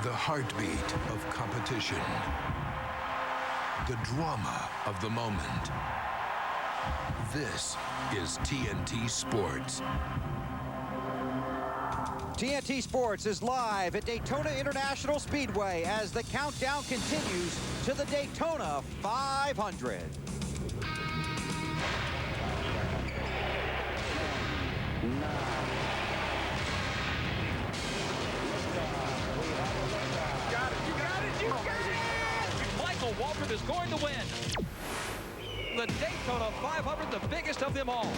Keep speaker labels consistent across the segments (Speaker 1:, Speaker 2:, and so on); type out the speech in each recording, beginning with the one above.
Speaker 1: The heartbeat of competition. The drama of the moment. This is TNT Sports.
Speaker 2: TNT Sports is live at Daytona International Speedway as the countdown continues to the Daytona 500.
Speaker 3: Michael Waltrip is going to win the Daytona 500, the biggest of them all.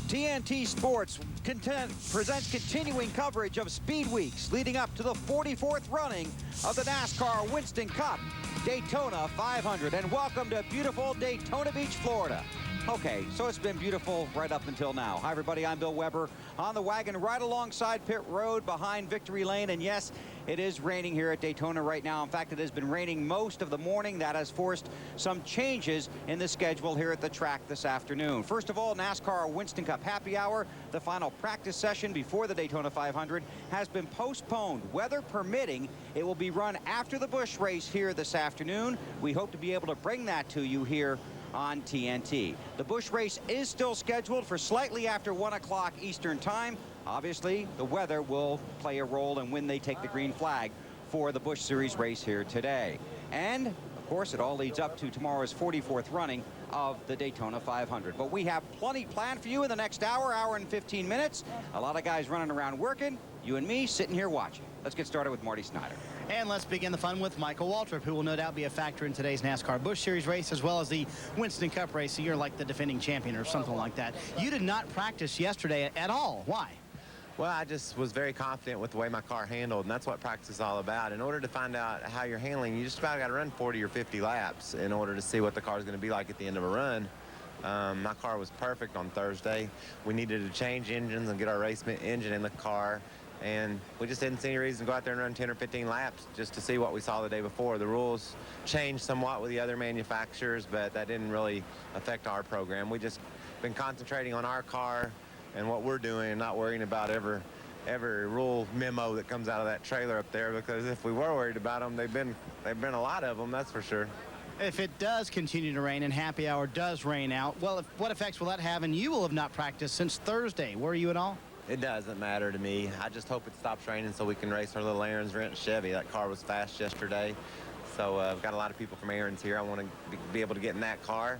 Speaker 2: TNT Sports presents continuing coverage of Speed Weeks leading up to the 44th running of the NASCAR Winston Cup Daytona 500. And welcome to beautiful Daytona Beach, Florida. Okay, so it's been beautiful right up until now. Hi, everybody. I'm Bill Weber on the wagon right alongside Pit Road behind Victory Lane. And yes, it is raining here at Daytona right now. In fact, it has been raining most of the morning. That has forced some changes in the schedule here at the track this afternoon. First of all, NASCAR Winston Cup Happy Hour, the final practice session before the Daytona 500, has been postponed. Weather permitting, it will be run after the Busch race here this afternoon. We hope to be able to bring that to you here on TNT. The Busch race is still scheduled for slightly after 1 o'clock Eastern time. Obviously, the weather will play a role in when they take the green flag for the Busch Series race here today. And, of course, it all leads up to tomorrow's 44th running of the Daytona 500. But we have plenty planned for you in the next hour and 15 minutes. A lot of guys running around working. You and me sitting here watching. Let's get started with Marty Snyder.
Speaker 4: And let's begin the fun with Michael Waltrip, who will no doubt be a factor in today's NASCAR Busch Series race, as well as the Winston Cup race. So you're like the defending champion or something like that. You did not practice yesterday at all. Why?
Speaker 5: Well, I just was very confident with the way my car handled, and that's what practice is all about. In order to find out how you're handling, you just about got to run 40 or 50 laps in order to see what the car is going to be like at the end of a run. My car was perfect on Thursday. We needed to change engines and get our race engine in the car, and we just didn't see any reason to go out there and run 10 or 15 laps just to see what we saw the day before. The rules changed somewhat with the other manufacturers, but that didn't really affect our program. We just been concentrating on our car and what we're doing and not worrying about every rule memo that comes out of that trailer up there, because if we were worried about them, they've been a lot of them, that's for sure.
Speaker 4: If it does continue to rain and happy hour does rain out, well, what effects will that have? And you will have not practiced since Thursday. Worry you at all?
Speaker 5: It doesn't matter to me. I just hope it stops raining so we can race our little Aaron's Rent Chevy. That car was fast yesterday. So I've got a lot of people from Aaron's here. I want to be able to get in that car.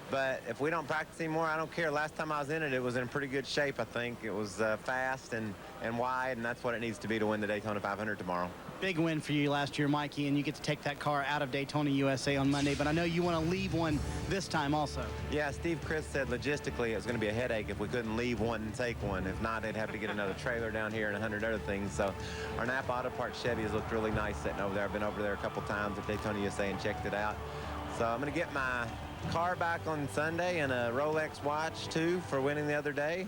Speaker 5: But if we don't practice anymore, I don't care. Last time I was in it, it was in pretty good shape, I think. It was fast and wide, and that's what it needs to be to win the Daytona 500 tomorrow.
Speaker 4: Big win for you last year, Mikey, and you get to take that car out of Daytona, USA on Monday. But I know you want to leave one this time also.
Speaker 5: Yeah, Steve Chris said logistically it was going to be a headache if we couldn't leave one and take one. If not, they'd have to get another trailer down here and 100 other things. So our Napa Auto Parts Chevy has looked really nice sitting over there. I've been over there a couple times at Daytona, USA and checked it out. So I'm going to get my car back on Sunday and a Rolex watch, too, for winning the other day.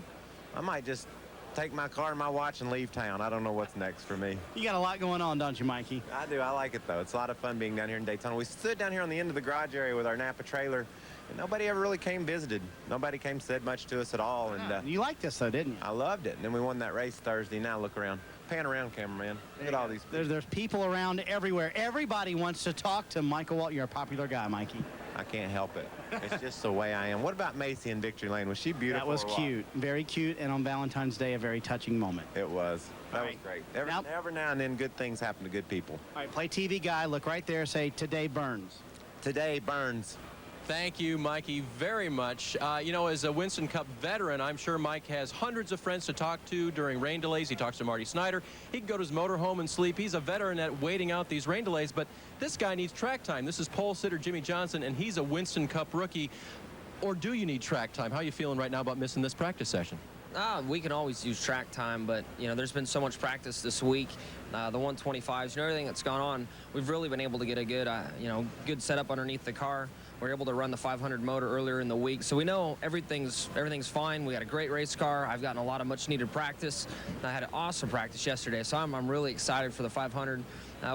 Speaker 5: I might just take my car and my watch and leave town. I don't know what's next for me.
Speaker 4: You got a lot going on, don't you, Mikey?
Speaker 5: I do. I like it, though. It's a lot of fun being down here in Daytona. We stood down here on the end of the garage area with our Napa trailer, and nobody ever really came visited. Nobody came said much to us at all. And
Speaker 4: you liked this, though, didn't you?
Speaker 5: I loved it. And then we won that race Thursday. Now look around. Pan around, cameraman. Look at all these people.
Speaker 4: There's people around everywhere. Everybody wants to talk to Michael Walt. You're a popular guy, Mikey.
Speaker 5: I can't help it. It's just the way I am. What about Macy in Victory Lane? Was she beautiful?
Speaker 4: That was cute. Very cute. And on Valentine's Day, a very touching moment.
Speaker 5: It was. That was great. Every now and then, good things happen to good people.
Speaker 4: All right, play TV guy. Look right there. Say, today burns.
Speaker 5: Today burns.
Speaker 3: Thank you, Mikey, very much. You know, as a Winston Cup veteran, I'm sure Mike has hundreds of friends to talk to during rain delays. He talks to Marty Snyder. He can go to his motorhome and sleep. He's a veteran at waiting out these rain delays, but this guy needs track time. This is pole sitter Jimmy Johnson, and he's a Winston Cup rookie. Or do you need track time? How are you feeling right now about missing this practice session?
Speaker 6: We can always use track time, but, you know, there's been so much practice this week. The 125s, you know, everything that's gone on, we've really been able to get a good, good setup underneath the car. We're able to run the 500 motor earlier in the week, so we know everything's fine. We got a great race car. I've gotten a lot of much-needed practice. I had an awesome practice yesterday, so I'm really excited for the 500.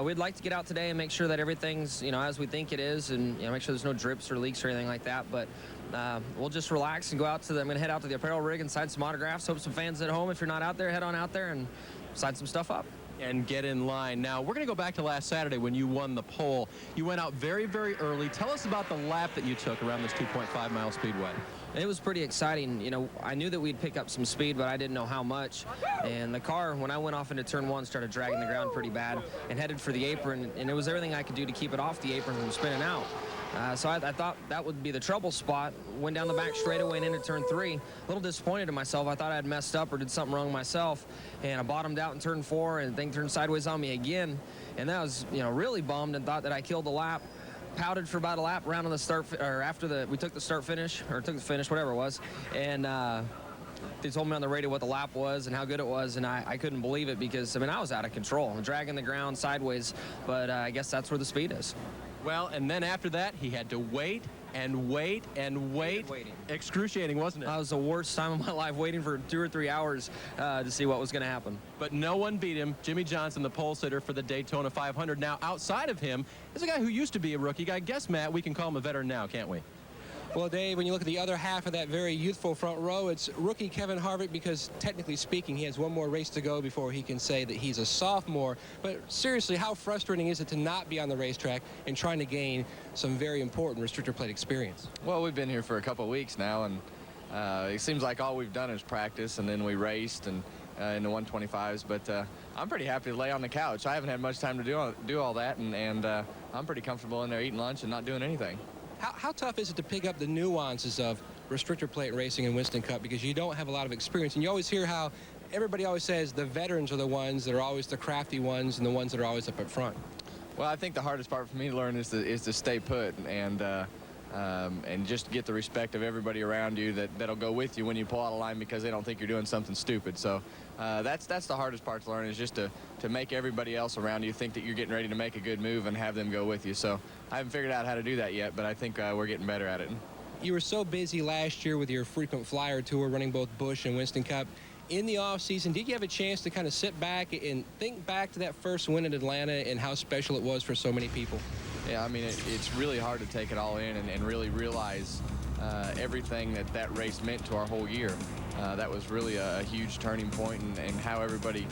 Speaker 6: We'd like to get out today and make sure that everything's, as we think it is, and make sure there's no drips or leaks or anything like that. But we'll just relax and go out to I'm going to head out to the apparel rig and sign some autographs. Hope some fans at home, if you're not out there, head on out there and sign some stuff up.
Speaker 3: And get in line. Now, we're going to go back to last Saturday when you won the pole. You went out very, very early. Tell us about the lap that you took around this 2.5-mile speedway.
Speaker 6: It was pretty exciting. I knew that we'd pick up some speed, but I didn't know how much. And the car, when I went off into turn 1, started dragging the ground pretty bad and headed for the apron. And it was everything I could do to keep it off the apron from spinning out. So I thought that would be the trouble spot. Went down the back straightaway and into turn 3. A little disappointed in myself. I thought I had messed up or did something wrong myself. And I bottomed out in turn 4 and the thing turned sideways on me again. And that was, really bummed and thought that I killed the lap. Pouted for about a lap around on the start, or after we took the start finish, or took the finish, whatever it was. And they told me on the radio what the lap was and how good it was, and I couldn't believe it because, I was out of control, dragging the ground sideways, but I guess that's where the speed is.
Speaker 3: Well, and then after that, he had to wait and wait and wait. Excruciating, wasn't it?
Speaker 6: That was the worst time of my life, waiting for 2 or 3 hours to see what was going to happen.
Speaker 3: But no one beat him. Jimmy Johnson, the pole sitter for the Daytona 500. Now, outside of him is a guy who used to be a rookie. I guess, Matt, we can call him a veteran now, can't we?
Speaker 7: Well, Dave, when you look at the other half of that very youthful front row, it's rookie Kevin Harvick because, technically speaking, he has one more race to go before he can say that he's a sophomore. But seriously, how frustrating is it to not be on the racetrack and trying to gain some very important restrictor plate experience?
Speaker 8: Well, we've been here for a couple of weeks now, and it seems like all we've done is practice, and then we raced and in the 125s. But I'm pretty happy to lay on the couch. I haven't had much time to do all that, and I'm pretty comfortable in there eating lunch and not doing anything.
Speaker 7: How tough is it to pick up the nuances of restrictor plate racing in Winston Cup because you don't have a lot of experience? And you always hear how everybody always says the veterans are the ones that are always the crafty ones and the ones that are always up at front.
Speaker 8: Well, I think the hardest part for me to learn is to stay put and just get the respect of everybody around you that'll go with you when you pull out of line because they don't think you're doing something stupid. So that's the hardest part to learn, is just to make everybody else around you think that you're getting ready to make a good move and have them go with you. So I haven't figured out how to do that yet, but I think we're getting better at it.
Speaker 7: You were so busy last year with your frequent flyer tour running both Busch and Winston Cup. In the offseason, did you have a chance to kind of sit back and think back to that first win in Atlanta and how special it was for so many people?
Speaker 8: Yeah, it's really hard to take it all in and really realize everything that race meant to our whole year. That was really a huge turning point in how everybody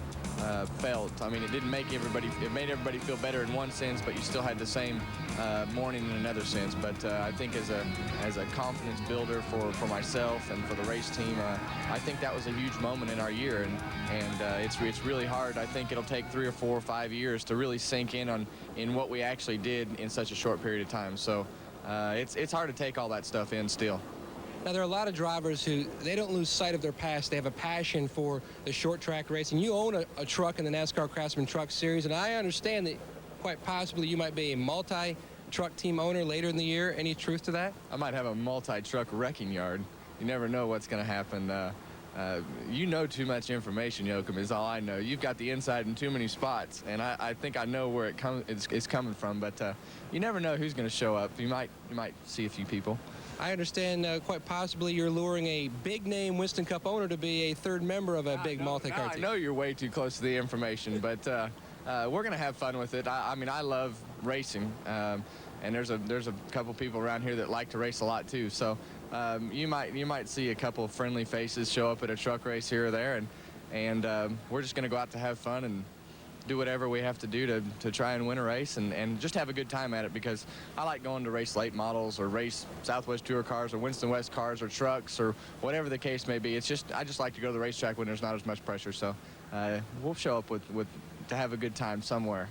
Speaker 8: felt. It didn't make everybody, it made everybody feel better in one sense, but you still had the same morning in another sense. But I think as a confidence builder for myself and for the race team, I think that was a huge moment in our year, and it's really hard. I think it'll take 3 or 4 or 5 years to really sink in what we actually did in such a short period of time. So it's hard to take all that stuff in still.
Speaker 7: Now, there are a lot of drivers who, they don't lose sight of their past. They have a passion for the short track racing. You own a truck in the NASCAR Craftsman Truck Series, and I understand that quite possibly you might be a multi-truck team owner later in the year. Any truth to that?
Speaker 8: I might have a multi-truck wrecking yard. You never know what's going to happen. You know too much information, Yoakum, is all I know. You've got the inside in too many spots, and I think I know where it's coming from, but you never know who's going to show up. You might see a few people.
Speaker 7: I understand quite possibly you're luring a big-name Winston Cup owner to be a third member of a big multi-car team.
Speaker 8: I know you're way too close to the information, but we're going to have fun with it. I love racing, and there's a couple people around here that like to race a lot too. So you might see a couple of friendly faces show up at a truck race here or there, and we're just going to go out to have fun and do whatever we have to do to try and win a race and just have a good time at it, because I like going to race late models or race Southwest Tour cars or Winston West cars or trucks or whatever the case may be. I just like to go to the racetrack when there's not as much pressure. So we'll show up to have a good time somewhere.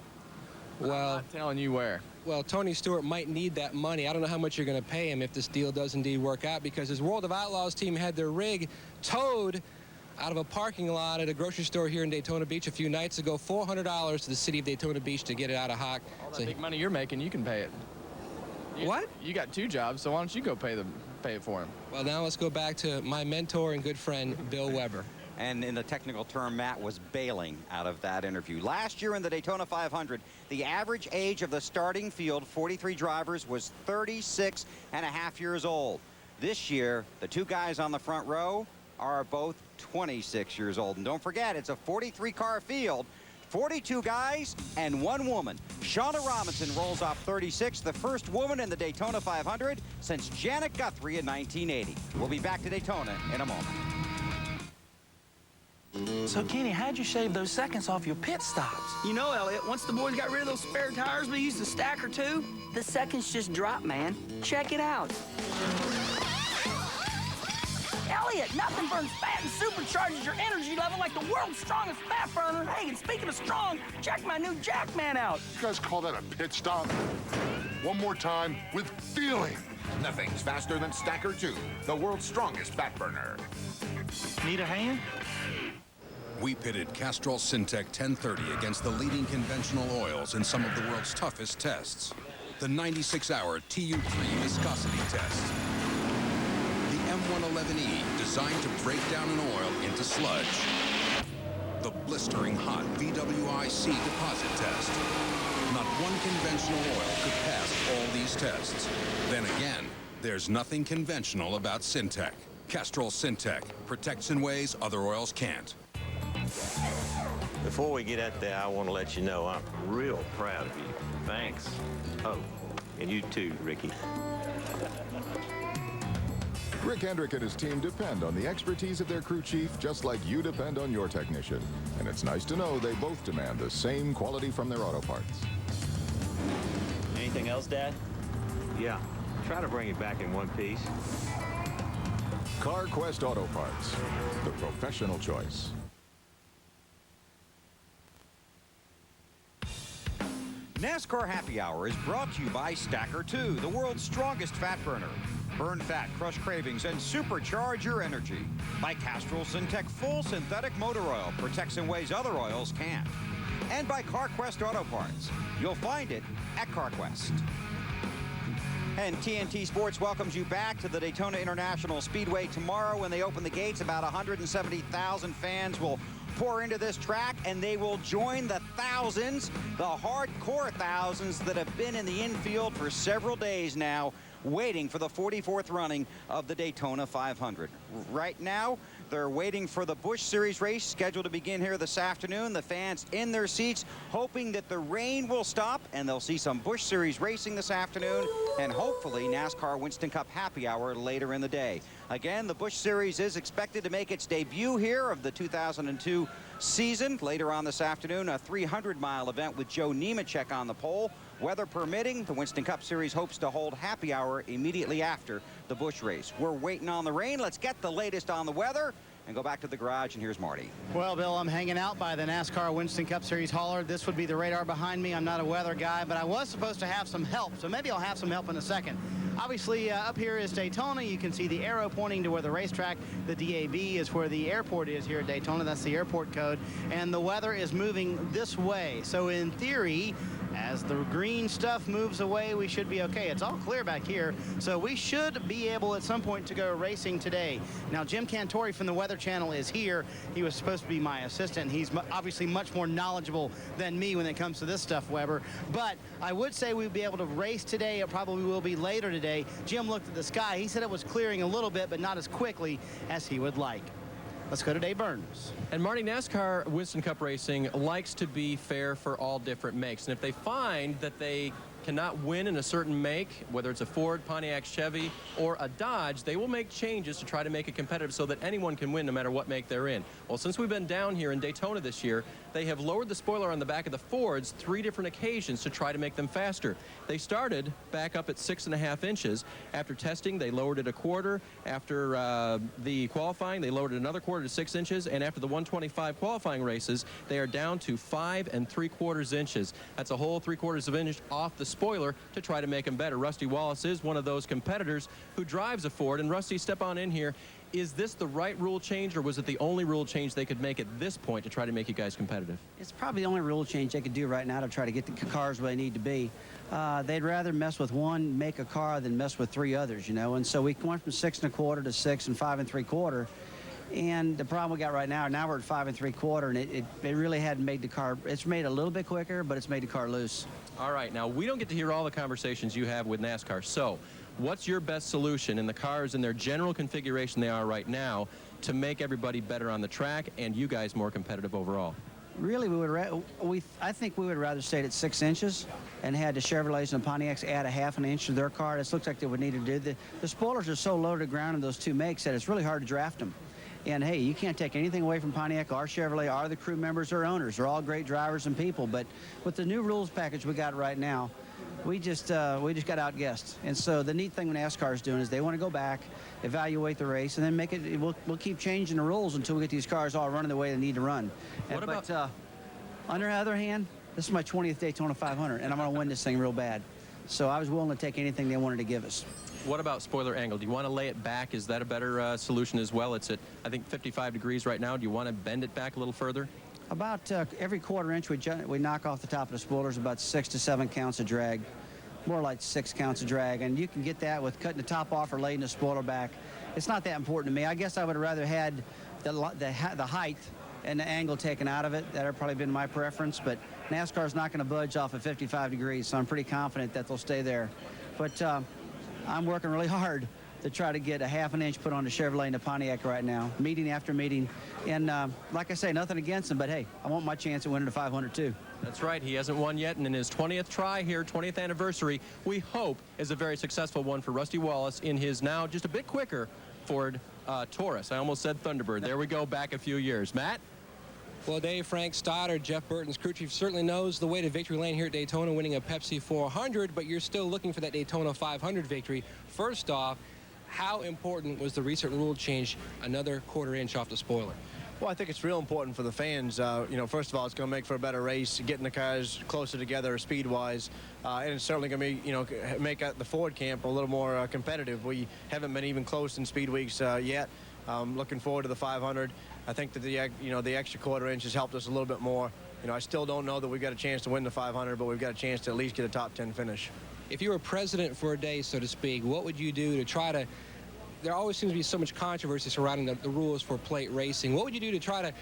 Speaker 8: Well, I'm not telling you where.
Speaker 7: Well, Tony Stewart might need that money. I don't know how much you're going to pay him if this deal does indeed work out, because his World of Outlaws team had their rig towed out of a parking lot at a grocery store here in Daytona Beach a few nights ago. $400 to the city of Daytona Beach to get it out of hock.
Speaker 8: All that big money you're making, you can pay it.
Speaker 7: What?
Speaker 8: You got 2 jobs, so why don't you go pay it for him?
Speaker 7: Well, now let's go back to my mentor and good friend, Bill Weber.
Speaker 2: And in the technical term, Matt was bailing out of that interview. Last year in the Daytona 500, the average age of the starting field, 43 drivers, was 36 and a half years old. This year, the 2 guys on the front row are both 26 years old. And don't forget, it's a 43-car field. 42 guys and 1 woman. Shauna Robinson rolls off 36, the first woman in the Daytona 500 since Janet Guthrie in 1980. We'll be back to Daytona in a moment.
Speaker 9: So, Kenny, how'd you shave those seconds off your pit stops?
Speaker 10: You know, Elliot, once the boys got rid of those spare tires we used to stack or two, the seconds just dropped, man. Check it out. Elliot, nothing burns fat and supercharges your energy level like the world's strongest fat burner. Hey, and speaking of strong, check my new Jackman out.
Speaker 11: You guys call that a pit stop? One more time with feeling.
Speaker 12: Nothing's faster than Stacker 2, the world's strongest fat burner.
Speaker 9: Need a hand?
Speaker 1: We pitted Castrol Syntec 1030 against the leading conventional oils in some of the world's toughest tests. The 96-hour TU3 viscosity test. The M111E, designed to break down an oil into sludge. The blistering hot VWIC deposit test. Not one conventional oil could pass all these tests. Then again, there's nothing conventional about Syntec. Castrol Syntec protects in ways other oils can't.
Speaker 13: Before we get out there, I want to let you know I'm real proud of you. Thanks. Oh, and you too, Ricky.
Speaker 14: Rick Hendrick and his team depend on the expertise of their crew chief, just like you depend on your technician. And it's nice to know they both demand the same quality from their auto parts.
Speaker 13: Anything else, Dad? Yeah. Try to bring it back in one piece.
Speaker 14: CarQuest Auto Parts, the professional choice.
Speaker 2: NASCAR Happy Hour is brought to you by Stacker 2, the world's strongest fat burner. Burn fat, crush cravings, and supercharge your energy. By Castrol Syntec Full Synthetic Motor Oil, protects in ways other oils can't. And by CarQuest Auto Parts. You'll find it at CarQuest. And TNT Sports welcomes you back to the Daytona International Speedway tomorrow when they open the gates. About 170,000 fans will pour into this track, and they will join the thousands, the hardcore thousands that have been in the infield for several days now, waiting for the 44th running of the Daytona 500. Right now, they're waiting for the Busch Series race scheduled to begin here this afternoon. The fans in their seats hoping that the rain will stop and they'll see some Busch Series racing this afternoon and hopefully NASCAR Winston Cup Happy Hour later in the day. Again, the Busch Series is expected to make its debut here of the 2002 season. Later on this afternoon, a 300-mile event with Joe Nemechek on the pole. Weather permitting, the Winston Cup Series hopes to hold Happy Hour immediately after the Busch race. We're waiting on the rain. Let's get the latest on the weather and go back to the garage, and here's Marty.
Speaker 4: Well, Bill, I'm hanging out by the NASCAR Winston Cup Series hauler. This would be the radar behind me. I'm not a weather guy, but I was supposed to have some help, so maybe I'll have some help in a second. Obviously, up here is Daytona. You can see the arrow pointing to where the racetrack, the DAB, is where the airport is here at Daytona. That's the airport code. And the weather is moving this way. So in theory, as the green stuff moves away, we should be okay. It's all clear back here, so we should be able at some point to go racing today. Now, Jim Cantori from the Weather Channel is here. He was supposed to be my assistant. He's obviously much more knowledgeable than me when it comes to this stuff, Weber. But I would say we'd be able to race today. It probably will be later today. Jim looked at the sky. He said it was clearing a little bit, but not as quickly as he would like. Let's go to Dave Burns.
Speaker 3: And Marty, NASCAR Winston Cup Racing likes to be fair for all different makes. And if they find that they cannot win in a certain make, whether it's a Ford, Pontiac, Chevy, or a Dodge, they will make changes to try to make it competitive so that anyone can win no matter what make they're in. Well, since we've been down here in Daytona this year, they have lowered the spoiler on the back of the Fords 3 different occasions to try to make them faster. They started back up at 6.5 inches. After testing, they lowered it a quarter. After the qualifying, they lowered it another quarter to 6 inches. And after the 125 qualifying races, they are down to 5 3/4 inches. That's a whole 3/4 of an inch off the spoiler to try to make them better. Rusty Wallace is one of those competitors who drives a Ford. And Rusty, step on in here. Is this the right rule change, or was it the only rule change they could make at this point to try to make you guys competitive?
Speaker 15: It's probably the only rule change they could do right now to try to get the cars where they need to be. They'd rather mess with one make a car than mess with 3 others, you know. And so we went from 6 1/4 to 6 and 5 3/4. And the problem we got right now we're at 5 3/4, and it really hadn't made the car. It's made it a little bit quicker, but it's made the car loose.
Speaker 3: All right, now we don't get to hear all the conversations you have with NASCAR. So what's your best solution in the cars in their general configuration they are right now to make everybody better on the track and you guys more competitive overall?
Speaker 15: Really, I think we would rather stayed at 6 inches and had the Chevrolets and the Pontiacs add a half an inch to their car. This looks like they would need to do. The spoilers are so low to the ground in those two makes that it's really hard to draft them. And hey, you can't take anything away from Pontiac or Chevrolet or the crew members or owners. They're all great drivers and people. But with the new rules package we got right now, we just got outguessed. And so the neat thing NASCAR is doing is they want to go back, evaluate the race, and then make it. We'll keep changing the rules until we get these cars all running the way they need to run. But on the other hand, this is my 20th Daytona 500, and I'm going to win this thing real bad. So I was willing to take anything they wanted to give us.
Speaker 3: What about spoiler angle? Do you want to lay it back? Is that a better solution as well? It's at, I think, 55 degrees right now. Do you want to bend it back a little further?
Speaker 15: About every quarter inch we knock off the top of the spoilers about 6 to 7 counts of drag. More like 6 counts of drag. And you can get that with cutting the top off or laying the spoiler back. It's not that important to me. I guess I would have rather had the height and the angle taken out of it. That would have probably been my preference. But NASCAR's not going to budge off of 55 degrees, so I'm pretty confident that they'll stay there. But I'm working really hard to try to get a half an inch put on the Chevrolet and the Pontiac right now, meeting after meeting. And like I say, nothing against him, but hey, I want my chance at winning the 500 too.
Speaker 3: That's right. He hasn't won yet, and in his 20th try here, 20th anniversary, we hope is a very successful one for Rusty Wallace in his now just a bit quicker Ford Taurus. I almost said Thunderbird. There we go, back a few years. Matt?
Speaker 7: Well, Dave, Frank Stoddard, Jeff Burton's crew chief, certainly knows the way to victory lane here at Daytona, winning a Pepsi 400, but you're still looking for that Daytona 500 victory. First off, how important was the recent rule change, another quarter inch off the spoiler?
Speaker 16: Well, I think it's real important for the fans. First of all, it's going to make for a better race, getting the cars closer together speed-wise, and it's certainly going to be, make the Ford camp a little more competitive. We haven't been even close in speed weeks yet. Looking forward to the 500. I think that the extra quarter inch has helped us a little bit more. I still don't know that we've got a chance to win the 500, but we've got a chance to at least get a top 10 finish.
Speaker 7: If you were president for a day, so to speak, what would you do to try to, there always seems to be so much controversy surrounding the rules for plate racing. What would you do to try to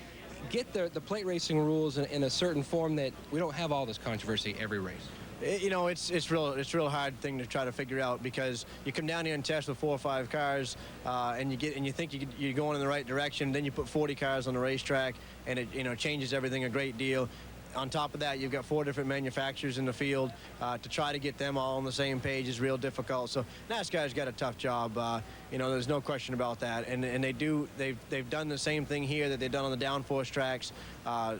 Speaker 7: get the plate racing rules in a certain form that we don't have all this controversy every race?
Speaker 16: It's real hard thing to try to figure out, because you come down here and test with 4 or 5 cars, and you think you're going in the right direction. Then you put 40 cars on the racetrack, and it changes everything a great deal. On top of that, you've got 4 different manufacturers in the field. To try to get them all on the same page is real difficult. So NASCAR's got a tough job. There's no question about that. And they've done the same thing here that they've done on the downforce tracks.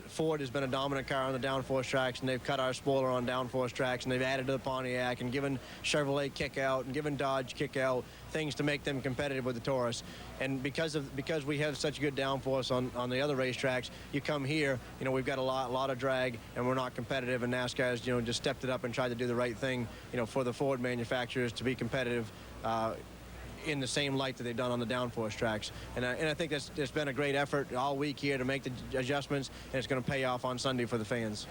Speaker 16: Ford has been a dominant car on the downforce tracks, and they've cut our spoiler on downforce tracks, and they've added to the Pontiac and given Chevrolet kick out and given Dodge kick out, things to make them competitive with the Taurus. And because we have such good downforce on the other racetracks, you come here, we've got a lot of drag, and we're not competitive. And NASCAR's just stepped it up and tried to do the right thing, for the Ford manufacturers to be competitive in the same light that they've done on the downforce tracks. And I think there's been a great effort all week here to make the adjustments, and it's going to pay off on Sunday for the fans.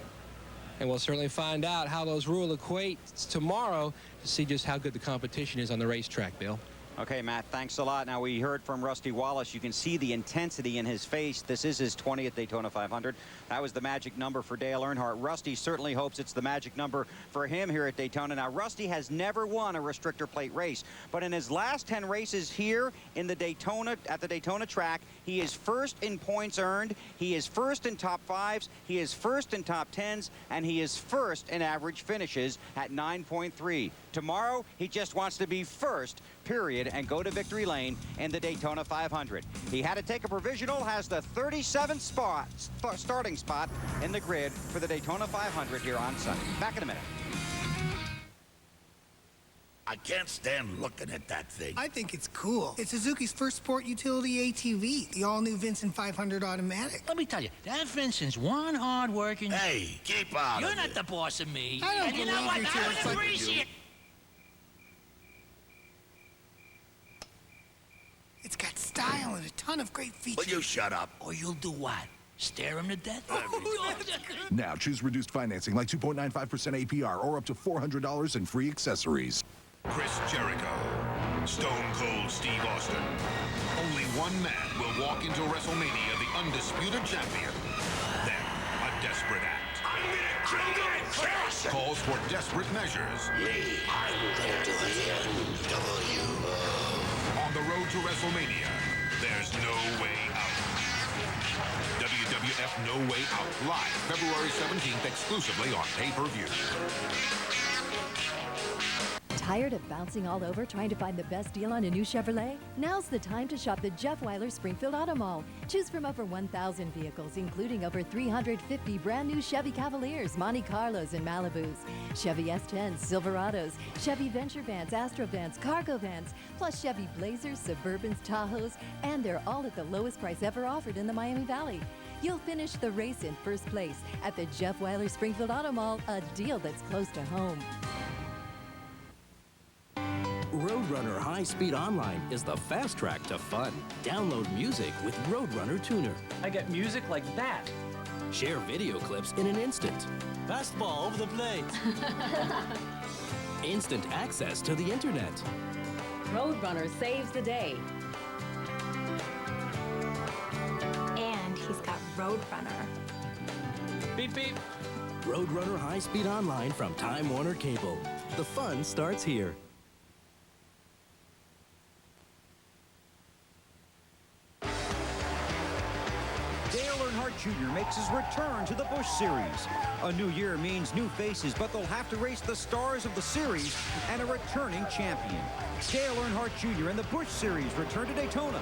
Speaker 7: And we'll certainly find out how those rules equate tomorrow to see just how good the competition is on the racetrack, Bill.
Speaker 2: Okay, Matt, thanks a lot. Now, we heard from Rusty Wallace. You can see the intensity in his face. This is his 20th Daytona 500. That was the magic number for Dale Earnhardt. Rusty certainly hopes it's the magic number for him here at Daytona. Now, Rusty has never won a restrictor plate race, but in his last 10 races here in the Daytona, at the Daytona track, he is first in points earned, he is first in top 5s, he is first in top 10s, and he is first in average finishes at 9.3. Tomorrow, he just wants to be first, period, and go to victory lane in the Daytona 500. He had to take a provisional, has the 37th starting spot in the grid for the Daytona 500 here on Sunday. Back in a minute.
Speaker 17: I can't stand looking at that thing.
Speaker 18: I think it's cool. It's Suzuki's first sport utility ATV, the all-new Vincent 500 automatic.
Speaker 9: Let me tell you, that Vincent's one hard-working...
Speaker 17: Hey, keep out
Speaker 9: You're
Speaker 17: of
Speaker 9: not
Speaker 17: it.
Speaker 9: the boss of me.
Speaker 18: I don't
Speaker 9: and you know what?
Speaker 18: believe
Speaker 9: I
Speaker 18: you,
Speaker 9: don't appreciate...
Speaker 18: It's got style and a ton of great features.
Speaker 17: Will you shut up?
Speaker 9: Or you'll do what? Stare him to death?
Speaker 19: Now choose reduced financing like 2.95% APR or up to $400 in free accessories.
Speaker 12: Chris Jericho, Stone Cold Steve Austin. Only one man will walk into WrestleMania the undisputed champion. Then, a desperate act.
Speaker 17: I'm gonna kill that trash!
Speaker 12: Calls for desperate measures.
Speaker 17: Me, I'm gonna do the NWO.
Speaker 12: On the road to WrestleMania, there's no way out. WWE WWF No Way Out live February 17th exclusively on pay-per-view.
Speaker 20: Tired of bouncing all over trying to find the best deal on a new Chevrolet? Now's the time to shop the Jeff Weiler Springfield Auto Mall. Choose from over 1,000 vehicles, including over 350 brand new Chevy Cavaliers, Monte Carlos, and Malibus, Chevy S10s, Silverados, Chevy Venture Vans, Astro Vans, Cargo Vans, plus Chevy Blazers, Suburbans, Tahoes, and they're all at the lowest price ever offered in the Miami Valley. You'll finish the race in first place at the Jeff Weiler Springfield Auto Mall, a deal that's close to home.
Speaker 21: Roadrunner High Speed Online is the fast track to fun. Download music with Roadrunner Tuner.
Speaker 9: I get music like that.
Speaker 21: Share video clips in an instant.
Speaker 9: Fastball over the plate.
Speaker 21: Instant access to the internet.
Speaker 22: Roadrunner saves the day.
Speaker 23: And he's got Roadrunner.
Speaker 9: Beep, beep.
Speaker 21: Roadrunner High Speed Online from Time Warner Cable. The fun starts here.
Speaker 2: Jr. makes his return to the Busch Series. A new year means new faces, but they'll have to race the stars of the series and a returning champion. Dale Earnhardt Jr. and the Busch Series return to Daytona.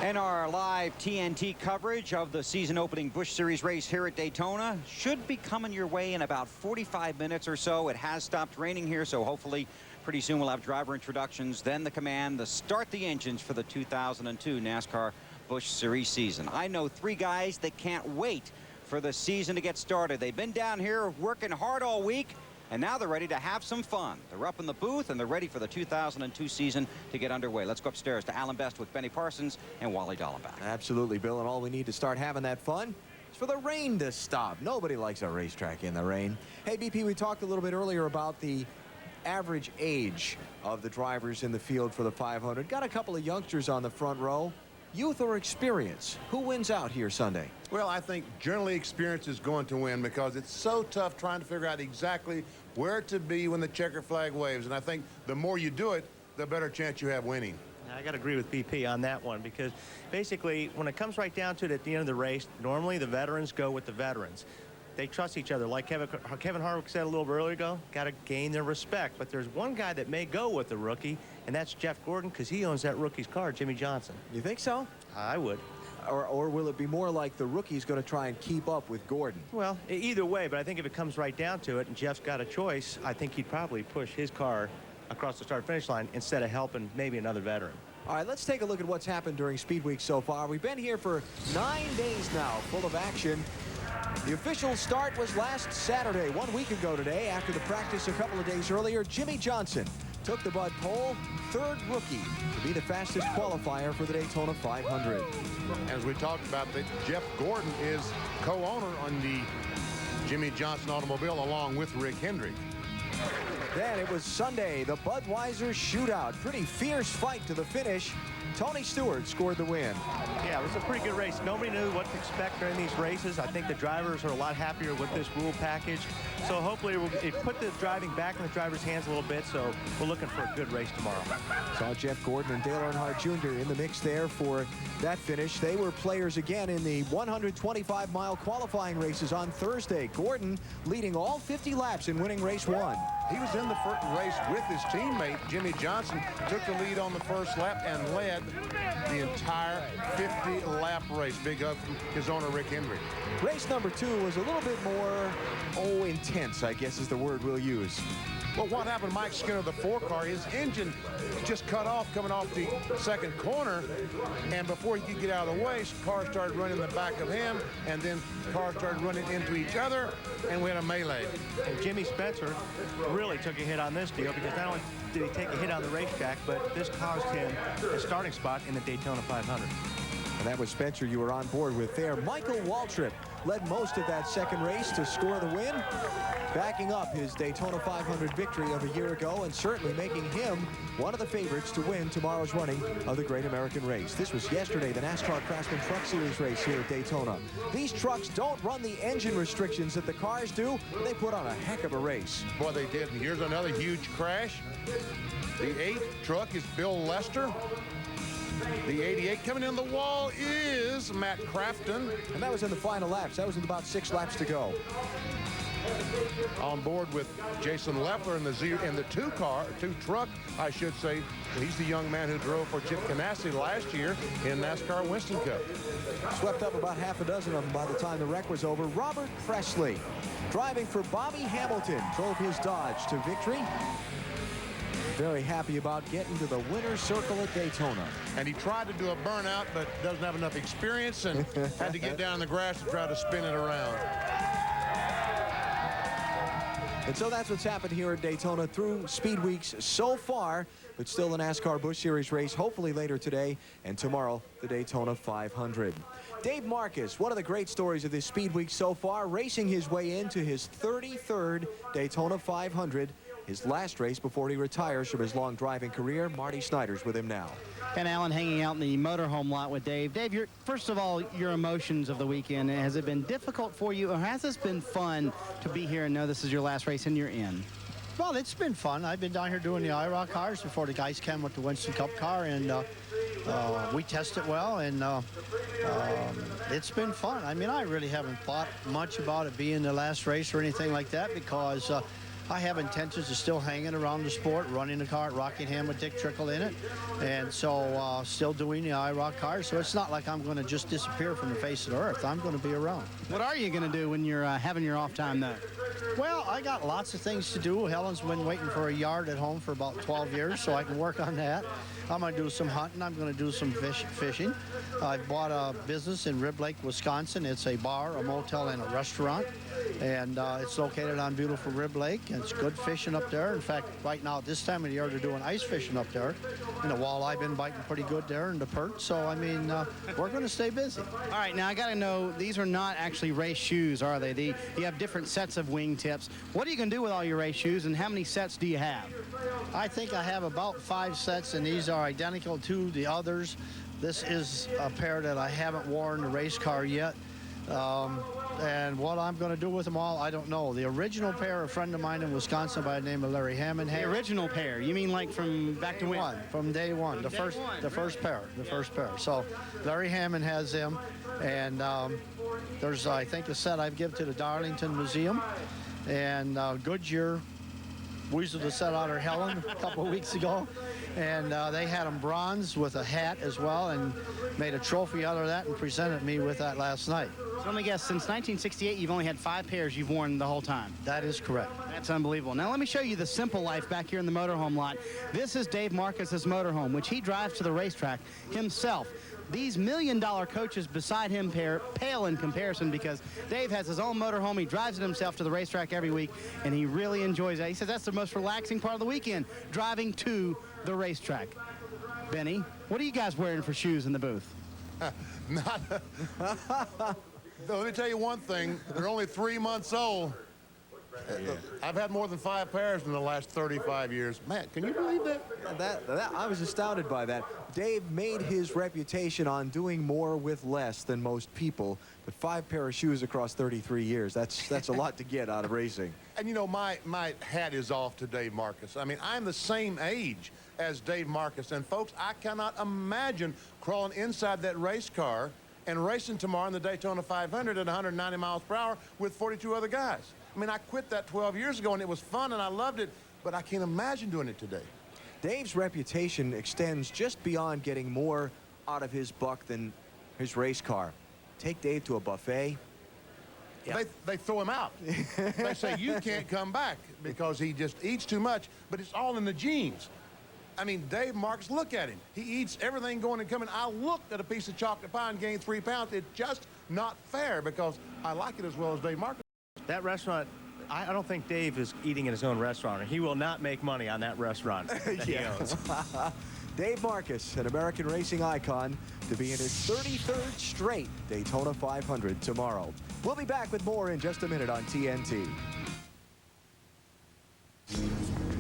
Speaker 2: And our live TNT coverage of the season-opening Busch Series race here at Daytona should be coming your way in about 45 minutes or so. It has stopped raining here, so hopefully pretty soon we'll have driver introductions, then the command to start the engines for the 2002 NASCAR Busch Series season. I know three guys that can't wait for the season to get started. They've been down here working hard all week, and now they're ready to have some fun. They're up in the booth, and they're ready for the 2002 season to get underway. Let's go upstairs to Alan Best with Benny Parsons and Wally Dallenbach.
Speaker 24: Absolutely, Bill, and all we need to start having that fun is for the rain to stop. Nobody likes a racetrack in the rain. Hey, BP, we talked a little bit earlier about the average age of the drivers in the field for the 500. Got a couple of youngsters on the front row. Youth or experience? Who wins out here Sunday?
Speaker 25: Well, I think generally experience is going to win because it's so tough trying to figure out exactly where to be when the checker flag waves. And I think the more you do it, the better chance you have winning.
Speaker 26: I got to agree with BP on that one because basically when it comes right down to it at the end of the race, normally the veterans go with the veterans. They trust each other. Like Kevin Harvick said a little bit earlier ago, got to gain their respect. But there's one guy that may go with the rookie, and that's Jeff Gordon, because he owns that rookie's car, Jimmy Johnson.
Speaker 24: You think so?
Speaker 26: I would.
Speaker 24: Or will it be more like the rookie's going to try and keep up with Gordon?
Speaker 26: Well, either way, but I think if it comes right down to it and Jeff's got a choice, I think he'd probably push his car across the start-finish line instead of helping maybe another veteran.
Speaker 24: All right, let's take a look at what's happened during Speed Week so far. We've been here for 9 days now, full of action. The official start was last Saturday, 1 week ago today. After the practice a couple of days earlier, Jimmy Johnson took the Bud pole, third rookie to be the fastest qualifier for the Daytona 500.
Speaker 25: As we talked about, Jeff Gordon is co-owner on the Jimmy Johnson automobile along with Rick Hendrick.
Speaker 24: Then it was Sunday, the Budweiser shootout. Pretty fierce fight to the finish. Tony Stewart scored the win.
Speaker 26: Yeah, it was a pretty good race. Nobody knew what to expect during these races. I think the drivers are a lot happier with this rule package. So hopefully it put the driving back in the drivers' hands a little bit. So we're looking for a good race tomorrow.
Speaker 24: Saw Jeff Gordon and Dale Earnhardt Jr. in the mix there for that finish. They were players again in the 125-mile qualifying races on Thursday. Gordon leading all 50 laps in winning race 1.
Speaker 25: He was in the first race with his teammate, Jimmy Johnson, took the lead on the first lap and led the entire 50-lap race. Big up from his owner, Rick Hendrick.
Speaker 24: Race number 2 was a little bit more, intense, I guess is the word we'll use.
Speaker 25: Well, what happened, Mike Skinner, the 4 car, his engine just cut off coming off the second corner, and before he could get out of the way, cars started running the back of him, and then cars started running into each other, and we had a melee.
Speaker 26: And Jimmy Spencer really took a hit on this deal because not only did he take a hit on the racetrack, but this caused him a starting spot in the Daytona 500.
Speaker 24: And that was Spencer you were on board with there. Michael Waltrip led most of that second race to score the win, backing up his Daytona 500 victory of a year ago and certainly making him one of the favorites to win tomorrow's running of the Great American Race. This was yesterday, the NASCAR Craftsman Truck Series race here at Daytona. These trucks don't run the engine restrictions that the cars do. They put on a heck of a race.
Speaker 25: Boy, they did. And here's another huge crash. The 8th truck is Bill Lester. The 88 coming in the wall is Matt Crafton.
Speaker 24: And that was in the final laps. That was in about 6 laps to go.
Speaker 25: On board with Jason Leffler in the two truck, I should say. He's the young man who drove for Chip Ganassi last year in NASCAR Winston Cup.
Speaker 24: Swept up about half a dozen of them by the time the wreck was over. Robert Presley, driving for Bobby Hamilton, drove his Dodge to victory. Very happy about getting to the winner's circle at Daytona.
Speaker 25: And he tried to do a burnout, but doesn't have enough experience and had to get down in the grass to try to spin it around.
Speaker 24: And so that's what's happened here at Daytona through Speed Weeks so far, but still the NASCAR Busch Series race, hopefully later today, and tomorrow, the Daytona 500. Dave Marcus, one of the great stories of this Speed Week so far, racing his way into his 33rd Daytona 500, his last race before he retires from his long driving career. Marty Snider's with him now.
Speaker 4: And Alan hanging out in the motorhome lot with Dave. Dave, first of all, your emotions of the weekend. Has it been difficult for you, or has this been fun to be here and know this is your last race and you're in?
Speaker 1: Well, it's been fun. I've been down here doing the IROC cars before the guys came with the Winston Cup car, and we test it well, and it's been fun. I mean, I really haven't thought much about it being the last race or anything like that, because I have intentions of still hanging around the sport, running the car at Rockingham with Dick Trickle in it, and so still doing the IROC cars. So it's not like I'm going to just disappear from the face of the earth. I'm going to be around.
Speaker 4: What are you going to do when you're having your off time, though?
Speaker 1: Well, I got lots of things to do. Helen's been waiting for a yard at home for about 12 years, so I can work on that. I'm going to do some hunting. I'm going to do some fishing. I bought a business in Rib Lake, Wisconsin. It's a bar, a motel, and a restaurant. And it's located on beautiful Rib Lake. And it's good fishing up there. In fact, right now, at this time of the year, they're doing ice fishing up there. And the walleye been biting pretty good there, and the perch. So, I mean, we're going to stay busy.
Speaker 4: All right, now I got to know, these are not actually race shoes, are they? You have different sets of wing tips. What are you going to do with all your race shoes, and how many sets do you have?
Speaker 1: I think I have about 5 sets, and these are identical to the others. This is a pair that I haven't worn the race car yet. And what I'm going to do with them all, I don't know. The original pair, a friend of mine in Wisconsin by the name of Larry Hammond had.
Speaker 4: The original pair? You mean like from back to when?
Speaker 1: From day one. The first pair. So Larry Hammond has them, and there's, I think, a set I've given to the Darlington Museum, and Goodyear weaseled the set out of Helen a couple of weeks ago, and they had them bronze with a hat as well, and made a trophy out of that and presented me with that last night.
Speaker 4: So let me guess, since 1968, you've only had 5 pairs you've worn the whole time?
Speaker 1: That is correct.
Speaker 4: That's unbelievable. Now let me show you the simple life back here in the motorhome lot. This is Dave Marcus's motorhome, which he drives to the racetrack himself. These $1 million coaches beside him pale in comparison, because Dave has his own motorhome. He drives it himself to the racetrack every week, and he really enjoys that. He says that's the most relaxing part of the weekend, driving to the racetrack. Benny, what are you guys wearing for shoes in the booth?
Speaker 25: Let me tell you one thing. They're only 3 months old. I've had more than 5 pairs in the last 35 years. Man, can you believe that?
Speaker 24: I was astounded by that. Dave made his reputation on doing more with less than most people, but 5 pair of shoes across 33 years, that's a lot to get out of racing.
Speaker 25: And you know, my hat is off to Dave Marcus. I mean, I'm the same age as Dave Marcus, and folks, I cannot imagine crawling inside that race car and racing tomorrow in the Daytona 500 at 190 miles per hour with 42 other guys. I mean, I quit that 12 years ago, and it was fun, and I loved it, but I can't imagine doing it today.
Speaker 24: Dave's reputation extends just beyond getting more out of his buck than his race car. Take Dave to a buffet.
Speaker 25: Yeah. They throw him out. They say, you can't come back because he just eats too much, but it's all in the genes. I mean, Dave Marcus, look at him. He eats everything going and coming. I looked at a piece of chocolate pie and gained 3 pounds. It's just not fair because I like it as well as Dave Marcus.
Speaker 26: That restaurant, I don't think Dave is eating in his own restaurant. He will not make money on that restaurant that he owns.
Speaker 24: Dave Marcus, an American racing icon, to be in his 33rd straight Daytona 500 tomorrow. We'll be back with more in just a minute on TNT.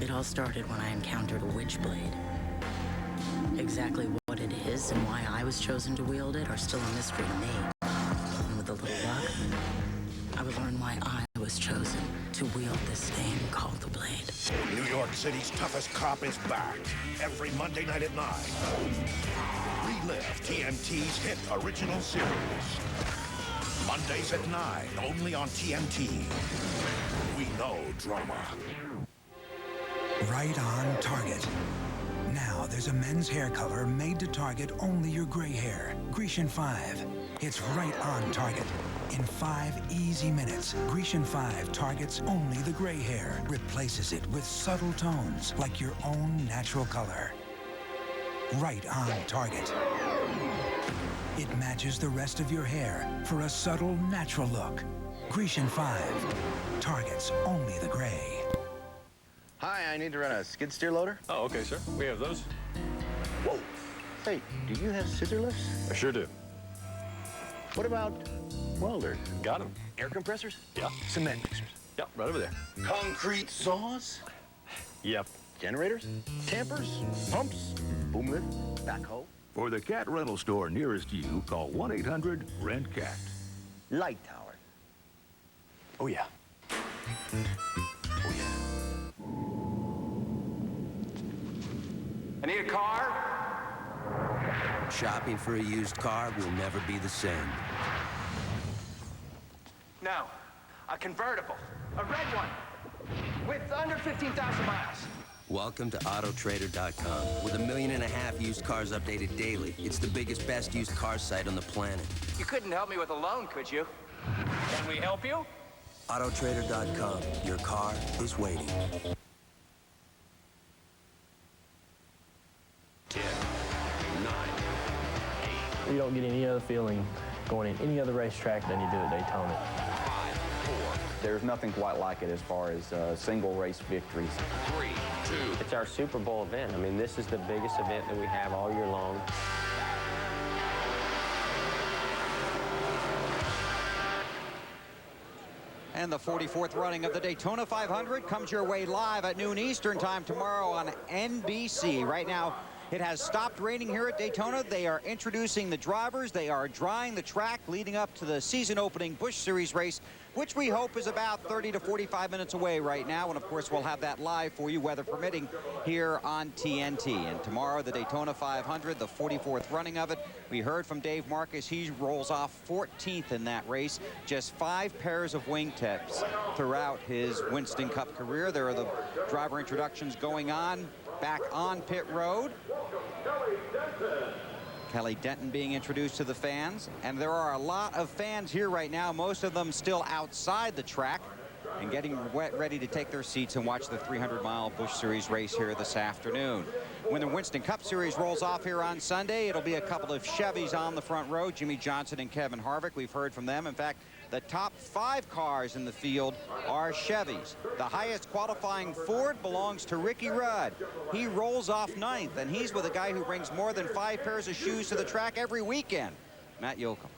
Speaker 5: It all started when I encountered a witchblade. Exactly what it is and why I was chosen to wield it are still a mystery to me. And with a little luck, I would learn why I was chosen to wield this game called the Blade.
Speaker 12: New York City's toughest cop is back every Monday night at 9. Relive TNT's hit original series. Mondays at 9, only on TNT. We know drama.
Speaker 6: Right on target. Now there's a men's hair color made to target only your gray hair. Grecian 5. It's right on target. In 5 easy minutes, Grecian 5 targets only the gray hair, replaces it with subtle tones like your own natural color. Right on target. It matches the rest of your hair for a subtle, natural look. Grecian 5 targets only the gray.
Speaker 8: Hi, I need to run a skid steer loader.
Speaker 10: Oh, okay, sir. We have those.
Speaker 8: Whoa. Hey, do you have scissor lifts?
Speaker 10: I sure do.
Speaker 8: What about welders?
Speaker 10: Got them.
Speaker 8: Air compressors?
Speaker 10: Yeah.
Speaker 8: Cement mixers?
Speaker 10: Yep, right over there.
Speaker 8: Concrete saws?
Speaker 10: Yep.
Speaker 8: Generators? Tampers? Pumps? Boom lift? Backhoe?
Speaker 11: For the cat rental store nearest you, call 1-800-RENT-CAT.
Speaker 8: Light tower?
Speaker 10: Oh, yeah.
Speaker 13: I need a car?
Speaker 14: Shopping for a used car will never be the same.
Speaker 13: No. A convertible. A red one. With under 15,000 miles.
Speaker 14: Welcome to Autotrader.com. With 1.5 million used cars updated daily, it's the biggest, best used car site on the planet.
Speaker 13: You couldn't help me with a loan, could you? Can we help you?
Speaker 14: Autotrader.com. Your car is waiting.
Speaker 10: 10, 9, 8.
Speaker 27: You don't get any other feeling going in any other racetrack than you do at Daytona.
Speaker 10: 5, 4.
Speaker 28: There's nothing quite like it as far as single race victories.
Speaker 10: 3, 2.
Speaker 27: It's our Super Bowl event. I mean, this is the biggest event that we have all year long.
Speaker 2: And the 44th running of the Daytona 500 comes your way live at noon Eastern time tomorrow on NBC. Right now, it has stopped raining here at Daytona. They are introducing the drivers. They are drying the track leading up to the season-opening Busch Series race, which we hope is about 30 to 45 minutes away right now. And, of course, we'll have that live for you, weather permitting, here on TNT. And tomorrow, the Daytona 500, the 44th running of it. We heard from Dave Marcus. He rolls off 14th in that race. Just 5 pairs of wingtips throughout his Winston Cup career. There are the driver introductions going on back on pit road. Kelly Denton being introduced to the fans, and there are a lot of fans here right now, most of them still outside the track and getting ready to take their seats and watch the 300-mile Busch Series race here this afternoon. When the Winston Cup Series rolls off here on Sunday, it'll be a couple of Chevys on the front row, Jimmy Johnson and Kevin Harvick. We've heard from them. In fact, the top 5 cars in the field are Chevys. The highest qualifying Ford belongs to Ricky Rudd. He rolls off 9th, and he's with a guy who brings more than 5 pairs of shoes to the track every weekend. Matt Yoakum.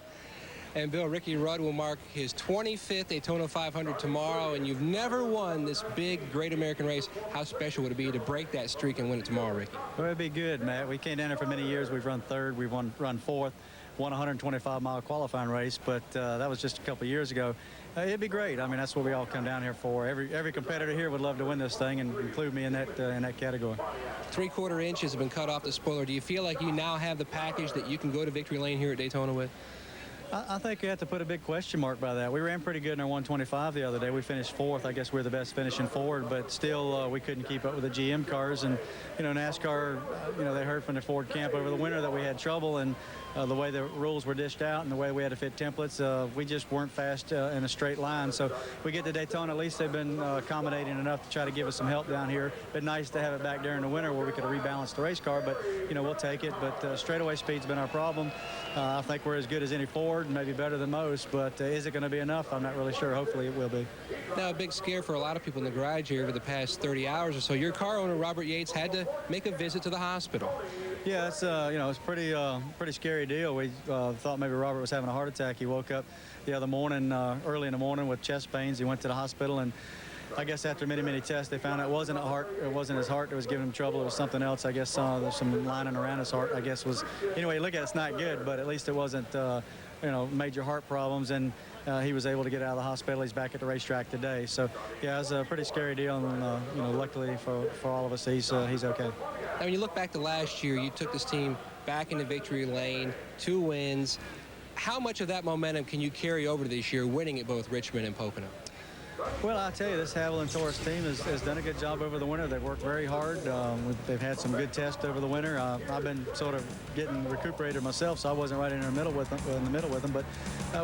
Speaker 7: And Bill, Ricky Rudd will mark his 25th Daytona 500 tomorrow, and you've never won this big, great American race. How special would it be to break that streak and win it tomorrow, Ricky?
Speaker 29: Well, it'd be good, Matt. We can't enter for many years. We've run 3rd. We've run 4th. Won a 125-mile qualifying race, but that was just a couple of years ago. It'd be great. I mean, that's what we all come down here for. Every competitor here would love to win this thing and include me in that category.
Speaker 7: 3/4 inches have been cut off the spoiler. Do you feel like you now have the package that you can go to victory lane here at Daytona with?
Speaker 29: I think you have to put a big question mark by that. We ran pretty good in our 125 the other day. We finished 4th. I guess we're the best finishing Ford, but still we couldn't keep up with the GM cars. And, you know, NASCAR, they heard from the Ford camp over the winter that we had trouble, and the way the rules were dished out and the way we had to fit templates, we just weren't fast in a straight line. So we get to Daytona, at least they've been accommodating enough to try to give us some help down here. Been nice to have it back during the winter where we could have rebalanced the race car, but, we'll take it. But straightaway speed's been our problem. I think we're as good as any Ford, maybe better than most, but is it going to be enough? I'm not really sure. Hopefully it will be.
Speaker 7: Now, a big scare for a lot of people in the garage here over the past 30 hours or so. Your car owner, Robert Yates, had to make a visit to the hospital.
Speaker 29: Yeah, it's it's pretty scary deal. We thought maybe Robert was having a heart attack. He woke up the other morning, early in the morning, with chest pains. He went to the hospital, and I guess after many tests, they found out it wasn't his heart that was giving him trouble. It was something else. I guess there's some lining around his heart. I guess was, anyway, look at it, it's not good, but at least it wasn't major heart problems, and he was able to get out of the hospital. He's back at the racetrack today. So, yeah, it was a pretty scary deal, and luckily for all of us, he's okay.
Speaker 7: Now, when you look back to last year, you took this team back into victory lane, 2 wins. How much of that momentum can you carry over to this year, winning at both Richmond and Pocono?
Speaker 29: Well, I'll tell you, this Haviland Taurus team has done a good job over the winter. They've worked very hard. They've had some good tests over the winter. I've been sort of getting recuperated myself, so I wasn't right in the middle with them. But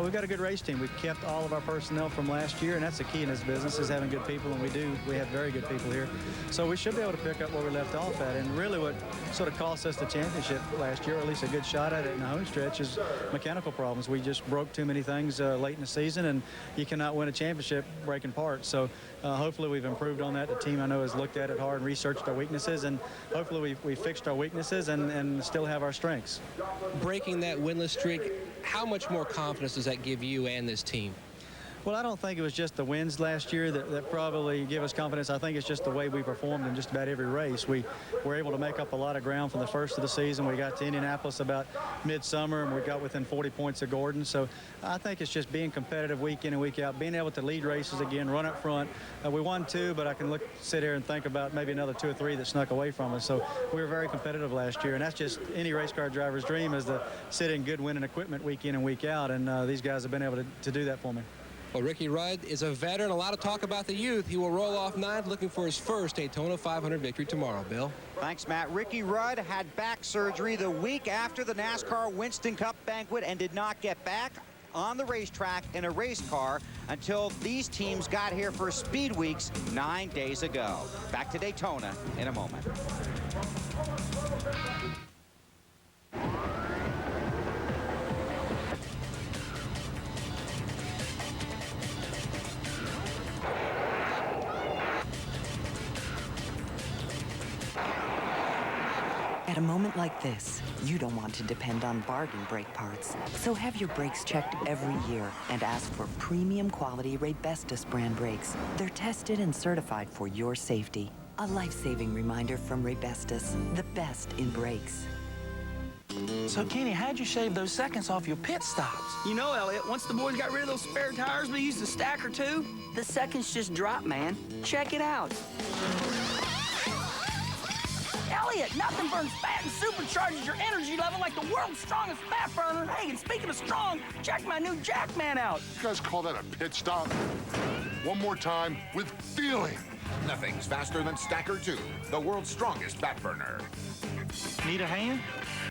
Speaker 29: we've got a good race team. We've kept all of our personnel from last year, and that's the key in this business, is having good people, and we have very good people here. So we should be able to pick up where we left off at. And really what sort of cost us the championship last year, or at least a good shot at it in the home stretch, is mechanical problems. We just broke too many things late in the season, and you cannot win a championship breaking parts. So hopefully we've improved on that. The team, I know, has looked at it hard and researched our weaknesses, and hopefully we fixed our weaknesses and still have our strengths.
Speaker 7: Breaking that winless streak, how much more confidence does that give you and this team?
Speaker 29: Well, I don't think it was just the wins last year that probably give us confidence. I think it's just the way we performed in just about every race. We were able to make up a lot of ground from the first of the season. We got to Indianapolis about midsummer, and we got within 40 points of Gordon. So I think it's just being competitive week in and week out, being able to lead races again, run up front. We won 2, but I can sit here and think about maybe another 2 or 3 that snuck away from us. So we were very competitive last year, and that's just any race car driver's dream, is to sit in good winning equipment week in and week out, and these guys have been able to do that for me.
Speaker 7: Well, Ricky Rudd is a veteran. A lot of talk about the youth. He will roll off 9th, looking for his first Daytona 500 victory tomorrow. Bill?
Speaker 2: Thanks, Matt. Ricky Rudd had back surgery the week after the NASCAR Winston Cup banquet and did not get back on the racetrack in a race car until these teams got here for Speed Weeks 9 days ago. Back to Daytona in a moment.
Speaker 3: At a moment like this, you don't want to depend on bargain brake parts. So have your brakes checked every year and ask for premium quality Raybestos brand brakes. They're tested and certified for your safety. A life-saving reminder from Raybestos, the best in brakes.
Speaker 9: So, Kenny, how'd you shave those seconds off your pit stops?
Speaker 15: You know, Elliot, once the boys got rid of those spare tires, we used a stack or 2.
Speaker 16: The seconds just dropped, man. Check it out.
Speaker 15: Elliot, nothing burns fat and supercharges your energy level like the world's strongest fat burner. Hey, and speaking of strong, check my new Jackman out.
Speaker 12: You guys call that a pit stop? One more time with feeling. Nothing's faster than Stacker 2, the world's strongest fat burner.
Speaker 9: Need a hand?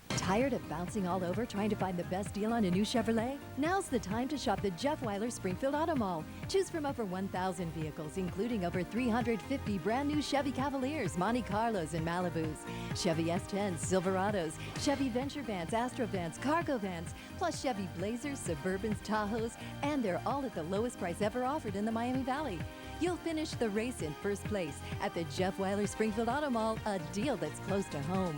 Speaker 17: Tired of bouncing all over trying to find the best deal on a new Chevrolet? Now's the time to shop the Jeff Weiler Springfield Auto Mall. Choose from over 1,000 vehicles, including over 350 brand new Chevy Cavaliers, Monte Carlos, and Malibus, Chevy S10s, Silverados, Chevy Venture Vans, Astro Vans, Cargo Vans, plus Chevy Blazers, Suburbans, Tahoes, and they're all at the lowest price ever offered in the Miami Valley. You'll finish the race in first place at the Jeff Weiler Springfield Auto Mall, a deal that's close to home.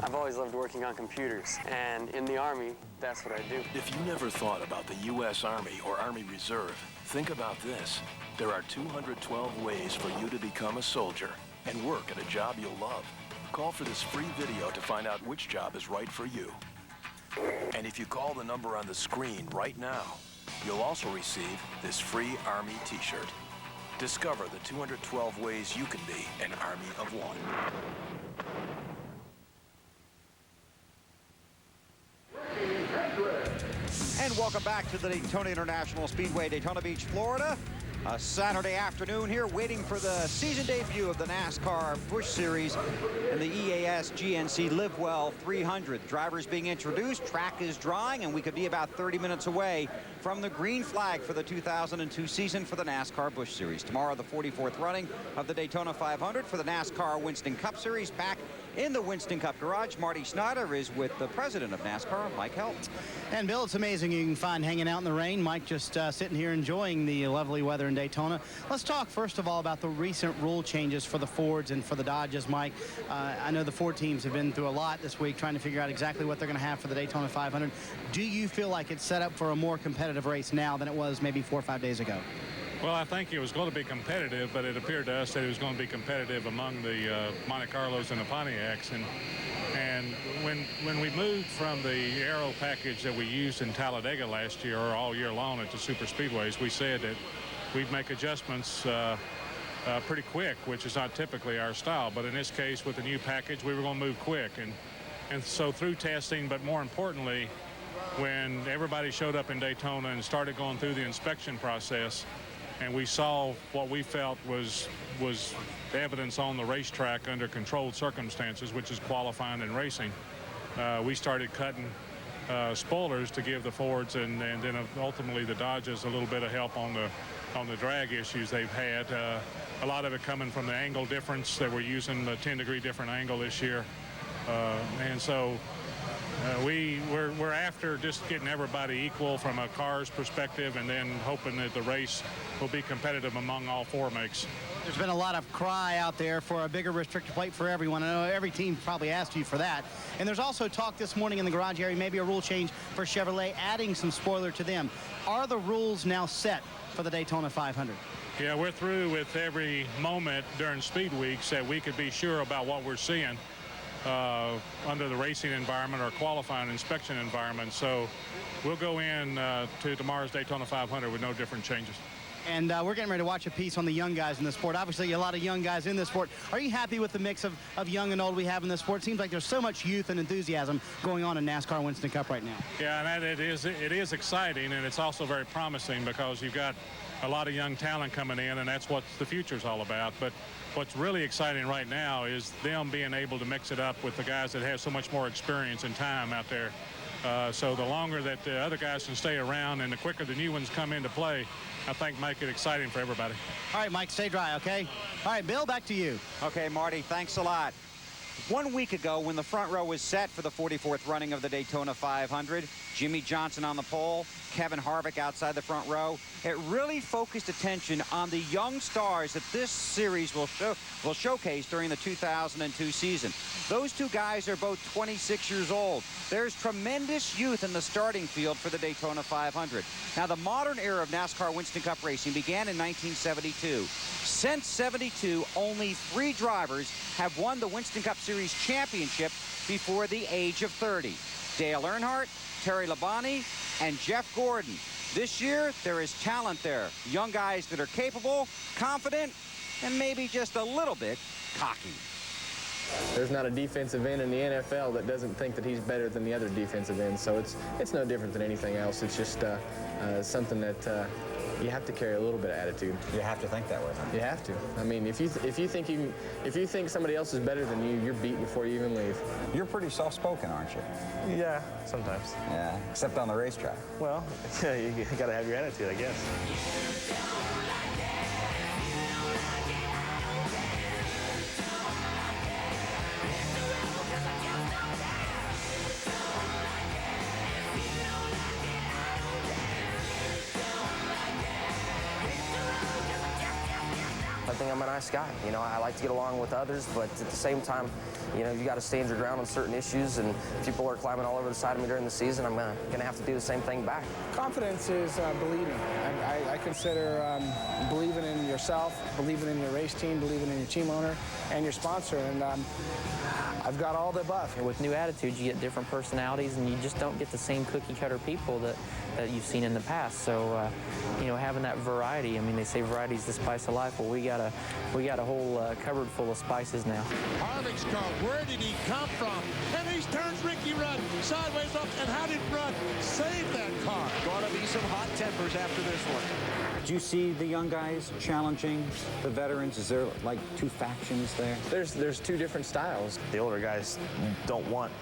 Speaker 18: I've always loved working on computers, and in the Army, that's what I do.
Speaker 19: If you never thought about the U.S. Army or Army Reserve, think about this. There are 212 ways for you to become a soldier and work at a job you'll love. Call for this free video to find out which job is right for you. And if you call the number on the screen right now, you'll also receive this free Army t-shirt. Discover the 212 ways you can be an Army of One.
Speaker 2: And welcome back to the Daytona International Speedway, Daytona Beach, Florida. A Saturday afternoon here, waiting for the season debut of the NASCAR Busch Series and the EAS GNC Live Well 300. Drivers being introduced, track is drying, and we could be about 30 minutes away from the green flag for the 2002 season for the NASCAR Busch Series. Tomorrow, the 44th running of the Daytona 500 for the NASCAR Winston Cup Series. Back in the Winston Cup garage, Marty Snyder is with the president of NASCAR, Mike Helt.
Speaker 4: And Bill, it's amazing you can find hanging out in the rain. Mike just sitting here enjoying the lovely weather in Daytona. Let's talk first of all about the recent rule changes for the Fords and for the Dodges, Mike. I know the Ford teams have been through a lot this week trying to figure out exactly what they're going to have for the Daytona 500. Do you feel like it's set up for a more competitive race now than it was maybe 4 or 5 days ago?
Speaker 1: Well, I think it was going to be competitive, but it appeared to us that it was going to be competitive among the Monte Carlos and the Pontiacs. And when we moved from the aero package that we used in Talladega last year, or all year long at the super speedways, we said that we'd make adjustments pretty quick, which is not typically our style. But in this case, with the new package, we were going to move quick. And so through testing, but more importantly, when everybody showed up in Daytona and started going through the inspection process, and we saw what we felt was evidence on the racetrack under controlled circumstances, which is qualifying and racing, we started cutting spoilers to give the Fords and then ultimately the Dodges a little bit of help on the drag issues they've had. A lot of it coming from the angle difference that we're using, the 10-degree different angle this year. And so we're after just getting everybody equal from a car's perspective, and then hoping that the race will be competitive among all four makes.
Speaker 4: There's been a lot of cry out there for a bigger restrictor plate for everyone. I know every team probably asked you for that. And there's also talk this morning in the garage area, maybe a rule change for Chevrolet, adding some spoiler to them. Are the rules now set for the Daytona 500?
Speaker 1: Yeah, we're through with every moment during speed weeks that we could be sure about what we're seeing under the racing environment or qualifying inspection environment. So we'll go in to tomorrow's Daytona 500 with no different changes.
Speaker 4: And we're getting ready to watch a piece on the young guys in the sport. Obviously, a lot of young guys in this sport. Are you happy with the mix of young and old we have in this sport? It seems like there's so much youth and enthusiasm going on in NASCAR Winston Cup right now.
Speaker 1: Yeah, and it is exciting, and it's also very promising because you've got a lot of young talent coming in, and that's what the future's all about. But what's really exciting right now is them being able to mix it up with the guys that have so much more experience and time out there. So the longer that the other guys can stay around and the quicker the new ones come into play, I think make it exciting for everybody.
Speaker 4: All right, Mike, stay dry, okay? All right, Bill, back to you.
Speaker 2: Okay, Marty, thanks a lot. 1 week ago, when the front row was set for the 44th running of the Daytona 500, Jimmy Johnson on the pole, Kevin Harvick outside the front row, it really focused attention on the young stars that this series will showcase during the 2002 season. Those two guys are both 26 years old. There's tremendous youth in the starting field for the Daytona 500. Now, the modern era of NASCAR Winston Cup racing began in 1972. Since 72, only 3 drivers have won the Winston Cup Series championship before the age of 30. Dale Earnhardt, Terry Labonte, and Jeff Gordon. This year, there is talent there. Young guys that are capable, confident, and maybe just a little bit cocky.
Speaker 5: There's not a defensive end in the NFL that doesn't think that he's better than the other defensive ends, so it's no different than anything else. It's just something that you have to carry a little bit of attitude.
Speaker 20: You have to think that way, huh?
Speaker 5: You have to. I mean, if you think somebody else is better than you, you're beat before you even leave.
Speaker 20: You're pretty soft-spoken, aren't you?
Speaker 5: Yeah, sometimes.
Speaker 20: Yeah, except on the racetrack.
Speaker 5: Well, you got to have your attitude, I guess.
Speaker 21: I think I'm a nice guy. You know, I like to get along with others, but at the same time, you know, you got to stand your ground on certain issues, and people are climbing all over the side of me during the season. I'm going to have to do the same thing back.
Speaker 22: Confidence is believing. I consider believing in yourself, believing in your race team, believing in your team owner and your sponsor, and I've got all the above.
Speaker 23: With new attitudes, you get different personalities, and you just don't get the same cookie-cutter people that you've seen in the past. So, you know, having that variety. I mean, they say variety's the spice of life. Well, we got a whole cupboard full of spices now.
Speaker 24: Harvick's car, where did he come from? And he turns Ricky Rudd sideways up, and how did Rudd save that car?
Speaker 2: Going to be some hot tempers after this one.
Speaker 20: Do you see the young guys challenging the veterans? Is there like 2 factions there?
Speaker 5: There's 2 different styles.
Speaker 25: The older guys don't want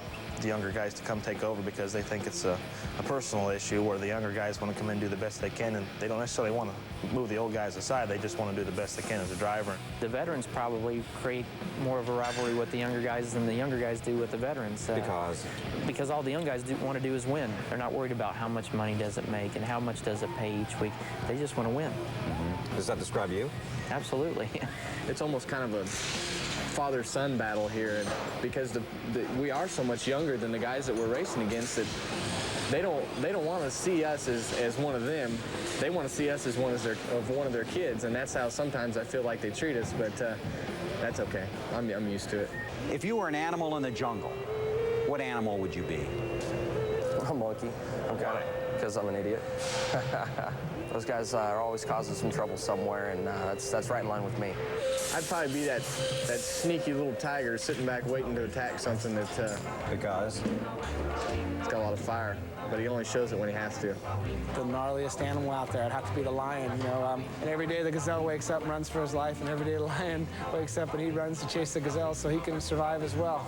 Speaker 25: the younger guys to come take over because they think it's a personal issue, where the younger guys want to come in and do the best they can, and they don't necessarily want to move the old guys aside. They just want to do the best they can as a driver.
Speaker 23: The veterans probably create more of a rivalry with the younger guys than the younger guys do with the veterans. Because all the young guys want to do is win. They're not worried about how much money does it make and how much does it pay each week. They just want to win.
Speaker 20: Mm-hmm. Does that describe you?
Speaker 23: Absolutely.
Speaker 5: It's almost kind of a father-son battle here, because we are so much younger than the guys that we're racing against that they don't want to see us as one of them. They want to see us as one of their kids, and that's how sometimes I feel like they treat us. But that's okay. I'm used to it.
Speaker 20: If you were an animal in the jungle, what animal would you be?
Speaker 21: A monkey. I'm kind of, because I'm an idiot. Those guys are always causing some trouble somewhere, and that's right in line with me.
Speaker 5: I'd probably be that sneaky little tiger sitting back waiting to attack something that
Speaker 20: because
Speaker 5: it's got a lot of fire, but he only shows it when he has to.
Speaker 22: The gnarliest animal out there, I'd have to be the lion, you know. And every day the gazelle wakes up and runs for his life, and every day the lion wakes up and he runs to chase the gazelle so he can survive as well.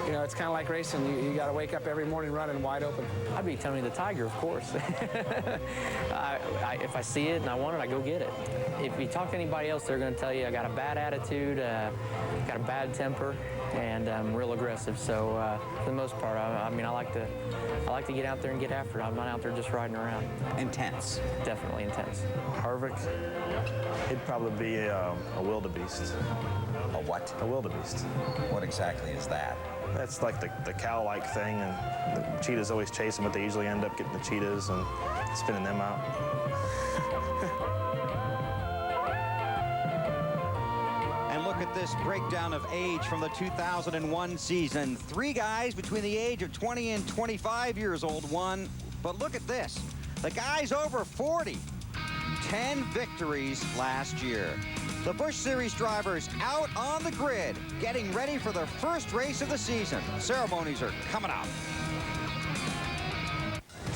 Speaker 22: You know, it's kind of like racing. You got to wake up every morning running wide open.
Speaker 23: I'd be Tony the Tiger, of course. If I see it and I want it, I go get it. If you talk to anybody else, they're going to tell you I got a bad attitude, got a bad temper, and I'm real aggressive. So for the most part, I mean, I like to get out there and get after it. I'm not out there just riding around.
Speaker 20: Intense.
Speaker 23: Definitely intense.
Speaker 25: Harvick, he'd probably be a wildebeest.
Speaker 20: A what?
Speaker 25: A wildebeest.
Speaker 20: What exactly is that?
Speaker 25: That's like the cow-like thing, and the cheetahs always chase them, but they usually end up getting the cheetahs and spinning them out.
Speaker 2: And look at this breakdown of age from the 2001 season. 3 guys between the age of 20 and 25 years old won. But look at this. The guys over 40. 10 victories last year. The Busch Series drivers out on the grid, getting ready for their first race of the season. Ceremonies are coming up.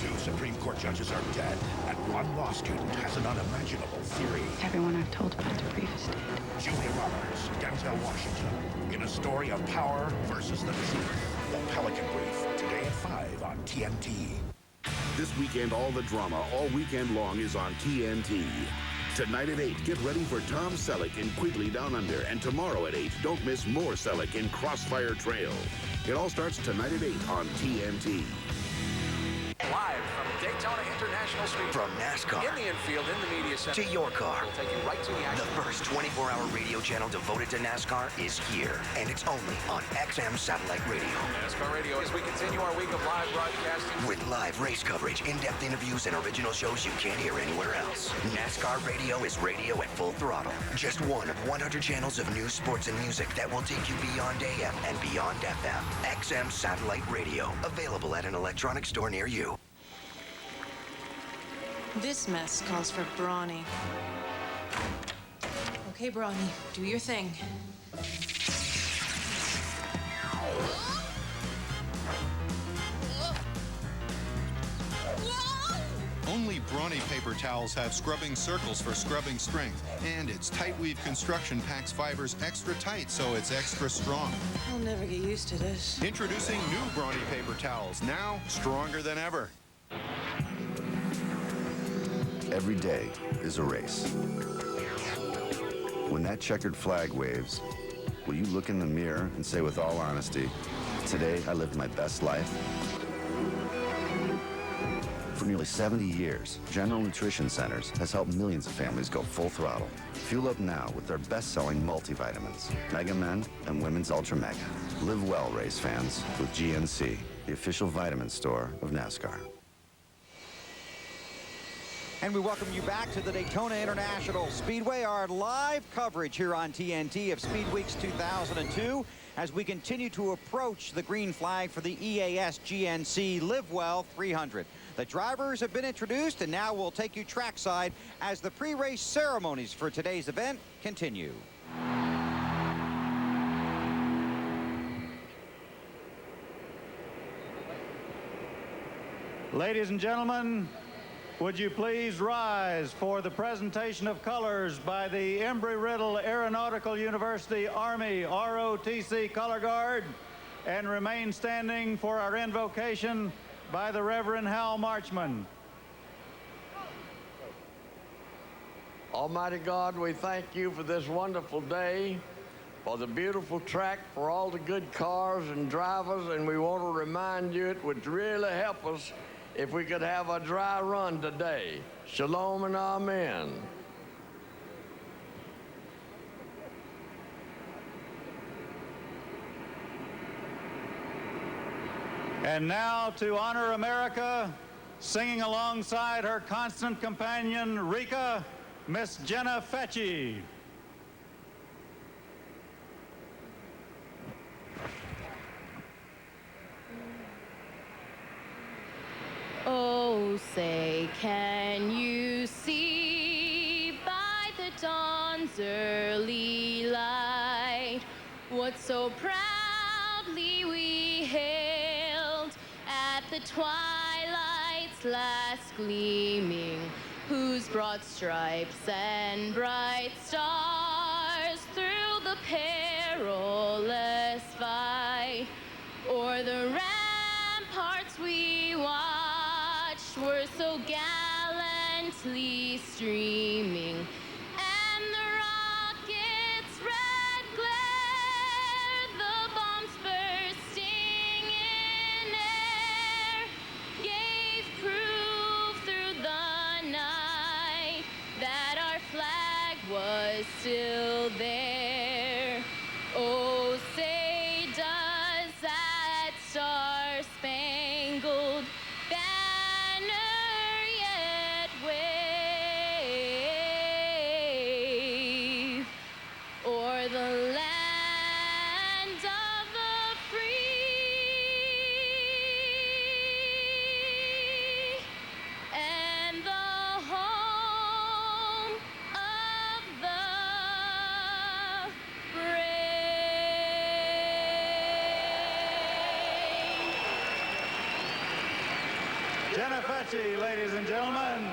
Speaker 12: 2 Supreme Court judges are dead, and 1 law student has an unimaginable theory.
Speaker 6: Everyone I've told about the brief is dead.
Speaker 12: Julia Roberts, Denzel Washington, in a story of power versus the truth. The Pelican Brief, today at 5 on TNT.
Speaker 8: This weekend, all the drama all weekend long is on TNT. Tonight at 8, get ready for Tom Selleck in Quigley Down Under. And tomorrow at 8, don't miss more Selleck in Crossfire Trail. It all starts tonight at 8 on TNT.
Speaker 10: Live from Daytona International Speedway.
Speaker 11: From NASCAR.
Speaker 10: In the infield, in the media center.
Speaker 11: To your car.
Speaker 10: We'll take you right to the action.
Speaker 11: The first 24-hour radio channel devoted to NASCAR is here. And it's only on XM Satellite Radio.
Speaker 10: NASCAR Radio as we continue our week of live broadcasting.
Speaker 11: With live race coverage, in-depth interviews, and original shows you can't hear anywhere else. NASCAR Radio is radio at full throttle. Just one of 100 channels of news, sports, and music that will take you beyond AM and beyond FM. XM Satellite Radio. Available at an electronic store near you.
Speaker 13: This mess calls for Brawny. Okay, Brawny, do your thing.
Speaker 14: Only Brawny paper towels have scrubbing circles for scrubbing strength, and its tight weave construction packs fibers extra tight so it's extra strong.
Speaker 13: I'll never get used to this.
Speaker 14: Introducing new Brawny paper towels, now stronger than ever.
Speaker 26: Every day is a race. When that checkered flag waves, will you look in the mirror and say with all honesty, today I lived my best life? For nearly 70 years, General Nutrition Centers has helped millions of families go full throttle. Fuel up now with their best-selling multivitamins, Mega Men and Women's Ultra Mega. Live well, race fans, with GNC, the official vitamin store of NASCAR.
Speaker 2: And we welcome you back to the Daytona International Speedway, our live coverage here on TNT of Speed Weeks 2002 as we continue to approach the green flag for the EAS GNC Live Well 300. The drivers have been introduced, and now we'll take you trackside as the pre-race ceremonies for today's event continue.
Speaker 27: Ladies and gentlemen, would you please rise for the presentation of colors by the Embry-Riddle Aeronautical University Army ROTC Color Guard, and remain standing for our invocation by the Reverend Hal Marchman.
Speaker 28: Almighty God, we thank you for this wonderful day, for the beautiful track, for all the good cars and drivers, and we want to remind you it would really help us if we could have a dry run today. Shalom and amen.
Speaker 27: And now to honor America, singing alongside her constant companion, Rika, Miss Jenna Fetchy.
Speaker 3: Oh, say, can you see by the dawn's early light what so proudly we hailed at the twilight's last gleaming, whose broad stripes and bright stars through the perilous fight o'er the ramparts we watched were so gallantly streaming, and the rocket's red glare, the bombs bursting in air, gave proof through the night that our flag was still there. Oh, say does that star-spangled banner yet wave o'er the land of the free and the home of the
Speaker 27: Jenna Fetchy, ladies and gentlemen.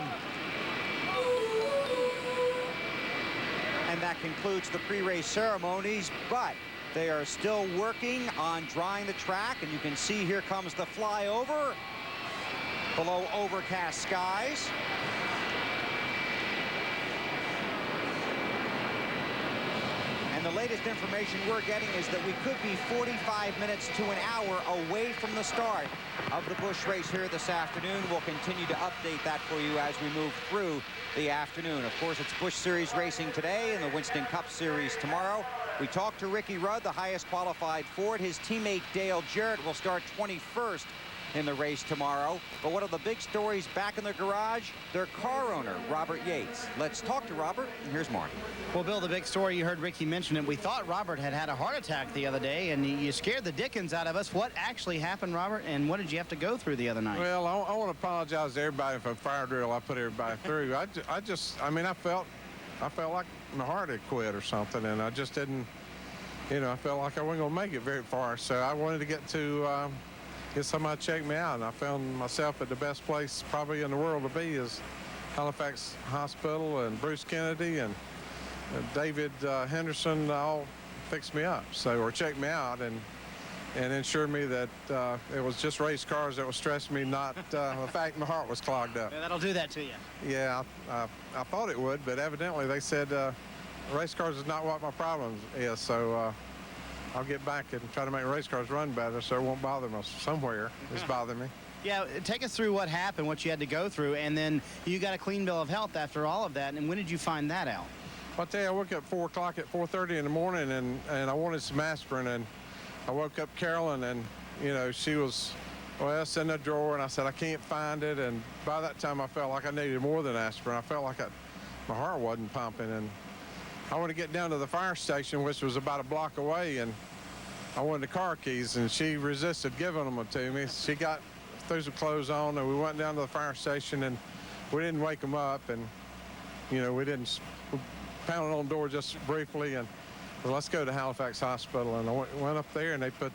Speaker 2: And that concludes the pre-race ceremonies, but they are still working on drying the track, and you can see here comes the flyover below overcast skies. And the latest information we're getting is that we could be 45 minutes to an hour away from the start of the Busch race here this afternoon. We'll continue to update that for you as we move through the afternoon. Of course, it's Busch Series racing today and the Winston Cup Series tomorrow. We talked to Ricky Rudd, the highest qualified Ford. His teammate Dale Jarrett will start 21st in the race tomorrow. But one of the big stories back in the garage, their car owner, Robert Yates. Let's talk to Robert, and here's Mark.
Speaker 4: Well, Bill, the big story, you heard Ricky mention it. We thought Robert had had a heart attack the other day, and you scared the dickens out of us. What actually happened, Robert, and what did you have to go through the other night?
Speaker 7: Well, I want to apologize to everybody for the fire drill I put everybody through. I felt like my heart had quit or something, and I just didn't, I felt like I wasn't going to make it very far. So I wanted to get somebody to check me out, and I found myself at the best place probably in the world to be is Halifax Hospital, and Bruce Kennedy and David Henderson all fixed me up, or checked me out and ensured me that it was just race cars that was stressing me, not the fact my heart was clogged up.
Speaker 4: Yeah, that'll do that to you.
Speaker 7: Yeah, I thought it would, but evidently they said race cars is not what my problem is, so I'll get back and try to make race cars run better so it won't bother me somewhere. It's bothering me.
Speaker 4: Yeah, take us through what happened, what you had to go through, and then you got a clean bill of health after all of that, and when did you find that out?
Speaker 7: I'll tell you, I woke up 4 o'clock at 4:30 in the morning, and I wanted some aspirin, and I woke up Carolyn, and, she was, it's in the drawer, and I said, I can't find it, and by that time I felt like I needed more than aspirin. I felt like my heart wasn't pumping, and I wanted to get down to the fire station, which was about a block away, and I wanted the car keys, and she resisted giving them to me. She threw some clothes on, and we went down to the fire station, and we didn't wake them up, and, we pounded on the door just briefly, and well, let's go to Halifax Hospital. And I went up there, and they put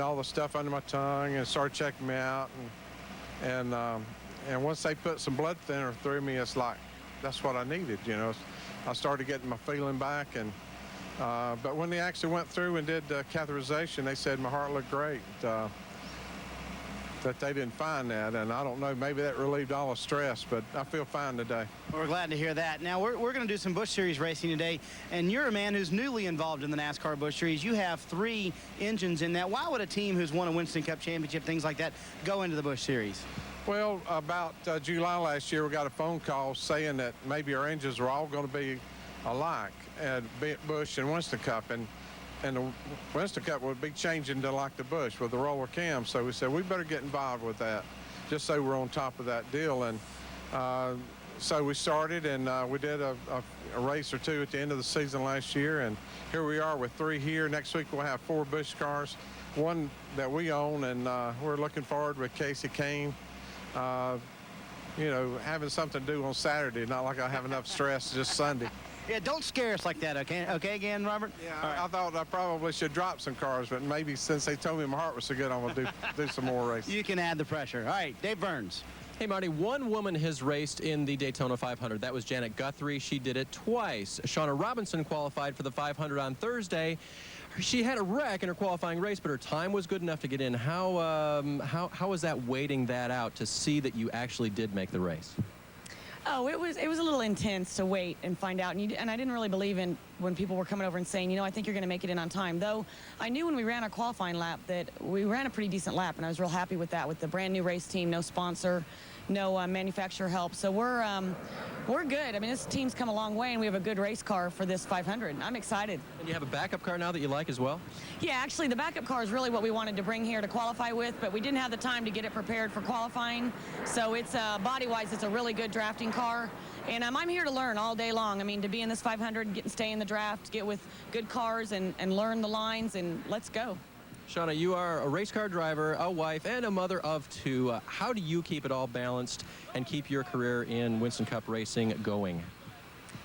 Speaker 7: all the stuff under my tongue and started checking me out, and once they put some blood thinner through me, it's like that's what I needed. I started getting my feeling back, and but when they actually went through and did catheterization, they said my heart looked great. That they didn't find that, and I don't know, maybe that relieved all the stress, but I feel fine today.
Speaker 4: Well, we're glad to hear that. Now, we're going to do some Busch Series racing today, and you're a man who's newly involved in the NASCAR Busch Series. You have 3 engines in that. Why would a team who's won a Winston Cup championship, things like that, go into the Busch Series?
Speaker 7: Well, about July last year, we got a phone call saying that maybe our engines were all going to be alike at Busch and Winston Cup, and the Winston Cup would be changing to like the Busch with the roller cam. So we said we better get involved with that, just so we're on top of that deal. And so we started, and we did a race or two at the end of the season last year, and here we are with 3 here. Next week we'll have 4 Busch cars, 1 that we own, and we're looking forward with Casey Kane. You know, having something to do on Saturday, not like I have enough stress just Sunday.
Speaker 4: Yeah, don't scare us like that, okay? Okay, again, Robert?
Speaker 7: Yeah, I thought I probably should drop some cars, but maybe since they told me my heart was so good, I'm going to do some more races.
Speaker 4: You can add the pressure. All right, Dave Burns.
Speaker 1: Hey, Marty, one woman has raced in the Daytona 500. That was Janet Guthrie. She did it twice. Shauna Robinson qualified for the 500 on Thursday. She had a wreck in her qualifying race, but her time was good enough to get in. How was that waiting that out to see that you actually did make the race?
Speaker 9: Oh, it was a little intense to wait and find out, and I didn't really believe in when people were coming over and saying, you know, I think you're going to make it in on time. Though I knew when we ran our qualifying lap that we ran a pretty decent lap, and I was real happy with that, with the brand new race team, no sponsor, no manufacturer help. So we're good. I mean, this team's come a long way, and we have a good race car for this 500. I'm excited.
Speaker 1: And you have a backup car now that you like as well?
Speaker 9: Yeah, actually, the backup car is really what we wanted to bring here to qualify with, but we didn't have the time to get it prepared for qualifying. So it's body-wise, it's a really good drafting car. And I'm here to learn all day long. I mean, to be in this 500, get and stay in the draft, get with good cars and learn the lines, and let's go.
Speaker 1: Shauna, you are a race car driver, a wife, and a mother of 2. How do you keep it all balanced and keep your career in Winston Cup racing going?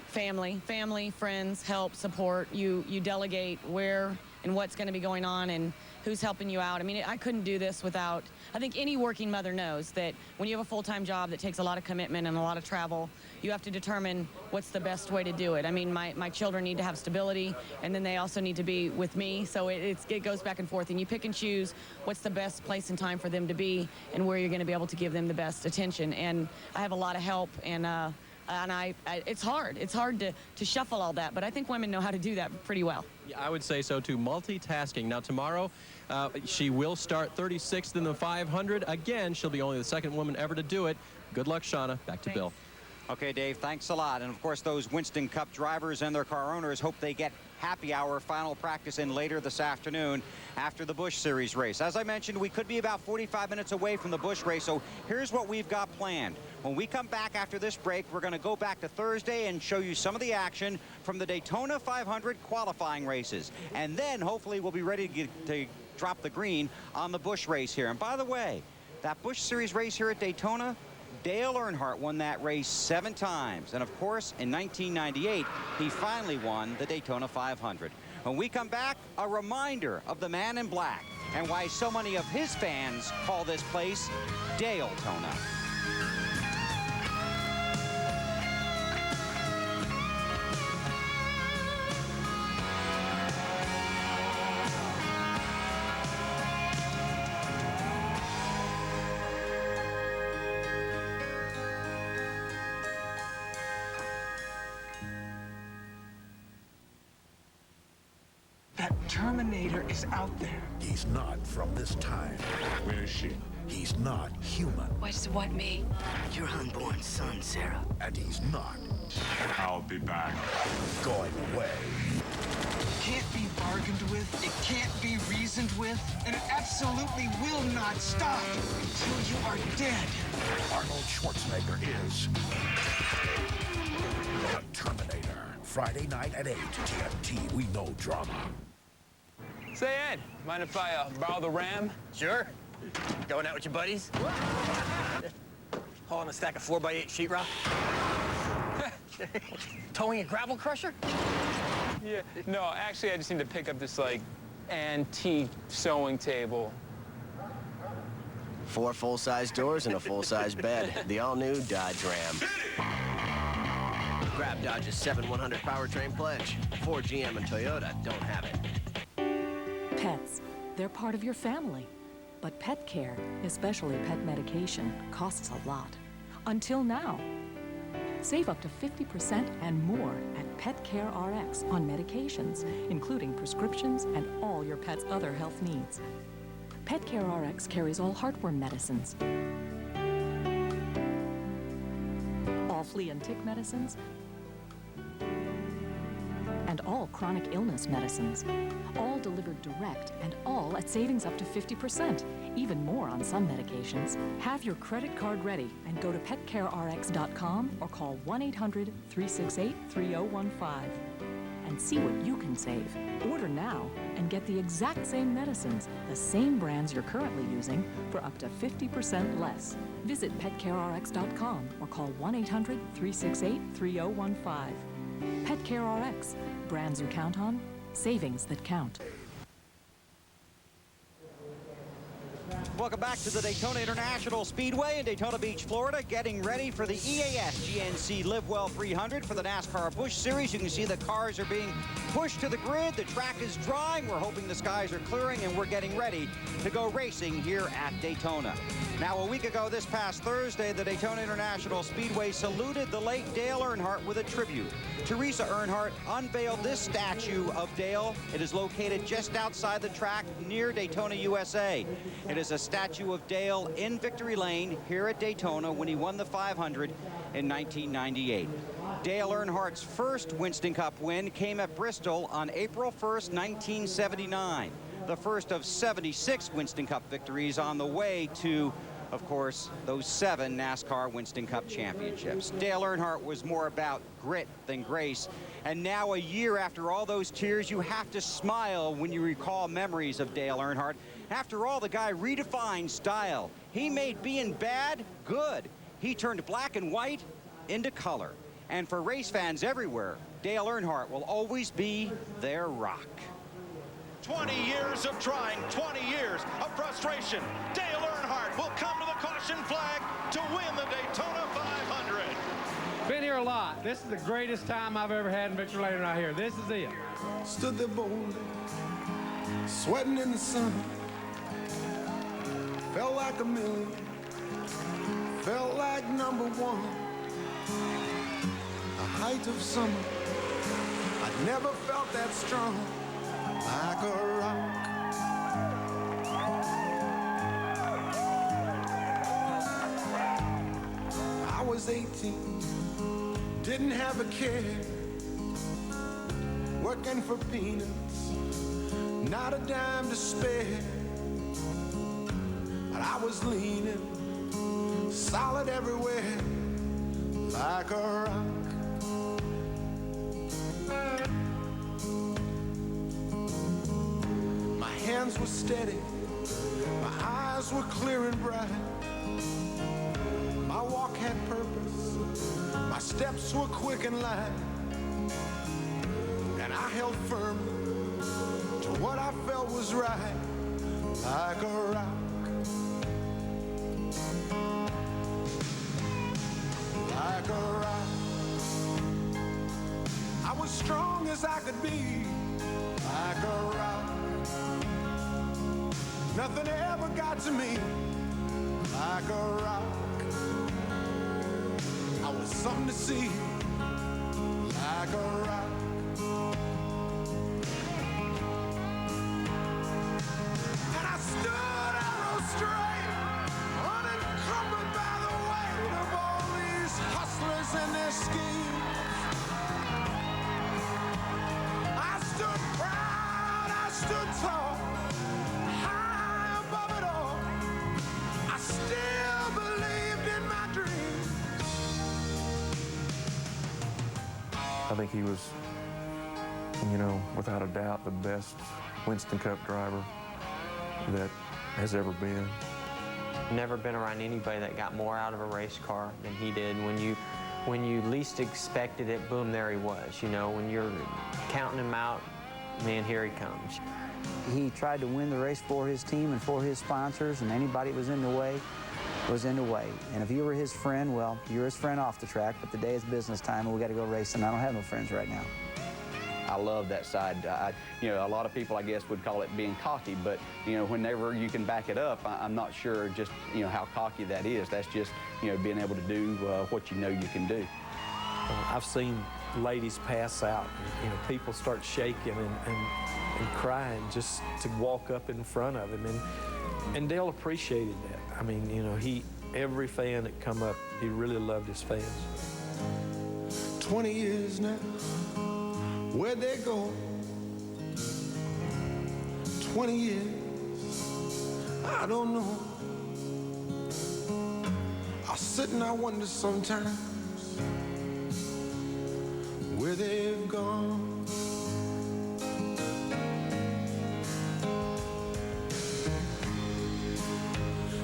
Speaker 9: Family, friends, help, support. You delegate where and what's going to be going on and who's helping you out. I mean, I couldn't do this without, I think any working mother knows that when you have a full-time job that takes a lot of commitment and a lot of travel, you have to determine what's the best way to do it. I mean, my children need to have stability, and then they also need to be with me, so it goes back and forth, and you pick and choose what's the best place and time for them to be and where you're going to be able to give them the best attention. And I have a lot of help, and it's hard. It's hard to shuffle all that, but I think women know how to do that pretty well.
Speaker 1: Yeah, I would say so, too. Multitasking. Now, tomorrow, she will start 36th in the 500. Again, she'll be only the 2nd woman ever to do it. Good luck, Shauna. Back to Bill.
Speaker 2: Okay, Dave, thanks a lot. And, of course, those Winston Cup drivers and their car owners hope they get happy hour final practice in later this afternoon after the Busch Series race. As I mentioned, we could be about 45 minutes away from the Busch race, so here's what we've got planned. When we come back after this break, we're going to go back to Thursday and show you some of the action from the Daytona 500 qualifying races. And then, hopefully, we'll be ready to drop the green on the Busch race here. And by the way, that Busch Series race here at Daytona, Dale Earnhardt won that race 7 times. And, of course, in 1998, he finally won the Daytona 500. When we come back, a reminder of the man in black and why so many of his fans call this place Daytona.
Speaker 15: That Terminator is out there.
Speaker 16: He's not from this time. Where is she? He's not human.
Speaker 13: What me?
Speaker 11: Your unborn son, Sarah.
Speaker 16: And he's not.
Speaker 12: I'll be back.
Speaker 16: Going away.
Speaker 15: Can't be bargained with, it can't be reasoned with, and it absolutely will not stop until you are dead.
Speaker 16: Arnold Schwarzenegger is the Terminator. Friday night at 8, TNT. We know drama.
Speaker 17: Say, Ed, mind if I borrow the Ram?
Speaker 18: Sure. Going out with your buddies? Hauling a stack of 4x8 sheetrock? Towing a gravel crusher?
Speaker 17: Yeah, no, actually, I just need to pick up this, like, antique sewing table.
Speaker 18: 4 full-size doors and a full-size bed. The all-new Dodge Ram. Grab Dodge's 7/100 powertrain pledge. Ford, GM, and Toyota don't have it.
Speaker 19: Pets. They're part of your family. But pet care, especially pet medication, costs a lot. Until now. Save up to 50% and more at Pet Care RX on medications, including prescriptions and all your pet's other health needs. Pet Care RX carries all heartworm medicines, all flea and tick medicines, and all chronic illness medicines. All delivered direct and all at savings up to 50%, even more on some medications. Have your credit card ready and go to petcarerx.com or call 1-800-368-3015 and see what you can save. Order now and get the exact same medicines, the same brands you're currently using, for up to 50% less. Visit petcarerx.com or call 1-800-368-3015. PetCareRx, brands you count on, savings that count.
Speaker 2: Welcome back to the Daytona International Speedway in Daytona Beach, Florida, getting ready for the EAS GNC Live Well 300 for the NASCAR Busch Series. You can see the cars are being pushed to the grid. The track is drying. We're hoping the skies are clearing, and we're getting ready to go racing here at Daytona. Now, a week ago this past Thursday, the Daytona International Speedway saluted the late Dale Earnhardt with a tribute. Teresa Earnhardt unveiled this statue of Dale. It is located just outside the track near Daytona, USA. It is a statue of Dale in Victory Lane here at Daytona when he won the 500 in 1998. Dale Earnhardt's first Winston Cup win came at Bristol on April 1st, 1979. The first of 76 Winston Cup victories on the way to, of course, those 7 NASCAR Winston Cup championships. Dale Earnhardt was more about grit than grace. And now, a year after all those tears, you have to smile when you recall memories of Dale Earnhardt. After all, the guy redefined style. He made being bad good. He turned black and white into color. And for race fans everywhere, Dale Earnhardt will always be their rock.
Speaker 5: 20 years of trying, 20 years of frustration. Dale Earnhardt will come to the caution flag to win the Daytona 500.
Speaker 6: Been here a lot. This is the greatest time I've ever had in Victory Lane right here. This is it.
Speaker 20: Stood there boldly, sweating in the sun. Felt like a million, felt like #1. The height of summer, I never felt that strong. Like a rock. I was 18, didn't have a care, working for peanuts, not a dime to spare. But I was leaning, solid everywhere, like a rock. My hands were steady, my eyes were clear and bright. My walk had purpose, my steps were quick and light. And I held firmly to what I felt was right, like a rock. Like a rock. I was strong as I could be, like a rock. Nothing ever got to me, like a rock. I was something to see, like a rock. And I stood arrow straight, unencumbered by the weight of all these hustlers and their schemes. I stood proud, I stood tall, high above it all. I still believed in my dreams.
Speaker 21: I think he was, you know, without a doubt, the best Winston Cup driver that has ever been.
Speaker 22: Never been around anybody that got more out of a race car than he did. When you least expected it, boom, there he was. You know, when you're counting him out, man, here he comes.
Speaker 23: He tried to win the race for his team and for his sponsors, and anybody that was in the way was in the way. And if you were his friend, well, you're his friend off the track, but the day is business time and we got to go racing. I don't have no friends right now.
Speaker 24: I love that side. You know, a lot of people, I guess, would call it being cocky, but, you know, whenever you can back it up, I'm not sure just, you know, how cocky that is. That's just, you know, being able to do what you know you can do.
Speaker 25: I've seen ladies pass out, you know, people start shaking and crying just to walk up in front of him, and Dale appreciated that. I mean, you know, every fan that come up, he really loved his fans.
Speaker 20: 20 years now, Where'd they go? 20 years, I don't know. I sit and I wonder sometimes where they've gone.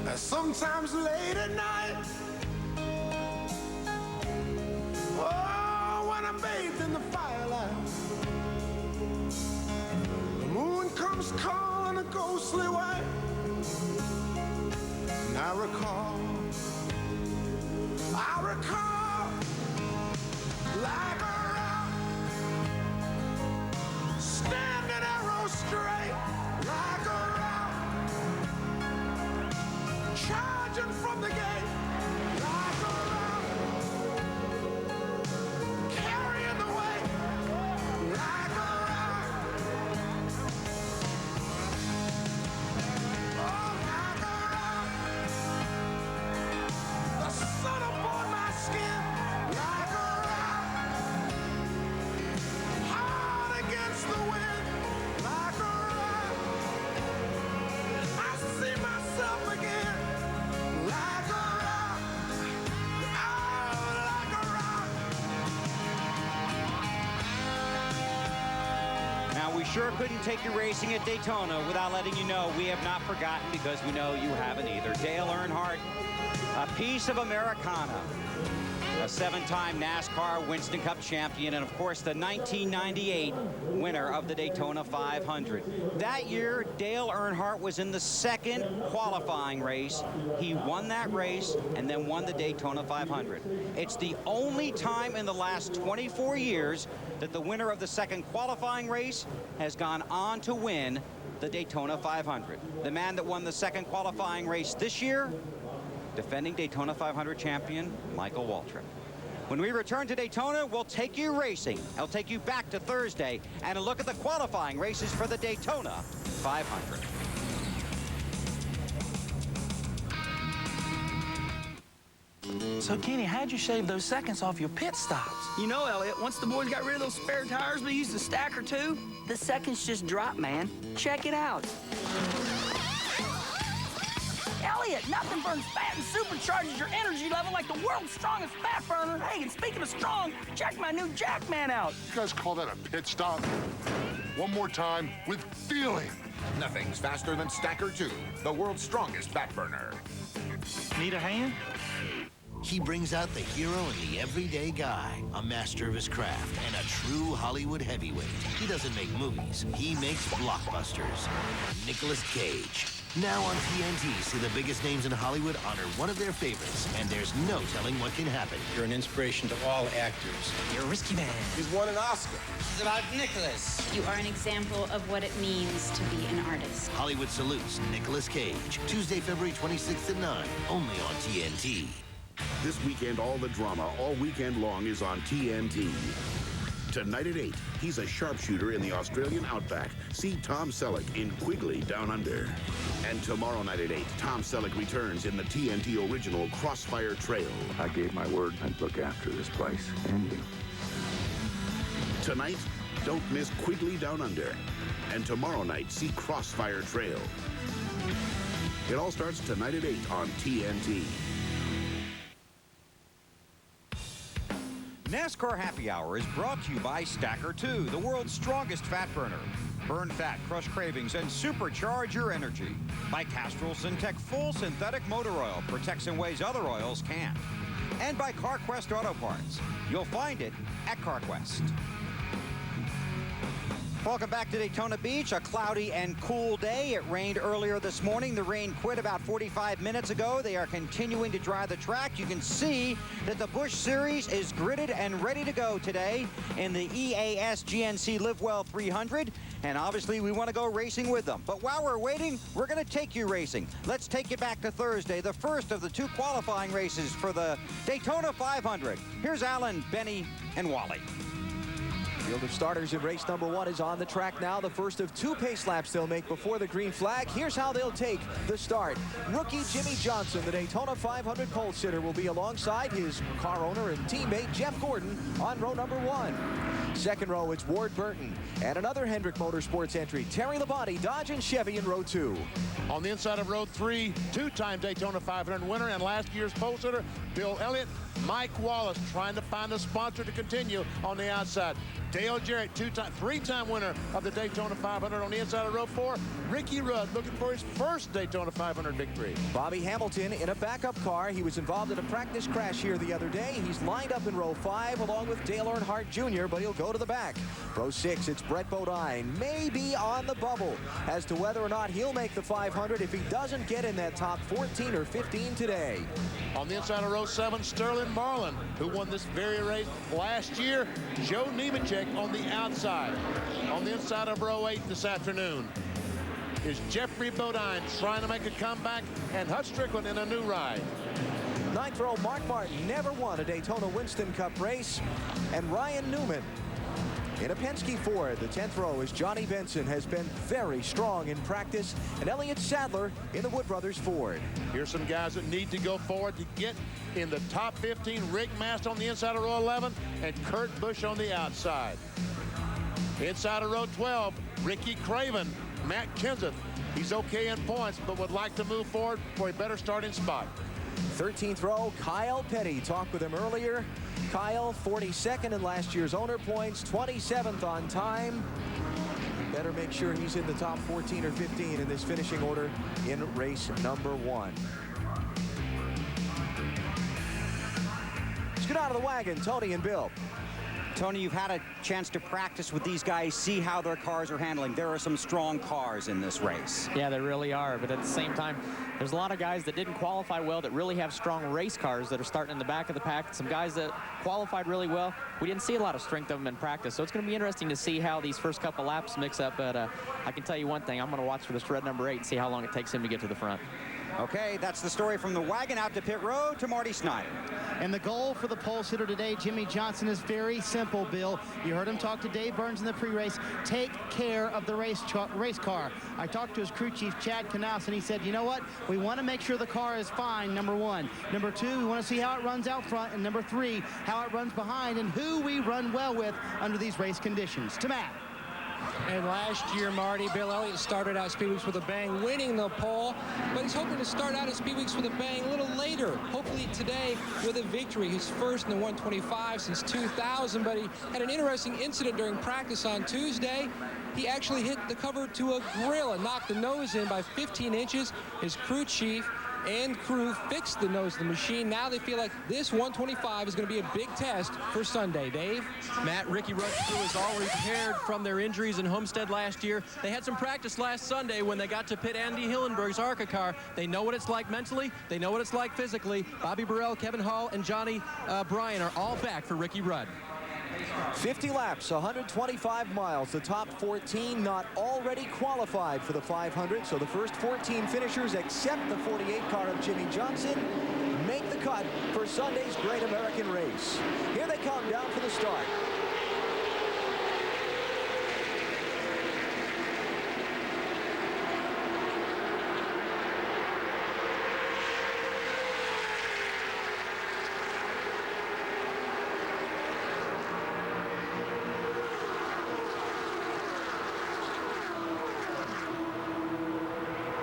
Speaker 20: And sometimes late at night, oh, when I'm bathed in the firelight, the moon comes calling a ghostly white, and I recall like a rock, standing arrow straight, like a rock, charging from the gate, like a rock, carrying the weight, like a rock, oh, like a rock, the sun upon my skin, like a rock, hard against the wind, like a rock, I see myself again, like a rock, oh, like a rock.
Speaker 2: Now, we sure couldn't take you racing at Daytona without letting you know we have not forgotten, because we know you haven't either. Dale Earnhardt, a piece of Americana, a 7-time NASCAR Winston Cup champion, and of course the 1998 winner of the Daytona 500. That year, Dale Earnhardt was in the second qualifying race. He won that race and then won the Daytona 500. It's the only time in the last 24 years that the winner of the second qualifying race has gone on to win the Daytona 500. The man that won the second qualifying race this year, defending Daytona 500 champion Michael Waltrip. When we return to Daytona, we'll take you racing. I'll take you back to Thursday and a look at the qualifying races for the Daytona 500.
Speaker 3: So, Kenny, how'd you shave those seconds off your pit stops?
Speaker 7: You know, Elliot, once the boys got rid of those spare tires, we used a stack or two. The seconds just dropped, man. Check it out. Elliot, nothing burns fat and supercharges your energy level like the world's strongest fat burner. Hey, and speaking of strong, check my new Jackman out.
Speaker 8: You guys call that a pit stop? One more time with feeling.
Speaker 12: Nothing's faster than Stacker 2, the world's strongest fat burner.
Speaker 3: Need a hand?
Speaker 10: He brings out the hero in the everyday guy, a master of his craft, and a true Hollywood heavyweight. He doesn't make movies, he makes blockbusters. Nicolas Cage. Now on TNT, see the biggest names in Hollywood honor one of their favorites, and there's no telling what can happen.
Speaker 14: You're an inspiration to all actors.
Speaker 3: You're a risky man.
Speaker 14: He's won an Oscar.
Speaker 26: This is about Nicholas.
Speaker 27: You are an example of what it means to be an artist.
Speaker 10: Hollywood salutes Nicolas Cage. Tuesday, February 26th at 9, only on TNT.
Speaker 12: This weekend, all the drama all weekend long is on TNT. Tonight at 8, he's a sharpshooter in the Australian outback. See Tom Selleck in Quigley Down Under. And tomorrow night at 8, Tom Selleck returns in the TNT original Crossfire Trail.
Speaker 21: I gave my word I'd look after this place and you.
Speaker 12: Tonight, don't miss Quigley Down Under. And tomorrow night, see Crossfire Trail. It all starts tonight at 8 on TNT.
Speaker 2: NASCAR Happy Hour is brought to you by Stacker 2, the world's strongest fat burner. Burn fat, crush cravings, and supercharge your energy. By Castrol Syntec Full Synthetic Motor Oil, protects in ways other oils can't. And by CarQuest Auto Parts. You'll find it at CarQuest. Welcome back to Daytona Beach, a cloudy and cool day. It rained earlier this morning. The rain quit about 45 minutes ago. They are continuing to dry the track. You can see that the Busch Series is gridded and ready to go today in the EAS GNC Live Well 300. And obviously, we want to go racing with them. But while we're waiting, we're going to take you racing. Let's take you back to Thursday, the first of the two qualifying races for the Daytona 500. Here's Alan, Benny, and Wally.
Speaker 28: Field of starters in race number 1 is on the track now. The first of 2 pace laps they'll make before the green flag. Here's how they'll take the start. Rookie Jimmy Johnson, the Daytona 500 pole sitter, will be alongside his car owner and teammate Jeff Gordon on row number 1. Second row, it's Ward Burton. And another Hendrick Motorsports entry, Terry Labonte, Dodge and Chevy in row 2.
Speaker 1: On the inside of row 3, two-time Daytona 500 winner and last year's pole sitter, Bill Elliott. Mike Wallace trying to find a sponsor to continue on the outside. Dale Jarrett, three-time winner of the Daytona 500 on the inside of row 4. Ricky Rudd looking for his first Daytona 500 victory.
Speaker 28: Bobby Hamilton in a backup car. He was involved in a practice crash here the other day. He's lined up in row 5 along with Dale Earnhardt Jr., but he'll go to the back. Row 6, it's Brett Bodine, maybe on the bubble as to whether or not he'll make the 500 if he doesn't get in that top 14 or 15 today.
Speaker 1: On the inside of row 7, Sterling Marlin, who won this very race last year. Joe Nemechek on the outside. On the inside of row 8 this afternoon is Jeffrey Bodine trying to make a comeback, and Hutch Strickland in a new ride.
Speaker 28: Ninth row, Mark Martin never won a Daytona Winston Cup race, and Ryan Newman in a Penske Ford. The 10th row is Johnny Benson, has been very strong in practice, and Elliott Sadler in the Wood Brothers Ford.
Speaker 1: Here's some guys that need to go forward to get in the top 15. Rick Mast on the inside of row 11 and Kurt Busch on the outside. Inside of row 12, Ricky Craven, Matt Kenseth. He's okay in points, but would like to move forward for a better starting spot.
Speaker 28: 13th row, Kyle Petty. Talked with him earlier. Kyle, 42nd in last year's owner points, 27th on time. Better make sure he's in the top 14 or 15 in this finishing order in race number 1. Let's get out of the wagon, Tony and Bill.
Speaker 2: Tony, you've had a chance to practice with these guys, see how their cars are handling. There are some strong cars in this race.
Speaker 4: Yeah, there really are, but at the same time, there's a lot of guys that didn't qualify well that really have strong race cars that are starting in the back of the pack. Some guys that qualified really well. We didn't see a lot of strength of them in practice, so it's going to be interesting to see how these first couple laps mix up, but I can tell you one thing, I'm going to watch for this red number 8 and see how long it takes him to get to the front.
Speaker 2: Okay, that's the story from the wagon. Out to pit road to Marty Snyder.
Speaker 9: And the goal for the pole sitter today, Jimmy Johnson, is very simple, Bill. You heard him talk to Dave Burns in the pre-race. Take care of the race car. I talked to his crew chief, Chad Knaus, and he said, you know what? We want to make sure the car is fine, number 1. Number 2, we want to see how it runs out front. And number 3, how it runs behind and who we run well with under these race conditions. To Matt.
Speaker 11: And last year, Marty, Bill Elliott started out Speed Weeks with a bang, winning the pole, but he's hoping to start out at Speed Weeks with a bang a little later, hopefully today with a victory. His first in the 125 since 2000, but he had an interesting incident during practice on Tuesday. He actually hit the cover to a grill and knocked the nose in by 15 inches. His crew chief and crew fixed the nose of the machine. Now they feel like this 125 is going to be a big test for Sunday. Dave?
Speaker 13: Matt, Ricky Rudd's crew is all repaired from their injuries in Homestead last year. They had some practice last Sunday when they got to pit Andy Hillenberg's ARCA car. They know what it's like mentally. They know what it's like physically. Bobby Burrell, Kevin Hall, and Johnny Bryan are all back for Ricky Rudd.
Speaker 28: 50 laps, 125 miles. The top 14 not already qualified for the 500, so the first 14 finishers, except the 48 car of Jimmy Johnson, make the cut for Sunday's Great American Race. Here they come down for the start.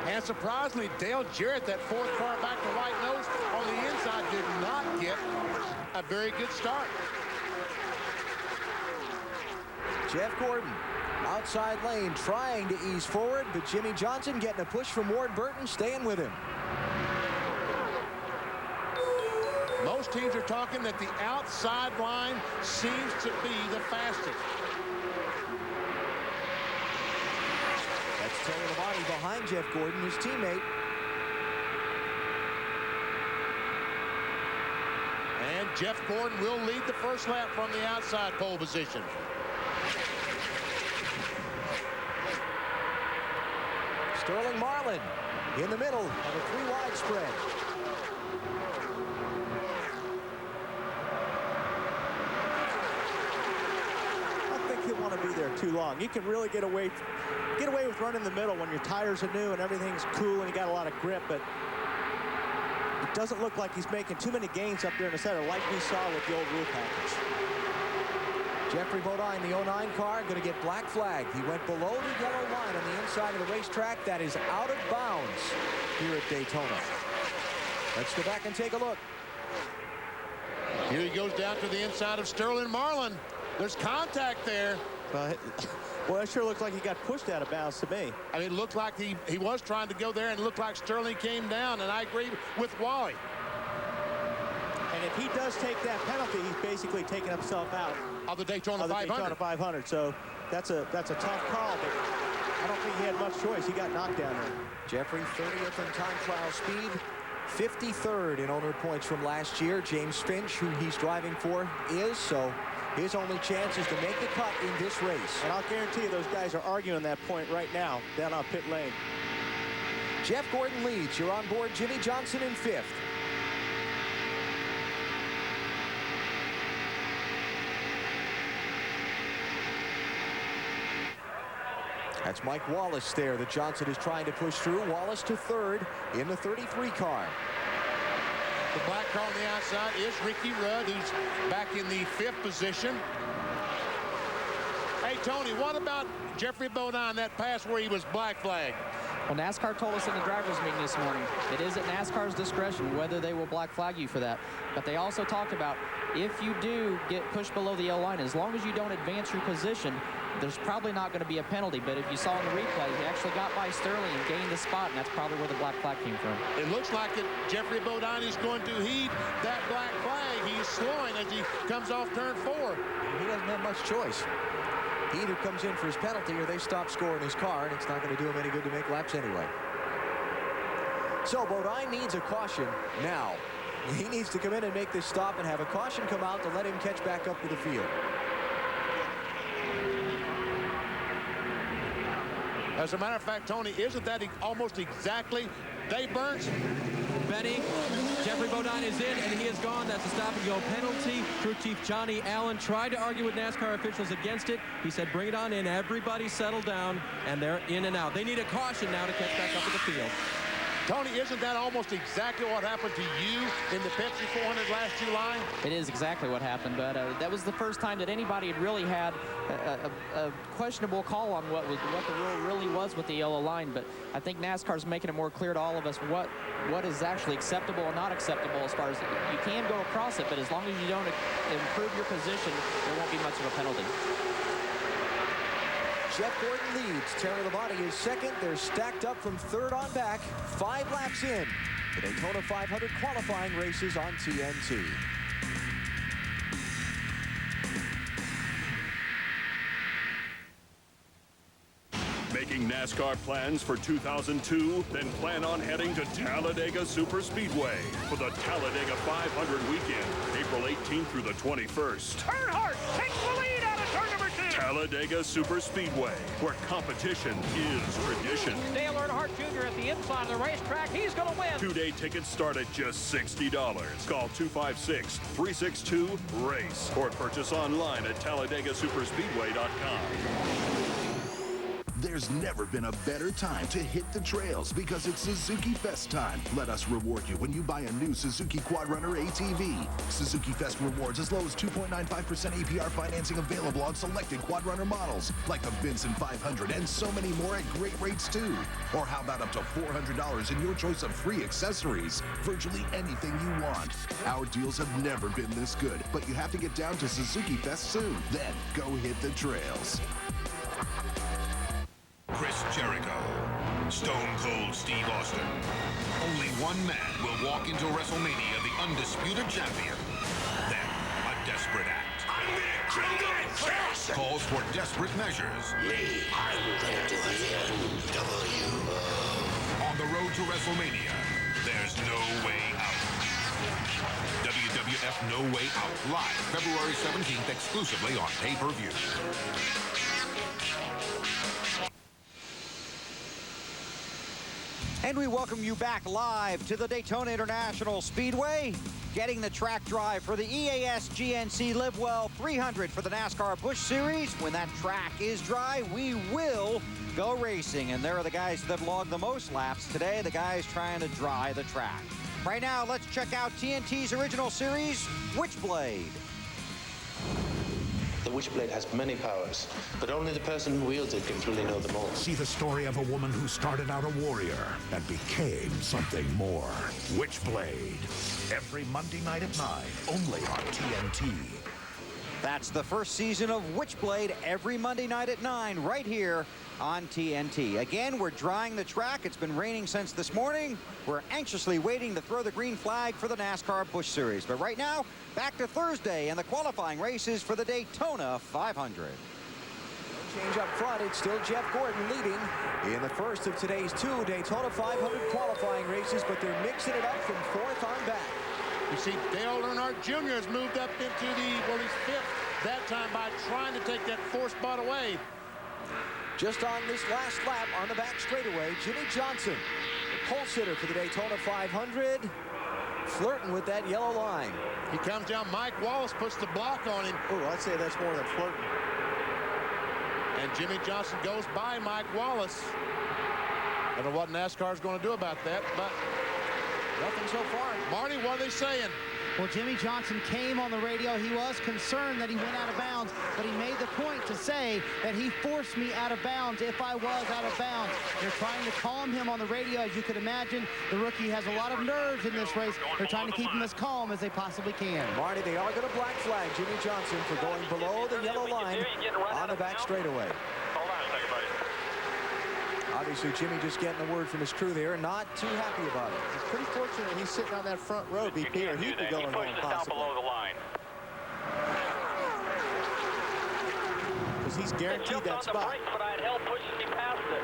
Speaker 1: And surprisingly, Dale Jarrett, that 4th car back to White Nose on the inside, did not get a very good start.
Speaker 28: Jeff Gordon, outside lane, trying to ease forward, but Jimmy Johnson getting a push from Ward Burton, staying with him.
Speaker 1: Most teams are talking that the outside line seems to be the fastest.
Speaker 28: That's Terry Labonte behind Jeff Gordon, his teammate.
Speaker 1: And Jeff Gordon will lead the first lap from the outside pole position.
Speaker 28: Sterling Marlin in the middle of a 3-wide spread.
Speaker 15: I don't think he'll want to be there too long. You can really get away with running the middle when your tires are new and everything's cool and you got a lot of grip, but it doesn't look like he's making too many gains up there in the center like we saw with the old rule package.
Speaker 28: Jeffrey Bodine, the 09 car, going to get black flag. He went below the yellow line on the inside of the racetrack. That is out of bounds here at Daytona. Let's go back and take a look.
Speaker 1: Here he goes down to the inside of Sterling Marlin. There's contact there.
Speaker 15: Well, that sure looked like he got pushed out of bounds to me.
Speaker 1: I mean, it looked like he was trying to go there, and it looked like Sterling came down, and I agree with Wally.
Speaker 15: And if he does take that penalty, he's basically taking himself out
Speaker 1: of the Daytona 500.
Speaker 15: Daytona 500. So that's a tough call, but I don't think he had much choice. He got knocked down there.
Speaker 28: Jeffrey 30th in time trial speed, 53rd in owner points from last year. James Finch, who he's driving for, is. So his only chance is to make the cut in this race.
Speaker 15: And I'll guarantee you those guys are arguing that point right now down on pit lane.
Speaker 28: Jeff Gordon leads. You're on board Jimmy Johnson in 5th. That's Mike Wallace there that Johnson is trying to push through. Wallace to 3rd in the 33 car.
Speaker 1: The black car on the outside is Ricky Rudd, who's back in the 5th position. Hey, Tony, what about Jeffrey Bodine, that pass where he was black flagged?
Speaker 4: Well, NASCAR told us in the drivers' meeting this morning, it is at NASCAR's discretion whether they will black flag you for that. But they also talked about if you do get pushed below the yellow line, as long as you don't advance your position, there's probably not going to be a penalty. But if you saw in the replay, he actually got by Sterling and gained the spot, and that's probably where the black flag came from.
Speaker 1: It looks like that Jeffrey Bodine is going to heed that black flag. He is slowing as he comes off turn 4.
Speaker 28: He doesn't have much choice. He either comes in for his penalty or they stop scoring his car, and it's not going to do him any good to make laps anyway. So Bodine needs a caution now. He needs to come in and make this stop and have a caution come out to let him catch back up to the field.
Speaker 1: As a matter of fact, Tony, isn't that almost exactly Dave Burns?
Speaker 13: Benny, Jeffrey Bodine is in, and he is gone. That's a stop-and-go penalty. Crew Chief Johnny Allen tried to argue with NASCAR officials against it. He said, bring it on in. Everybody settle down, and they're in and out. They need a caution now to catch back up to the field.
Speaker 1: Tony, isn't that almost exactly what happened to you in the Pepsi 400 last July?
Speaker 4: It is exactly what happened, but that was the first time that anybody had really had a questionable call on what the rule really was with the yellow line. But I think NASCAR's making it more clear to all of us what is actually acceptable and not acceptable as far as you can go across it, but as long as you don't improve your position, there won't be much of a penalty.
Speaker 28: Jeff Gordon leads. Terry Labonte is 2nd. They're stacked up from 3rd on back. 5 laps in. The Daytona 500 qualifying races on TNT.
Speaker 5: Making NASCAR plans for 2002? Then plan on heading to Talladega Superspeedway for the Talladega 500 weekend, April 18th through the 21st.
Speaker 20: Earnhardt takes the lead out of turn number 2.
Speaker 5: Talladega Superspeedway, where competition is tradition.
Speaker 7: Dale Earnhardt Jr. at the inside of the racetrack. He's going to win.
Speaker 5: 2-day tickets start at just $60. Call 256-362-RACE or purchase online at TalladegaSuperspeedway.com.
Speaker 12: There's never been a better time to hit the trails because it's Suzuki Fest time. Let us reward you when you buy a new Suzuki Quadrunner ATV. Suzuki Fest rewards as low as 2.95% APR financing available on selected Quadrunner models, like the Vincent 500 and so many more at great rates too. Or how about up to $400 in your choice of free accessories? Virtually anything you want. Our deals have never been this good, but you have to get down to Suzuki Fest soon. Then go hit the trails.
Speaker 6: Chris Jericho, Stone Cold Steve Austin. Only one man will walk into WrestleMania the undisputed champion. Then, a desperate act. I'm the Kingdom calls for desperate measures.
Speaker 20: Me, I'm gonna do the NWO.
Speaker 6: On the road to WrestleMania, there's no way out. WWF No Way Out, live February 17th, exclusively on pay-per-view.
Speaker 2: And we welcome you back live to the Daytona International Speedway, getting the track drive for the EAS GNC Live Well 300 for the NASCAR Busch Series. When that track is dry, we will go racing. And there are the guys that have logged the most laps today, the guys trying to dry the track. Right now, let's check out TNT's original series, Witchblade.
Speaker 14: The Witchblade has many powers, but only the person who wields it can truly know them all.
Speaker 6: See the story of a woman who started out a warrior and became something more. Witchblade. Every Monday night at 9, only on TNT.
Speaker 2: That's the first season of Witchblade every Monday night at 9 right here on TNT. Again, we're drying the track. It's been raining since this morning. We're anxiously waiting to throw the green flag for the NASCAR Busch Series. But right now, back to Thursday and the qualifying races for the Daytona 500.
Speaker 28: Change up front, it's still Jeff Gordon leading in the first of today's 2 Daytona 500 qualifying races, but they're mixing it up from 4th on back.
Speaker 1: You see Dale Earnhardt Jr. has moved up into well, he's 5th that time by trying to take that 4th spot away.
Speaker 28: Just on this last lap on the back straightaway, Jimmy Johnson, the pole sitter for the Daytona 500, flirting with that yellow line.
Speaker 1: He comes down, Mike Wallace puts the block on him.
Speaker 15: Oh, I'd say that's more than flirting.
Speaker 1: And Jimmy Johnson goes by Mike Wallace. I don't know what NASCAR is going to do about that, but
Speaker 28: nothing so far.
Speaker 1: Marty, what are they saying?
Speaker 9: Well, Jimmy Johnson came on the radio. He was concerned that he went out of bounds, but he made the point to say that he forced me out of bounds if I was out of bounds. They're trying to calm him on the radio. As you could imagine, the rookie has a lot of nerves in this race. They're trying to keep him as calm as they possibly can.
Speaker 28: Marty, they are going to black flag Jimmy Johnson for going below the yellow line on the back straightaway. Obviously, Jimmy just getting a word from his crew there, not too happy about it.
Speaker 15: He's pretty fortunate he's sitting on that front row, BP, or he'd be going home possibly.
Speaker 16: Below the line.
Speaker 15: Because he's guaranteed that spot.
Speaker 16: Brakes, but I had help pushing me past it.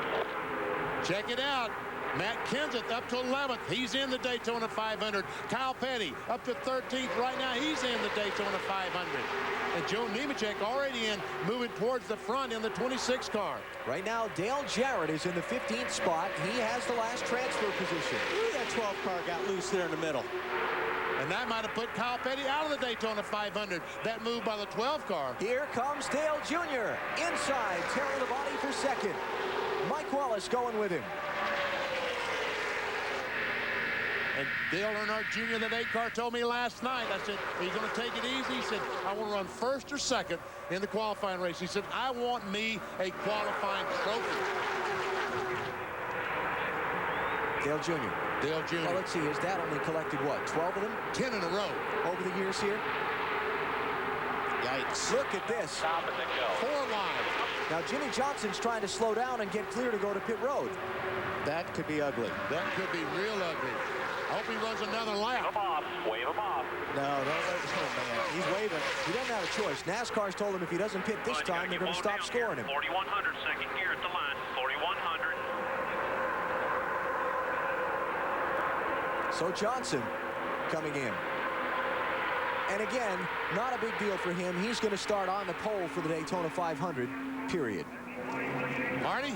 Speaker 1: Check it out. Matt Kenseth up to 11th. He's in the Daytona 500. Kyle Petty up to 13th. Right now, he's in the Daytona 500. And Joe Nemechek already in, moving towards the front in the 26 car.
Speaker 28: Right now, Dale Jarrett is in the 15th spot. He has the last transfer position.
Speaker 15: Ooh, that 12 car got loose there in the middle.
Speaker 1: And that might have put Kyle Petty out of the Daytona 500. That move by the 12 car.
Speaker 28: Here comes Dale Jr. inside, tearing the body for second. Mike Wallace going with him.
Speaker 1: And Dale Earnhardt Jr., that 8 car, told me last night, I said, he's going to take it easy. He said, I want to run first or second in the qualifying race. He said, I want me a qualifying trophy.
Speaker 28: Dale Jr.
Speaker 1: Dale Jr.
Speaker 28: Well, let's see, his dad only collected, what, 12 of them?
Speaker 1: 10 in a row.
Speaker 28: Over the years here?
Speaker 15: Yikes.
Speaker 28: Look at this.
Speaker 16: Stop and then go.
Speaker 1: 4 lines.
Speaker 28: Now, Jimmy Johnson's trying to slow down and get clear to go to pit road.
Speaker 15: That could be ugly.
Speaker 1: That could be real ugly. I hope he runs another lap.
Speaker 16: Wave him off. Wave him off.
Speaker 15: No, oh, man. He's waving.
Speaker 28: He doesn't have a choice. NASCAR's told him if he doesn't pit this time, they're going to stop scoring him.
Speaker 16: 4100, second gear at the line. 4100.
Speaker 28: So Johnson coming in. And again, not a big deal for him. He's going to start on the pole for the Daytona 500, period.
Speaker 1: Marty?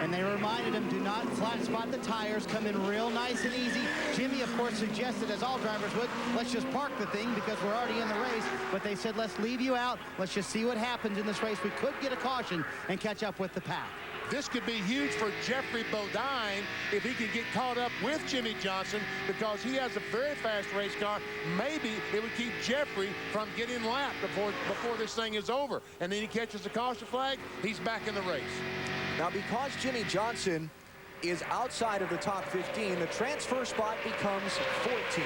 Speaker 9: And they reminded him, do not flat spot the tires, come in real nice and easy. Jimmy, of course, suggested, as all drivers would, let's just park the thing because we're already in the race. But they said, let's leave you out. Let's just see what happens in this race. We could get a caution and catch up with the pack.
Speaker 1: This could be huge for Jeffrey Bodine if he can get caught up with Jimmy Johnson because he has a very fast race car. Maybe it would keep Jeffrey from getting lapped before this thing is over. And then he catches the caution flag, he's back in the race.
Speaker 28: Now, because Jimmy Johnson is outside of the top 15, the transfer spot becomes 14th.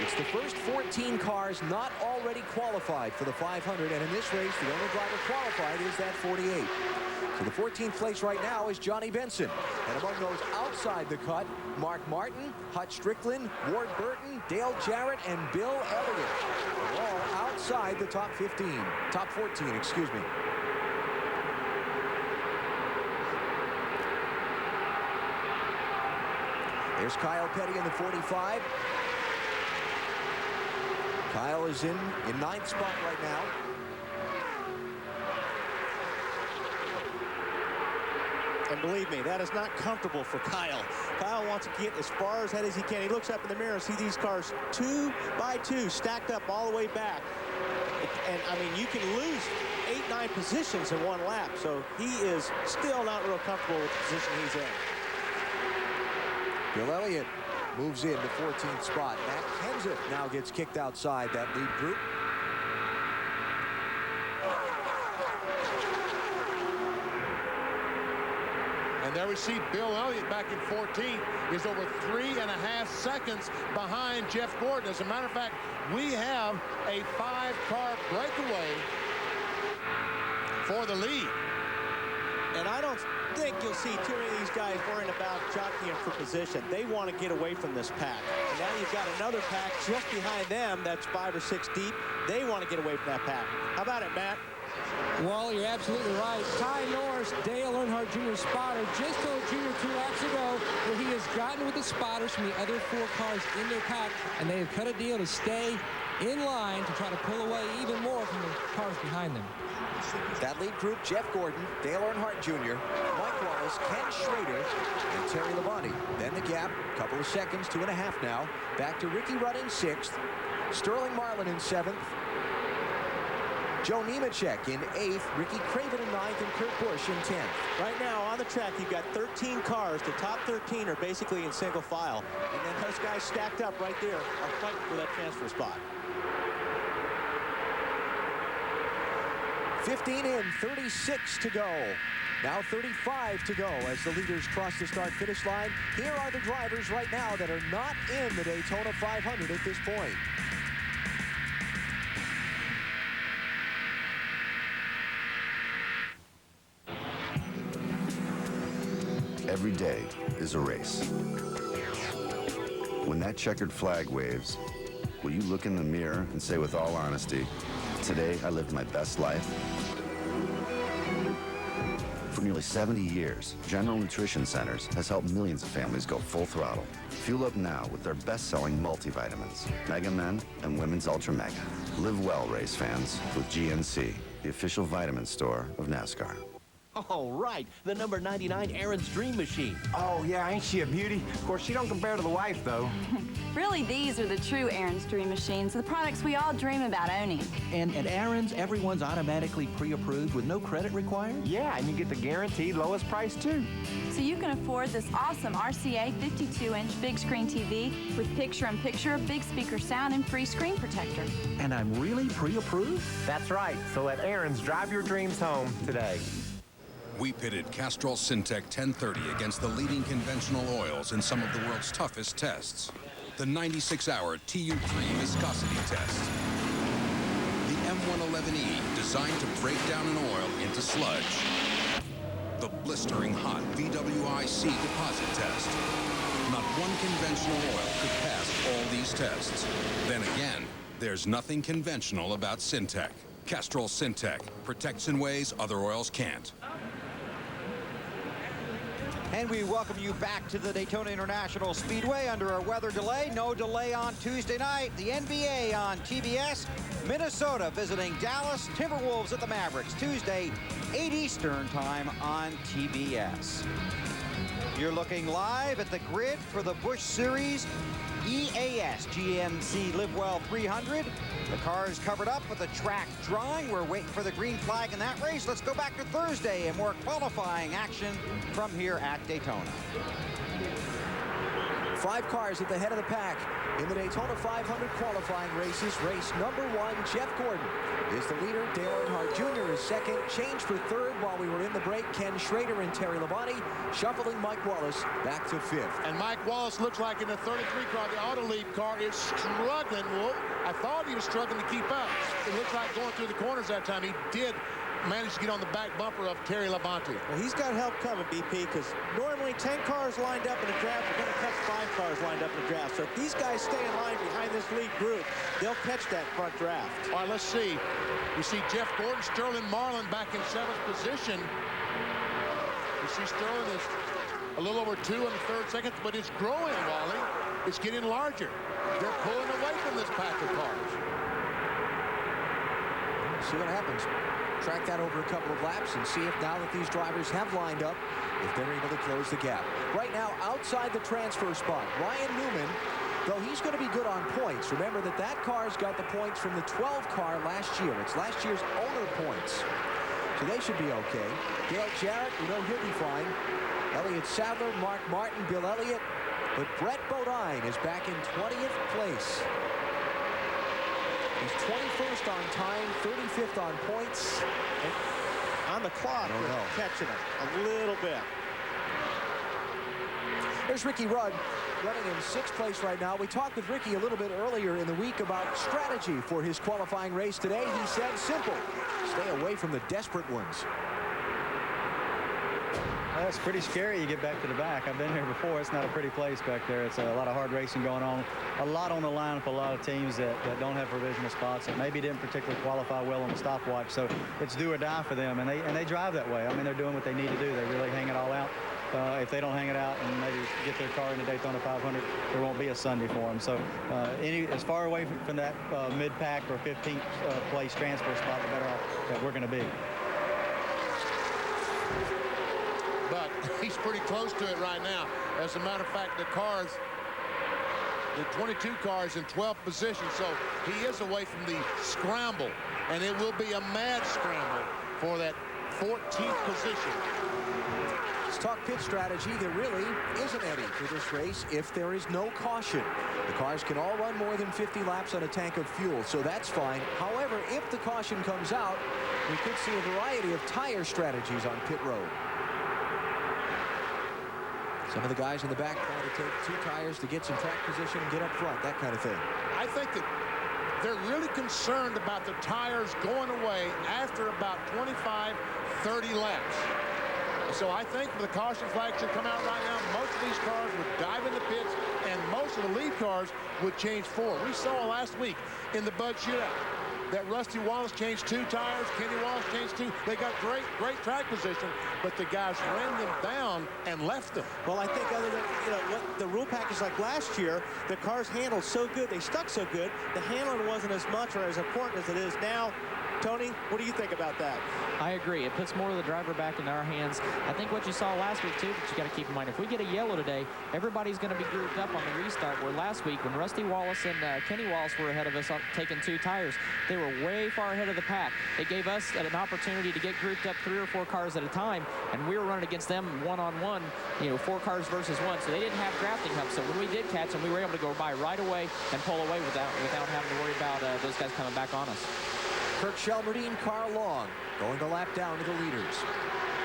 Speaker 28: It's the first 14 cars not already qualified for the 500, and in this race, the only driver qualified is that 48. So the 14th place right now is Johnny Benson. And among those outside the cut, Mark Martin, Hut Strickland, Ward Burton, Dale Jarrett, and Bill Elliott. They're all outside the top 15. Top 14, excuse me. There's Kyle Petty in the 45. Kyle is in 9th spot right now.
Speaker 15: And believe me, that is not comfortable for Kyle. Kyle wants to get as far ahead as he can. He looks up in the mirror and sees these cars 2 by 2 stacked up all the way back. And, I mean, you can lose 8-9 positions in one lap. So he is still not real comfortable with the position he's in.
Speaker 28: Bill Elliott moves in to 14th spot. Matt Kenseth now gets kicked outside that lead group.
Speaker 1: And there we see Bill Elliott back in 14th is over 3.5 seconds behind Jeff Gordon. As a matter of fact, we have a 5-car breakaway for the lead.
Speaker 15: And I don't think you'll see too many of these guys worrying about jockeying for position. They want to get away from this pack. And now you've got another pack just behind them that's 5 or 6 deep. They want to get away from that pack. How about it, Matt?
Speaker 11: Well, you're absolutely right. Ty Norris, Dale Earnhardt Jr. spotter, just told Junior 2 laps ago that he has gotten with the spotters from the other 4 cars in their pack, and they have cut a deal to stay in line to try to pull away even more from the cars behind them.
Speaker 28: That lead group, Jeff Gordon, Dale Earnhardt Jr., Mike Wallace, Ken Schrader, and Terry Labonte. Then the gap, a couple of seconds, 2.5 now. Back to Ricky Rudd in 6th, Sterling Marlin in 7th, Joe Nemechek in 8th, Ricky Craven in 9th, and Kurt Busch in 10th.
Speaker 15: Right now on the track, you've got 13 cars. The top 13 are basically in single file. And then those guys stacked up right there are fighting for that transfer spot.
Speaker 28: 15 in, 36 to go. Now 35 to go as the leaders cross the start-finish line. Here are the drivers right now that are not in the Daytona 500 at this point.
Speaker 17: Every day is a race. When that checkered flag waves, will you look in the mirror and say with all honesty, today I lived my best life? For nearly 70 years, General Nutrition Centers has helped millions of families go full throttle. Fuel up now with their best-selling multivitamins, Mega Men and Women's Ultra Mega. Live well, race fans, with GNC, the official vitamin store of NASCAR.
Speaker 18: Oh, right. The number 99 Aaron's Dream Machine.
Speaker 19: Oh, yeah, ain't she a beauty? Of course, she don't compare to the wife, though.
Speaker 22: Really, these are the true Aaron's Dream Machines, the products we all dream about owning.
Speaker 3: And at Aaron's, everyone's automatically pre-approved with no credit required?
Speaker 19: Yeah, and you get the guaranteed lowest price, too.
Speaker 22: So you can afford this awesome RCA 52-inch big screen TV with picture-in-picture, big speaker sound, and free screen protector.
Speaker 3: And I'm really pre-approved?
Speaker 19: That's right. So let Aaron's drive your dreams home today.
Speaker 23: We pitted Castrol Syntec 1030 against the leading conventional oils in some of the world's toughest tests. The 96-hour TU3 viscosity test. The M111E, designed to break down an oil into sludge. The blistering hot VWIC deposit test. Not one conventional oil could pass all these tests. Then again, there's nothing conventional about Syntec. Castrol Syntec protects in ways other oils can't.
Speaker 2: And we welcome you back to the Daytona International Speedway under a weather delay. No delay on Tuesday night. The NBA on TBS. Minnesota visiting Dallas. Timberwolves at the Mavericks. Tuesday, 8 Eastern time on TBS. You're looking live at the grid for the Busch Series EAS GNC Live Well 300. The car is covered up with the track drawing. We're waiting for the green flag in that race. Let's go back to Thursday and more qualifying action from here at Daytona.
Speaker 28: 5 cars at the head of the pack in the Daytona 500 qualifying races. Race number 1, Jeff Gordon is the leader. Dale Earnhardt Jr. is second. Change for third while we were in the break. Ken Schrader and Terry Labonte. Shuffling Mike Wallace back to 5th.
Speaker 1: And Mike Wallace looks like in the 33 car, the auto lead car is struggling. Well, I thought he was struggling to keep up. It looks like going through the corners that time. He did manage to get on the back bumper of Terry Labonte.
Speaker 15: Well, he's got help coming, BP, because normally 10 cars lined up in a draft are going to catch 5 cars lined up in a draft. So if these guys stay in line behind this lead group, they'll catch that front draft.
Speaker 1: All right, let's see. We see Jeff Gordon, Sterling Marlin back in 7th position. You see Sterling is a little over 2 in the 3rd seconds, but it's growing, Wally. It's getting larger. They're pulling away from this pack of cars.
Speaker 28: See what happens. Track that over a couple of laps and see if now that these drivers have lined up, if they're able to close the gap. Right now, outside the transfer spot, Ryan Newman, though he's going to be good on points. Remember that car's got the points from the 12 car last year. It's last year's owner points. So they should be okay. Dale Jarrett, we know he'll be fine. Elliott Sadler, Mark Martin, Bill Elliott. But Brett Bodine is back in 20th place. He's 21st on time, 35th on points.
Speaker 15: And on the clock, catching it a little bit.
Speaker 28: There's Ricky Rudd running in 6th place right now. We talked with Ricky a little bit earlier in the week about strategy for his qualifying race today. He said simple, stay away from the desperate ones.
Speaker 8: Well, it's pretty scary. You get back to the back. I've been here before. It's not a pretty place back there. It's a lot of hard racing going on. A lot on the line for a lot of teams that don't have provisional spots that maybe didn't particularly qualify well on the stopwatch. So it's do or die for them, and they drive that way. I mean, they're doing what they need to do. They really hang it all out. If they don't hang it out and maybe get their car in the Daytona 500, there won't be a Sunday for them. So as far away from that mid-pack or 15th place transfer spot, the better off that we're going to be.
Speaker 1: But he's pretty close to it right now. As a matter of fact, the 22 cars in 12th position, so he is away from the scramble, and it will be a mad scramble for that 14th position.
Speaker 28: Let's talk pit strategy. There really isn't any for this race if there is no caution. The cars can all run more than 50 laps on a tank of fuel, so that's fine. However, if the caution comes out, we could see a variety of tire strategies on pit road. Some of the guys in the back trying to take 2 tires to get some track position and get up front, that kind of thing.
Speaker 1: I think that they're really concerned about the tires going away after about 25, 30 laps. So I think the caution flag should come out right now. Most of these cars would dive in the pits, and most of the lead cars would change 4. We saw last week in the Bud Shootout that Rusty Wallace changed 2 tires, Kenny Wallace changed 2. They got great track position, but the guys ran them down and left them.
Speaker 15: Well, I think other than, what the rule package like last year, the cars handled so good, they stuck so good, the handling wasn't as much or as important as it is now. Tony, what do you think about that?
Speaker 4: I agree. It puts more of the driver back in our hands. I think what you saw last week, too, that you got to keep in mind, if we get a yellow today, everybody's going to be grouped up on the restart, where last week when Rusty Wallace and Kenny Wallace were ahead of us taking 2 tires, they were way far ahead of the pack. It gave us an opportunity to get grouped up 3 or 4 cars at a time, and we were running against them one-on-one, 4 cars versus 1, so they didn't have drafting help. So when we did catch them, we were able to go by right away and pull away without having to worry about those guys coming back on us.
Speaker 28: Kirk Shelmerdine, Carl Long going a lap down to the leaders.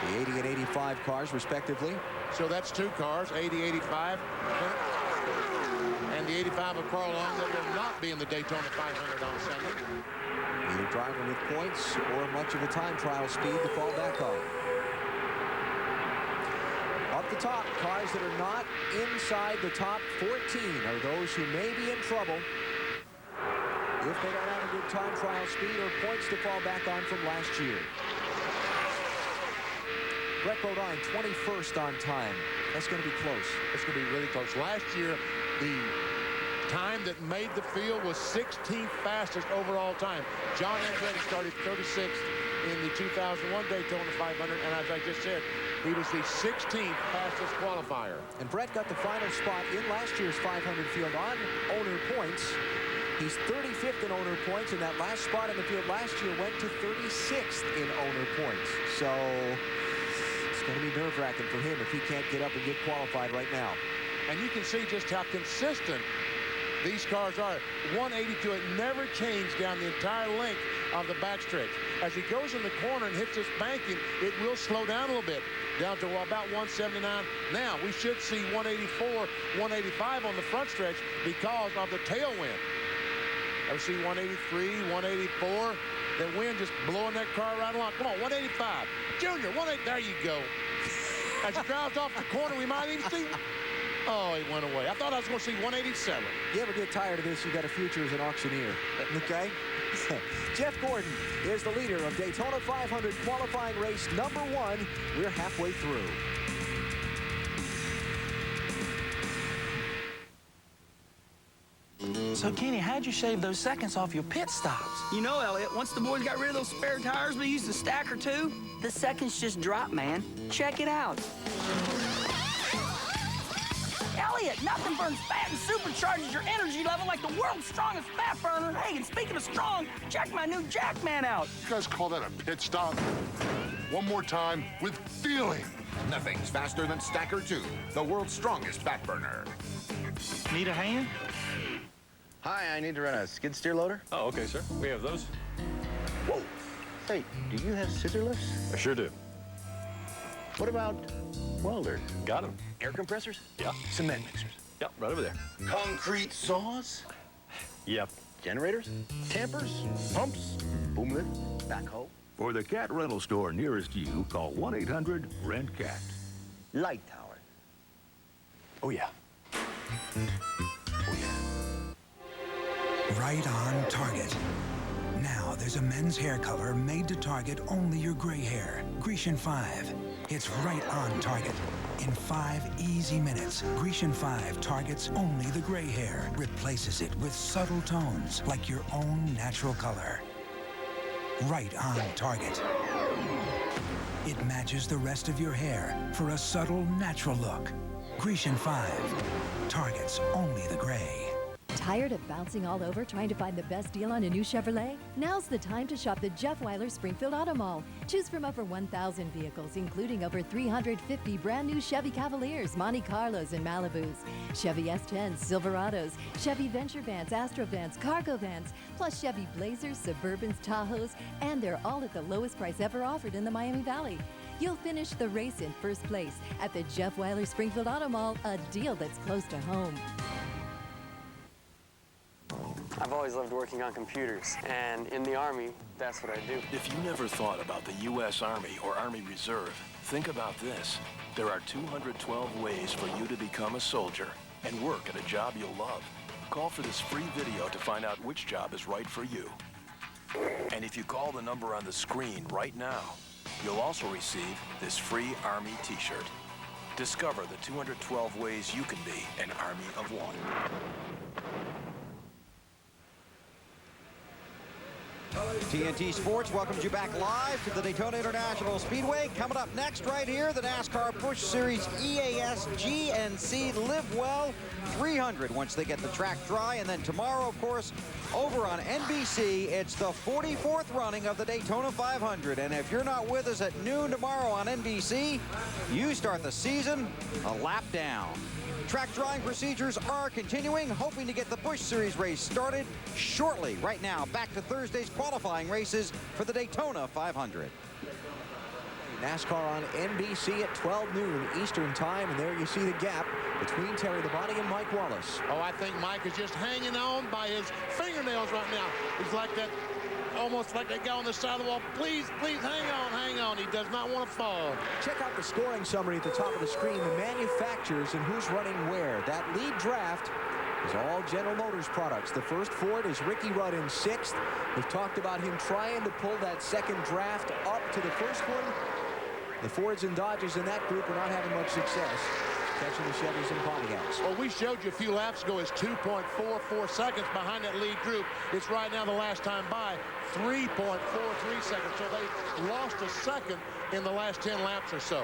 Speaker 28: The 80 and 85 cars, respectively.
Speaker 1: So that's 2 cars, 80, 85. And the 85 of Carl Long that will not be in the Daytona 500 on Sunday.
Speaker 28: Either driver with points or much of a time trial speed to fall back on. Up the top, cars that are not inside the top 14 are those who may be in trouble if they don't have a good time trial speed or points to fall back on from last year. Brett Bodine, 21st on time. That's going to be close.
Speaker 1: It's going to be really close. Last year, the time that made the field was 16th fastest overall time. John Andretti started 36th in the 2001 Daytona 500, and as I just said, he was the 16th fastest qualifier.
Speaker 28: And Brett got the final spot in last year's 500 field on owner points. He's 35th in owner points, and that last spot in the field last year went to 36th in owner points. So it's going to be nerve-wracking for him if he can't get up and get qualified right now.
Speaker 1: And you can see just how consistent these cars are. 182, it never changed down the entire length of the backstretch. As he goes in the corner and hits this banking, it will slow down a little bit, down to about 179. Now, we should see 184, 185 on the front stretch because of the tailwind. I see 183, 184. The wind just blowing that car right along. Come on, 185. Junior, 180. There you go. As he drives off the corner, we might even see. Oh, he went away. I thought I was going to see 187.
Speaker 28: You ever get tired of this, you got a future as an auctioneer. Okay? Jeff Gordon is the leader of Daytona 500 qualifying race number 1. We're halfway through.
Speaker 3: So, Kenny, how'd you shave those seconds off your pit stops?
Speaker 7: You know, Elliot, once the boys got rid of those spare tires, we used a stack or 2. The seconds just dropped, man. Check it out. Elliot, nothing burns fat and supercharges your energy level like the world's strongest fat burner. Hey, and speaking of strong, check my new Jackman out.
Speaker 6: You guys call that a pit stop? One more time with feeling. Nothing's faster than Stacker 2, the world's strongest fat burner.
Speaker 3: Need a hand?
Speaker 10: Hi, I need to run a skid steer loader.
Speaker 13: Oh, okay, sir. We have those.
Speaker 10: Whoa. Hey, do you have scissor lifts?
Speaker 13: I sure do.
Speaker 10: What about welders?
Speaker 5: Got them. Air compressors? Yeah.
Speaker 10: Cement mixers?
Speaker 5: Yep, right over there.
Speaker 10: Concrete saws?
Speaker 5: Yep.
Speaker 10: Generators? Tampers? Pumps? Boom lift? Backhoe?
Speaker 12: For the cat rental store nearest you, call 1-800-RENT-CAT.
Speaker 10: Light tower?
Speaker 5: Oh, yeah.
Speaker 13: Right on target. Now there's a men's hair color made to target only your gray hair. Grecian 5. It's right on target. In 5 easy minutes, Grecian 5 targets only the gray hair, replaces it with subtle tones like your own natural color. Right on target. It matches the rest of your hair for a subtle, natural look. Grecian 5 targets only the gray.
Speaker 21: Tired of bouncing all over trying to find the best deal on a new Chevrolet? Now's the time to shop the Jeff Weiler Springfield Auto Mall. Choose from over 1,000 vehicles, including over 350 brand new Chevy Cavaliers, Monte Carlos, and Malibus, Chevy S10s, Silverados, Chevy Venture Vans, Astro Vans, Cargo Vans, plus Chevy Blazers, Suburbans, Tahoes, and they're all at the lowest price ever offered in the Miami Valley. You'll finish the race in first place at the Jeff Weiler Springfield Auto Mall, a deal that's close to home.
Speaker 24: I've always loved working on computers, and in the Army, that's what I do.
Speaker 25: If you never thought about the U.S. Army or Army Reserve, think about this. There are 212 ways for you to become a soldier and work at a job you'll love. Call for this free video to find out which job is right for you. And if you call the number on the screen right now, you'll also receive this free Army t-shirt. Discover the 212 ways you can be an Army of One.
Speaker 2: TNT Sports welcomes you back live to the Daytona International Speedway. Coming up next right here, the NASCAR Busch Series EAS GNC Live Well 300 once they get the track dry. And then tomorrow, of course, over on NBC, it's the 44th running of the Daytona 500. And if you're not with us at noon tomorrow on NBC, you start the season a lap down. Track drying procedures are continuing, hoping to get the Busch Series race started shortly. Right now, back to Thursday's qualifying races for the Daytona 500.
Speaker 28: NASCAR on NBC at 12 noon Eastern time, and there you see the gap between Terry Labonte and Mike Wallace.
Speaker 1: Oh, I think Mike is just hanging on by his fingernails right now. He's like that, almost like that guy on the side of the wall. Please, please, hang on, hang on. He does not want to fall.
Speaker 28: Check out the scoring summary at the top of the screen, the manufacturers and who's running where. That lead draft is all General Motors products. The first Ford is Ricky Rudd in 6th. We've talked about him trying to pull that second draft up to the first one. The Fords and Dodges in that group are not having much success catching the Chevys and Pontiacs.
Speaker 1: Well, we showed you a few laps ago is 2.44 seconds behind that lead group. It's right now the last time by 3.43 seconds. So they lost a second in the last 10 laps or so.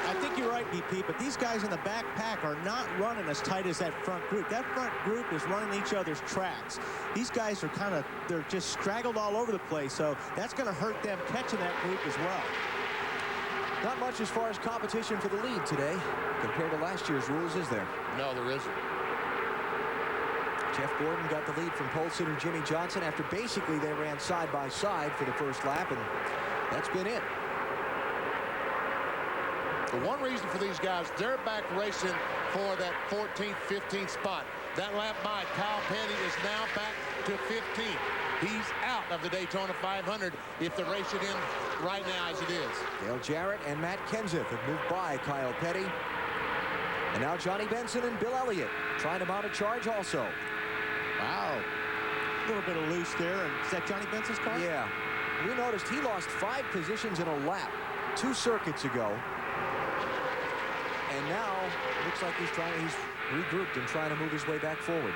Speaker 15: I think you're right, BP, but these guys in the back pack are not running as tight as that front group. That front group is running each other's tracks. These guys are they're just straggled all over the place, so that's going to hurt them catching that group as well.
Speaker 28: Not much as far as competition for the lead today compared to last year's rules, is there?
Speaker 1: No, there isn't.
Speaker 28: Jeff Gordon got the lead from pole sitter Jimmy Johnson after basically they ran side by side for the first lap, and that's been it.
Speaker 1: The one reason for these guys, they're back racing for that 14th, 15th spot. That lap by, Kyle Petty is now back to 15th. He's out of the Daytona 500 if the race should end right now as it is.
Speaker 28: Dale Jarrett and Matt Kenseth have moved by Kyle Petty. And now Johnny Benson and Bill Elliott trying to mount a charge also.
Speaker 15: Wow. A little bit of loose there. And is that Johnny Benson's car?
Speaker 28: Yeah. We noticed he lost 5 positions in a lap 2 circuits ago. And now looks like he's regrouped and trying to move his way back forward.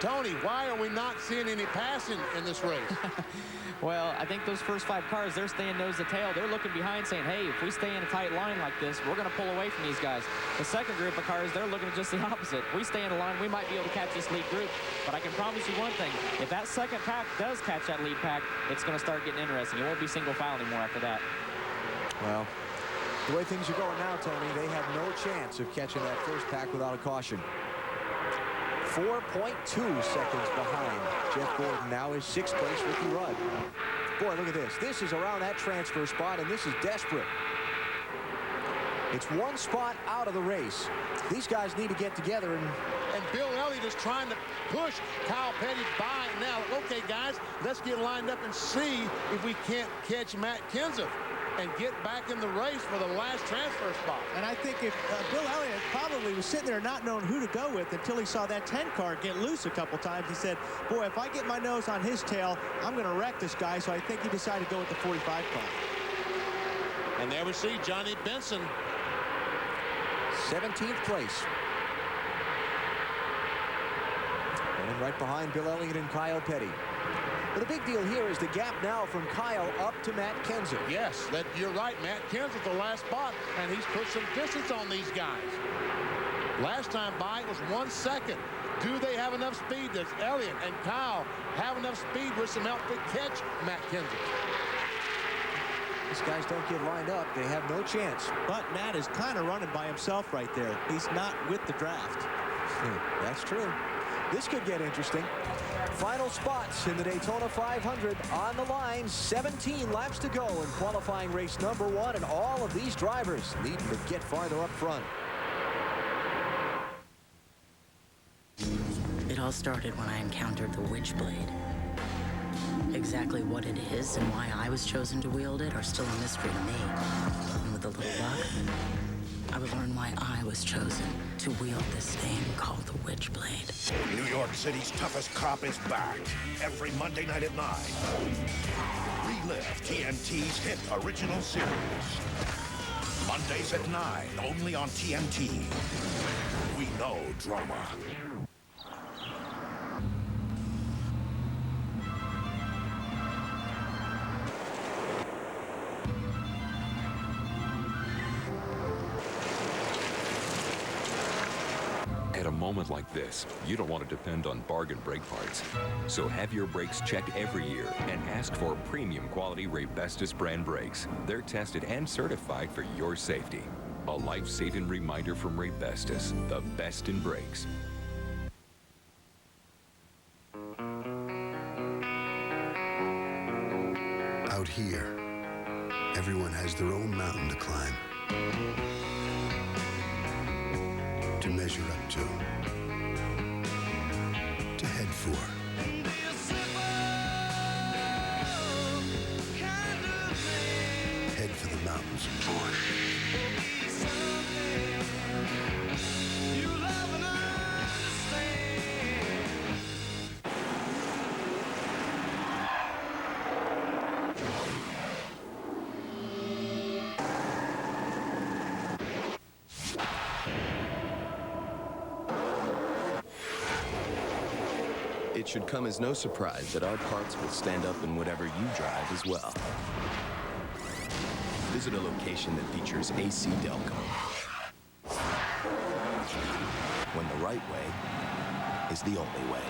Speaker 1: Tony, why are we not seeing any passing in this race?
Speaker 4: Well, I think those first 5 cars, they're staying nose to tail. They're looking behind saying, hey, if we stay in a tight line like this, we're going to pull away from these guys. The second group of cars, they're looking at just the opposite. If we stay in a line, we might be able to catch this lead group. But I can promise you one thing. If that second pack does catch that lead pack, it's going to start getting interesting. It won't be single file anymore after that.
Speaker 28: Well, the way things are going now, Tony, they have no chance of catching that first pack without a caution. 4.2 seconds behind Jeff Gordon. Now is 6th place Ricky Rudd. Boy, look at this. This is around that transfer spot, and this is desperate. It's one spot out of the race. These guys need to get together.
Speaker 1: And Bill Elliott is trying to push Kyle Petty by now. Okay, guys, let's get lined up and see if we can't catch Matt Kenseth and get back in the race for the last transfer spot.
Speaker 15: And I think if Bill Elliott probably was sitting there not knowing who to go with until he saw that 10 car get loose a couple times. He said, boy, if I get my nose on his tail, I'm going to wreck this guy. So I think he decided to go with the 45 car.
Speaker 1: And there we see Johnny Benson.
Speaker 28: 17th place. And right behind Bill Elliott and Kyle Petty. But the big deal here is the gap now from Kyle up to Matt Kenseth.
Speaker 1: Yes, you're right. Matt Kenseth, the last spot, and he's put some distance on these guys. Last time by, it was 1 second. Do they have enough speed? Does Elliott and Kyle have enough speed with some help to catch Matt Kenseth?
Speaker 28: These guys don't get lined up. They have no chance.
Speaker 15: But Matt is kind of running by himself right there. He's not with the draft.
Speaker 28: That's true. This could get interesting. Final spots in the Daytona 500 on the line. 17 laps to go in qualifying race number 1, and all of these drivers needing to get farther up front.
Speaker 9: It all started when I encountered the Witchblade. Exactly what it is and why I was chosen to wield it are still a mystery to me. And with a little luck, I would learn why I was chosen to wield this thing called the Witchblade.
Speaker 6: New York City's toughest cop is back every Monday night at 9. Relive TNT's hit original series. Mondays at 9, only on TNT. We know drama.
Speaker 11: At a moment like this, you don't want to depend on bargain brake parts. So have your brakes checked every year and ask for premium quality Raybestos brand brakes. They're tested and certified for your safety. A life-saving reminder from Raybestos, the best in brakes.
Speaker 14: Out here, everyone has their own mountain to climb. To measure up to head for. Head for the mountains of Porsche.
Speaker 16: It should come as no surprise that our parts will stand up in whatever you drive as well. Visit a location that features AC Delco. When the right way is the only way.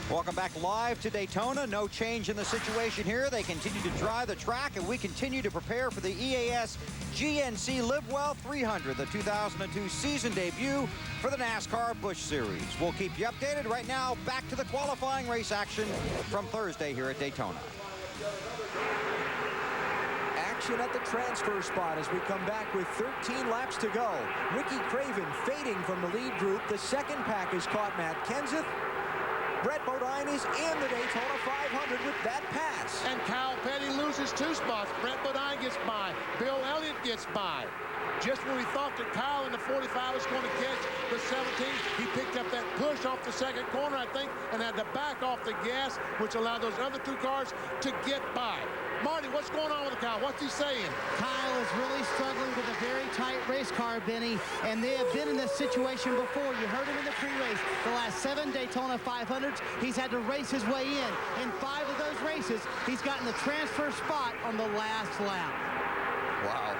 Speaker 2: Welcome back live to Daytona. No change in the situation here. They continue to dry the track, and we continue to prepare for the EAS GNC Live Well 300, the 2002 season debut for the NASCAR Busch Series. We'll keep you updated. Right now, back to the qualifying race action from Thursday here at Daytona.
Speaker 28: Action at the transfer spot as we come back with 13 laps to go. Ricky Craven fading from the lead group. The second pack has caught Matt Kenseth. Brett Bodine is in the Daytona 500 with that pass.
Speaker 1: And Kyle Petty loses 2 spots. Brett Bodine gets by. Bill Elliott gets by. Just when we thought that Kyle in the 45 was going to catch the 17, he picked up that push off the second corner, I think, and had to back off the gas, which allowed those other 2 cars to get by. Marty, what's going on with Kyle? What's he saying?
Speaker 17: Kyle is really struggling with a very tight race car, Benny, and they have been in this situation before. You heard him in the pre-race. The last 7 Daytona 500s, he's had to race his way in. In 5 of those races, he's gotten the transfer spot on the last lap.
Speaker 28: Wow.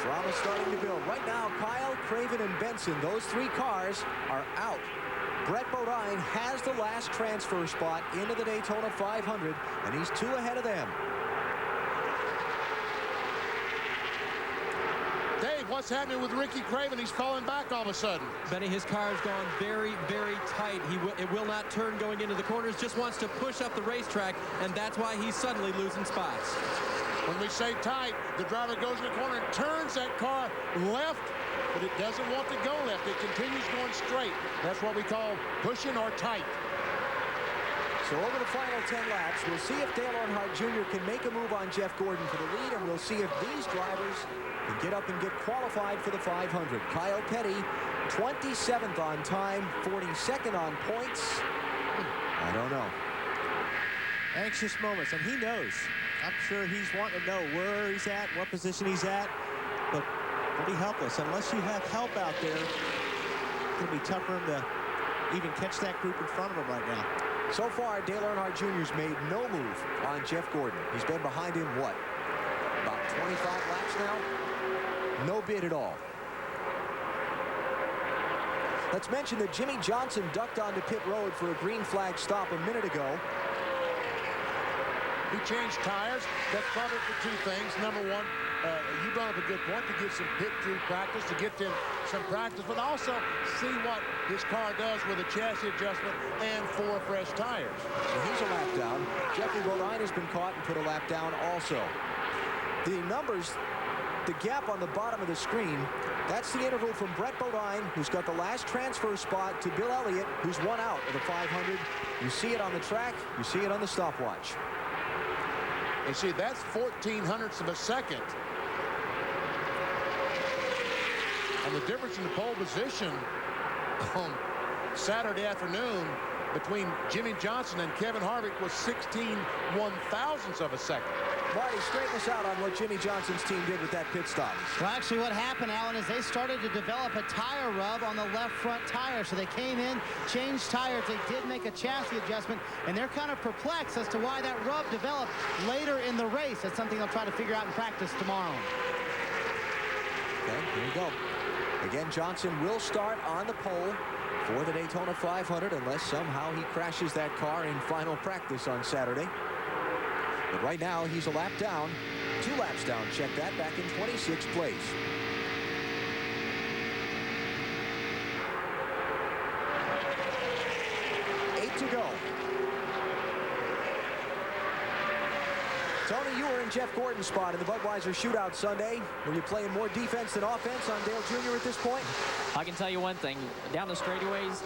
Speaker 28: Drama starting to build. Right now, Kyle, Craven, and Benson, those 3 cars are out. Brett Bodine has the last transfer spot into the Daytona 500, and he's 2 ahead of them.
Speaker 1: Dave, Dave, what's happening with Ricky Craven? He's falling back all of a sudden.
Speaker 8: Benny, his car's gone very, very tight. It will not turn going into the corners, just wants to push up the racetrack, and that's why he's suddenly losing spots.
Speaker 1: When we say tight, the driver goes in the corner and turns that car left, but it doesn't want to go left. It continues going straight. That's what we call pushing or tight.
Speaker 28: So over the final 10 laps, we'll see if Dale Earnhardt Jr. can make a move on Jeff Gordon for the lead, and we'll see if these drivers can get up and get qualified for the 500. Kyle Petty, 27th on time, 42nd on points. I don't know.
Speaker 15: Anxious moments, and he knows. I'm sure he's wanting to know where he's at, what position he's at, but pretty helpless. Unless you have help out there, it's going to be tough for him to even catch that group in front of him right now.
Speaker 28: So far, Dale Earnhardt Jr.'s made no move on Jeff Gordon. He's been behind him, what, about 25 laps now? No bid at all. Let's mention that Jimmy Johnson ducked onto pit road for a green flag stop a minute ago.
Speaker 1: He changed tires. That's probably for two things. Number one, you brought up a good point, to get some pit crew practice, to get them some practice, but also see what his car does with a chassis adjustment and 4 fresh tires.
Speaker 28: So he's a lap down. Jeffrey Bodine has been caught and put a lap down also. The numbers, the gap on the bottom of the screen, that's the interval from Brett Bodine, who's got the last transfer spot, to Bill Elliott, who's one out of the 500. You see it on the track, you see it on the stopwatch.
Speaker 1: You see, that's 0.14 of a second. And the difference in the pole position on Saturday afternoon between Jimmy Johnson and Kevin Harvick was 16/1000ths of a second.
Speaker 28: Marty, straighten us out on what Jimmy Johnson's team did with that pit stop.
Speaker 17: Well, actually what happened, Alan, is they started to develop a tire rub on the left front tire. So they came in, changed tires. They did make a chassis adjustment, and they're kind of perplexed as to why that rub developed later in the race. That's something they'll try to figure out in practice tomorrow.
Speaker 28: Okay, here we go. Again, Johnson will start on the pole for the Daytona 500 unless somehow he crashes that car in final practice on Saturday. But right now, he's a lap down, 2 laps down. Check that, back in 26th place. Eight to go. Tony, you were in Jeff Gordon's spot in the Budweiser shootout Sunday. Were you playing more defense than offense on Dale Jr. at this point?
Speaker 4: I can tell you one thing. Down the straightaways,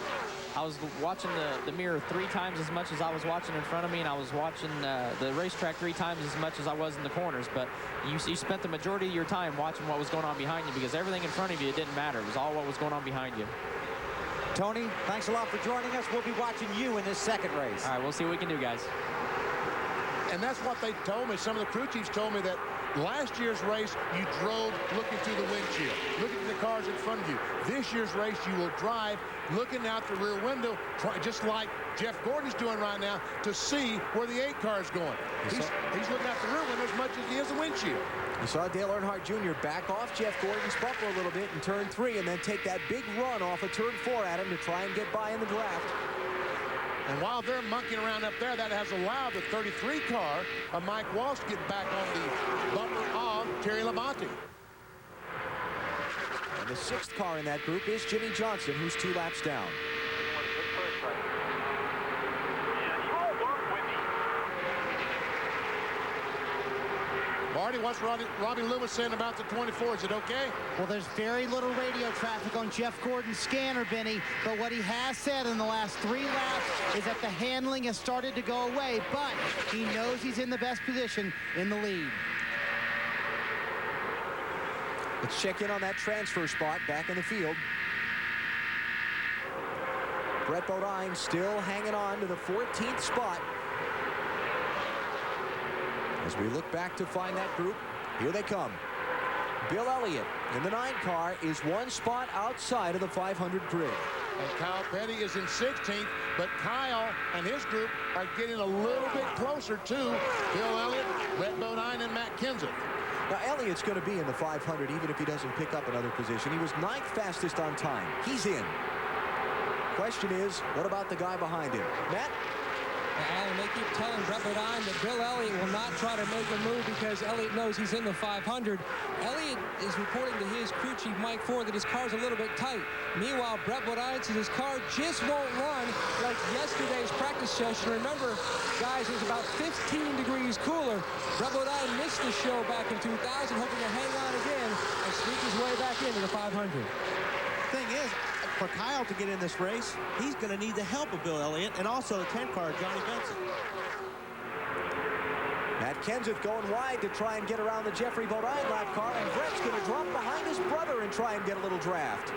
Speaker 4: I was watching the mirror 3 times as much as I was watching in front of me, and I was watching the racetrack 3 times as much as I was in the corners. But you spent the majority of your time watching what was going on behind you, because everything in front of you, it didn't matter. It was all what was going on behind you.
Speaker 2: Tony, thanks a lot for joining us. We'll be watching you in this second race.
Speaker 4: All right, we'll see what we can do, guys.
Speaker 1: And that's what they told me. Some of the crew chiefs told me that last year's race, you drove looking through the windshield, looking at the cars in front of you. This year's race, you will drive looking out the rear window, just like Jeff Gordon's doing right now, to see where the 8 car is going. He's looking out the rear window as much as he is the windshield.
Speaker 28: You saw Dale Earnhardt Jr. back off Jeff Gordon's bumper a little bit in turn 3 and then take that big run off of turn 4 at him to try and get by in the draft.
Speaker 1: And while they're monkeying around up there, that has allowed the 33 car of Mike Walsh to get back on the bumper of Terry Labonte.
Speaker 28: And the 6th car in that group is Jimmy Johnson, who's 2 laps down.
Speaker 1: Marty, what's Robbie Loomis saying about the 24? Is it okay?
Speaker 17: Well, there's very little radio traffic on Jeff Gordon's scanner, Benny. But what he has said in the last 3 laps is that the handling has started to go away. But he knows he's in the best position in the lead.
Speaker 28: Let's check in on that transfer spot back in the field. Brett Bodine still hanging on to the 14th spot. As we look back to find that group, here they come. Bill Elliott in the 9 car is 1 spot outside of the 500 grid.
Speaker 1: And Kyle Petty is in 16th, but Kyle and his group are getting a little bit closer to Bill Elliott, Brett Bodine, and Matt Kenseth.
Speaker 28: Now, Elliott's going to be in the 500 even if he doesn't pick up another position. He was 9th fastest on time. He's in. Question is, what about the guy behind him? Matt?
Speaker 8: Alan, they keep telling Brett Bodine that Bill Elliott will not try to make a move because Elliott knows he's in the 500. Elliott is reporting to his crew chief, Mike Ford, that his car's a little bit tight. Meanwhile, Brett Bodine says his car just won't run like yesterday's practice session. Remember, guys, it was about 15 degrees cooler. Brett Bodine missed the show back in 2000, hoping to hang on again and sneak his way back into the 500.
Speaker 15: Thing is, for Kyle to get in this race, he's going to need the help of Bill Elliott and also the 10 car, Johnny Benson.
Speaker 28: Matt Kenseth going wide to try and get around the Jeffrey Bodine lap car, and Brett's going to drop behind his brother and try and get a little draft.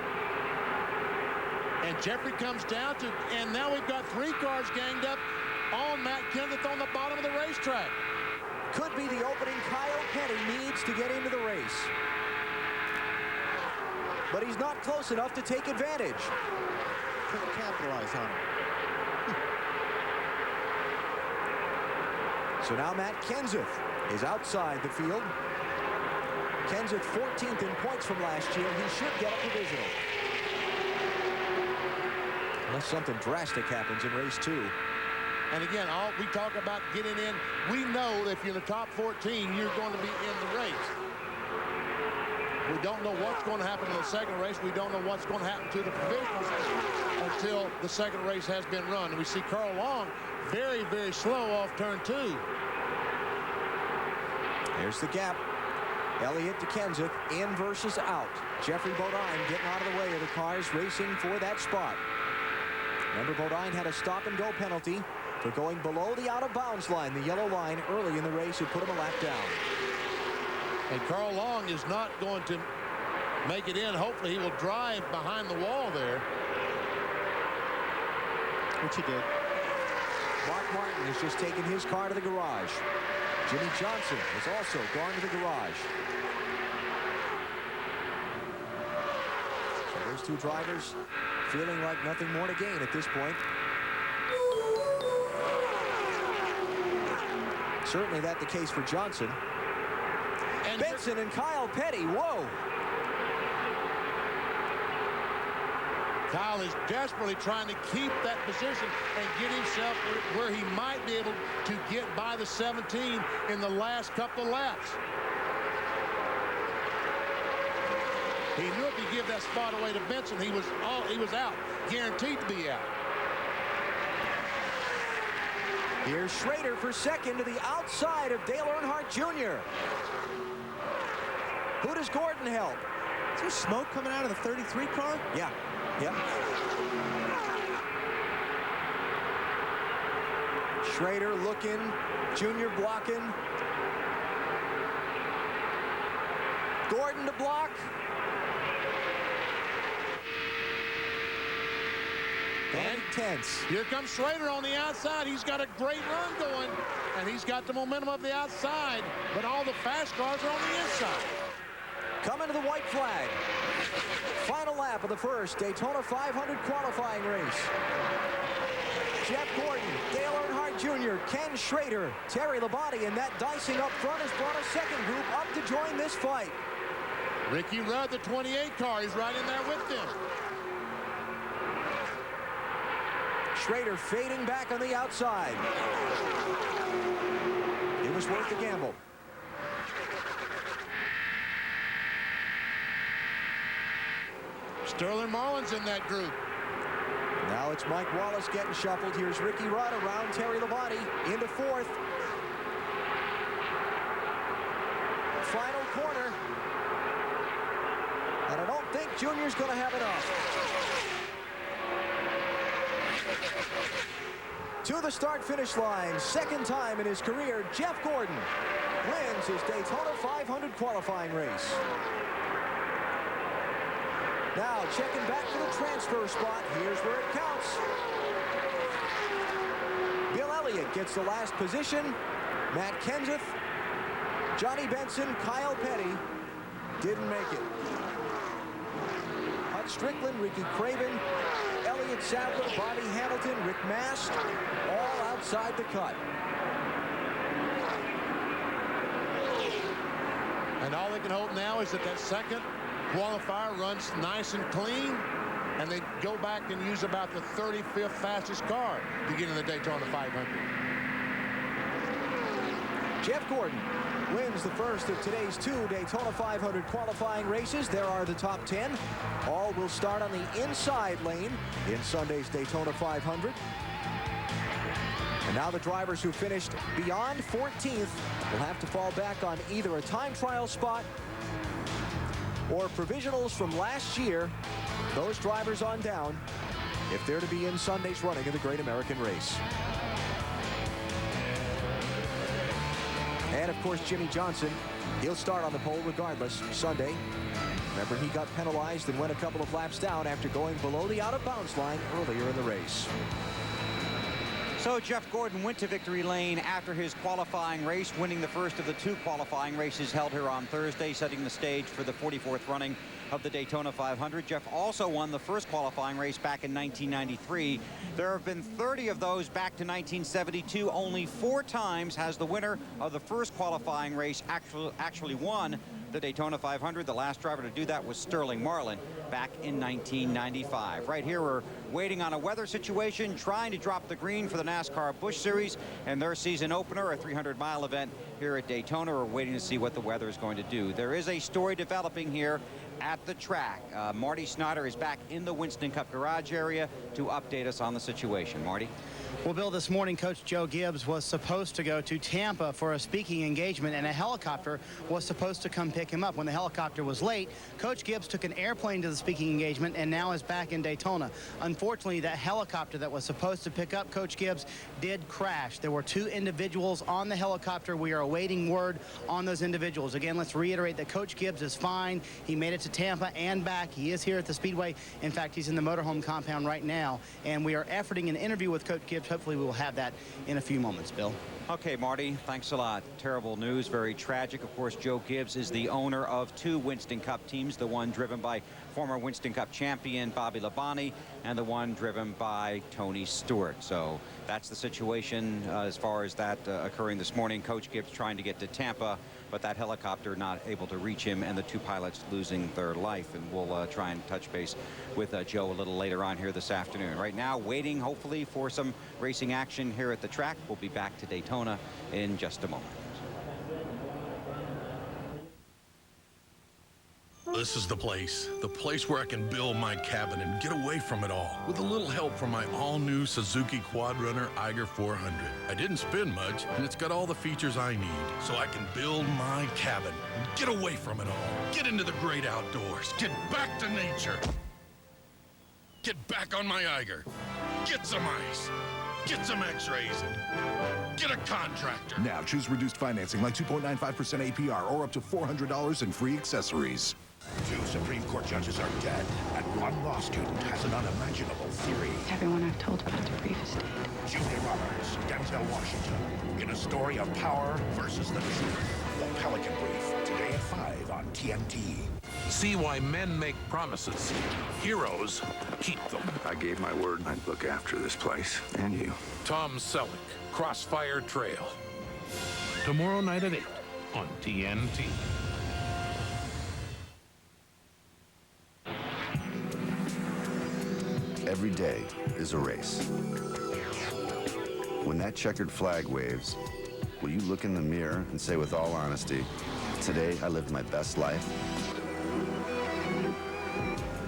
Speaker 1: And Jeffrey comes down to, and now we've got 3 cars ganged up on Matt Kenseth on the bottom of the racetrack.
Speaker 28: Could be the opening Kyle Petty needs to get into the race. But he's not close enough to take advantage.
Speaker 15: Couldn't capitalize on it.
Speaker 28: So now Matt Kenseth is outside the field. Kenseth 14th in points from last year. He should get a provisional. Unless something drastic happens in race 2.
Speaker 1: And again, all we talk about getting in, we know that if you're in the top 14, you're going to be in the race. We don't know what's going to happen in the second race. We don't know what's going to happen to the provisionals until the second race has been run. And we see Carl Long very, very slow off turn 2.
Speaker 28: Here's the gap. Elliott to Kenseth, in versus out. Jeffrey Bodine getting out of the way of the cars racing for that spot. Remember, Bodine had a stop-and-go penalty for going below the out-of-bounds line, the yellow line, early in the race. It put him a lap down.
Speaker 1: And Carl Long is not going to make it in. Hopefully he will drive behind the wall there.
Speaker 15: Which he did.
Speaker 28: Mark Martin has just taken his car to the garage. Jimmy Johnson has also gone to the garage. So those 2 drivers feeling like nothing more to gain at this point. Certainly that the case for Johnson. And Benson and Kyle Petty, whoa.
Speaker 1: Kyle is desperately trying to keep that position and get himself where he might be able to get by the 17 in the last couple of laps. He knew if he give that spot away to Benson, he was out, guaranteed to be out.
Speaker 28: Here's Schrader for second to the outside of Dale Earnhardt Jr. Who does Gordon help?
Speaker 15: Is there smoke coming out of the 33 car?
Speaker 28: Yeah. Yep. Schrader looking, Junior blocking. Gordon to block. And tense.
Speaker 1: Here comes Schrader on the outside. He's got a great run going, and he's got the momentum of the outside, but all the fast cars are on the inside.
Speaker 28: Coming to the white flag. Final lap of the first Daytona 500 qualifying race. Jeff Gordon, Dale Earnhardt Jr., Ken Schrader, Terry Labonte, and that dicing up front has brought a second group up to join this fight.
Speaker 1: Ricky Rudd, the 28 car, he's right in there with them.
Speaker 28: Schrader fading back on the outside. It was worth the gamble.
Speaker 1: Sterling Marlin's in that group.
Speaker 28: Now it's Mike Wallace getting shuffled. Here's Ricky Rudd around Terry Labonte into 4th. Final corner. And I don't think Junior's going to have enough. To the start-finish line, second time in his career, Jeff Gordon wins his Daytona 500 qualifying race. Now checking back for the transfer spot. Here's where it counts. Bill Elliott gets the last position. Matt Kenseth, Johnny Benson, Kyle Petty didn't make it. Hut Strickland, Ricky Craven, Elliott Sadler, Bobby Hamilton, Rick Mast, all outside the cut.
Speaker 1: And all they can hope now is that that second qualifier runs nice and clean, and they go back and use about the 35th fastest car to get in the Daytona 500.
Speaker 28: Jeff Gordon wins the first of today's 2 Daytona 500 qualifying races. There are the top 10. All will start on the inside lane in Sunday's Daytona 500. And now the drivers who finished beyond 14th will have to fall back on either a time trial spot or provisionals from last year. Those drivers on down if they're to be in Sunday's running of the Great American Race. And of course, Jimmy Johnson, he'll start on the pole regardless Sunday. Remember, he got penalized and went a couple of laps down after going below the out-of-bounds line earlier in the race.
Speaker 2: So Jeff Gordon went to victory lane after his qualifying race, winning the first of the 2 qualifying races held here on Thursday, setting the stage for the 44th running of the Daytona 500. Jeff also won the first qualifying race back in 1993. There have been 30 of those back to 1972. Only 4 times has the winner of the first qualifying race actually won the Daytona 500. The last driver to do that was Sterling Marlin back in 1995. Right here, we're waiting on a weather situation, trying to drop the green for the NASCAR Busch Series and their season opener, a 300-mile event here at Daytona. We're waiting to see what the weather is going to do. There is a story developing here at the track. Marty Snyder is back in the Winston Cup garage area to update us on the situation. Marty?
Speaker 17: Well, Bill, this morning, Coach Joe Gibbs was supposed to go to Tampa for a speaking engagement, and a helicopter was supposed to come pick him up. When the helicopter was late, Coach Gibbs took an airplane to the speaking engagement and now is back in Daytona. Unfortunately, that helicopter that was supposed to pick up Coach Gibbs did crash. There were 2 individuals on the helicopter. We are awaiting word on those individuals. Again, let's reiterate that Coach Gibbs is fine. He made it to Tampa and back. He is here at the Speedway. In fact, he's in the motorhome compound right now, and we are efforting an interview with Coach Gibbs. Hopefully we will have that in a few moments, Bill.
Speaker 2: Okay, Marty, thanks a lot. Terrible news, very tragic. Of course, Joe Gibbs is the owner of 2 Winston Cup teams, the one driven by former Winston Cup champion Bobby Labonte and the one driven by Tony Stewart. So that's the situation as far as that occurring this morning. Coach Gibbs trying to get to Tampa, but that helicopter not able to reach him, and the 2 pilots losing their life. And we'll try and touch base with Joe a little later on here this afternoon. Right now, waiting hopefully for some racing action here at the track. We'll be back to Daytona in just a moment.
Speaker 6: This is the place where I can build my cabin and get away from it all with a little help from my all-new Suzuki Quadrunner Eiger 400. I didn't spend much, and it's got all the features I need, so I can build my cabin and get away from it all. Get into the great outdoors. Get back to nature. Get back on my Eiger. Get some ice. Get some x-rays and get a contractor.
Speaker 7: Now choose reduced financing like 2.95% APR or up to $400 in free accessories.
Speaker 18: 2 Supreme Court judges are dead, and 1 law student has an unimaginable theory.
Speaker 19: Everyone I've told about the brief estate.
Speaker 18: Julie Roberts, Denzel Washington, in a story of power versus the truth. The Pelican Brief, today at 5 on TNT.
Speaker 6: See why men make promises. Heroes keep them.
Speaker 7: I gave my word I'd look after this place and you.
Speaker 6: Tom Selleck, Crossfire Trail. Tomorrow night at 8 on TNT.
Speaker 14: Every day is a race. When that checkered flag waves, will you look in the mirror and say with all honesty, today I lived my best life?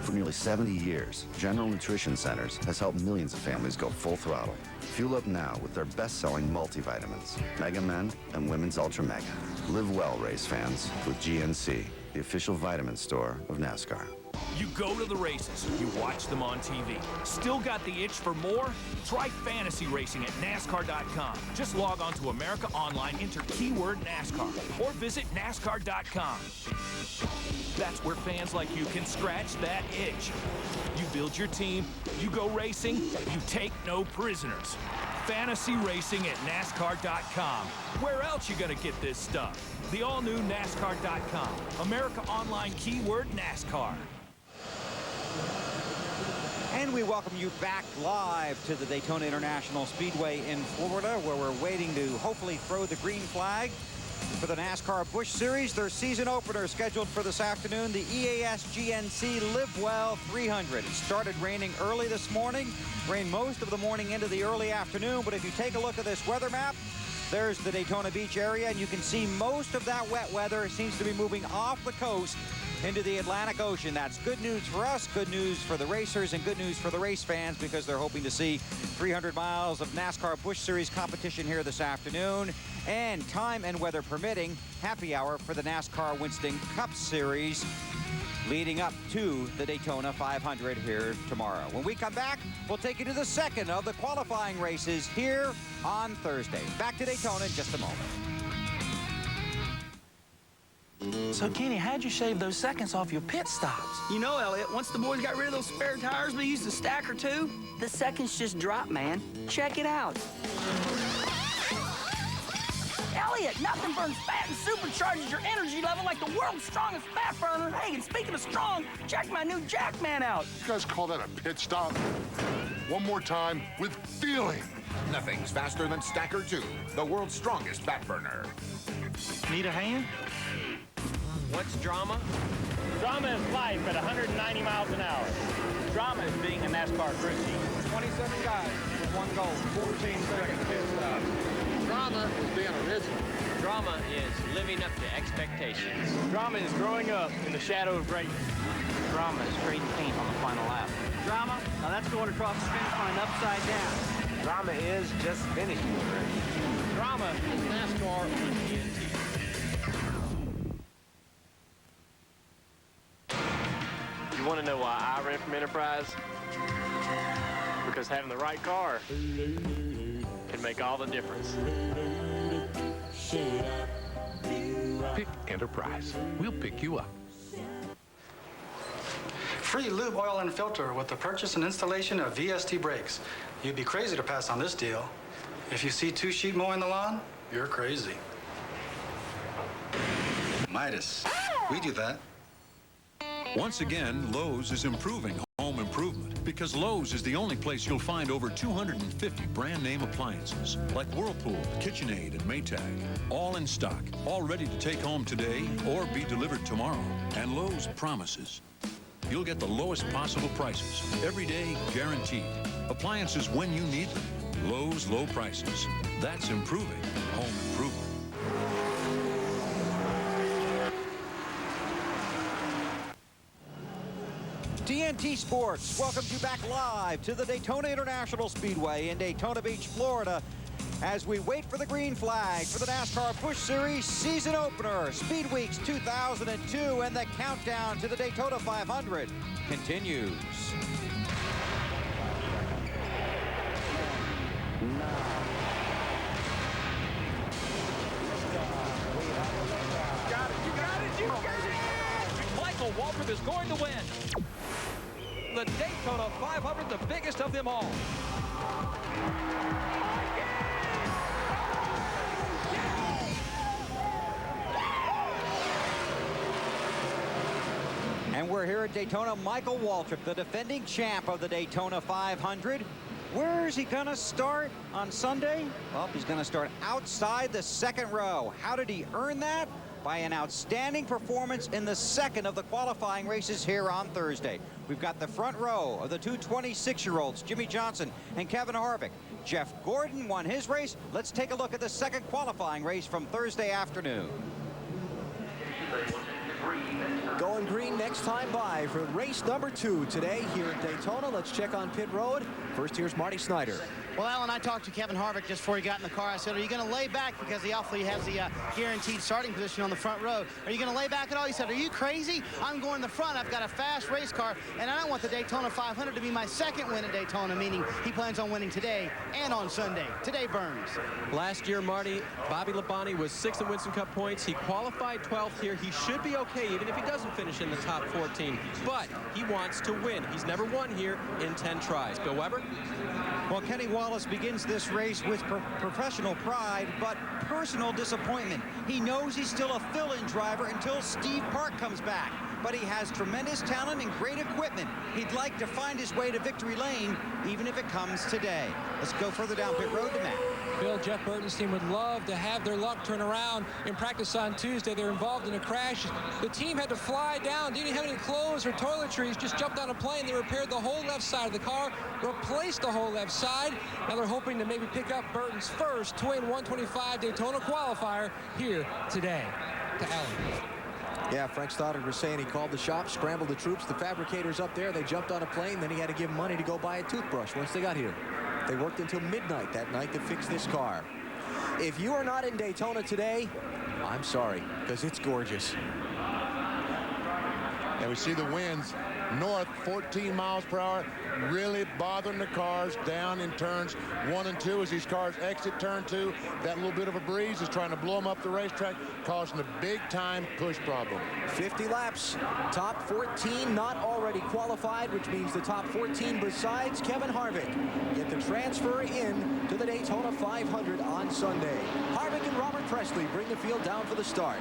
Speaker 14: For nearly 70 years, General Nutrition Centers has helped millions of families go full throttle. Fuel up now with their best-selling multivitamins, Mega Men and Women's Ultra Mega. Live well, race fans, with GNC, the official vitamin store of NASCAR.
Speaker 20: You go to the races, you watch them on TV. Still got the itch for more? Try fantasy racing at NASCAR.com. Just log on to America Online, enter keyword NASCAR, or visit NASCAR.com. That's where fans like you can scratch that itch. You build your team, you go racing, you take no prisoners. Fantasy racing at NASCAR.com. Where else you gonna get this stuff? The all-new NASCAR.com. America Online, keyword NASCAR.
Speaker 2: And we welcome you back live to the Daytona International Speedway in Florida, where we're waiting to hopefully throw the green flag For the NASCAR Busch Series, their season opener scheduled for this afternoon, the EAS GNC Live Well 300. It started raining early this morning, rained most of the morning into the early afternoon, but if you take a look at this weather map, there's the Daytona Beach area, and you can see most of that wet weather seems to be moving off the coast into the Atlantic Ocean. That's good news for us, good news for the racers, and good news for the race fans because they're hoping to see 300 miles of NASCAR Busch Series competition here this afternoon. And time and weather permitting, happy hour for the NASCAR Winston Cup Series leading up to the Daytona 500 here tomorrow. When we come back, we'll take you to the second of the qualifying races here on Thursday. Back to Daytona in just a moment.
Speaker 3: So, Kenny, how'd you shave those seconds off your pit stops?
Speaker 5: You know, Elliot, once the boys got rid of those spare tires, we used a stack or two. The seconds just dropped, man. Check it out. Elliot, nothing burns fat and supercharges your energy level like the world's strongest fat burner. Hey, and speaking of strong, check my new Jackman out.
Speaker 18: You guys call that a pit stop? One more time with feeling.
Speaker 6: Nothing's faster than Stacker 2, the world's strongest fat burner.
Speaker 3: Need a hand?
Speaker 10: What's drama? Drama is life at 190 miles an hour. Drama is being a NASCAR crew chief.
Speaker 12: 27 guys with one goal, 14-second pit stop.
Speaker 10: Drama is being original. Drama is living up to expectations. Drama is growing up in the shadow of greatness. Drama is trading paint on the final lap.
Speaker 12: Drama, now that's going across the finish line upside down.
Speaker 10: Drama is just finishing the race. Drama is NASCAR on GNC. You want to know why I ran from Enterprise? Because having the right car can make all the difference.
Speaker 18: Pick Enterprise. We'll pick you up.
Speaker 22: Free lube, oil, and filter with the purchase and installation of VST brakes. You'd be crazy to pass on this deal. If you see two sheep mowing the lawn, you're crazy. Midas. We do that.
Speaker 23: Once again, Lowe's is improving home improvement because Lowe's is the only place you'll find over 250 brand name appliances like Whirlpool, KitchenAid, and Maytag. All in stock, all ready to take home today or be delivered tomorrow. And Lowe's promises you'll get the lowest possible prices, every day guaranteed. Appliances when you need them. Lowe's low prices. That's improving home improvement.
Speaker 2: TNT Sports welcomes you back live to the Daytona International Speedway in Daytona Beach, Florida, as we wait for the green flag for the NASCAR Busch Series season opener, Speed Weeks 2002, and the countdown to the Daytona 500 continues.
Speaker 26: Michael Waltrip is going to win the Daytona 500, the biggest of them all.
Speaker 2: And we're here at Daytona. Michael Waltrip, the defending champ of the Daytona 500. Where is he going to start on Sunday? Well, he's going to start outside the second row. How did he earn that? By an outstanding performance in the second of the qualifying races here on Thursday. We've got the front row of the two 26-year-olds, Jimmy Johnson and Kevin Harvick. Jeff Gordon won his race. Let's take a look at the second qualifying race from Thursday afternoon.
Speaker 28: Going green next time by for race number 2 today here at Daytona. Let's check on pit road. First, here's Marty Snyder.
Speaker 17: Well, Alan, I talked to Kevin Harvick just before he got in the car. I said, are you going to lay back because he obviously has the guaranteed starting position on the front row? Are you going to lay back at all? He said, are you crazy? I'm going in the front. I've got a fast race car, and I want the Daytona 500 to be my second win at Daytona, meaning he plans on winning today and on Sunday. Today burns.
Speaker 27: Last year, Marty, Bobby Labonte was 6th in Winston Cup points. He qualified 12th here. He should be okay, even if he doesn't finish in the top 14. But he wants to win. He's never won here in 10 tries. Bill Weber?
Speaker 2: Well, Kenny Wallace begins this race with professional pride, but personal disappointment. He knows he's still a fill-in driver until Steve Park comes back. But he has tremendous talent and great equipment. He'd like to find his way to victory lane, even if it comes today. Let's go further down pit road to Matt.
Speaker 8: Bill, Jeff Burton's team would love to have their luck turn around. In practice on Tuesday, they were involved in a crash. The team had to fly down, didn't have any clothes or toiletries, just jumped on a plane. They repaired the whole left side of the car, replaced the whole left side. Now they're hoping to maybe pick up Burton's first Twin 125 Daytona qualifier here today. To Allen.
Speaker 28: Yeah, Frank Stoddard was saying he called the shop, scrambled the troops, the fabricators up there. They jumped on a plane, then he had to give them money to go buy a toothbrush once they got here. They worked until midnight that night to fix this car. If you are not in Daytona today, I'm sorry, because it's gorgeous.
Speaker 1: And we see the winds north 14 miles per hour, really bothering the cars down in turns 1 and 2 as these cars exit turn 2. That little bit of a breeze is trying to blow them up the racetrack, causing a big time push problem.
Speaker 28: 50 laps, top 14 not already qualified, which means the top 14 besides Kevin Harvick get the transfer in to the Daytona 500 on Sunday. Harvick and Robert Presley bring the field down for the start.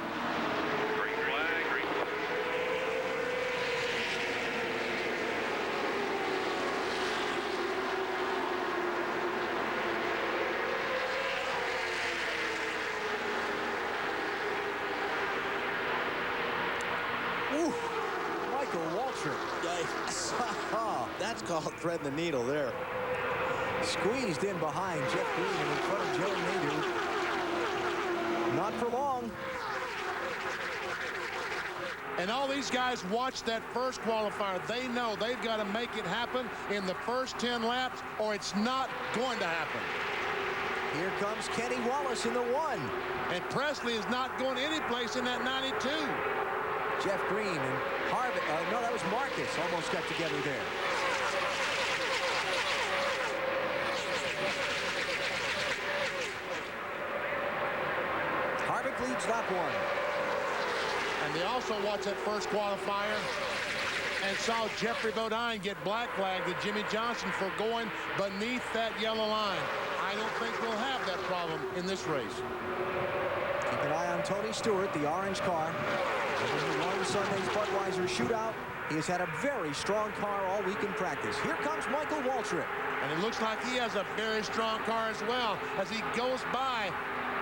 Speaker 15: That's called threading the needle there.
Speaker 28: Squeezed in behind Jeff Green and in front of Jerry Nadeau. Not for long.
Speaker 1: And all these guys watch that first qualifier. They know they've got to make it happen in the first 10 laps or it's not going to happen.
Speaker 28: Here comes Kenny Wallace in the 1.
Speaker 1: And Presley is not going any place in that 92.
Speaker 28: Jeff Green and Harvick. No, that was Marcus. Almost got together there. Harvick leads lap 1.
Speaker 1: And they also watched that first qualifier and saw Jeffrey Bodine get black flagged to Jimmy Johnson for going beneath that yellow line. I don't think we'll have that problem in this race.
Speaker 28: Keep an eye on Tony Stewart, the orange car. He won Sunday's Budweiser shootout. He has had a very strong car all week in practice. Here comes Michael Waltrip.
Speaker 1: And it looks like he has a very strong car as well as he goes by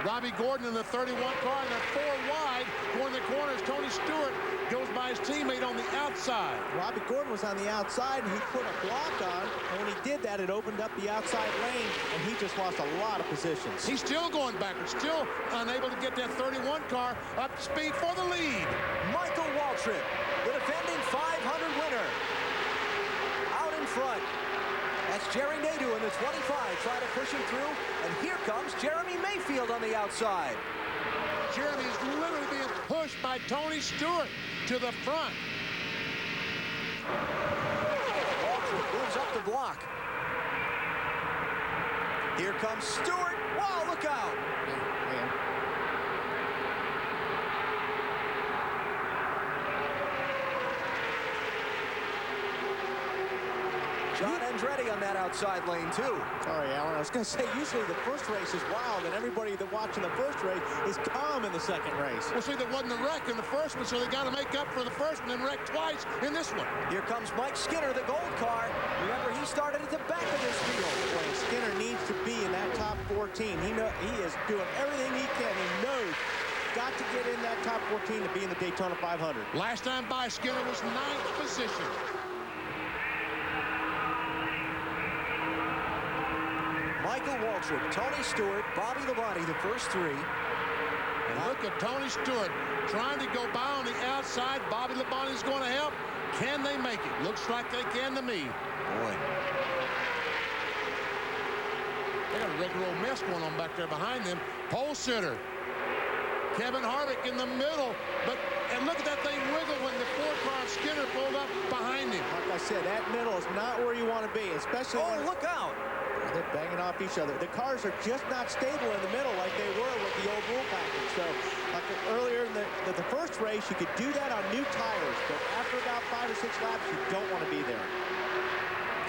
Speaker 1: Robbie Gordon in the 31 car, and they're 4 wide going the corners. Tony Stewart goes by his teammate on the outside.
Speaker 15: Robbie Gordon was on the outside, and he put a block on, and when he did that, it opened up the outside lane, and he just lost a lot of positions.
Speaker 1: He's still going backwards, still unable to get that 31 car up to speed for the lead.
Speaker 28: Michael Waltrip, the defending 500 winner, out in front. That's Jerry Nadeau in the 25 trying to push him through. And here comes Jeremy Mayfield on the outside.
Speaker 1: Jeremy is literally being pushed by Tony Stewart to the front.
Speaker 28: Waltrip moves up the block. Here comes Stewart. Wow, look out. John Andretti on that outside lane, too.
Speaker 15: Sorry, Alan. I was going to say, usually the first race is wild, and everybody that watching the first race is calm in the second race.
Speaker 1: Well, see, there wasn't a wreck in the first one, so they got to make up for the first one and wreck twice in this one.
Speaker 28: Here comes Mike Skinner, the gold car. Remember, he started at the back of this field.
Speaker 15: Well, Skinner needs to be in that top 14. He is doing everything he can. He knows got to get in that top 14 to be in the Daytona 500.
Speaker 1: Last time by, Skinner was 9th position.
Speaker 28: Michael Waltrip, Tony Stewart, Bobby Labonte, the first 3.
Speaker 1: And look at Tony Stewart trying to go by on the outside. Bobby Labonte is going to help. Can they make it? Looks like they can to me.
Speaker 28: Boy.
Speaker 1: They got a regular old mess going on back there behind them. Pole sitter. Kevin Harvick in the middle. And look at that thing wiggle when the 4-car Skinner pulled up behind him.
Speaker 15: Like I said, that middle is not where you want to be, especially when
Speaker 28: look out.
Speaker 15: They're banging off each other. The cars are just not stable in the middle like they were with the old rule package. So, like earlier in the first race, you could do that on new tires, but after about 5 or 6 laps, you don't want to be there.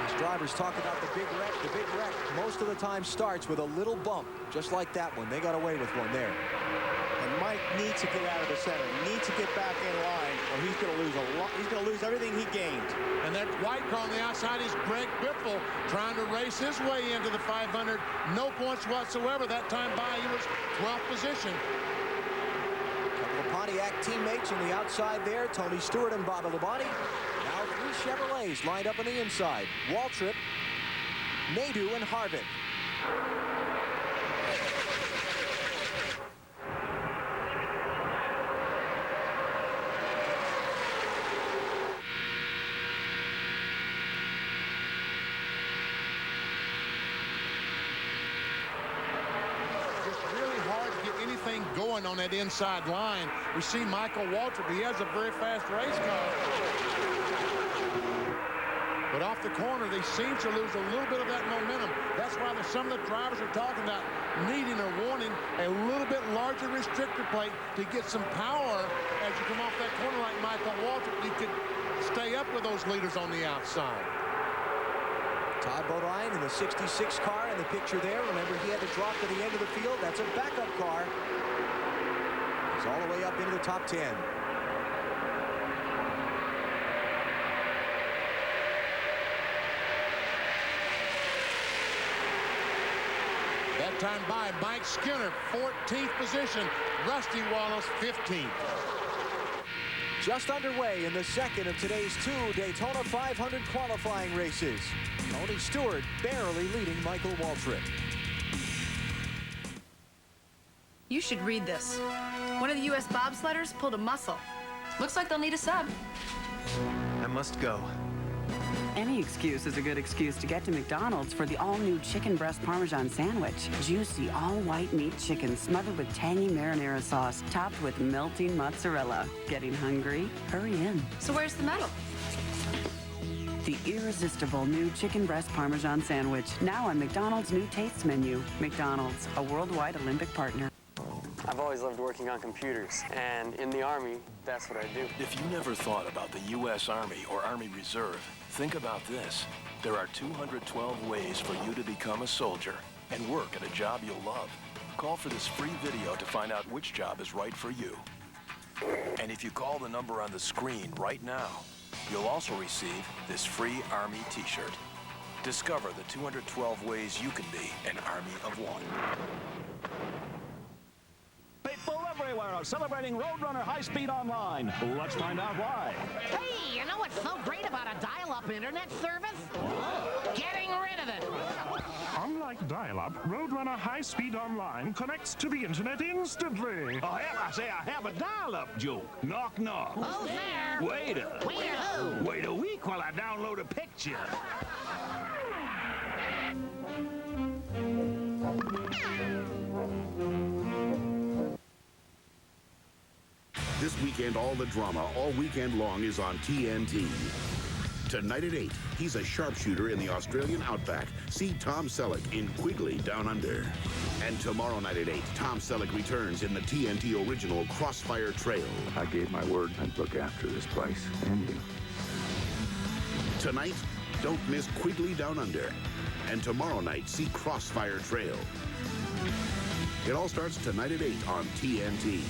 Speaker 28: These drivers talk about the big wreck. The big wreck most of the time starts with a little bump, just like that one. They got away with one there.
Speaker 15: And And Mike needs to get out of the center. He needs to get back in line, or he's going to lose a lot. He's going to lose everything he gained.
Speaker 1: And that white car on the outside is Greg Biffle trying to race his way into the 500. No points whatsoever. That time by, he was 12th position.
Speaker 28: Pontiac teammates on the outside there, Tony Stewart and Bobby Labonte. Now 3 Chevrolets lined up on the inside. Waltrip, Nadeau, and Harvick.
Speaker 1: Going on that inside line. We see Michael Waltrip. He has a very fast race car. But off the corner, they seem to lose a little bit of that momentum. That's why some of the drivers are talking about needing or wanting a little bit larger restrictor plate to get some power as you come off that corner like Michael Waltrip. You could stay up with those leaders on the outside.
Speaker 28: Todd Bodine in the 66 car in the picture there. Remember, he had to drop to the end of the field. That's a backup car. He's all the way up into the top 10.
Speaker 1: That time by Mike Skinner, 14th position. Rusty Wallace, 15th.
Speaker 28: Just underway in the second of today's 2 Daytona 500 qualifying races. Tony Stewart barely leading Michael Waltrip.
Speaker 4: You should read this. One of the U.S. bobsledders pulled a muscle. Looks like they'll need a sub.
Speaker 9: I must go.
Speaker 11: Any excuse is a good excuse to get to McDonald's for the all-new chicken breast Parmesan sandwich. Juicy, all-white meat chicken smothered with tangy marinara sauce, topped with melting mozzarella. Getting hungry? Hurry in.
Speaker 4: So where's the medal?
Speaker 11: The irresistible new chicken breast Parmesan sandwich, now on McDonald's new tastes menu. McDonald's, a worldwide Olympic partner.
Speaker 10: I've always loved working on computers, and in the Army, that's what I do.
Speaker 13: If you never thought about the U.S. Army or Army Reserve, think about this. There are 212 ways for you to become a soldier and work at a job you'll love. Call for this free video to find out which job is right for you. And if you call the number on the screen right now, you'll also receive this free Army t-shirt. Discover the 212 ways you can be an Army of One.
Speaker 16: People everywhere are celebrating Roadrunner High Speed Online. Let's find out why.
Speaker 21: Hey, you know what's so great about a dial-up internet service? Getting rid of it.
Speaker 24: Unlike dial-up, Roadrunner High Speed Online connects to the internet instantly.
Speaker 16: I have a dial-up joke. Knock, knock.
Speaker 21: Who's there?
Speaker 16: Waiter.
Speaker 21: Waiter who?
Speaker 16: Wait a week while I download a picture.
Speaker 6: This weekend, all the drama all weekend long is on TNT. Tonight at 8, he's a sharpshooter in the Australian outback. See Tom Selleck in Quigley Down Under. And tomorrow night at 8, Tom Selleck returns in the TNT original Crossfire Trail.
Speaker 25: I gave my word I'd look after this place and you.
Speaker 6: Tonight, don't miss Quigley Down Under. And tomorrow night, see Crossfire Trail. It all starts tonight at 8 on TNT.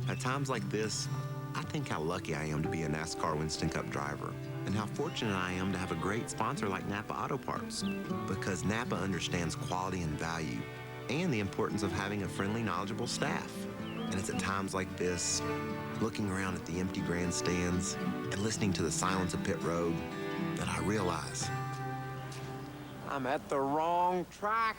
Speaker 29: At times like this, I think how lucky I am to be a NASCAR Winston Cup driver, and how fortunate I am to have a great sponsor like Napa Auto Parts, because Napa understands quality and value, and the importance of having a friendly, knowledgeable staff. And it's at times like this, looking around at the empty grandstands and listening to the silence of pit road, that I realize
Speaker 28: I'm at the wrong track.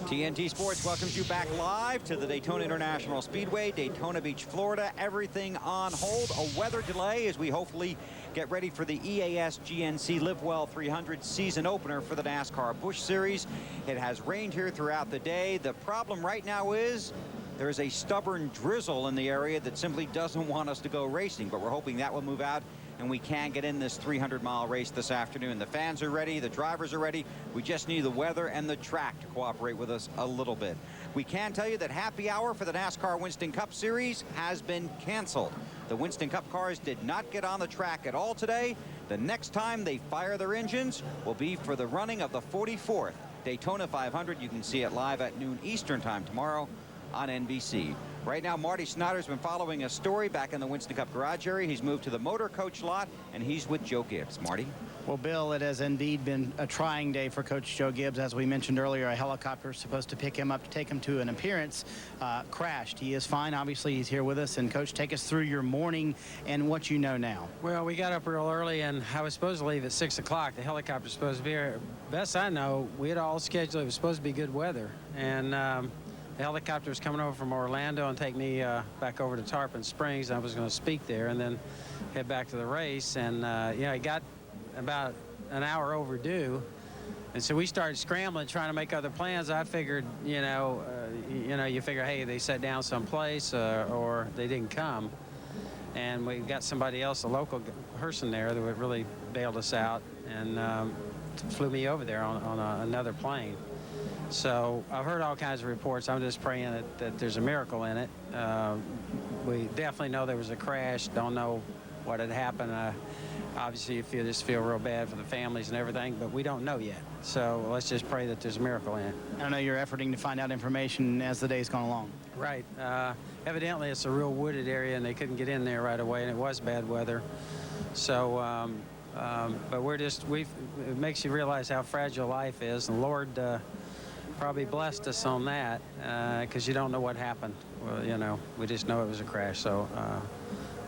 Speaker 2: TNT Sports welcomes you back live to the Daytona International Speedway, Daytona Beach, Florida. Everything on hold. A weather delay as we hopefully get ready for the EAS GNC Live Well 300 season opener for the NASCAR Busch Series. It has rained here throughout the day. The problem right now is there's a stubborn drizzle in the area that simply doesn't want us to go racing, but we're hoping that will move out and we can get in this 300-mile race this afternoon. The fans are ready, the drivers are ready. We just need the weather and the track to cooperate with us a little bit. We can tell you that happy hour for the NASCAR Winston Cup Series has been canceled. The Winston Cup cars did not get on the track at all today. The next time they fire their engines will be for the running of the 44th Daytona 500. You can see it live at noon Eastern time tomorrow on NBC. Right now, Marty Snyder's been following a story back in the Winston Cup garage area. He's moved to the motor coach lot, and he's with Joe Gibbs. Marty?
Speaker 17: Well, Bill, it has indeed been a trying day for Coach Joe Gibbs. As we mentioned earlier, a helicopter supposed to pick him up to take him to an appearance crashed. He is fine. Obviously, he's here with us. And, Coach, take us through your morning and what you know now.
Speaker 3: Well, we got up real early, and I was supposed to leave at 6 o'clock. The helicopter's supposed to be here. Best I know, we had all scheduled. It was supposed to be good weather. And the helicopter was coming over from Orlando and take me back over to Tarpon Springs. I was going to speak there and then head back to the race. And, you know, I got about an hour overdue. And so we started scrambling, trying to make other plans. I figured, you figure, hey, they sat down someplace or they didn't come. And we got somebody else, a local person there that would really bailed us out and flew me over there on another plane. So I've heard all kinds of reports. I'm just praying that there's a miracle in it. We definitely know there was a crash. Don't know what had happened. Obviously, you just feel real bad for the families and everything, but we don't know yet. So let's just pray that there's a miracle in it.
Speaker 17: I know you're efforting to find out information as the day's gone along.
Speaker 3: Right. Evidently, it's a real wooded area, and they couldn't get in there right away, and it was bad weather. So, but it makes you realize how fragile life is. And the Lord probably blessed us on that because you don't know what happened. Well, we just know it was a crash. So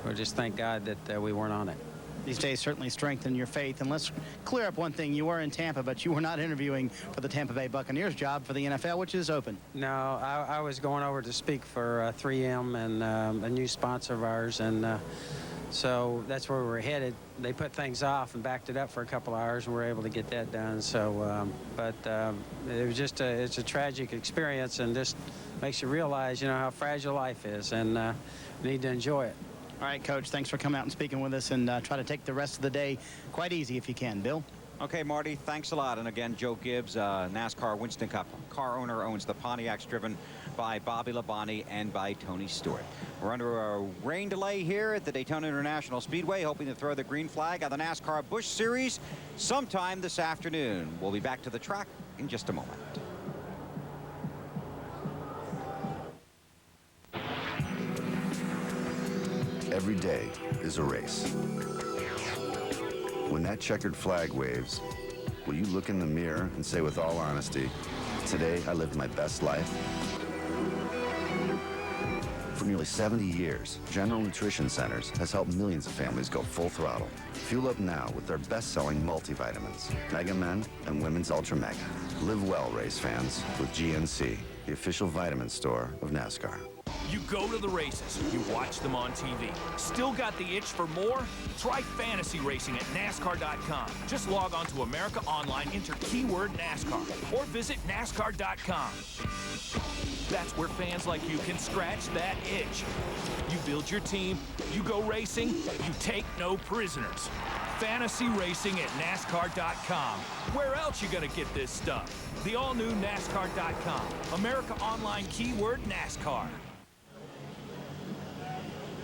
Speaker 3: we just thank God that we weren't on it.
Speaker 17: These days certainly strengthen your faith. And let's clear up one thing. You were in Tampa, but you were not interviewing for the Tampa Bay Buccaneers job for the NFL, which is open.
Speaker 3: No, I was going over to speak for 3M and a new sponsor of ours. And so that's where we were headed. They put things off and backed it up for a couple hours, and we were able to get that done. So, but it was just it's a tragic experience, and just makes you realize, how fragile life is, and need to enjoy it.
Speaker 17: All right, Coach, thanks for coming out and speaking with us, and try to take the rest of the day quite easy if you can. Bill?
Speaker 2: Okay, Marty, thanks a lot. And again, Joe Gibbs, NASCAR Winston Cup car owner, owns the Pontiacs driven by Bobby Labonte and by Tony Stewart. We're under a rain delay here at the Daytona International Speedway, hoping to throw the green flag on the NASCAR Busch Series sometime this afternoon. We'll be back to the track in just a moment.
Speaker 5: Every day is a race. When that checkered flag waves, will you look in the mirror and say with all honesty, today I lived my best life? For nearly 70 years, General Nutrition Centers has helped millions of families go full throttle. Fuel up now with their best-selling multivitamins, Mega Men and Women's Ultra Mega. Live well, race fans, with GNC, the official vitamin store of NASCAR.
Speaker 7: You go to the races, you watch them on TV. Still got the itch for more? Try fantasy racing at NASCAR.com. Just log on to America Online, enter keyword NASCAR, or visit NASCAR.com. That's where fans like you can scratch that itch. You build your team, you go racing, you take no prisoners. Fantasy racing at NASCAR.com. Where else you gonna get this stuff? The all-new NASCAR.com. America Online, keyword NASCAR.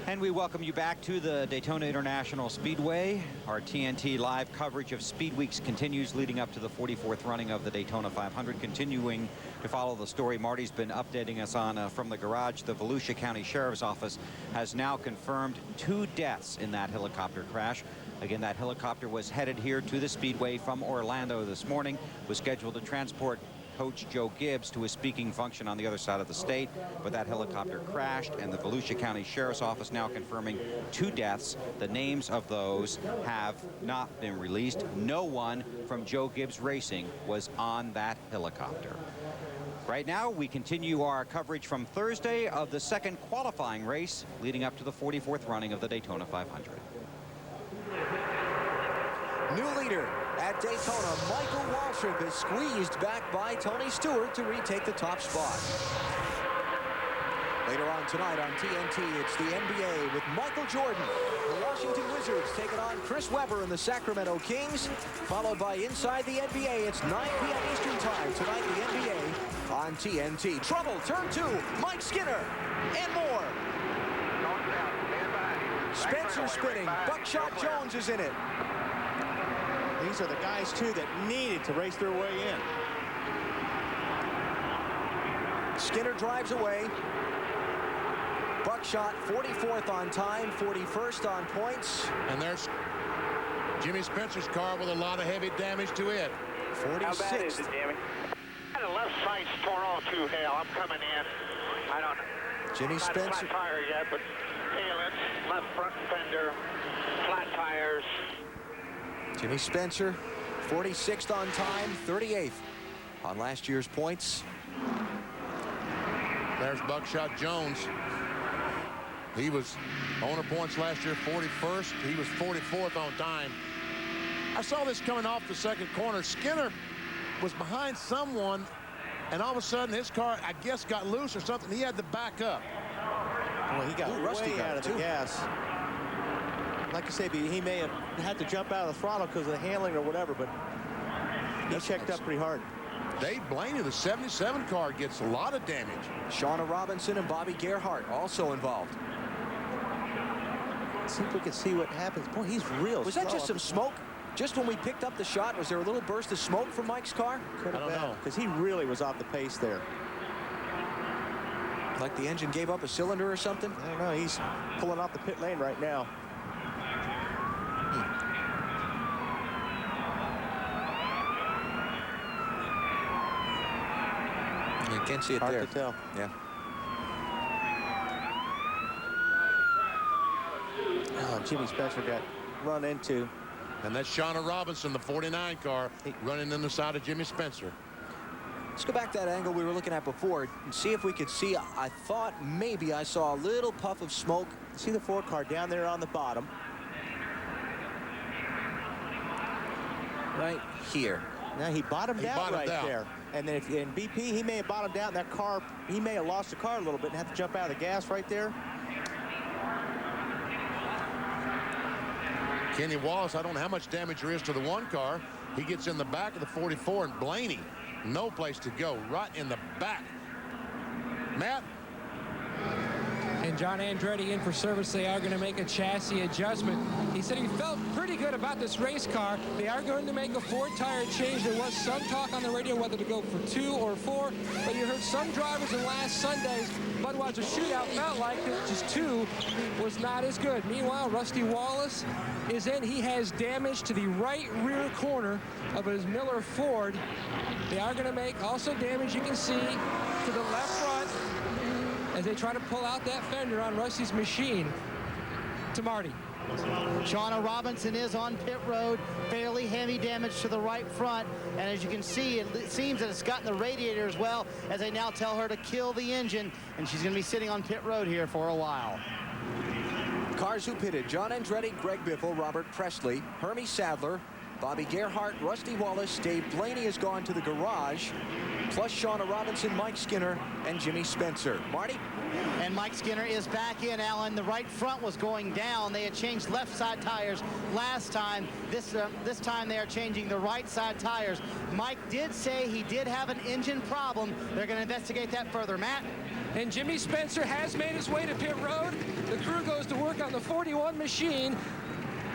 Speaker 2: And we welcome you back to the Daytona International Speedway. Our TNT live coverage of Speed Weeks continues leading up to the 44th running of the Daytona 500. Continuing to follow the story Marty's been updating us on from the garage, the Volusia County Sheriff's Office has now confirmed 2 deaths in that helicopter crash. Again, that helicopter was headed here to the Speedway from Orlando this morning, was scheduled to transport Coach Joe Gibbs to a speaking function on the other side of the state, but that helicopter crashed, and the Volusia County Sheriff's Office now confirming 2 deaths. The names of those have not been released. No one from Joe Gibbs Racing was on that helicopter. Right now, we continue our coverage from Thursday of the second qualifying race leading up to the 44th running of the Daytona 500.
Speaker 28: New leader at Daytona, Michael Waltrip is squeezed back by Tony Stewart to retake the top spot. Later on tonight on TNT, it's the NBA with Michael Jordan. The Washington Wizards taking on Chris Webber and the Sacramento Kings. Followed by Inside the NBA, it's 9 p.m. Eastern Time. Tonight, the NBA on TNT. Trouble, turn 2, Mike Skinner, and more. Spencer spinning, Buckshot Jones is in it.
Speaker 15: These are the guys, too, that needed to race their way in.
Speaker 28: Skinner drives away. Buckshot 44th on time, 41st on points.
Speaker 1: And there's Jimmy Spencer's car with a lot of heavy damage to it.
Speaker 28: 46th.
Speaker 12: How bad is it, Jimmy? The left side's torn off too, hell. I'm coming in. I don't know.
Speaker 28: Jimmy Spencer.
Speaker 12: Not flat tire yet, but tail ends, left front fender, flat tires.
Speaker 28: Jimmy Spencer, 46th on time, 38th on last year's points.
Speaker 1: There's Buckshot Jones. He was owner points last year, 41st. He was 44th on time. I saw this coming off the second corner. Skinner was behind someone, and all of a sudden his car, I guess, got loose or something. He had to back up.
Speaker 15: Well, he got way out of the gas. Like I say, he may have had to jump out of the throttle because of the handling or whatever, but he checked up pretty hard.
Speaker 1: Dave Blaney, the 77 car, gets a lot of damage.
Speaker 28: Shauna Robinson and Bobby Gerhardt also involved.
Speaker 15: Let's see if we can see what happens. Boy, he's real.
Speaker 28: Was that just some smoke? Just when we picked up the shot, was there a little burst of smoke from Mike's car?
Speaker 15: I don't know, because he really was off the pace there.
Speaker 28: Like the engine gave up a cylinder or something?
Speaker 15: I don't know. He's pulling off the pit lane right now.
Speaker 28: You can't see it
Speaker 15: Hard
Speaker 28: there.
Speaker 15: to tell.
Speaker 28: Yeah.
Speaker 15: Oh, Jimmy Spencer got run into.
Speaker 1: And that's Shauna Robinson, the 49 car, running in the side of Jimmy Spencer.
Speaker 28: Let's go back to that angle we were looking at before and see if we could see. I thought maybe I saw a little puff of smoke.
Speaker 15: See the Ford car down there on the bottom.
Speaker 28: Right here.
Speaker 15: Now he bottomed out right there. And then if in BP, he may have bottomed out in that car. He may have lost the car a little bit and have to jump out of the gas right there.
Speaker 1: Kenny Wallace, I don't know how much damage there is to the one car. He gets in the back of the 44, and Blaney, no place to go, right in the back. Matt?
Speaker 8: And John Andretti in for service. They are going to make a chassis adjustment. He said he felt pretty good about this race car. They are going to make a 4-tire change. There was some talk on the radio whether to go for 2 or 4, but you heard some drivers in last Sunday's Budweiser shootout felt like that just 2 was not as good. Meanwhile, Rusty Wallace is in. He has damage to the right rear corner of his Miller Ford. They are going to make also damage, you can see, to the left front as they try to pull out that fender on Rusty's machine. To Marty.
Speaker 17: Shauna Robinson is on pit road. Fairly heavy damage to the right front. And as you can see, it seems that it's gotten the radiator as well, as they now tell her to kill the engine. And she's going to be sitting on pit road here for a while.
Speaker 28: Cars who pitted: John Andretti, Greg Biffle, Robert Presley, Hermie Sadler, Bobby Gerhardt, Rusty Wallace. Dave Blaney has gone to the garage, plus Shauna Robinson, Mike Skinner, and Jimmy Spencer. Marty?
Speaker 17: And Mike Skinner is back in, Alan. The right front was going down. They had changed left side tires last time. This time they are changing the right side tires. Mike did say he did have an engine problem. They're going to investigate that further. Matt?
Speaker 8: And Jimmy Spencer has made his way to pit road. The crew goes to work on the 41 machine.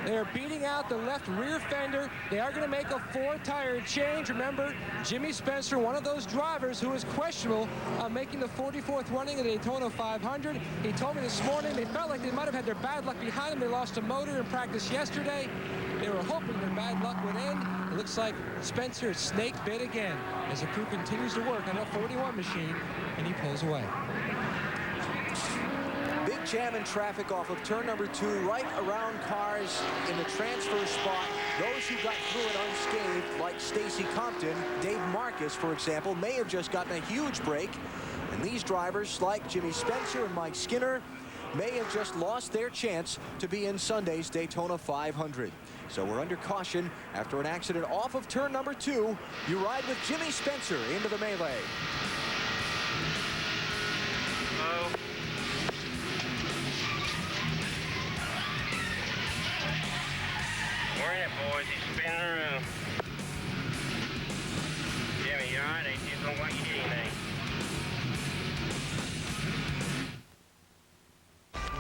Speaker 8: They're beating out the left rear fender. They are going to make a 4-tire change. Remember, Jimmy Spencer, one of those drivers who is questionable on making the 44th running of the Daytona 500. He told me this morning they felt like they might have had their bad luck behind them. They lost a motor in practice yesterday. They were hoping their bad luck would end. It looks like Spencer is snake bit again as the crew continues to work on that 41 machine, and he pulls away.
Speaker 28: Big jam in traffic off of turn number 2, right around cars in the transfer spot. Those who got through it unscathed, like Stacy Compton, Dave Marcus, for example, may have just gotten a huge break. And these drivers, like Jimmy Spencer and Mike Skinner, may have just lost their chance to be in Sunday's Daytona 500. So we're under caution after an accident off of turn number 2. You ride with Jimmy Spencer into the melee.
Speaker 10: Where in it, boys? He's spinning around. Jimmy, you all right? Ain't you don't like you did anything.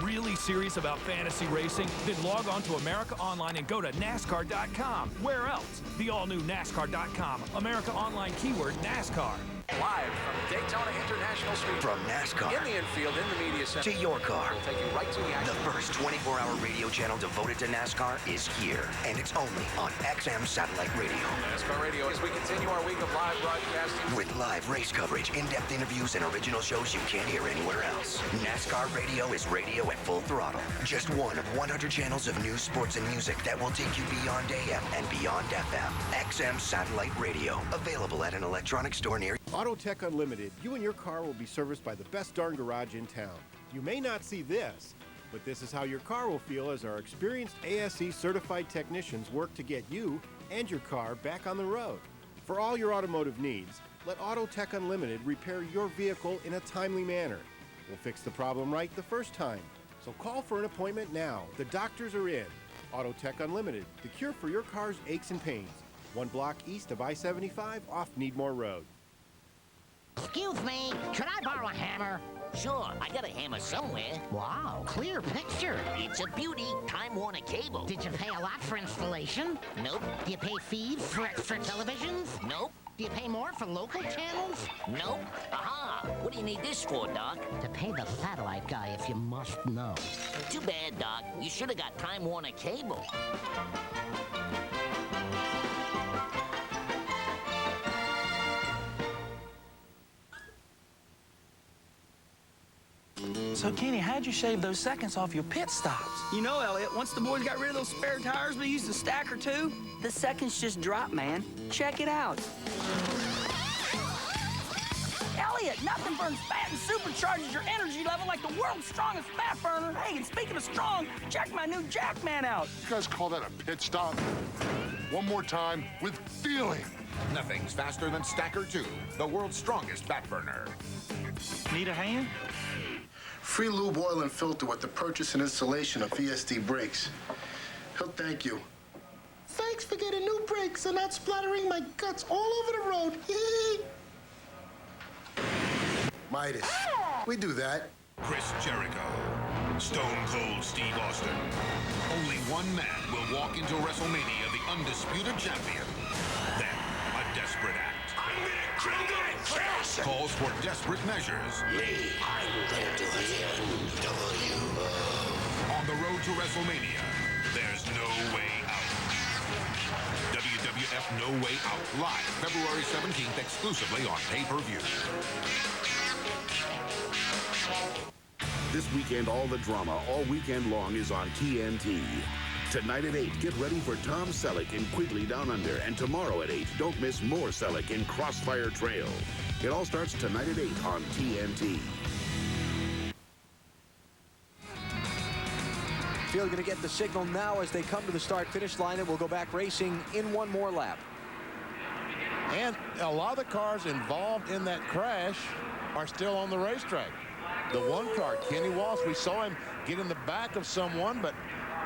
Speaker 7: Really serious about fantasy racing? Then log on to America Online and go to NASCAR.com. Where else? The all-new NASCAR.com. America Online keyword NASCAR.
Speaker 9: Live from Daytona International Street.
Speaker 14: From NASCAR.
Speaker 9: In the infield, in the media center.
Speaker 14: To your car.
Speaker 9: We'll take you right to the action.
Speaker 14: The first 24-hour radio channel devoted to NASCAR is here. And it's only on XM Satellite Radio.
Speaker 9: NASCAR Radio, as we continue our week of live broadcasting.
Speaker 14: With live race coverage, in-depth interviews, and original shows you can't hear anywhere else. NASCAR Radio is radio at full throttle. Just one of 100 channels of news, sports, and music that will take you beyond AM and beyond FM. XM Satellite Radio. Available at an electronic store near you.
Speaker 18: AutoTech Unlimited, you and your car will be serviced by the best darn garage in town. You may not see this, but this is how your car will feel as our experienced ASE certified technicians work to get you and your car back on the road. For all your automotive needs, let AutoTech Unlimited repair your vehicle in a timely manner. We'll fix the problem right the first time. So call for an appointment now. The doctors are in. AutoTech Unlimited, the cure for your car's aches and pains. 1 block east of I-75 off Needmore Road.
Speaker 21: Excuse me, could I borrow a hammer?
Speaker 19: Sure, I got a hammer somewhere.
Speaker 21: Wow, clear picture.
Speaker 19: It's a beauty. Time Warner Cable.
Speaker 21: Did you pay a lot for installation?
Speaker 19: Nope.
Speaker 21: Do you pay fees for extra televisions?
Speaker 19: Nope.
Speaker 21: Do you pay more for local channels?
Speaker 19: Nope. Aha! What do you need this for, Doc?
Speaker 21: To pay the satellite guy, if you must know.
Speaker 19: Too bad, Doc. You should have got Time Warner Cable.
Speaker 20: So, Kenny, how'd you shave those seconds off your pit stops?
Speaker 22: You know, Elliot, once the boys got rid of those spare tires, we used a stack or two.
Speaker 11: The seconds just drop, man. Check it out.
Speaker 22: Elliot, nothing burns fat and supercharges your energy level like the world's strongest fat burner. Hey, and speaking of strong, check my new Jackman out.
Speaker 23: You guys call that a pit stop? One more time with feeling.
Speaker 6: Nothing's faster than Stacker 2, the world's strongest fat burner.
Speaker 22: Need a hand?
Speaker 26: Free lube, oil, and filter with the purchase and installation of VSD brakes. He'll thank you.
Speaker 27: Thanks for getting new brakes and not splattering my guts all over the road.
Speaker 26: Midas. We do that.
Speaker 6: Chris Jericho. Stone Cold Steve Austin. Only one man will walk into WrestleMania the undisputed champion. Then, a desperate act.
Speaker 14: I'm gonna crumble and crash.
Speaker 6: Calls for desperate measures.
Speaker 14: Me, I'm gonna do the NWO.
Speaker 6: On the road to WrestleMania, there's no way out. WWF No Way Out, live February 17th, exclusively on pay-per-view.
Speaker 30: This weekend, all the drama all weekend long is on TNT. Tonight at 8, get ready for Tom Selleck in Quigley Down Under. And tomorrow at 8, don't miss more Selleck in Crossfire Trail. It all starts tonight at 8 on TNT.
Speaker 28: Field going to get the signal now as they come to the start-finish line, and we'll go back racing in one more lap.
Speaker 1: And a lot of the cars involved in that crash are still on the racetrack. The one car, Kenny Wallace, we saw him get in the back of someone, but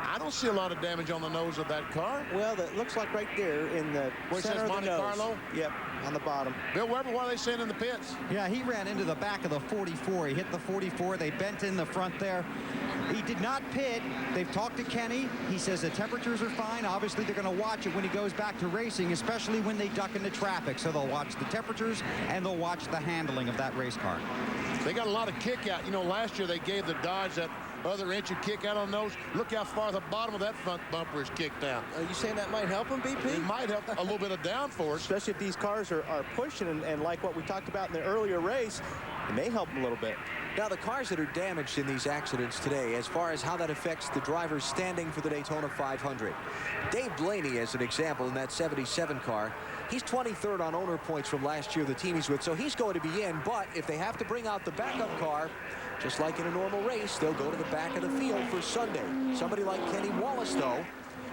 Speaker 1: I don't see a lot of damage on the nose of that car.
Speaker 15: Well, that looks like right there in the center of the
Speaker 1: Monte
Speaker 15: nose.
Speaker 1: Carlo?
Speaker 15: Yep, on the bottom.
Speaker 1: Bill Weber, what are they saying in the pits?
Speaker 2: Yeah, he ran into the back of the 44. He hit the 44. They bent in the front there. He did not pit. They've talked to Kenny. He says the temperatures are fine. Obviously, they're going to watch it when he goes back to racing, especially when they duck into traffic. So they'll watch the temperatures and they'll watch the handling of that race car.
Speaker 1: They got a lot of kick out. You know, last year they gave the Dodge that other inch of kick out on those. Look how far the bottom of that front bumper is kicked out.
Speaker 15: Are you saying that might help them, BP?
Speaker 1: It might help a little bit of downforce.
Speaker 15: Especially if these cars are pushing, and like what we talked about in the earlier race, it may help them a little bit.
Speaker 28: Now, the cars that are damaged in these accidents today, as far as how that affects the drivers standing for the Daytona 500. Dave Blaney, as an example, in that 77 car, he's 23rd on owner points from last year, the team he's with, so he's going to be in. But if they have to bring out the backup car, just like in a normal race, they'll go to the back of the field for Sunday. Somebody like Kenny Wallace, though,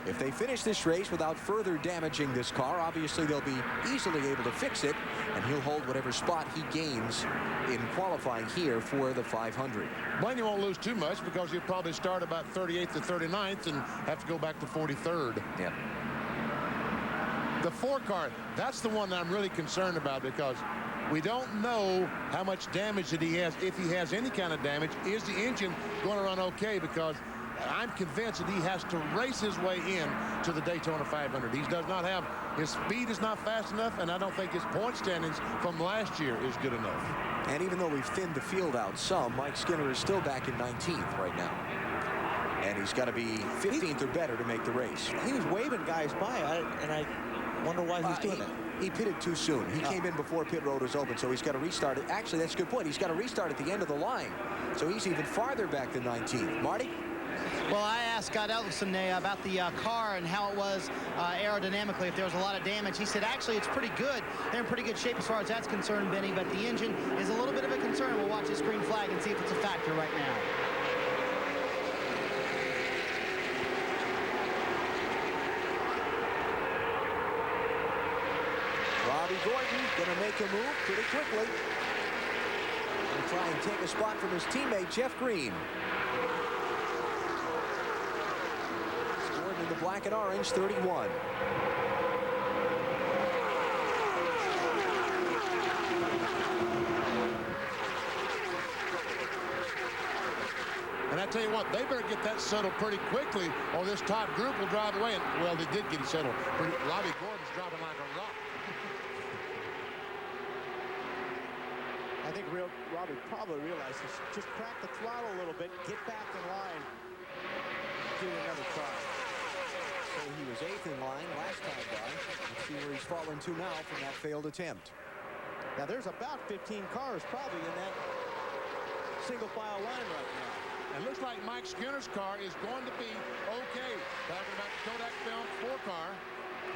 Speaker 28: if they finish this race without further damaging this car, obviously they'll be easily able to fix it, and he'll hold whatever spot he gains in qualifying here for the 500.
Speaker 1: Blaney won't lose too much because he'll probably start about 38th to 39th and have to go back to 43rd.
Speaker 28: Yeah.
Speaker 1: The 4 car, that's the one that I'm really concerned about because We don't know how much damage that he has. If he has any kind of damage, is the engine going to run okay? Because I'm convinced that he has to race his way in to the Daytona 500. He does not have, his speed is not fast enough, and I don't think his point standings from last year is good enough.
Speaker 28: And even though we've thinned the field out some, Mike Skinner is still back in 19th right now. And he's got to be 15th or better to make the race.
Speaker 15: He was waving guys by, and I wonder why he's doing that.
Speaker 28: He pitted too soon. He came in before pit road was open, so he's got to restart it. Actually, that's a good point. He's got to restart at the end of the line. So he's even farther back than 19th. Marty?
Speaker 3: Well, I asked Scott Ellison about the car and how it was aerodynamically, if there was a lot of damage. He said, actually, it's pretty good. They're in pretty good shape as far as that's concerned, Benny, but the engine is a little bit of a concern. We'll watch this green flag and see if it's a factor right now.
Speaker 28: Bobby Gordon going to make a move pretty quickly. Going to try and take a spot from his teammate, Jeff Green. Gordon in the black and orange, 31.
Speaker 1: And I tell you what, they better get that settled pretty quickly, or this top group will drive away. And, well, they did get it settled. Bobby Gordon's driving like a rock.
Speaker 15: I think Robbie probably realized he should just crack the throttle a little bit, get back in line, give it another try.
Speaker 28: So he was 8th in line last time by. Let's see where he's fallen to now from that failed attempt.
Speaker 15: Now there's about 15 cars probably in that single file line right now.
Speaker 1: It looks like Mike Skinner's car is going to be okay. Talking about the Kodak Film 4 car.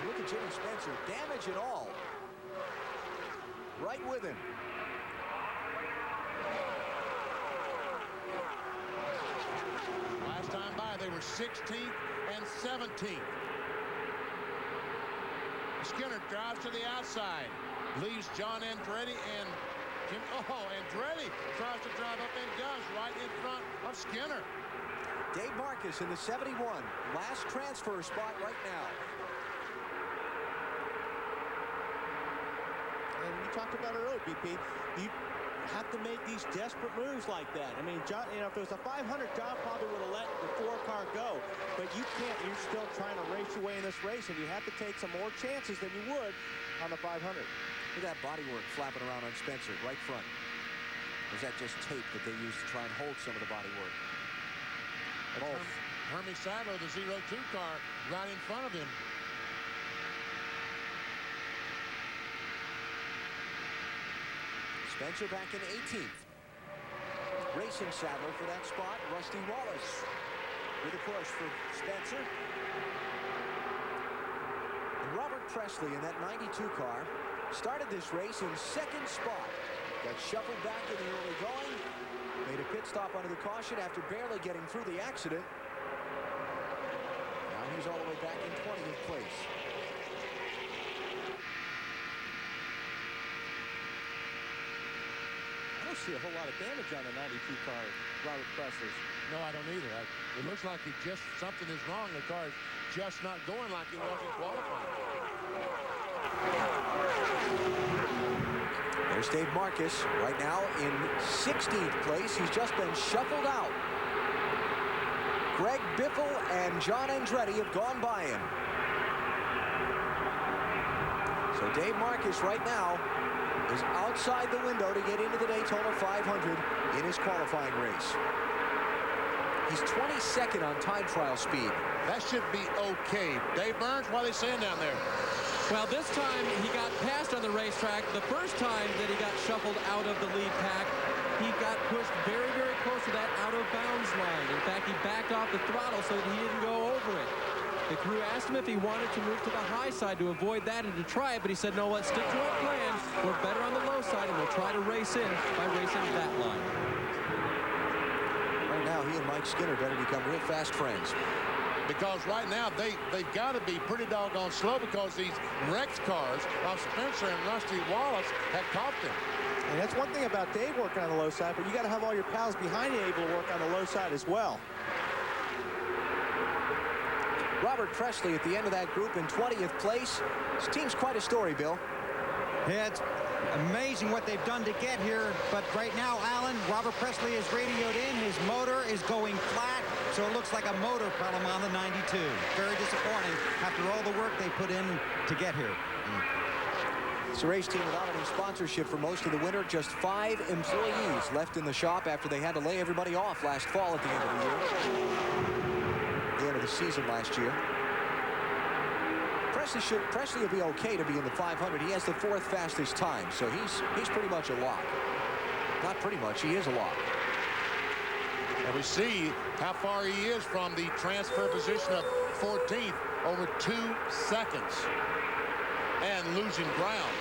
Speaker 28: Look at Jimmy Spencer. Damage at all. Right with him.
Speaker 1: Last time by, they were 16th and 17th. Skinner drives to the outside. Leaves John Andretti and Jim. Oh, Andretti tries to drive up and does right in front of Skinner.
Speaker 28: Dave Marcus in the 71. Last transfer spot right now.
Speaker 15: And you talked about it earlier, BP. You have to make these desperate moves like that. I mean, John, you know, if it was a 500, John probably would have let the 4-car go. But you can't. You're still trying to race your way in this race, and you have to take some more chances than you would on the 500.
Speaker 28: Look at that bodywork flapping around on Spencer, right front. Or is that just tape that they use to try and hold some of the bodywork?
Speaker 1: Both. Hermie Sadler, the 02 car, right in front of him.
Speaker 28: Spencer back in 18th. Racing Sadler for that spot. Rusty Wallace with a push for Spencer. And Robert Presley in that 92 car started this race in 2nd spot. Got shuffled back in the early going. Made a pit stop under the caution after barely getting through the accident. Now he's all the way back in 20th place.
Speaker 15: I don't see a whole lot of damage on the 92 car, Robert Presley's.
Speaker 1: No, I don't either. It looks like something is wrong. The car is just not going like it was in qualifying.
Speaker 28: There's Dave Marcus right now in 16th place. He's just been shuffled out. Greg Biffle and John Andretti have gone by him. So Dave Marcus right now is outside the window to get into the Daytona 500 in his qualifying race. He's 22nd on time trial speed.
Speaker 1: That should be okay. Dave Burns, what are they saying down there?
Speaker 8: Well, this time he got passed on the racetrack. The first time that he got shuffled out of the lead pack, he got pushed very, very close to that out-of-bounds line. In fact, he backed off the throttle so that he didn't go over it. The crew asked him if he wanted to move to the high side to avoid that and to try it, but he said, no, let's stick to our plan. We're better on the low side, and we'll try to race in by racing that line.
Speaker 28: Right now, he and Mike Skinner better become real fast friends.
Speaker 1: Because right now, they've got to be pretty doggone slow because these wrecked cars of Spencer and Rusty Wallace have caught them.
Speaker 15: And that's one thing about Dave working on the low side, but you got to have all your pals behind you able to work on the low side as well.
Speaker 28: Robert Presley at the end of that group in 20th place. This team's quite a story, Bill.
Speaker 2: Yeah, it's amazing what they've done to get here, but right now, Alan, Robert Presley is radioed in. His motor is going flat, so it looks like a motor problem on the 92. Very disappointing after all the work they put in to get here.
Speaker 28: It's a race team without any sponsorship for most of the winter. Just 5 employees left in the shop after they had to lay everybody off last fall at the end of the year. The end of the season last year. Presley will be okay to be in the 500. He has the 4th fastest time, so he's pretty much a lock. Not pretty much, he is a lock.
Speaker 1: And we see how far he is from the transfer position of 14th, over 2 seconds, and losing ground.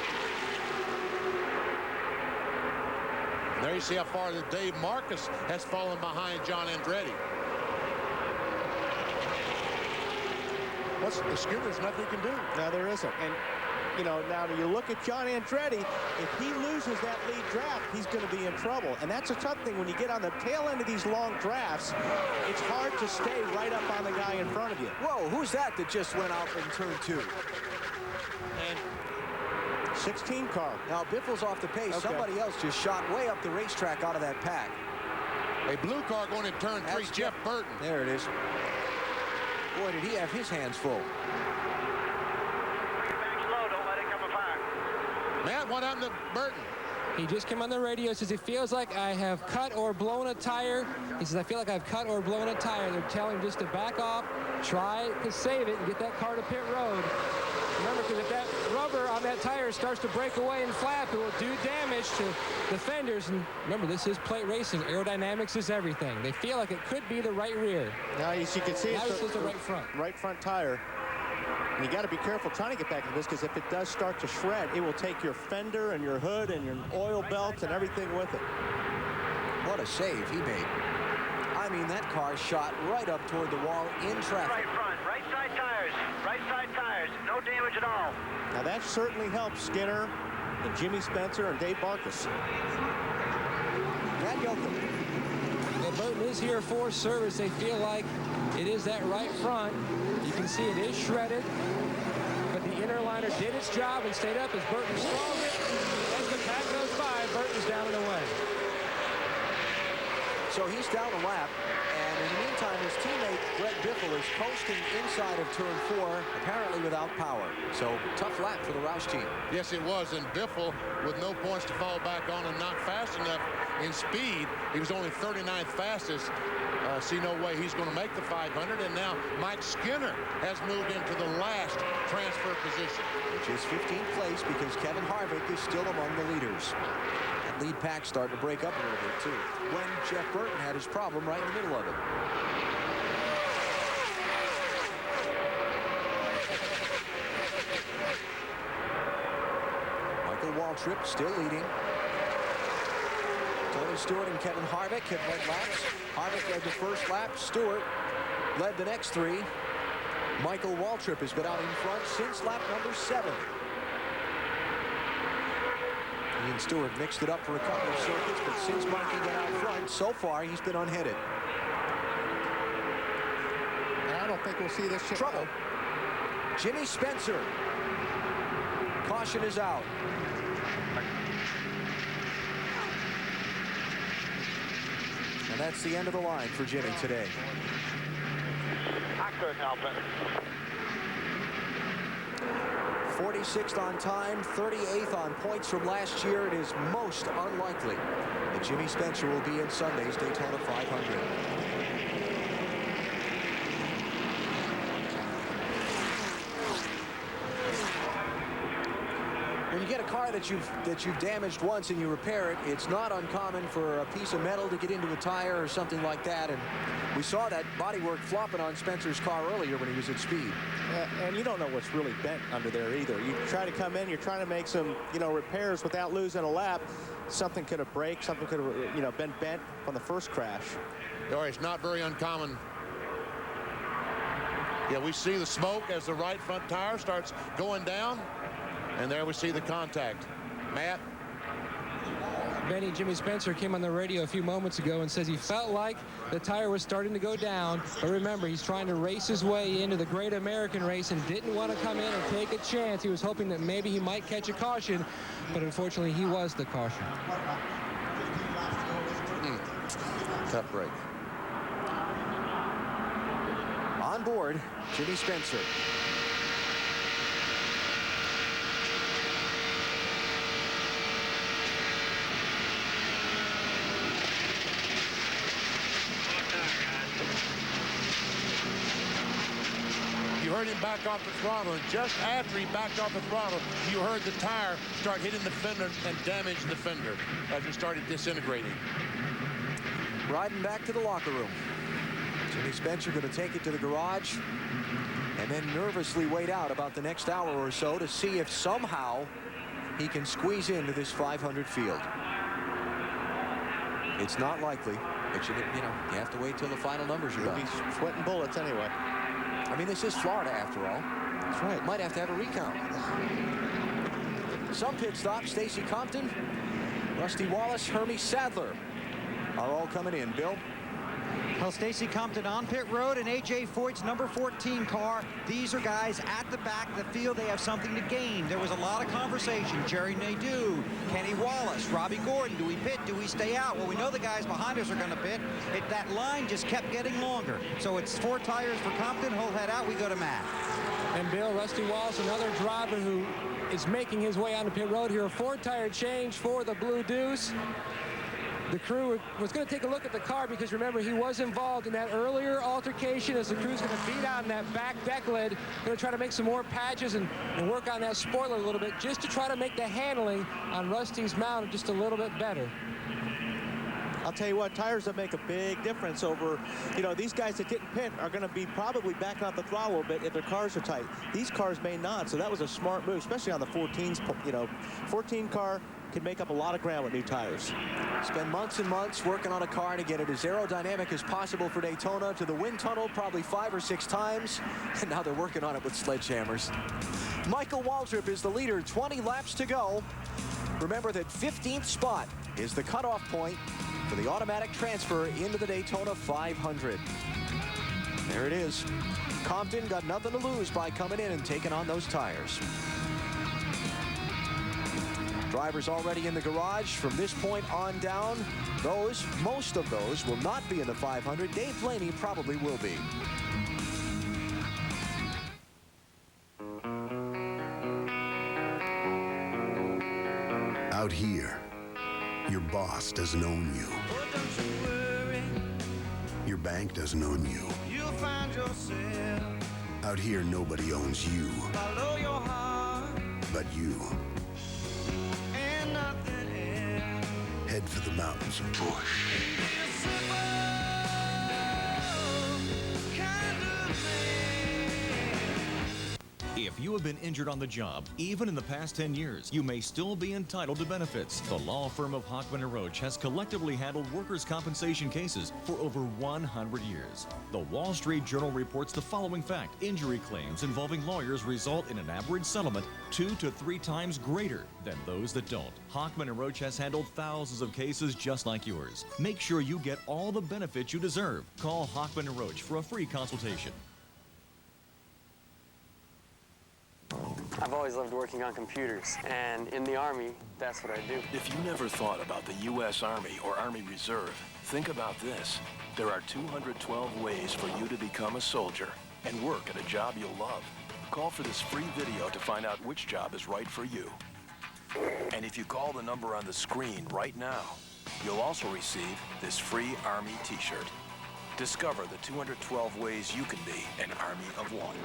Speaker 1: And there you see how far that Dave Marcus has fallen behind John Andretti. The Skinner's nothing he can do.
Speaker 15: No, there isn't. And, you know, now you look at John Andretti, if he loses that lead draft, he's going to be in trouble. And that's a tough thing when you get on the tail end of these long drafts. It's hard to stay right up on the guy in front of you.
Speaker 28: Whoa, who's that just went out in turn 2?
Speaker 15: And 16 car.
Speaker 28: Now, Biffle's off the pace.
Speaker 15: Okay.
Speaker 28: Somebody else just shot way up the racetrack out of that pack.
Speaker 1: A blue car going in turn 3, Jeff Burton.
Speaker 28: There it is. Boy, did he have his hands full.
Speaker 1: Matt, what happened to Burton?
Speaker 8: He just came on the radio, says he feels like I have cut or blown a tire. He says, I feel like I've cut or blown a tire. They're telling him just to back off, try to save it, and get that car to pit road. Remember, because if that rubber on that tire starts to break away and flap, it will do damage to the fenders. And remember, this is plate racing. Aerodynamics is everything. They feel like it could be the right rear.
Speaker 15: Now, as you can see,
Speaker 8: now it's the right front.
Speaker 15: Right front tire. And you got to be careful trying to get back into this, because if it does start to shred, it will take your fender and your hood and your oil belt and everything with it.
Speaker 28: What a save he made. I mean, that car shot right up toward the wall in traffic.
Speaker 4: Right front, right side tires, no damage at all.
Speaker 15: Now that certainly helps Skinner and Jimmy Spencer and Dave Marcus.
Speaker 28: Brad Yoakum.
Speaker 8: Well, Burton is here for service. They feel like it is that right front. You can see it is shredded, but the inner liner did its job and stayed up as Burton stalled it. As the pack goes by, Burton's down and away.
Speaker 28: So he's down a lap, and in the meantime, his teammate Brett Biffle is coasting inside of turn 4, apparently without power. So tough lap for the Roush team.
Speaker 1: Yes, it was, and Biffle, with no points to fall back on and not fast enough in speed, he was only 39th fastest. See no way he's going to make the 500, and now Mike Skinner has moved into the last transfer position.
Speaker 28: Which is 15th place because Kevin Harvick is still among the leaders. That lead pack starting to break up a little bit, too, when Jeff Burton had his problem right in the middle of it. Michael Waltrip still leading. Tony Stewart and Kevin Harvick have led laps. Harvick led the first lap. Stewart led the next 3. Michael Waltrip has been out in front since lap number 7. Ian Stewart mixed it up for a couple of circuits, but since Mikey got out front, so far he's been unheaded.
Speaker 15: And I don't think we'll see this
Speaker 28: trouble. Jimmy Spencer. Caution is out. And that's the end of the line for Jimmy today.
Speaker 4: I couldn't help it.
Speaker 28: 46th on time, 38th on points from last year. It is most unlikely that Jimmy Spencer will be in Sunday's Daytona 500. When you get a car that you've damaged once and you repair it, it's not uncommon for a piece of metal to get into a tire or something like that. And we saw that bodywork flopping on Spencer's car earlier when he was at speed.
Speaker 15: And you don't know what's really bent under there either. You try to come in, you're trying to make some, repairs without losing a lap. Something could have braked, something could have, been bent from the first crash.
Speaker 1: Or it's not very uncommon. Yeah, we see the smoke as the right front tire starts going down. And there we see the contact. Matt?
Speaker 8: Benny, Jimmy Spencer came on the radio a few moments ago and says he felt like the tire was starting to go down. But remember, he's trying to race his way into the Great American Race and didn't want to come in and take a chance. He was hoping that maybe he might catch a caution, but unfortunately he was the caution.
Speaker 2: Tough break. On board, Jimmy Spencer.
Speaker 1: You heard him back off the throttle, and just after he backed off the throttle, you heard the tire start hitting the fender and damage the fender as it started disintegrating.
Speaker 28: Riding back to the locker room. Jimmy Spencer going to take it to the garage and then nervously wait out about the next hour or so to see if somehow he can squeeze into this 500 field. It's not likely. But you have to wait till the final numbers are done.
Speaker 15: He'll be sweating bullets anyway.
Speaker 28: I mean, this is Florida after all. That's right. Might have to have a recount. Some pit stops, Stacy Compton, Rusty Wallace, Hermie Sadler are all coming in. Bill?
Speaker 2: Well, Stacy Compton on pit road and A.J. Foyt's number 14 car. These are guys at the back of the field. They have something to gain. There was a lot of conversation. Jerry Nadeau, Kenny Wallace, Robbie Gordon. Do we pit? Do we stay out? Well, we know the guys behind us are going to pit. That line just kept getting longer. So it's 4 tires for Compton. He'll head out. We go to Matt.
Speaker 8: And Bill, Rusty Wallace, another driver who is making his way onto pit road here. A 4-tire change for the Blue Deuce. The crew was going to take a look at the car because, remember, he was involved in that earlier altercation as the crew's going to beat on that back deck lid. Going to try to make some more patches and work on that spoiler a little bit just to try to make the handling on Rusty's mount just a little bit better.
Speaker 15: I'll tell you what, tires that make a big difference over, these guys that didn't pit are going to be probably backing off the throttle a little bit if their cars are tight. These cars may not, so that was a smart move, especially on the 14s. 14 car can make up a lot of ground with new tires.
Speaker 28: Spend months and months working on a car to get it as aerodynamic as possible for Daytona, to the wind tunnel probably 5 or 6 times, and now they're working on it with sledgehammers. Michael Waltrip is the leader, 20 laps to go. Remember that 15th spot is the cutoff point for the automatic transfer into the Daytona 500. There it is. Compton got nothing to lose by coming in and taking on those tires. Drivers already in the garage. From this point on down, most of those will not be in the 500. Dave Blaney probably will be.
Speaker 5: Out here, your boss doesn't own you. Your bank doesn't own you. You'll find yourself. Out here, nobody owns you. Follow your heart. But you. And nothing else. Head for the mountains and push.
Speaker 7: If you have been injured on the job, even in the past 10 years, you may still be entitled to benefits. The law firm of Hochman & Roach has collectively handled workers' compensation cases for over 100 years. The Wall Street Journal reports the following fact: injury claims involving lawyers result in an average settlement 2 to 3 times greater than those that don't. Hochman & Roach has handled thousands of cases just like yours. Make sure you get all the benefits you deserve. Call Hochman & Roach for a free consultation.
Speaker 10: I've always loved working on computers, and in the Army, that's what I do.
Speaker 12: If you never thought about the U.S. Army or Army Reserve, think about this. There are 212 ways for you to become a soldier and work at a job you'll love. Call for this free video to find out which job is right for you. And if you call the number on the screen right now, you'll also receive this free Army t-shirt. Discover the 212 ways you can be an Army of One.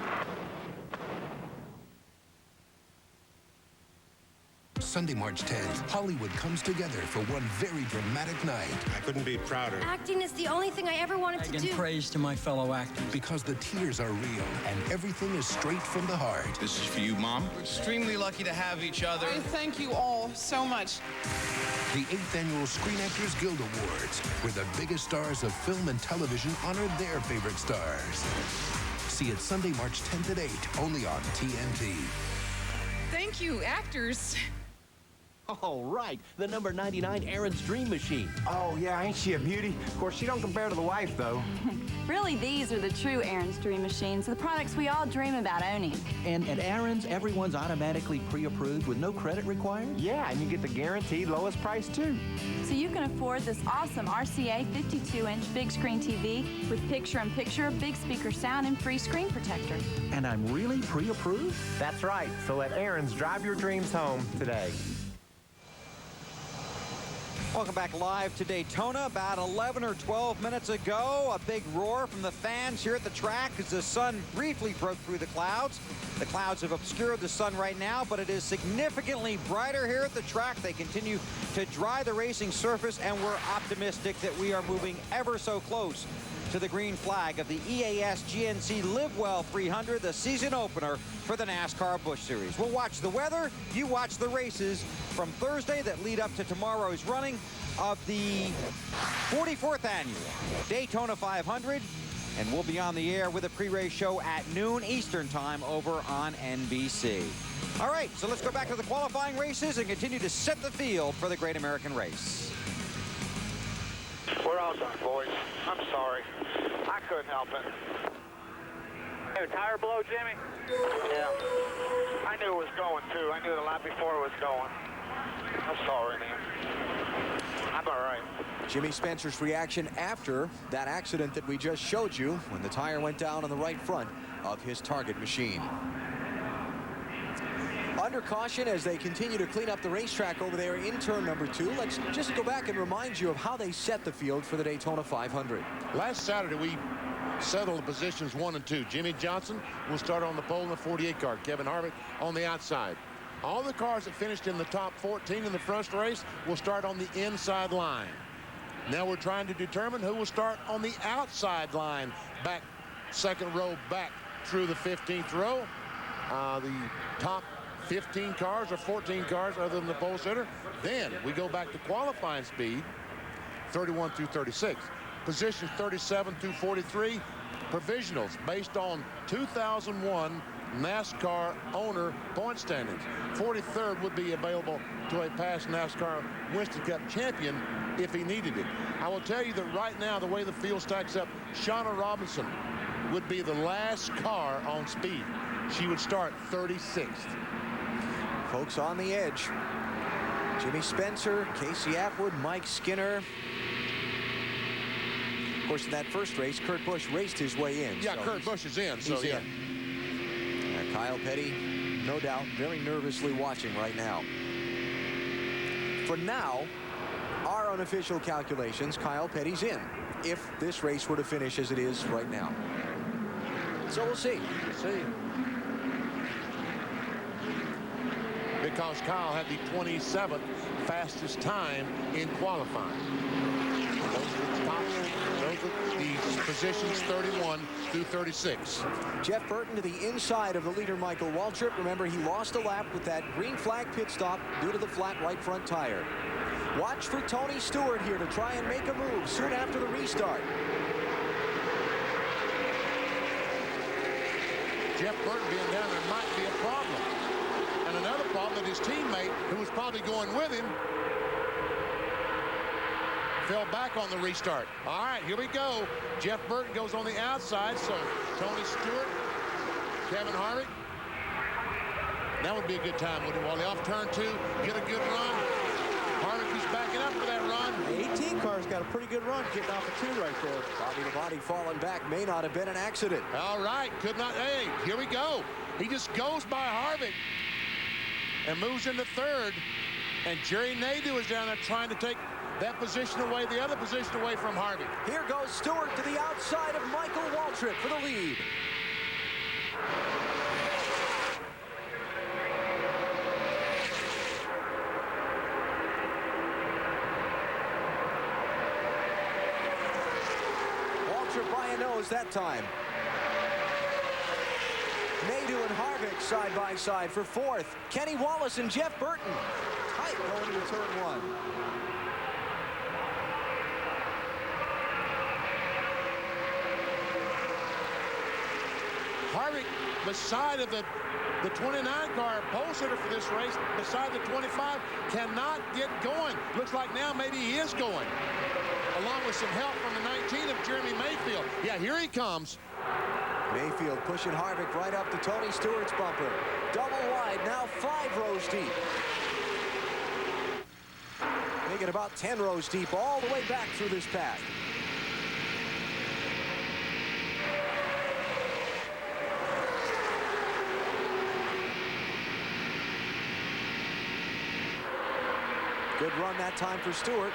Speaker 5: Sunday, March 10th, Hollywood comes together for one very dramatic night. I couldn't be prouder.
Speaker 13: Acting is the only thing I ever wanted to do.
Speaker 5: Praise to my fellow actors. Because the tears are real and everything is straight from the heart. This is for you, Mom.
Speaker 16: We're extremely lucky to have each other. I thank you all so much.
Speaker 5: The 8th Annual Screen Actors Guild Awards, where the biggest stars of film and television honor their favorite stars. See it Sunday, March 10th at 8, only on TNT.
Speaker 16: Thank you, actors.
Speaker 9: Oh, right. The number 99 Aaron's Dream Machine.
Speaker 11: Oh, yeah, ain't she a beauty? Of course, she don't compare to the wife, though.
Speaker 17: Really, these are the true Aaron's Dream Machines, the products we all dream about owning.
Speaker 9: And at Aaron's, everyone's automatically pre-approved with no credit required?
Speaker 11: Yeah, and you get the guaranteed lowest price, too.
Speaker 17: So you can afford this awesome RCA 52-inch big screen TV with picture-in-picture, big speaker sound, and free screen protector.
Speaker 9: And I'm really pre-approved?
Speaker 11: That's right. So let Aaron's drive your dreams home today.
Speaker 2: Welcome back live to Daytona. About 11 or 12 minutes ago, a big roar from the fans here at the track as the sun briefly broke through the clouds. The clouds have obscured the sun right now, but it is significantly brighter here at the track. They continue to dry the racing surface, and we're optimistic that we are moving ever so close to the green flag of the EAS GNC Live Well 300, the season opener for the NASCAR Busch Series. We'll watch the weather, you watch the races from Thursday that lead up to tomorrow's running of the 44th annual Daytona 500, and we'll be on the air with a pre-race show at noon Eastern time over on NBC. All right, so let's go back to the qualifying races and continue to set the field for the Great American Race.
Speaker 4: We're all done, boys. I'm sorry. I couldn't help it. Hey, a tire blow, Jimmy? Yeah. I knew it was going, too. I knew the lap before it was going. I'm sorry, man. I'm all right.
Speaker 28: Jimmy Spencer's reaction after that accident that we just showed you when the tire went down on the right front of his target machine. Under caution as they continue to clean up the racetrack over there in turn number 2. Let's just go back and remind you of how they set the field for the Daytona 500.
Speaker 1: Last Saturday, we settled the positions 1 and 2. Jimmy Johnson will start on the pole in the 48 car. Kevin Harvick on the outside. All the cars that finished in the top 14 in the first race will start on the inside line. Now we're trying to determine who will start on the outside line, back second row back through the 15th row. The top 15 cars or 14 cars other than the pole sitter. Then we go back to qualifying speed, 31 through 36. Positions 37 through 43, provisionals based on 2001 NASCAR owner point standings. 43rd would be available to a past NASCAR Winston Cup champion if he needed it. I will tell you that right now, the way the field stacks up, Shauna Robinson would be the last car on speed. She would start 36th.
Speaker 28: Folks on the edge. Jimmy Spencer, Casey Atwood, Mike Skinner. Of course, in that first race, Kurt Busch raced his way in.
Speaker 1: Yeah, so Kurt Busch is in, so yeah.
Speaker 28: Kyle Petty, no doubt, very nervously watching right now. For now, our unofficial calculations, Kyle Petty's in, if this race were to finish as it is right now. So we'll see.
Speaker 1: We'll see. Because Kyle had the 27th fastest time in qualifying. Those are the positions 31 through 36.
Speaker 28: Jeff Burton to the inside of the leader, Michael Waltrip. Remember, he lost a lap with that green flag pit stop due to the flat right front tire. Watch for Tony Stewart here to try and make a move soon after the restart.
Speaker 1: Jeff Burton being down there might be a problem. And another problem that his teammate, who was probably going with him, fell back on the restart. All right, here we go. Jeff Burton goes on the outside, so Tony Stewart, Kevin Harvick. That would be a good time, wouldn't it? While off turn 2, get a good run. Harvick is backing up for that run.
Speaker 15: The 18 car's got a pretty good run getting off the 2 right there.
Speaker 28: Body to body falling back may not have been an accident.
Speaker 1: All right, could not. Hey, here we go. He just goes by Harvick and moves into 3rd. And Jerry Nadeau is down there trying to take that position away, the other position away from Harvick.
Speaker 28: Here goes Stewart to the outside of Michael Waltrip for the lead. Waltrip by a nose that time. Nadeau and Harvick side by side for 4th. Kenny Wallace and Jeff Burton tight going into turn 1.
Speaker 1: Harvick beside of the 29 car pole sitter for this race, beside the 25, cannot get going. Looks like now maybe he is going, along with some help from the 19 of Jeremy Mayfield. Yeah, here he comes.
Speaker 28: Mayfield pushing Harvick right up to Tony Stewart's bumper. Double wide, now 5 rows deep. Making about 10 rows deep all the way back through this path. Good run that time for Stewart.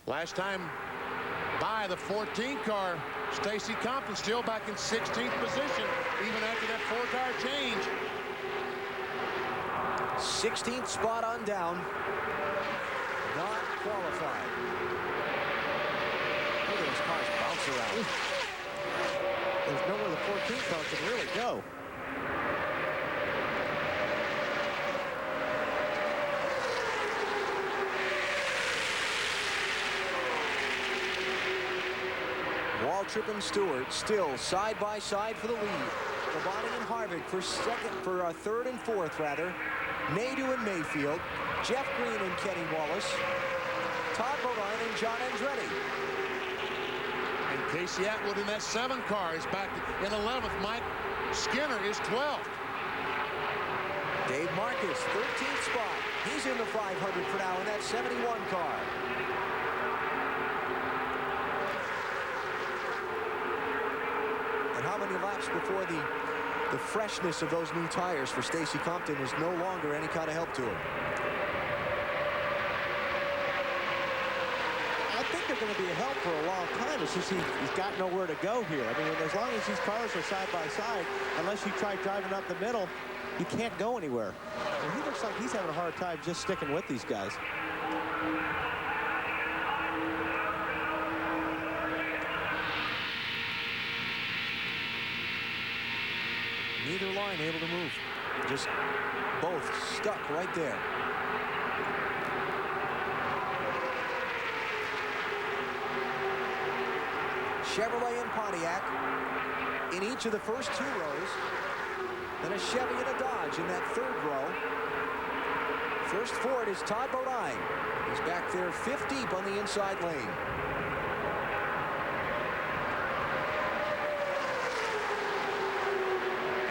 Speaker 1: Last time by the 14 car, Stacy Compton still back in 16th position, even after that 4-tire change.
Speaker 28: 16th spot on down. Not qualified. Look at those cars bounce around.
Speaker 15: There's nowhere the 14 car can really go.
Speaker 28: Waltrip and Stewart still side by side for the lead. Labonte and Harvick for third and fourth rather. Nadeau and Mayfield. Jeff Green and Kenny Wallace. Todd Bodine and John Andretti.
Speaker 1: And Casey Atwood in that 7 car is back in 11th. Mike Skinner is 12th.
Speaker 28: Dave Marcus, 13th spot. He's in the 500 for now in that 71 car. And how many laps before the freshness of those new tires for Stacy Compton is no longer any kind of help to him?
Speaker 15: I think they're going to be a help for a long time. It's just he's got nowhere to go here. I mean, as long as these cars are side by side, unless you try driving up the middle, you can't go anywhere. And he looks like he's having a hard time just sticking with these guys.
Speaker 28: Neither line able to move. Just both stuck right there. Chevrolet and Pontiac in each of the first 2 rows. Then a Chevy and a Dodge in that 3rd row. First forward is Todd Bodine. He's back there 5th deep on the inside lane.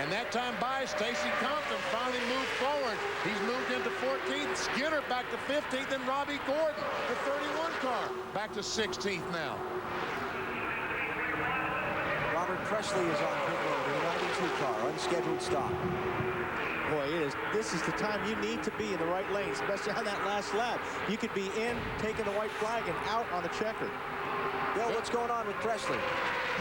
Speaker 1: And that time by, Stacy Compton finally moved forward. He's moved into 14th. Skinner back to 15th, and Robbie Gordon, the 31 car, back to 16th now.
Speaker 28: Robert Presley is on pit road in the 92 car, unscheduled stop.
Speaker 15: Boy, this is the time you need to be in the right lane, especially on that last lap. You could be in, taking the white flag, and out on the checker.
Speaker 28: Bill, what's going on with Presley?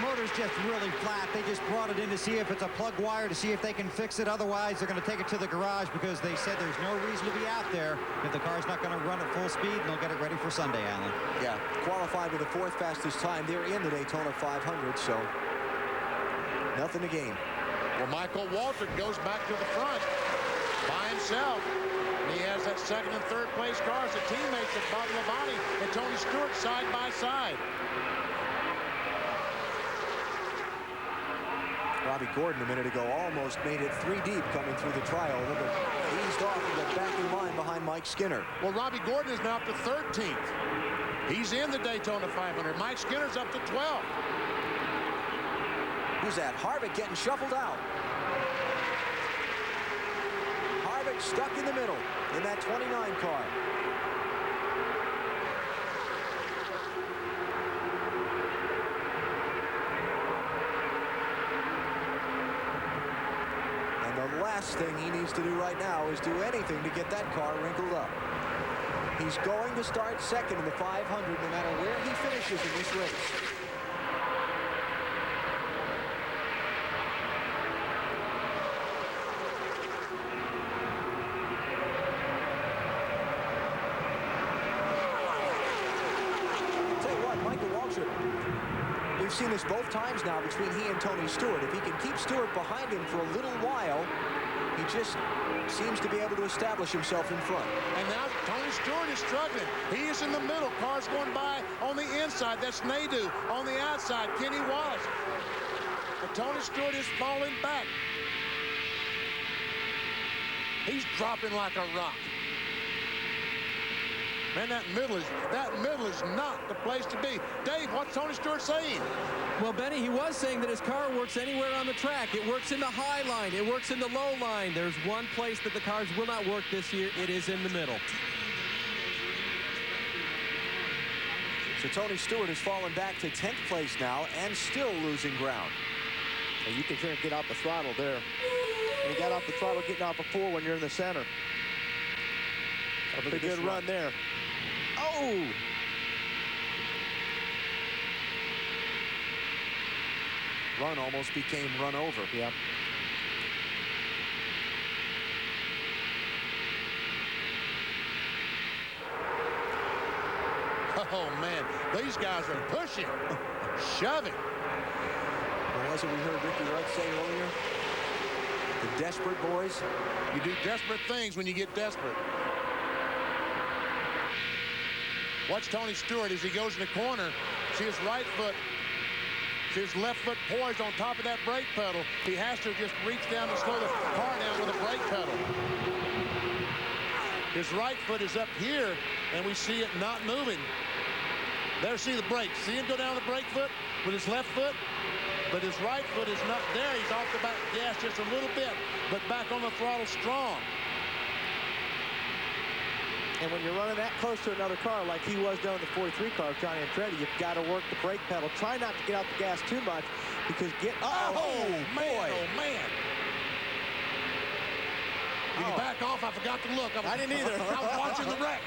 Speaker 2: Motor's just really flat. They just brought it in to see if it's a plug wire, to see if they can fix it. Otherwise, they're going to take it to the garage because they said there's no reason to be out there if the car's not going to run at full speed, and they'll get it ready for Sunday, Alan.
Speaker 28: Yeah, qualified with the 4th fastest time. They're in the Daytona 500, so nothing to gain.
Speaker 1: Well, Michael Waltrip goes back to the front by himself. And he has that 2nd and 3rd place cars, the teammates of Bob Labonte and Tony Stewart side by side.
Speaker 28: Robbie Gordon a minute ago almost made it 3 deep coming through the trial. Then eased off and got back in line behind Mike Skinner.
Speaker 1: Well, Robbie Gordon is now up to 13th. He's in the Daytona 500. Mike Skinner's up to 12th.
Speaker 28: Who's that? Harvick getting shuffled out. Harvick stuck in the middle in that 29 car. And the last thing he needs to do right now is do anything to get that car wrinkled up. He's going to start 2nd in the 500 no matter where he finishes in this race. We've seen this both times now between he and Tony Stewart. If he can keep Stewart behind him for a little while, he just seems to be able to establish himself in front.
Speaker 1: And now Tony Stewart is struggling. He is in the middle. Cars going by on the inside. That's Nadeau. On the outside, Kenny Wallace. But Tony Stewart is falling back. He's dropping like a rock. Man, that middle is not the place to be. Dave, what's Tony Stewart saying?
Speaker 8: Well, Benny, he was saying that his car works anywhere on the track. It works in the high line. It works in the low line. There's one place that the cars will not work this year. It is in the middle.
Speaker 28: So Tony Stewart has fallen back to 10th place now and still losing ground.
Speaker 15: And you can sure get off the throttle there. And he got off the throttle getting off a 4 when you're in the center. A pretty good run there.
Speaker 28: Oh! Run almost became run over.
Speaker 15: Yep.
Speaker 1: Oh, man, these guys are pushing, shoving.
Speaker 28: What was it we heard Ricky Rudd say earlier? The desperate boys.
Speaker 1: You do desperate things when you get desperate. Watch Tony Stewart as he goes in the corner. See his right foot. See his left foot poised on top of that brake pedal. He has to just reach down and slow the car down with a brake pedal. His right foot is up here, and we see it not moving. There, see the brake. See him go down the brake foot with his left foot? But his right foot is not there. He's off the back gas just a little bit, but back on the throttle strong.
Speaker 15: And when you're running that close to another car like he was down the 43 car, Johnny Andretti, you've got to work the brake pedal. Try not to get out the gas too much because
Speaker 1: oh, man, oh, man. When you back off, I forgot to look.
Speaker 15: I didn't either.
Speaker 1: I was watching the wreck.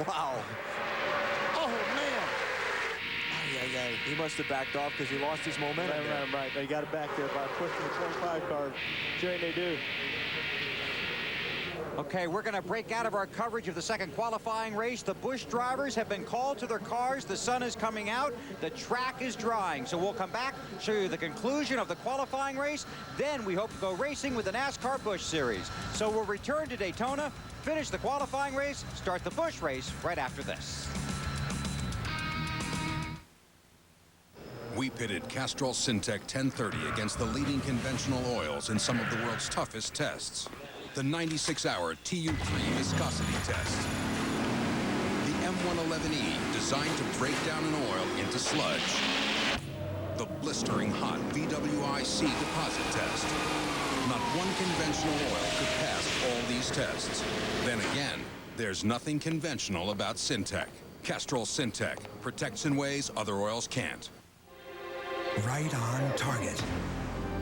Speaker 28: Wow.
Speaker 1: Oh, man.
Speaker 28: He must have backed off because he lost his momentum.
Speaker 15: Right. They got it back there by pushing the 25 car. Sure they do.
Speaker 2: Okay, we're going to break out of our coverage of the second qualifying race. The Busch drivers have been called to their cars. The sun is coming out. The track is drying. So we'll come back, show you the conclusion of the qualifying race. Then we hope to go racing with the NASCAR Busch Series. So we'll return to Daytona, finish the qualifying race, start the Busch race right after this.
Speaker 18: We pitted Castrol Syntec 1030 against the leading conventional oils in some of the world's toughest tests. The 96-hour TU3 viscosity test. The M111E, designed to break down an oil into sludge. The blistering hot VWIC deposit test. Not one conventional oil could pass all these tests. Then again, there's nothing conventional about Syntec. Castrol Syntec protects in ways other oils can't.
Speaker 19: Right on target.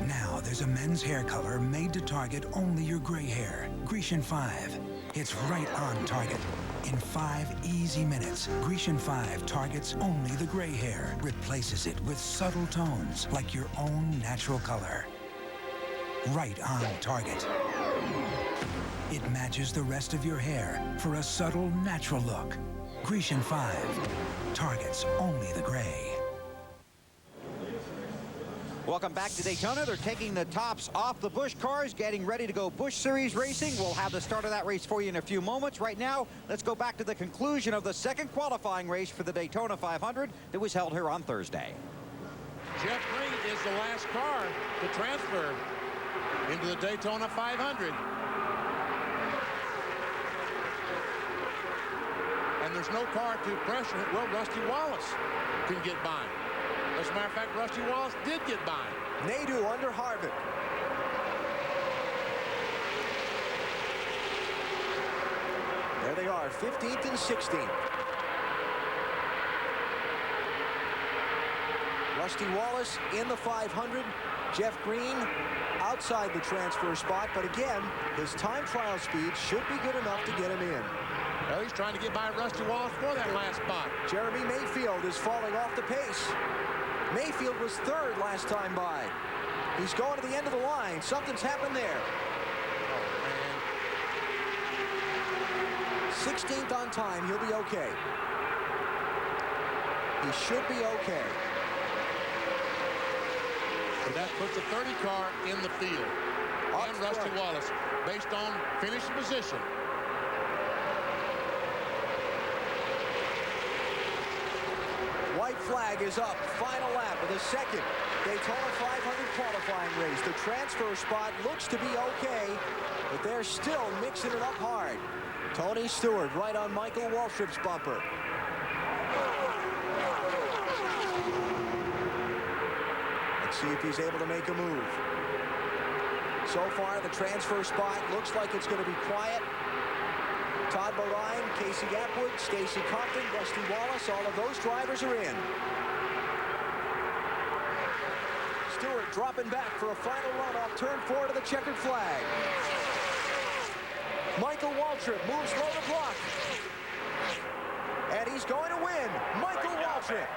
Speaker 19: Now there's a men's hair color made to target only your gray hair. Grecian 5. It's right on target. In 5 easy minutes, Grecian 5 targets only the gray hair, replaces it with subtle tones like your own natural color. Right on target. It matches the rest of your hair for a subtle, natural look. Grecian 5 targets only the gray.
Speaker 2: Welcome back to Daytona. They're taking the tops off the Busch cars, getting ready to go Busch Series racing. We'll have the start of that race for you in a few moments. Right now, let's go back to the conclusion of the second qualifying race for the Daytona 500 that was held here on Thursday.
Speaker 1: Jeff Green is the last car to transfer into the Daytona 500. And there's no car to pressure it. Well, Rusty Wallace can get by. As a matter of fact, Rusty Wallace did get by.
Speaker 28: Nadeau under Harvick. There they are, 15th and 16th. Rusty Wallace in the 500. Jeff Green outside the transfer spot, but again, his time trial speed should be good enough to get him in.
Speaker 1: Well, he's trying to get by Rusty Wallace for that last spot.
Speaker 28: Jeremy Mayfield is falling off the pace. Mayfield was third last time by. He's going to the end of the line. Something's happened there. Oh, man. 16th on time. He'll be okay. He should be okay.
Speaker 1: But that puts a 30 car in the field. And Rusty Wallace, based on finish position.
Speaker 28: White flag is up. Final lap of the second Daytona 500 qualifying race. The transfer spot looks to be okay, but they're still mixing it up hard. Tony Stewart right on Michael Waltrip's bumper. Let's see if he's able to make a move. So far, the transfer spot looks like it's going to be quiet. Todd Bodine, Casey Atwood, Stacy Compton, Rusty Wallace, all of those drivers are in. Stewart dropping back for a final run off turn 4 to the checkered flag. Michael Waltrip moves low to block. And he's going to win. Michael Waltrip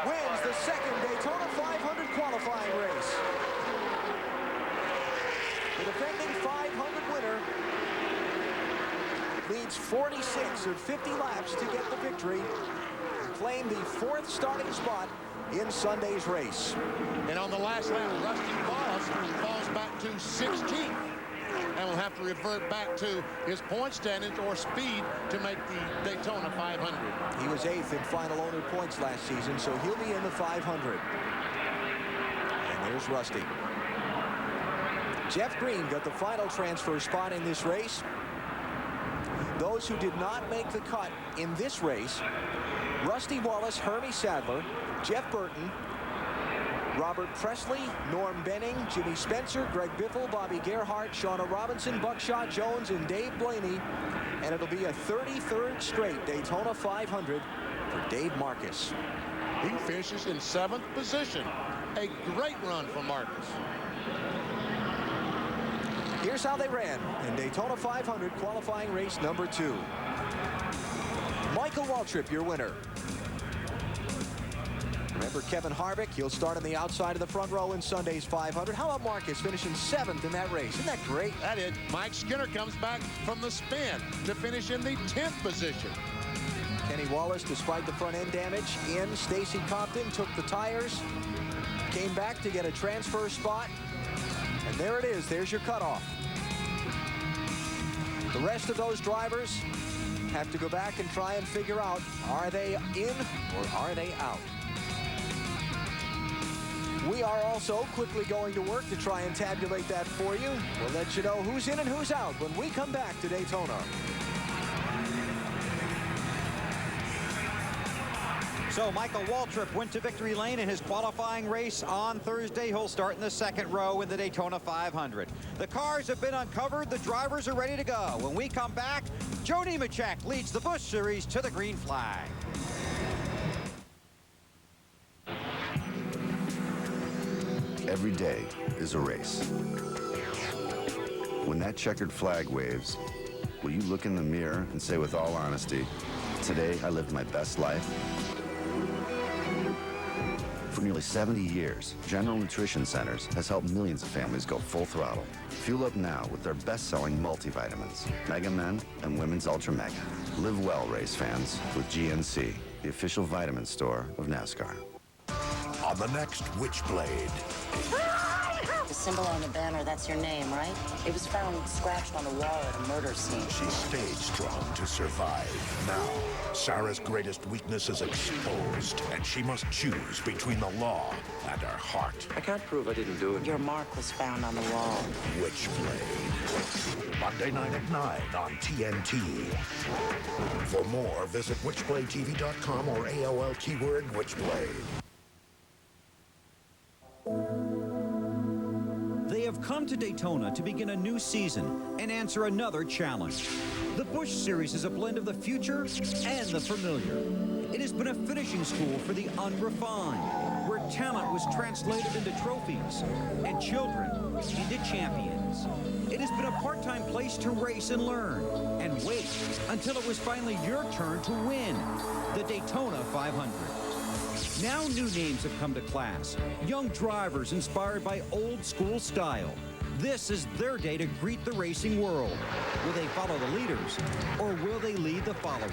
Speaker 28: wins the second Daytona 500 qualifying race. The defending 500 winner leads 46 of 50 laps to get the victory and claim the 4th starting spot in Sunday's race.
Speaker 1: And on the last lap, Rusty Wallace falls back to 16th and will have to revert back to his point standings or speed to make the Daytona 500.
Speaker 28: He was 8th in final owner points last season, so he'll be in the 500. And there's Rusty. Jeff Green got the final transfer spot in this race. Those who did not make the cut in this race: Rusty Wallace, Hermie Sadler, Jeff Burton, Robert Presley, Norm Benning, Jimmy Spencer, Greg Biffle, Bobby Gerhart, Shauna Robinson, Buckshot Jones, and Dave Blaney. And it'll be a 33rd straight Daytona 500 for Dave Marcus.
Speaker 1: He finishes in 7th position. A great run for Marcus.
Speaker 28: Here's how they ran in Daytona 500 qualifying race number 2. Michael Waltrip, your winner. Remember Kevin Harvick, he'll start on the outside of the front row in Sunday's 500. How about Marcus finishing 7th in that race? Isn't that great?
Speaker 1: That is. Mike Skinner comes back from the spin to finish in the 10th position.
Speaker 28: Kenny Wallace, despite the front end damage, in. Stacy Compton took the tires, came back to get a transfer spot, and there it is. There's your cutoff. The rest of those drivers have to go back and try and figure out, are they in or are they out? We are also quickly going to work to try and tabulate that for you. We'll let you know who's in and who's out when we come back to Daytona.
Speaker 2: So Michael Waltrip went to victory lane in his qualifying race on Thursday. He'll start in the 2nd row in the Daytona 500. The cars have been uncovered. The drivers are ready to go. When we come back, Joe Nemechek leads the Busch Series to the green flag.
Speaker 5: Every day is a race. When that checkered flag waves, will you look in the mirror and say with all honesty, today I lived my best life? For nearly 70 years, General Nutrition Centers has helped millions of families go full throttle. Fuel up now with their best-selling multivitamins, Mega Men and Women's Ultra Mega. Live well, race fans, with GNC, the official vitamin store of NASCAR.
Speaker 6: On the next Witchblade.
Speaker 14: The symbol on the banner, that's your name, right? It was found scratched on the wall at a murder scene.
Speaker 6: She stayed strong to survive. Now, Sarah's greatest weakness is exposed, and she must choose between the law and her heart.
Speaker 14: I can't prove I didn't do it. Your mark was found on the wall.
Speaker 6: Witchblade. Monday night at 9 on TNT. For more, visit witchbladetv.com or AOL keyword Witchblade.
Speaker 2: They have come to Daytona to begin a new season and answer another challenge. The Busch Series is a blend of the future and the familiar. It has been a finishing school for the unrefined, where talent was translated into trophies and children into champions. It has been a part-time place to race and learn and wait until it was finally your turn to win the Daytona 500. Now new names have come to class, young drivers inspired by old school style. This is their day to greet the racing world. Will they follow the leaders, or will they lead the followers?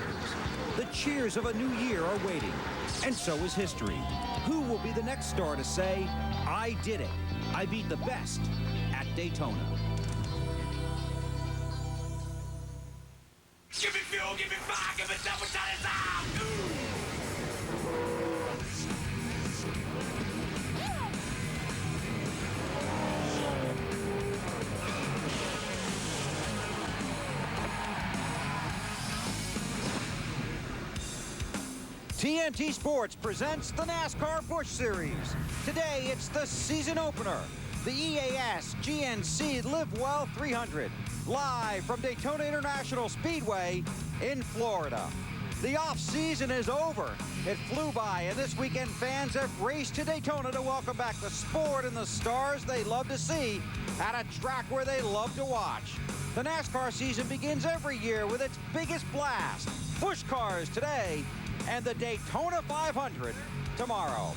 Speaker 2: The cheers of a new year are waiting, and so is history. Who will be the next star to say, I did it? I beat the best at Daytona.
Speaker 6: Give me fuel, give me fire, give me double
Speaker 2: TNT Sports presents the NASCAR Busch Series. Today, it's the season opener, the EAS GNC Live Well 300, live from Daytona International Speedway in Florida. The off-season is over. It flew by, and this weekend fans have raced to Daytona to welcome back the sport and the stars they love to see at a track where they love to watch. The NASCAR season begins every year with its biggest blast. Busch cars today, and the Daytona 500 tomorrow.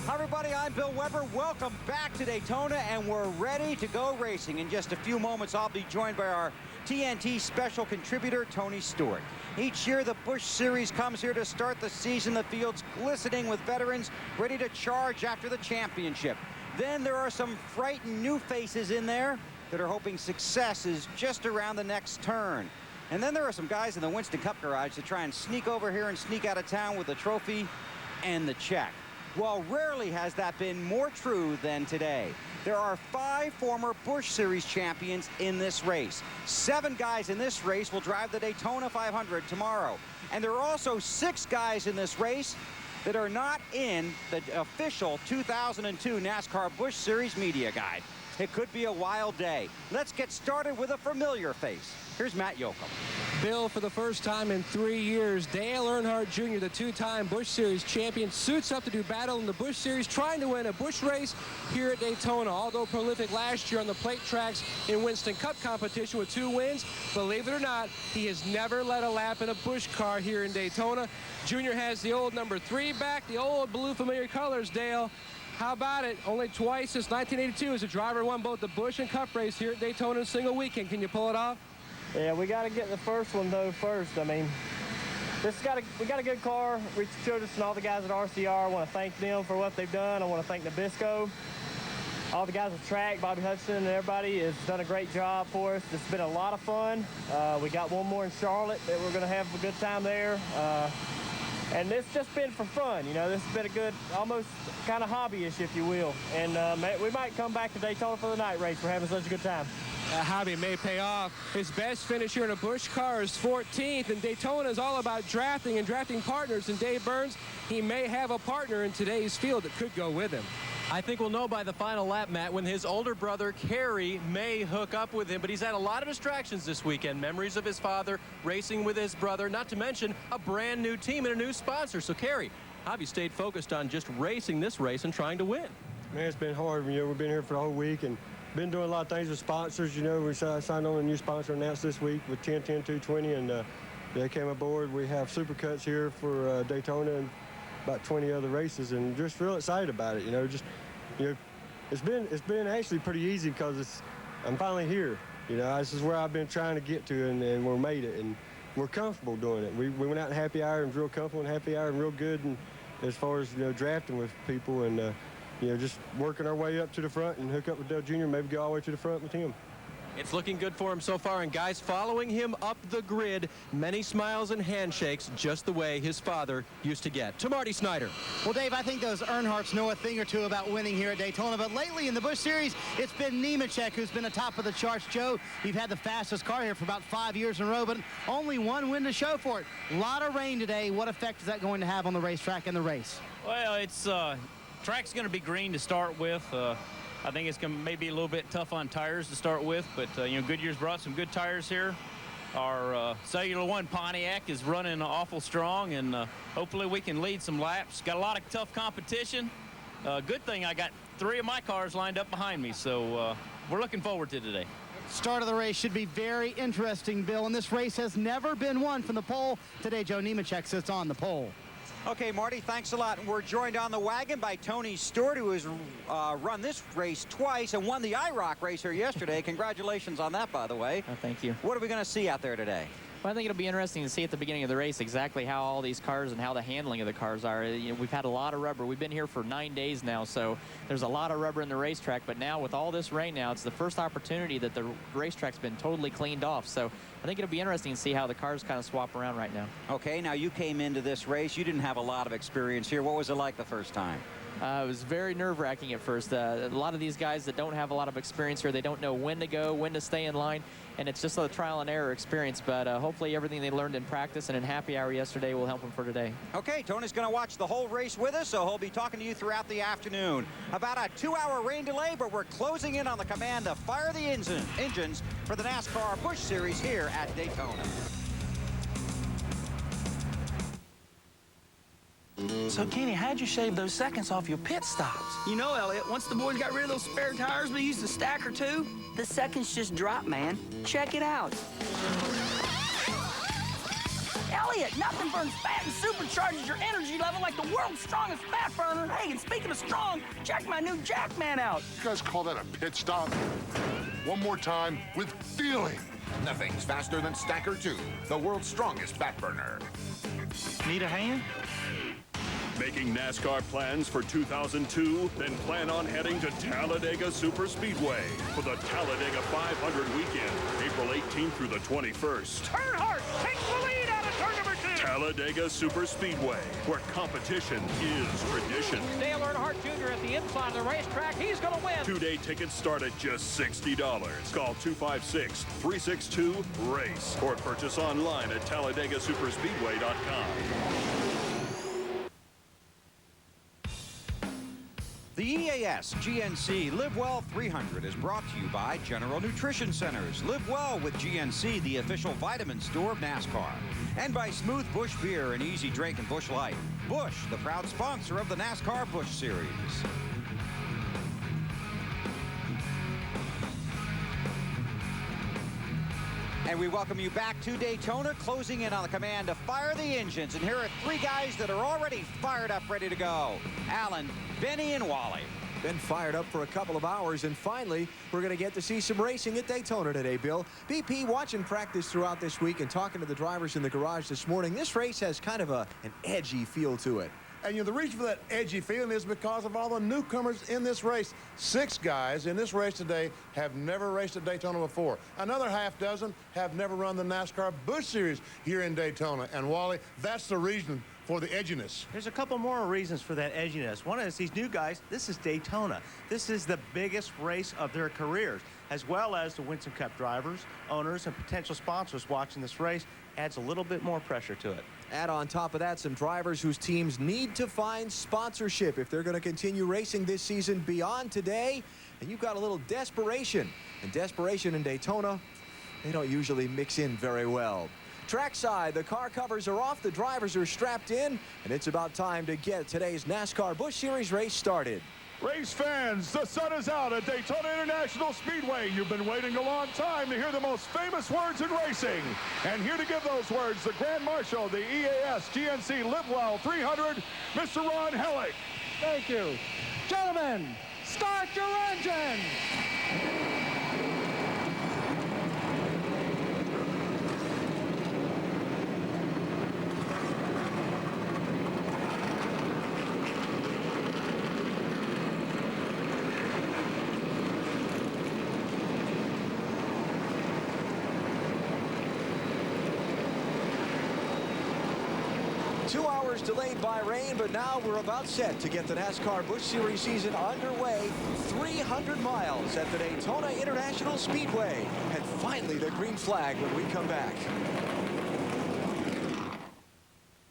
Speaker 2: Hi everybody, I'm Bill Weber. Welcome back to Daytona, and we're ready to go racing. In just a few moments, I'll be joined by our TNT special contributor, Tony Stewart. Each year, the Busch Series comes here to start the season. The field's glistening with veterans ready to charge after the championship. Then there are some frightened new faces in there that are hoping success is just around the next turn. And then there are some guys in the Winston Cup garage that try and sneak over here and sneak out of town with the trophy and the check. Well, rarely has that been more true than today. There are 5 former Busch Series champions in this race. 7 guys in this race will drive the Daytona 500 tomorrow. And there are also 6 guys in this race that are not in the official 2002 NASCAR Busch Series media guide. It could be a wild day. Let's get started with a familiar face. Here's Matt Yoakum.
Speaker 8: Bill, for the first time in 3 years, Dale Earnhardt Jr., the 2-time Busch Series champion, suits up to do battle in the Busch Series, trying to win a Busch race here at Daytona. Although prolific last year on the plate tracks in Winston Cup competition with 2 wins, believe it or not, he has never led a lap in a Busch car here in Daytona. Jr. has the old number 3 back, the old blue familiar colors, Dale. How about it? Only twice since 1982 as a driver won both the Busch and Cup race here at Daytona in a single weekend. Can you pull it off?
Speaker 20: Yeah, we got to get the first one, though, first. I mean, we got a good car. Richard Childress and all the guys at RCR, I want to thank them for what they've done. I want to thank Nabisco. All the guys at the track, Bobby Hudson and everybody has done a great job for us. It's been a lot of fun. We got one more in Charlotte that we're going to have a good time there. And it's just been for fun, you know. This has been a good, almost kind of hobby-ish, if you will. And we might come back to Daytona for the night race. We're having such a good time.
Speaker 8: That hobby may pay off. His best finish here in a Busch car is 14th, and Daytona is all about drafting and drafting partners. And Dave Burns, he may have a partner in today's field that could go with him.
Speaker 21: I think we'll know by the final lap, Matt, when his older brother, Kerry, may hook up with him. But he's had a lot of distractions this weekend. Memories of his father, racing with his brother, not to mention a brand new team and a new sponsor. So, Kerry, how have you stayed focused on just racing this race and trying to win?
Speaker 22: Man, it's been hard. You know, we've been here for the whole week and been doing a lot of things with sponsors. You know, we signed on a new sponsor announced this week with 10-10-220, and they came aboard. We have Supercuts here for Daytona and about 20 other races, and just real excited about it. You know, it's been actually pretty easy because I'm finally here. You know, this is where I've been trying to get to, and we're made it, and we're comfortable doing it. We went out in happy hour and was real comfortable in happy hour and real good, and as far as, you know, drafting with people and you know, just working our way up to the front and hook up with Dale Jr., maybe go all the way to the front with him.
Speaker 21: It's looking good for him so far, and guys following him up the grid, many smiles and handshakes, just the way his father used to get. To Marty Snyder.
Speaker 3: Well, Dave, I think those Earnhardts know a thing or two about winning here at Daytona, but lately in the Busch Series, it's been Nemechek who's been atop of the charts. Joe, you've had the fastest car here for about 5 years in a row, but only one win to show for it. A lot of rain today. What effect is that going to have on the racetrack and the race?
Speaker 23: Well, it's track's going to be green to start with. I think it's going to maybe a little bit tough on tires to start with, but you know, Goodyear's brought some good tires here. Our Cellular One Pontiac is running awful strong, and hopefully we can lead some laps. Got a lot of tough competition. Good thing I got 3 of my cars lined up behind me, so we're looking forward to today.
Speaker 3: Start of the race should be very interesting, Bill, and this race has never been won from the pole. Today, Joe Nemechek sits on the pole.
Speaker 2: Okay, Marty, thanks a lot. And we're joined on the wagon by Tony Stewart, who has run this race twice and won the IROC race here yesterday. Congratulations on that, by the way.
Speaker 23: Thank you.
Speaker 2: What are we going to see out there today?
Speaker 7: Well, I think it'll be interesting to see at the beginning of the race exactly how all these cars and how the handling of the cars are. You know, we've had a lot of rubber. We've been here for 9 days now, so there's a lot of rubber in the racetrack. But now with all this rain now, it's the first opportunity that the racetrack's been totally cleaned off. So I think it'll be interesting to see how the cars kind of swap around right now.
Speaker 2: Okay, now you came into this race. You didn't have a lot of experience here. What was it like the first time?
Speaker 7: It was very nerve-wracking at first. A lot of these guys that don't have a lot of experience here, they don't know when to go, when to stay in line, and it's just a trial and error experience. But hopefully everything they learned in practice and in happy hour yesterday will help them for today.
Speaker 2: Okay, Tony's going to watch the whole race with us, so he'll be talking to you throughout the afternoon. About a 2-hour rain delay, but we're closing in on the command to fire the engines for the NASCAR Busch Series here at Daytona.
Speaker 10: So, Kenny, how'd you shave those seconds off your pit stops?
Speaker 12: You know, Elliot, once the boys got rid of those spare tires, we used a stack or two. The seconds just dropped, man. Check it out. Elliot, nothing burns fat and supercharges your energy level like the world's strongest fat burner. Hey, and speaking of strong, check my new Jackman out.
Speaker 6: You guys call that a pit stop? One more time with feeling. Nothing's faster than Stacker 2, the world's strongest fat burner.
Speaker 10: Need a hand?
Speaker 13: Making NASCAR plans for 2002? Then plan on heading to Talladega Superspeedway for the Talladega 500 weekend, April 18th through the 21st.
Speaker 4: Earnhardt takes the lead out of turn number 2.
Speaker 13: Talladega Superspeedway, where competition is tradition.
Speaker 8: Dale Earnhardt Jr. at the inside of the racetrack. He's going to win.
Speaker 13: 2-day tickets start at just $60. Call 256-362-RACE or purchase online at TalladegaSuperspeedway.com.
Speaker 2: The EAS GNC Live Well 300 is brought to you by General Nutrition Centers. Live well with GNC, the official vitamin store of NASCAR. And by Smooth Busch Beer and Easy Drink and Busch Light. Busch, the proud sponsor of the NASCAR Busch Series. And we welcome you back to Daytona, closing in on the command to fire the engines. And here are 3 guys that are already fired up, ready to go. Alan, Benny, and Wally.
Speaker 28: Been fired up for a couple of hours, and finally, we're going to get to see some racing at Daytona today, Bill. BP, watching practice throughout this week and talking to the drivers in the garage this morning, this race has kind of an edgy feel to it.
Speaker 1: And you know, the reason for that edgy feeling is because of all the newcomers in this race. 6 guys in this race today have never raced at Daytona before. Another half dozen have never run the NASCAR Busch Series here in Daytona. And Wally, that's the reason for the edginess.
Speaker 15: There's a couple more reasons for that edginess. One is these new guys, this is Daytona. This is the biggest race of their careers, as well as the Winston Cup drivers, owners, and potential sponsors watching this race adds a little bit more pressure to it.
Speaker 28: Add on top of that some drivers whose teams need to find sponsorship if they're going to continue racing this season beyond today. And you've got a little desperation. And desperation in Daytona, they don't usually mix in very well. Trackside, the car covers are off, the drivers are strapped in, and it's about time to get today's NASCAR Busch Series race started.
Speaker 13: Race fans, the sun is out at Daytona International Speedway. You've been waiting a long time to hear the most famous words in racing. And here to give those words, the Grand Marshal of the EAS GNC Live Well 300, Mr. Ron Hellick.
Speaker 8: Thank you. Gentlemen, start your engine.
Speaker 28: 2 hours delayed by rain, but now we're about set to get the NASCAR Busch Series season underway. 300 miles at the Daytona International Speedway. And finally, the green flag when we come back.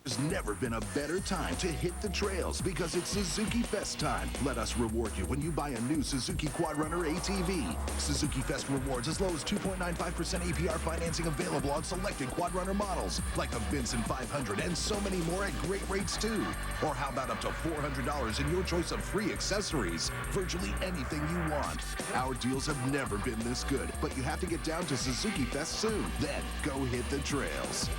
Speaker 5: There's never been a better time to hit the trails because it's Suzuki Fest time. Let us reward you when you buy a new Suzuki Quadrunner ATV. Suzuki Fest rewards as low as 2.95% APR financing available on selected Quadrunner models, like the Vincent 500 and so many more at great rates too. Or how about up to $400 in your choice of free accessories? Virtually anything you want. Our deals have never been this good, but you have to get down to Suzuki Fest soon. Then go hit the trails.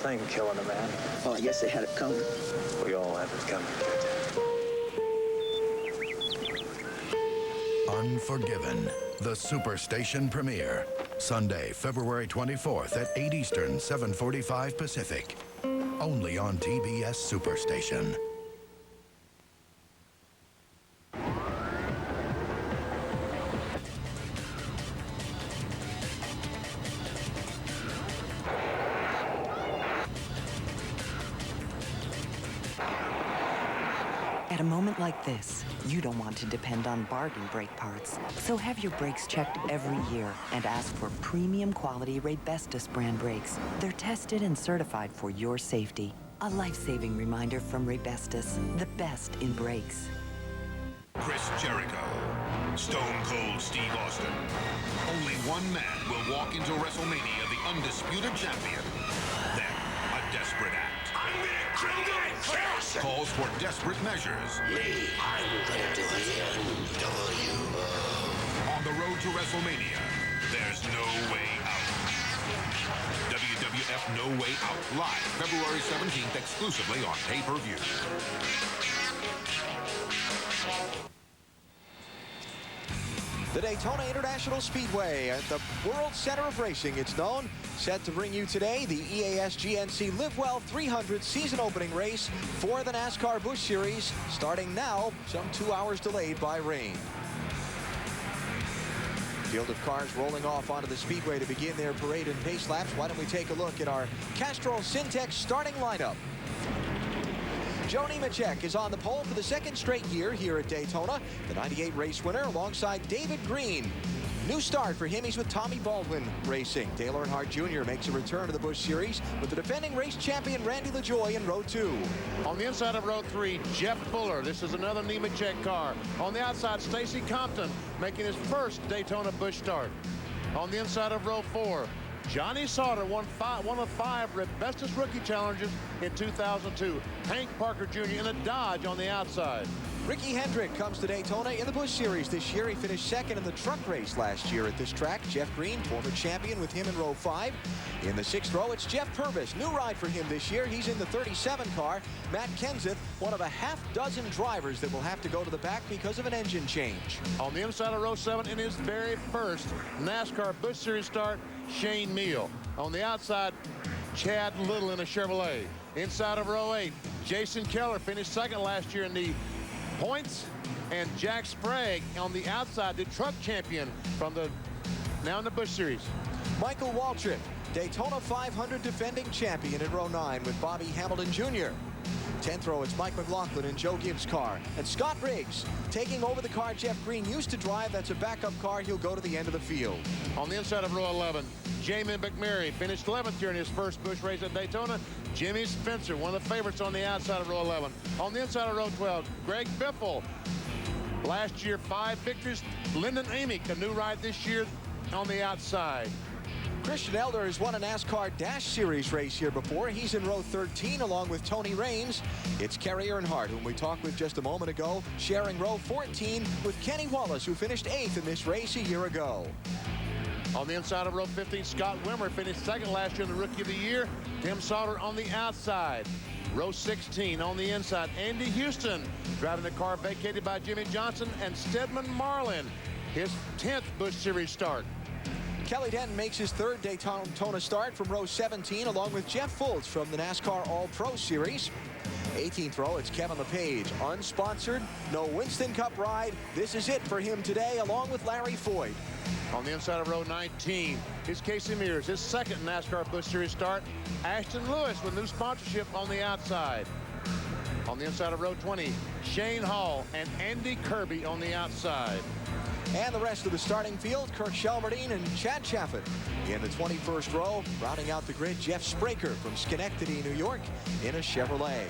Speaker 9: thing, killing a man.
Speaker 12: Well, I guess they had it coming.
Speaker 9: We all have it coming.
Speaker 11: Unforgiven, the Superstation premiere. Sunday, February 24th at 8 Eastern, 7:45 Pacific. Only on TBS Superstation.
Speaker 16: At a moment like this, you don't want to depend on bargain brake parts. So have your brakes checked every year and ask for premium quality Raybestos brand brakes. They're tested and certified for your safety. A life-saving reminder from Raybestos, the best in brakes.
Speaker 6: Chris Jericho, Stone Cold Steve Austin. Only one man will walk into WrestleMania the undisputed champion. Then, a desperate act. I'm gonna kill that person! Calls for desperate measures.
Speaker 17: Me, I'm gonna do it.
Speaker 6: On the road to WrestleMania, there's no way out. WWF No Way Out, live February 17th, exclusively on pay-per-view.
Speaker 28: The Daytona International Speedway at the World Center of Racing, it's known, set to bring you today the EAS GNC Live Well 300 season opening race for the NASCAR Busch Series, starting now, some 2 hours delayed by rain. Field of cars rolling off onto the speedway to begin their parade and pace laps. Why don't we take a look at our Castrol Syntec starting lineup. Joe Nemechek is on the pole for the second straight year here at Daytona. The 98 race winner alongside David Green. New start for him, he's with Tommy Baldwin Racing. Dale Earnhardt Jr. makes a return to the Busch Series with the defending race champion Randy LaJoie in row 2.
Speaker 1: On the inside of row 3, Jeff Fuller. This is another Nemechek car. On the outside, Stacy Compton making his first Daytona Busch start. On the inside of row 4, Johnny Sauter won one of 5 Raybestos rookie challenges in 2002. Hank Parker Jr. in a Dodge on the outside.
Speaker 28: Ricky Hendrick comes to Daytona in the Busch Series this year. He finished second in the truck race last year at this track. Jeff Green, former champion, with him in row 5. In the 6th row, it's Jeff Purvis. New ride for him this year. He's in the 37 car. Matt Kenseth, one of a half-dozen drivers that will have to go to the back because of an engine change.
Speaker 1: On the inside of row 7, in his very first NASCAR Busch Series start, Shane Neal. On the outside, Chad Little in a Chevrolet. Inside of row 8, Jason Keller finished second last year in the points, and Jack Sprague on the outside, the truck champion from the now in the Busch Series.
Speaker 28: Michael Waltrip, Daytona 500 defending champion in row 9 with Bobby Hamilton Jr. 10th row, it's Mike McLaughlin in Joe Gibbs' car. And Scott Riggs taking over the car Jeff Green used to drive. That's a backup car. He'll go to the end of the field.
Speaker 1: On the inside of row 11, Jamin McMurray finished 11th here in his first Busch race at Daytona. Jimmy Spencer, one of the favorites on the outside of row 11. On the inside of row 12, Greg Biffle. Last year, 5 victories. Lyndon Amick, a new ride this year on the outside.
Speaker 28: Christian Elder has won a NASCAR Dash Series race here before. He's in row 13 along with Tony Raines. It's Kerry Earnhardt, whom we talked with just a moment ago, sharing row 14 with Kenny Wallace, who finished 8th in this race a year ago.
Speaker 1: On the inside of row 15, Scott Wimmer finished second last year in the Rookie of the Year. Tim Sauter on the outside. Row 16 on the inside, Andy Houston driving the car vacated by Jimmy Johnson, and Stedman Marlin, his 10th Busch Series start.
Speaker 28: Kelly Denton makes his 3rd Daytona start from row 17 along with Jeff Fultz from the NASCAR All-Pro Series. 18th row, it's Kevin LePage, unsponsored, no Winston Cup ride. This is it for him today along with Larry Foyt.
Speaker 1: On the inside of row 19 is Casey Mears, his 2nd NASCAR Busch Series start. Ashton Lewis with new sponsorship on the outside. On the inside of row 20, Shane Hall and Andy Kirby on the outside.
Speaker 28: And the rest of the starting field, Kirk Shelmerdine and Chad Chaffin. In the 21st row, rounding out the grid, Jeff Spraker from Schenectady, New York, in a Chevrolet.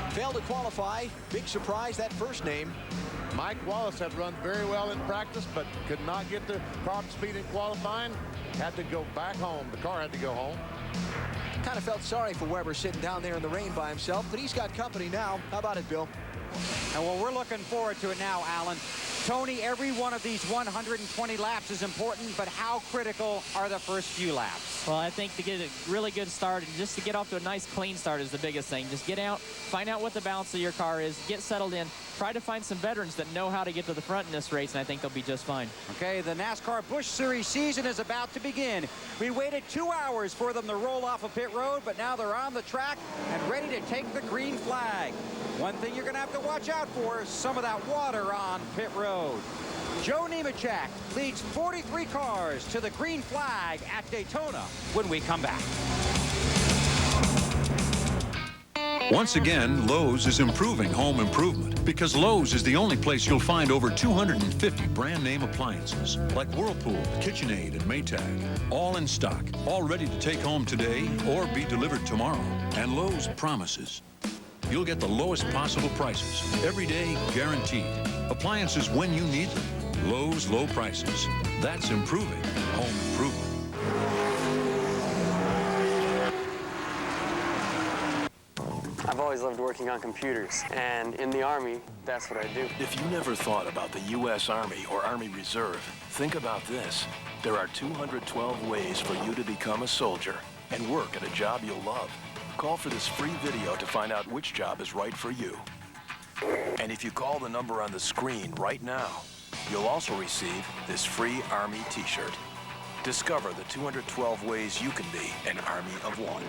Speaker 28: Failed to qualify. Big surprise, that first name.
Speaker 1: Mike Wallace had run very well in practice, but could not get the car to speed in qualifying. Had to go back home. The car had to go home.
Speaker 28: Kind of felt sorry for Weber sitting down there in the rain by himself, but he's got company now. How about it, Bill?
Speaker 2: And well, we're looking forward to it now, Alan. Tony, every one of these 120 laps is important, but how critical are the first few laps?
Speaker 7: Well, I think to get a really good start and just to get off to a nice clean start is the biggest thing. Just get out, find out what the balance of your car is, get settled in, try to find some veterans that know how to get to the front in this race, and I think they'll be just fine.
Speaker 2: Okay, the NASCAR Busch Series season is about to begin. We waited 2 hours for them to roll off of pit road, but now they're on the track and ready to take the green flag. One thing you're going to have to watch out for is some of that water on pit road. Joe Nemechek leads 43 cars to the green flag at Daytona when we come back.
Speaker 14: Once again, Lowe's is improving home improvement because Lowe's is the only place you'll find over 250 brand name appliances like Whirlpool, KitchenAid, and Maytag, all in stock, all ready to take home today or be delivered tomorrow. And Lowe's promises you'll get the lowest possible prices, every day guaranteed. Appliances when you need them. Lowe's low prices. That's improving home improvement.
Speaker 9: I've always loved working on computers, and in the Army, that's what I do.
Speaker 18: If you never thought about the U.S. Army or Army Reserve, think about this. There are 212 ways for you to become a soldier and work at a job you'll love. Call for this free video to find out which job is right for you. And if you call the number on the screen right now, you'll also receive this free Army t-shirt. Discover the 212 ways you can be an Army of One.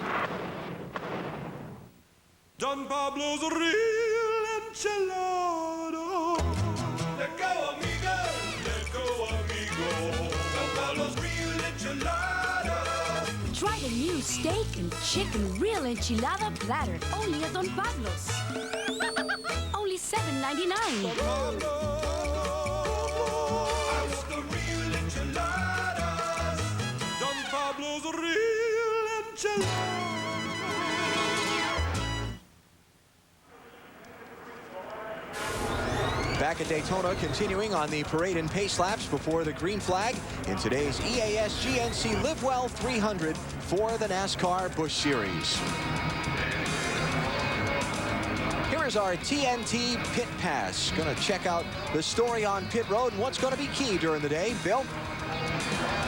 Speaker 19: Don Pablo's real enchilada. Let go, amigo. Let go, amigo. Don Pablo's real enchilada.
Speaker 20: Try the new steak and chicken real enchilada platter, only at Don Pablo's. Only $7.99.
Speaker 19: Don Pablo's real enchilada.
Speaker 28: Back at Daytona, continuing on the parade and pace laps before the green flag in today's EAS GNC Live Well 300 for the NASCAR Busch Series. Here is our TNT Pit Pass. Going to check out the story on pit road and what's going to be key during the day. Bill?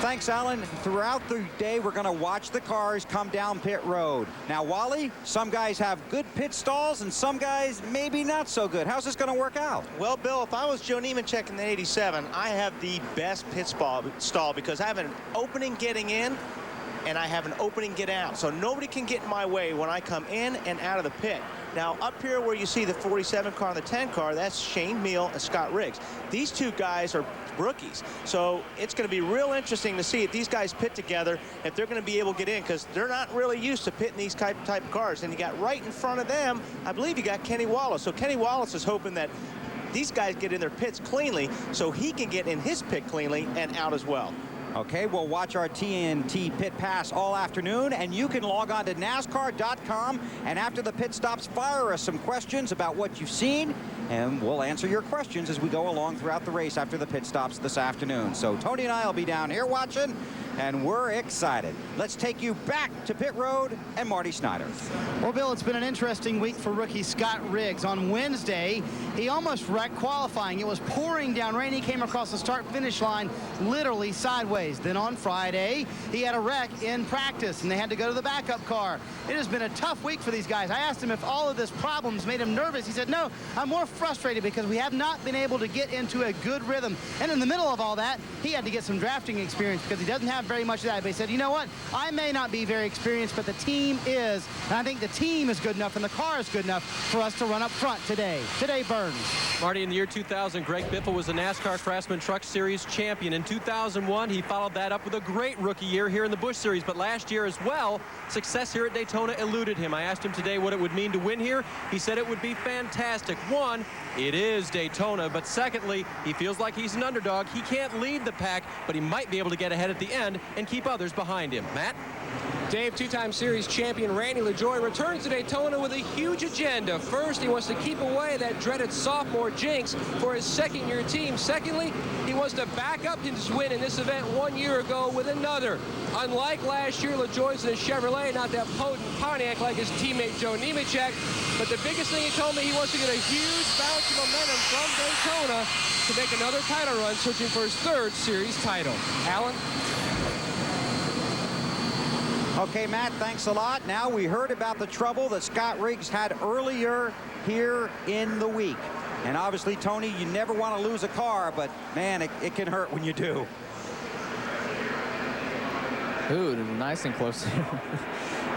Speaker 2: Thanks, Alan. Throughout the day, we're going to watch the cars come down pit road. Now, Wally, some guys have good pit stalls and some guys maybe not so good. How's this going to work out?
Speaker 15: Well, Bill, if I was Joe Nemechek in the 87, I have the best pit stall because I have an opening getting in and I have an opening get out. So nobody can get in my way when I come in and out of the pit. Now, up here where you see the 47 car and the 10 car, that's Shane Meal and Scott Riggs. These two guys are rookies. So it's going to be real interesting to see if these guys pit together, if they're going to be able to get in, because they're not really used to pitting these type of cars. And you got right in front of them, I believe you got Kenny Wallace. So Kenny Wallace is hoping that these guys get in their pits cleanly so he can get in his pit cleanly and out as well.
Speaker 2: Okay, we'll watch our TNT Pit Pass all afternoon, and you can log on to NASCAR.com, and after the pit stops, fire us some questions about what you've seen, and we'll answer your questions as we go along throughout the race after the pit stops this afternoon. So Tony and I will be down here watching, and we're excited. Let's take you back to pit road and Marty Snyder.
Speaker 3: Well, Bill, it's been an interesting week for rookie Scott Riggs. On Wednesday, he almost wrecked qualifying. It was pouring down rain. He came across the start-finish line literally sideways. Then on Friday, he had a wreck in practice, and they had to go to the backup car. It has been a tough week for these guys. I asked him if all of this problems made him nervous. He said, no, I'm more frustrated because we have not been able to get into a good rhythm. And in the middle of all that, he had to get some drafting experience because he doesn't have very much of that. But he said, you know what? I may not be very experienced, but the team is. And I think the team is good enough and the car is good enough for us to run up front today. Today burns.
Speaker 21: Marty, in the year 2000, Greg Biffle was the NASCAR Craftsman Truck Series champion. In 2001, he followed that up with a great rookie year here in the Busch Series. But last year as well, success here at Daytona eluded him. I asked him today what it would mean to win here. He said it would be fantastic. One, it is Daytona. But secondly, he feels like he's an underdog. He can't lead the pack, but he might be able to get ahead at the end and keep others behind him. Matt?
Speaker 8: Dave, two-time series champion Randy LaJoie returns to Daytona with a huge agenda. First, he wants to keep away that dreaded sophomore jinx for his second-year team. Secondly, he wants to back up his win in this event 1 year ago with another. Unlike last year, LaJoie's in a Chevrolet, not that potent Pontiac like his teammate Joe Nemechek. But the biggest thing he told me, he wants to get a huge bounce of momentum from Daytona to make another title run, searching for his third series title. Alan?
Speaker 2: Okay, Matt, thanks a lot. Now we heard about the trouble that Scott Riggs had earlier here in the week. And obviously, Tony, you never want to lose a car, but man, it can hurt when you do.
Speaker 7: Ooh, nice and close.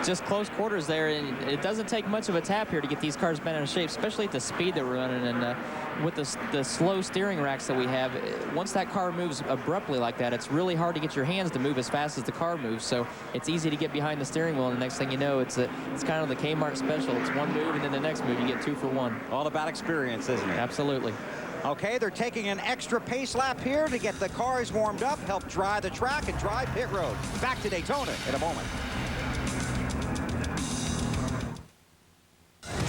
Speaker 7: Just close quarters there, and it doesn't take much of a tap here to get these cars bent into shape, especially at the speed that we're running, and with the slow steering racks that we have. Once that car moves abruptly like that, it's really hard to get your hands to move as fast as the car moves, so it's easy to get behind the steering wheel, and the next thing you know, it's kind of the Kmart special. It's one move, and then the next move, you get 2 for 1.
Speaker 2: All about experience, isn't it?
Speaker 7: Absolutely.
Speaker 2: Okay, they're taking an extra pace lap here to get the cars warmed up, help dry the track, and dry pit road. Back to Daytona in a moment.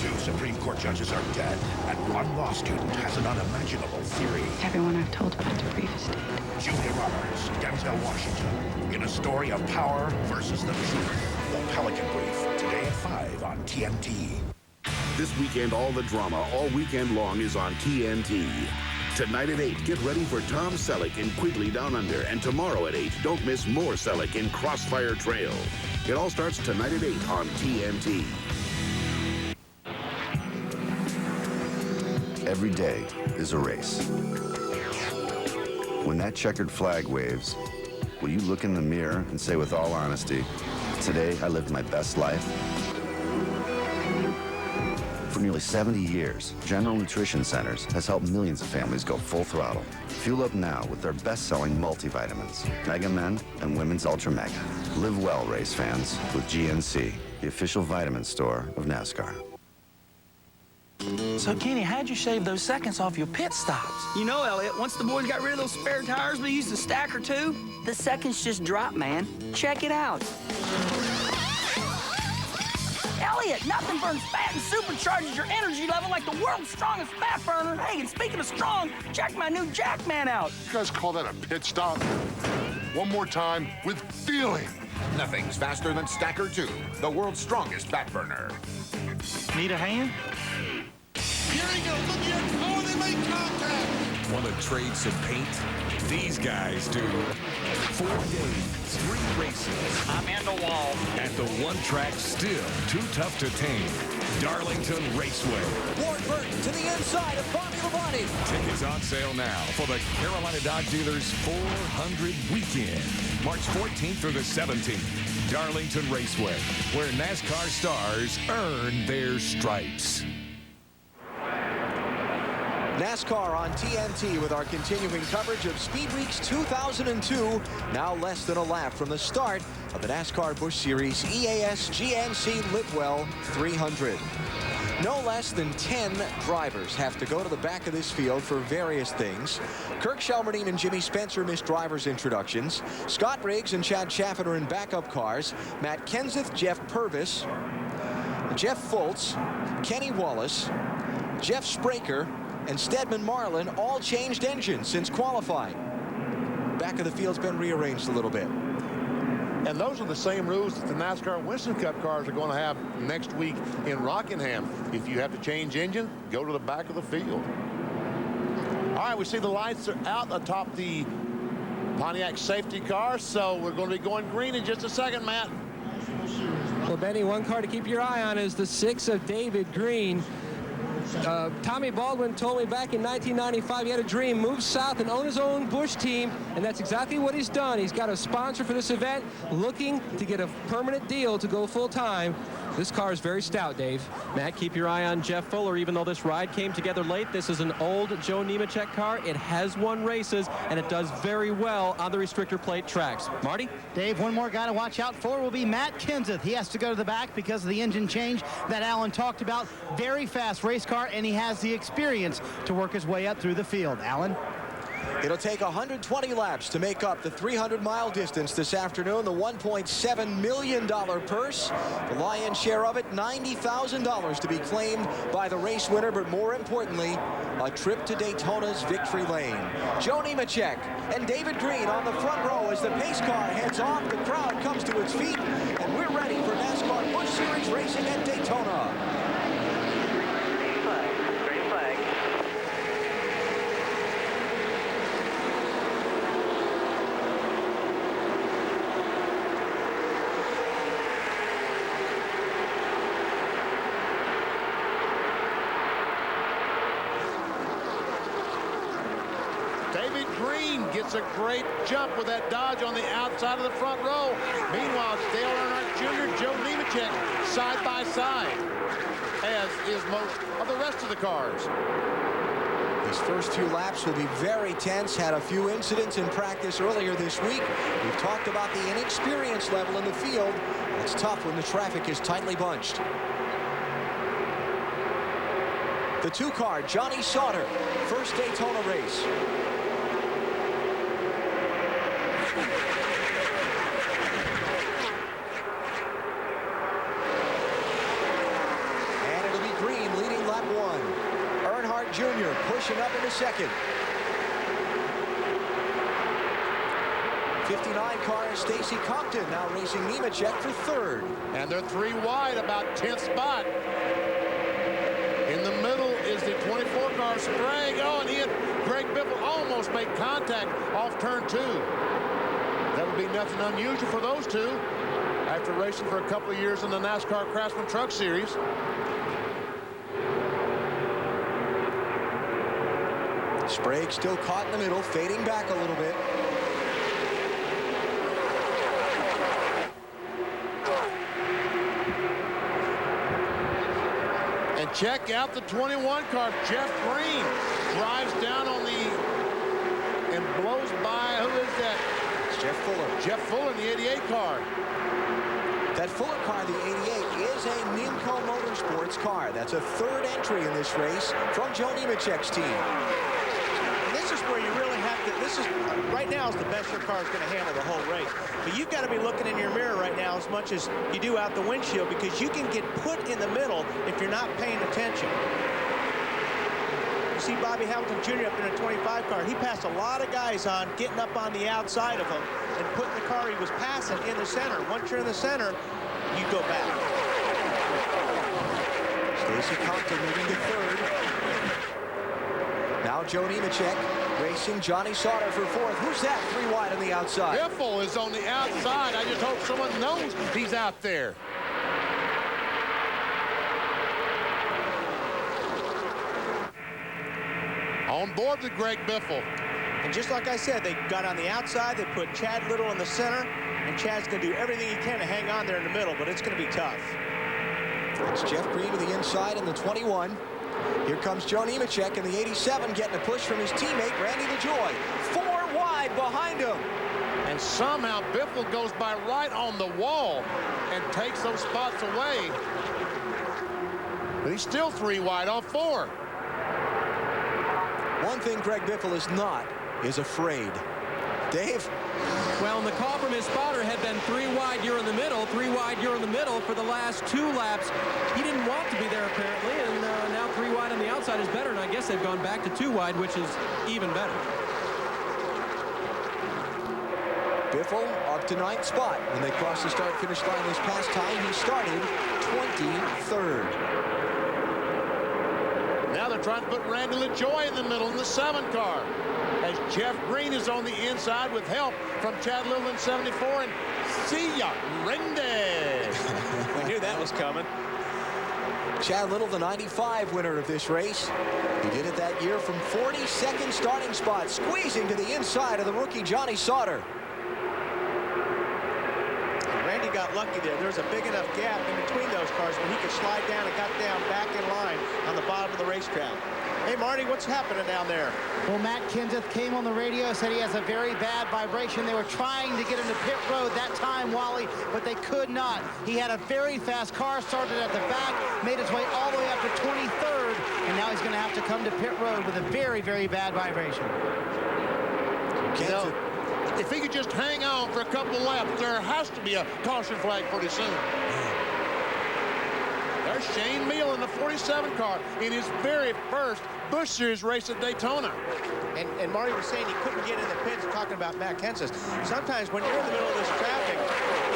Speaker 11: 2 Supreme Court judges are dead, and one law student has an unimaginable theory.
Speaker 20: Everyone I've told about the brief is dead.
Speaker 11: Julia Roberts, Denzel Washington, in a story of power versus the truth. The Pelican Brief, today at 5 on TNT.
Speaker 6: This weekend, all the drama all weekend long is on TNT. Tonight at 8, get ready for Tom Selleck in Quigley Down Under. And tomorrow at 8, don't miss more Selleck in Crossfire Trail. It all starts tonight at 8 on TNT.
Speaker 5: Every day is a race. When that checkered flag waves, will you look in the mirror and say with all honesty, today I lived my best life? For nearly 70 years, General Nutrition Centers has helped millions of families go full throttle. Fuel up now with their best-selling multivitamins, Mega Men and Women's Ultra Mega. Live well, race fans, with GNC, the official vitamin store of NASCAR.
Speaker 12: So, Kenny, how'd you shave those seconds off your pit stops? You know, Elliot, once the boys got rid of those spare tires we used a stack or two, the seconds just dropped, man. Check it out. Elliot, nothing burns fat and supercharges your energy level like the world's strongest fat burner. Hey, and speaking of strong, check my new Jackman out.
Speaker 6: You guys call that a pit stop? One more time with feeling.
Speaker 4: Nothing's faster than Stacker 2, the world's strongest fat burner.
Speaker 12: Need a hand?
Speaker 19: Here he goes. Look here. Oh, they make contact.
Speaker 10: Want to trade some paint? These guys do. 4 days, 3 races.
Speaker 12: I'm in the wall.
Speaker 10: At the one track still too tough to tame. Darlington Raceway.
Speaker 28: Ward Burton to the inside of Bobby Labonte.
Speaker 10: Tickets on sale now for the Carolina Dodge Dealers 400 Weekend. March 14th through the 17th. Darlington Raceway, where NASCAR stars earn their stripes.
Speaker 28: NASCAR on TNT with our continuing coverage of Speed Weeks 2002. Now less than a lap from the start of the NASCAR Busch Series EAS GNC Litwell 300. No less than 10 drivers have to go to the back of this field for various things. Kirk Shelmerdine and Jimmy Spencer missed drivers' introductions. Scott Riggs and Chad Chaffin are in backup cars. Matt Kenseth, Jeff Purvis, Jeff Fultz, Kenny Wallace, Jeff Spraker, and Stedman Marlin all changed engines since qualifying. Back of the field's been rearranged a little bit.
Speaker 1: And those are the same rules that the NASCAR Winston Cup cars are going to have next week in Rockingham. If you have to change engine, go to the back of the field. All right, we see the lights are out atop the Pontiac safety car, so we're going to be going green in just a second, Matt.
Speaker 8: Well, Benny, one car to keep your eye on is the 6 of David Green. Tommy Baldwin told me back in 1995 he had a dream, move south and own his own Busch team, and that's exactly what he's done. He's got a sponsor for this event, looking to get a permanent deal to go full-time. This car is very stout, Dave.
Speaker 21: Matt, keep your eye on Jeff Fuller. Even though this ride came together late, this is an old Joe Nemechek car. It has won races, and it does very well on the restrictor plate tracks. Marty?
Speaker 3: Dave, one more guy to watch out for will be Matt Kenseth. He has to go to the back because of the engine change that Alan talked about. Very fast race car, and he has the experience to work his way up through the field. Alan?
Speaker 28: It'll take 120 laps to make up the 300-mile distance this afternoon. The $1.7 million purse, the lion's share of it, $90,000 to be claimed by the race winner, but more importantly, a trip to Daytona's victory lane. Joe Nemechek and David Green on the front row as the pace car heads off. The crowd comes to its feet, and we're ready for NASCAR Busch Series racing at Daytona.
Speaker 1: David Green gets a great jump with that Dodge on the outside of the front row. Meanwhile, Dale Earnhardt Jr., Joe Nemechek side by side, as is most of the rest of the cars.
Speaker 28: These first few laps will be very tense. Had a few incidents in practice earlier this week. We've talked about the inexperience level in the field. It's tough when the traffic is tightly bunched. The two-car, Johnny Sauter, first Daytona race. And it'll be Green leading lap 1. Earnhardt Jr. pushing up into second. 59 car is Stacy Compton, now racing Nemechek for third.
Speaker 1: And they're 3 wide, about 10th spot. In the middle is the 24 car Sprague. Oh, and he and Greg Biffle almost made contact off turn 2. That would be nothing unusual for those two after racing for a couple of years in the NASCAR Craftsman Truck Series.
Speaker 28: Sprague still caught in the middle, fading back a little bit.
Speaker 1: And check out the 21 car. Jeff Green drives down on the and blows by. Who is that?
Speaker 28: It's Jeff Fuller.
Speaker 1: Jeff Fuller in the 88 car.
Speaker 28: That Fuller car, the 88, is a Nimco Motorsports car. That's a third entry in this race from Joe Nemechek's team.
Speaker 15: And this is where you really have to, this is, right now is the best your car is going to handle the whole race. But you've got to be looking in your mirror right now as much as you do out the windshield, because you can get put in the middle if you're not paying attention. You see Bobby Hamilton Jr. up in a 25 car. He passed a lot of guys on getting up on the outside of him and putting the car he was passing in the center. Once you're in the center, you go back.
Speaker 28: Stacy Compton moving to third. Now Joe Nemechek racing Johnny Sauter for fourth. Who's that 3 wide on the outside?
Speaker 1: Biffle is on the outside. I just hope someone knows he's out there. On board with Greg Biffle.
Speaker 15: And just like I said, they got on the outside. They put Chad Little in the center. And Chad's going to do everything he can to hang on there in the middle, but it's going to be tough.
Speaker 28: It's Jeff Green to the inside in the 21. Here comes Joe Nemechek in the 87, getting a push from his teammate, Randy LaJoy. 4 wide behind him.
Speaker 1: And somehow Biffle goes by right on the wall and takes those spots away. But he's still 3 wide off 4.
Speaker 28: One thing Greg Biffle is not is afraid. Dave?
Speaker 21: Well, and the call from his spotter had been 3 wide, you're in the middle, 3 wide, you're in the middle for the last 2 laps. He didn't want to be there apparently, and now 3 wide on the outside is better, and I guess they've gone back to 2 wide, which is even better.
Speaker 28: Biffle up to 9th spot. When they crossed the start-finish line this past time, he started 23rd.
Speaker 1: Now they're trying to put Randy LaJoy in the middle in the 7 car. As Jeff Green is on the inside with help from Chad Little in 74. And see ya, Randy.
Speaker 15: We knew that was coming.
Speaker 28: Chad Little, the 95 winner of this race. He did it that year from 42nd starting spot, squeezing to the inside of the rookie Johnny Sauter.
Speaker 15: Randy got lucky there. There was a big enough gap in between those cars where he could slide down and got down back in line on the bottom of the racetrack. Hey, Marty, what's happening down there?
Speaker 3: Well, Matt Kenseth came on the radio, said he has a very bad vibration. They were trying to get him to pit road that time, Wally, but they could not. He had a very fast car, started at the back, made his way all the way up to 23rd, and now he's going to have to come to pit road with a very, very bad vibration.
Speaker 1: You know, if he could just hang on for a couple laps, there has to be a caution flag pretty soon. There's Shane Meal in the 47 car in his very first Busch Series race at Daytona.
Speaker 15: And Marty was saying he couldn't get in the pits, talking about Matt Kenseth. Sometimes when you're in the middle of this traffic,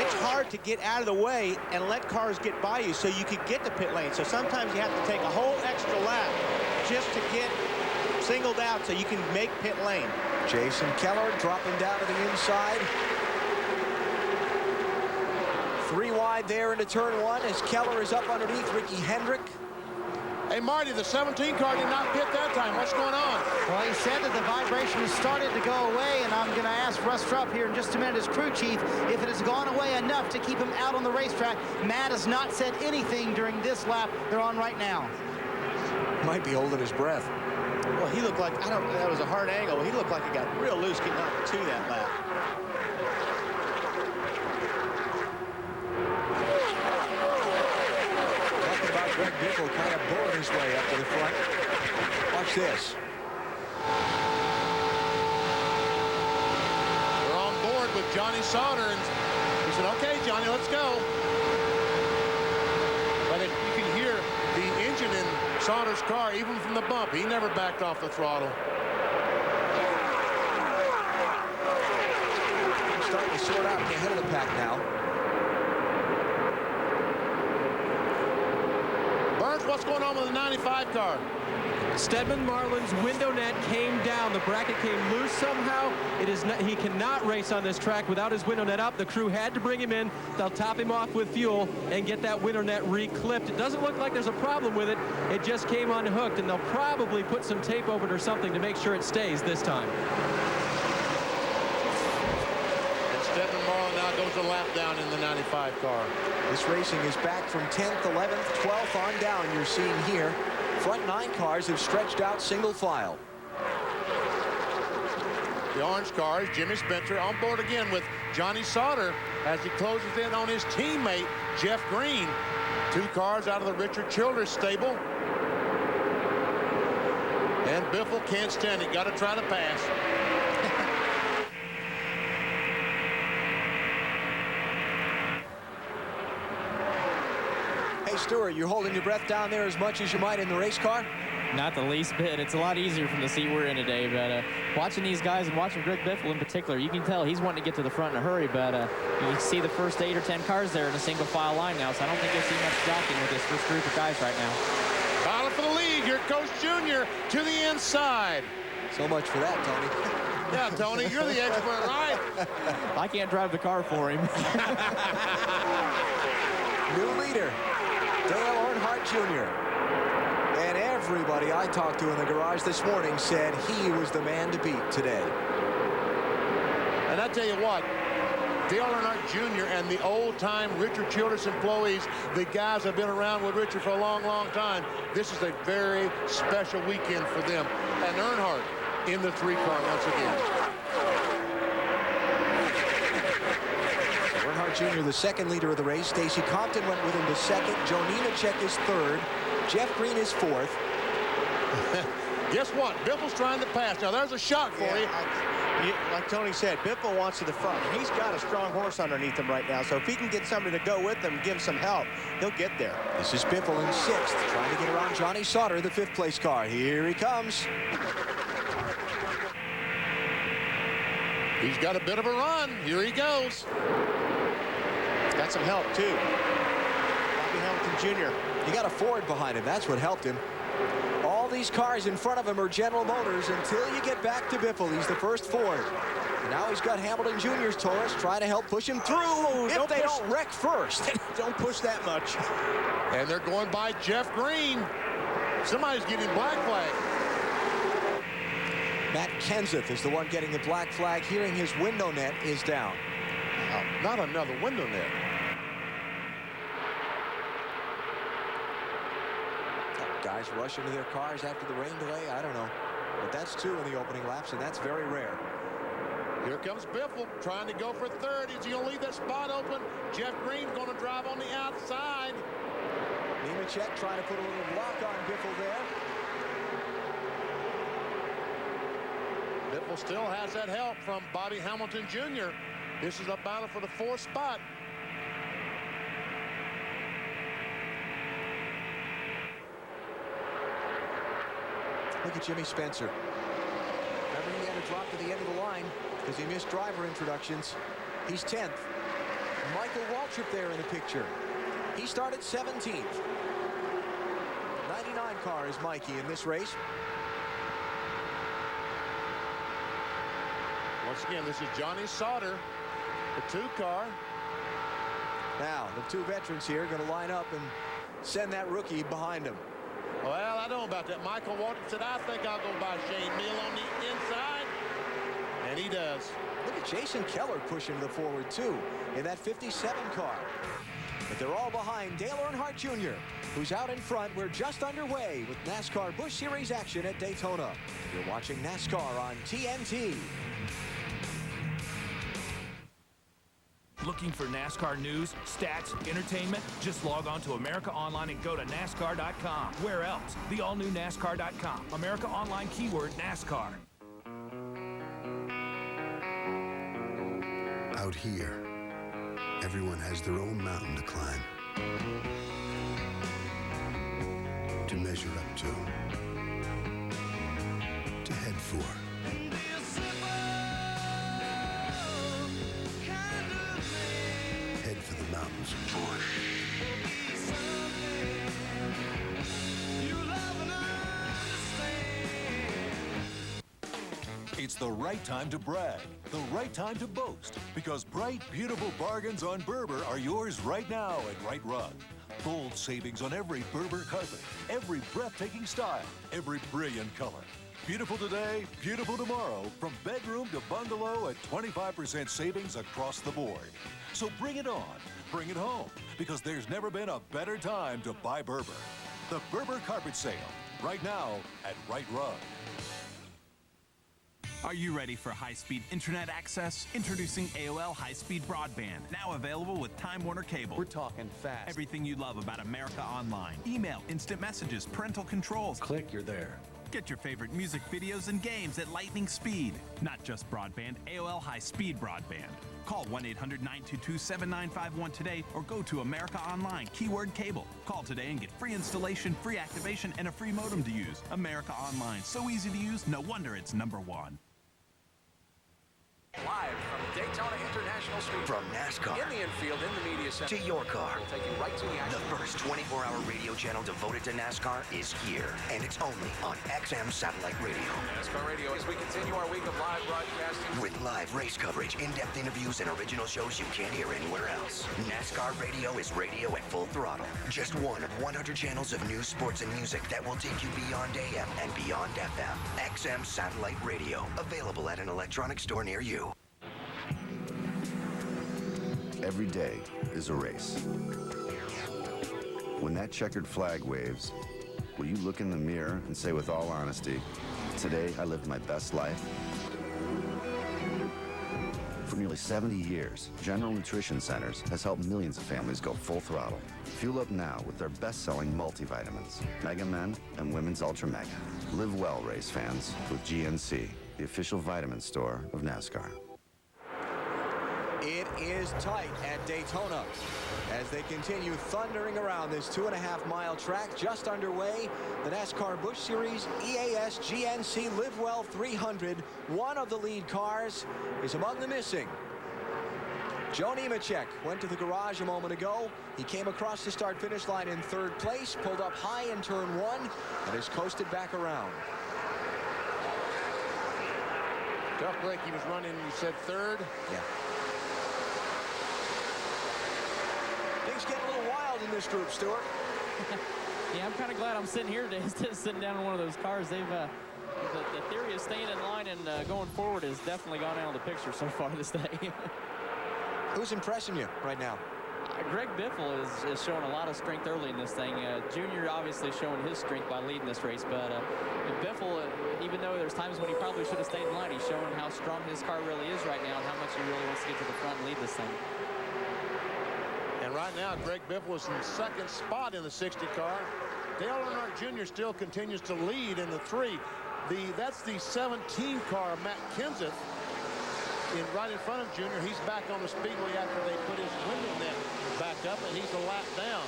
Speaker 15: it's hard to get out of the way and let cars get by you so you could get to pit lane. So sometimes you have to take a whole extra lap just to get singled out so you can make pit lane.
Speaker 28: Jason Keller dropping down to the inside. 3 wide there into turn 1 as Keller is up underneath Ricky Hendrick.
Speaker 1: Hey, Marty, the 17 car did not pit that time. What's going on?
Speaker 3: Well, he said that the vibration has started to go away, and I'm going to ask Russ Trupp here in just a minute, his crew chief, if it has gone away enough to keep him out on the racetrack. Matt has not said anything during this lap they're on right now.
Speaker 28: Might be holding his breath.
Speaker 15: Well, he looked like, that was a hard angle. He looked like he got real loose getting out to that lap.
Speaker 28: Greg Biffle kind of bullet his way up to the front. Watch this.
Speaker 1: We're on board with Johnny Sauter, and he said, okay, Johnny, let's go. But you can hear the engine in Sauter's car, even from the bump. He never backed off the throttle.
Speaker 28: Starting to sort out the head of the pack now.
Speaker 1: What's going on with the 95 car?
Speaker 21: Stedman Marlin's window net came down. The bracket came loose somehow. He cannot race on this track without his window net up. The crew had to bring him in. They'll top him off with fuel and get that window net re-clipped. It doesn't look like there's a problem with it. It just came unhooked, and they'll probably put some tape over it or something to make sure it stays this time.
Speaker 1: And Stedman Marlin now goes a lap down in the 95 car.
Speaker 28: This racing is back from 10th, 11th, 12th on down. You're seeing here, front 9 cars have stretched out single file.
Speaker 1: The orange cars, Jimmy Spencer on board again with Johnny Sauter as he closes in on his teammate, Jeff Green. 2 cars out of the Richard Childress stable. And Biffle can't stand it. Got to try to pass.
Speaker 28: Hey, Stewart, you're holding your breath down there as much as you might in the race car?
Speaker 7: Not the least bit. It's a lot easier from the seat we're in today, but watching these guys and watching Greg Biffle in particular, you can tell he's wanting to get to the front in a hurry, but you see the first 8 or 10 cars there in a single file line now, so I don't think you'll see much jockeying with this first group of guys right now.
Speaker 1: Battle for the lead. Here goes Junior to the inside.
Speaker 28: So much for that, Tony.
Speaker 1: Yeah, Tony, you're the expert, right?
Speaker 7: I can't drive the car for him.
Speaker 28: New leader, Dale Earnhardt Jr. And everybody I talked to in the garage this morning said he was the man to beat today.
Speaker 1: And I tell you what, Dale Earnhardt Jr. and the old-time Richard Childress employees, the guys have been around with Richard for a long, long time. This is a very special weekend for them. And Earnhardt in the 3 car once again.
Speaker 28: Earnhardt Jr., the second leader of the race. Stacy Compton went with him to second. Joe Nemechek is third. Jeff Green is fourth.
Speaker 1: Guess what? Biffle's trying to pass. Now, there's a shot for you.
Speaker 15: Like Tony said, Biffle wants to the front. He's got a strong horse underneath him right now, so if he can get somebody to go with him, give him some help, he'll get there.
Speaker 28: This is Biffle in 6th, trying to get around Johnny Sauter, the 5th place car. Here he comes.
Speaker 1: He's got a bit of a run. Here he goes.
Speaker 15: Got some help, too. Bobby Hamilton Jr.
Speaker 28: He got a Ford behind him. That's what helped him. All these cars in front of him are General Motors until you get back to Biffle. He's the first Ford. And now he's got Hamilton Jr.'s Taurus trying to help push him through if they don't wreck first.
Speaker 15: Don't push that much.
Speaker 1: And they're going by Jeff Green. Somebody's getting black flag.
Speaker 28: Matt Kenseth is the one getting the black flag. Hearing his window net is down.
Speaker 1: Not another window net.
Speaker 28: Guys rush into their cars after the rain delay. I don't know. But that's 2 in the opening laps, and that's very rare.
Speaker 1: Here comes Biffle trying to go for 3rd. Is he going to leave that spot open? Jeff Green going to drive on the outside.
Speaker 28: Nemechek trying to put a little block on Biffle there.
Speaker 1: Biffle still has that help from Bobby Hamilton Jr. This is a battle for the 4th spot.
Speaker 28: Look at Jimmy Spencer. Remember, he had to drop to the end of the line because he missed driver introductions. He's 10th. Michael Waltrip there in the picture. He started 17th. 99 car is Mikey in this race.
Speaker 1: Once again, this is Johnny Sauter, the 2 car.
Speaker 28: Now, the 2 veterans here are going to line up and send that rookie behind him.
Speaker 1: Well, I don't know about that. Michael Waltrip said, I think I'll go by Shane Mill on the inside. And he does.
Speaker 28: Look at Jason Keller pushing to the forward, too, in that 57 car. But they're all behind Dale Earnhardt Jr., who's out in front. We're just underway with NASCAR Busch Series action at Daytona. You're watching NASCAR on TNT.
Speaker 13: Looking for NASCAR news, stats, entertainment? Just log on to America Online and go to NASCAR.com. Where else? The all-new NASCAR.com. America Online keyword NASCAR.
Speaker 5: Out here, everyone has their own mountain to climb, to measure up to head for. Head for the mountains.
Speaker 16: It's the right time to brag, the right time to boast, because bright, beautiful bargains on Berber are yours right now at Right Rug. Bold savings on every Berber carpet, every breathtaking style, every brilliant color. Beautiful today, beautiful tomorrow, from bedroom to bungalow at 25% savings across the board. So bring it on, bring it home, because there's never been a better time to buy Berber. The Berber Carpet Sale, right now at Right Rug.
Speaker 22: Are you ready for high-speed internet access? Introducing AOL High-Speed Broadband, now available with Time Warner Cable.
Speaker 28: We're talking fast.
Speaker 22: Everything you love about America Online. Email, instant messages, parental controls.
Speaker 18: Click, you're there.
Speaker 22: Get your favorite music, videos, and games at lightning speed. Not just broadband, AOL High-Speed Broadband. Call 1-800-922-7951 today or go to America Online, keyword cable. Call today and get free installation, free activation, and a free modem to use. America Online, so easy to use, no wonder it's #1.
Speaker 23: Live from Daytona International Street.
Speaker 24: From NASCAR.
Speaker 23: In the infield, in the media center.
Speaker 24: To your car.
Speaker 23: We'll take you right to the action.
Speaker 24: The first 24-hour radio channel devoted to NASCAR is here. And it's only on XM Satellite Radio.
Speaker 23: NASCAR Radio as we continue our week of live broadcasting.
Speaker 24: With live race coverage, in-depth interviews, and original shows you can't hear anywhere else. NASCAR Radio is radio at full throttle. Just one of 100 channels of news, sports, and music that will take you beyond AM and beyond FM. XM Satellite Radio. Available at an electronic store near you.
Speaker 25: Every day is a race. When that checkered flag waves, will you look in the mirror and say with all honesty, today I lived my best life? For nearly 70 years, General Nutrition Centers has helped millions of families go full throttle. Fuel up now with their best-selling multivitamins, Mega Men and Women's Ultra Mega. Live well, race fans, with GNC, the official vitamin store of NASCAR.
Speaker 28: It is tight at Daytona as they continue thundering around this 2.5-mile track. Just underway, the NASCAR Busch Series EAS GNC Live Well 300. One of the lead cars is among the missing. Joe Nemechek went to the garage a moment ago. He came across the start-finish line in 3rd place, pulled up high in turn 1, and has coasted back around.
Speaker 1: Duck Lake, he was running, you said 3rd?
Speaker 28: Yeah. Things get a little wild in this group, Stuart.
Speaker 7: Yeah, I'm kind of glad I'm sitting here today instead of sitting down in one of those cars. They've the theory of staying in line and going forward has definitely gone out of the picture so far this day.
Speaker 28: Who's impressing you right now?
Speaker 7: Greg Biffle is showing a lot of strength early in this thing. Junior obviously showing his strength by leading this race, but Biffle, even though there's times when he probably should have stayed in line, he's showing how strong his car really is right now and how much he really wants to get to the front and lead this thing.
Speaker 1: And right now, Greg Biffle is in 2nd spot in the 60 car. Dale Earnhardt Jr. still continues to lead in the 3. That's the 17 car, Matt Kenseth, right in front of Junior. He's back on the speedway after they put his window net back up, and he's a lap down.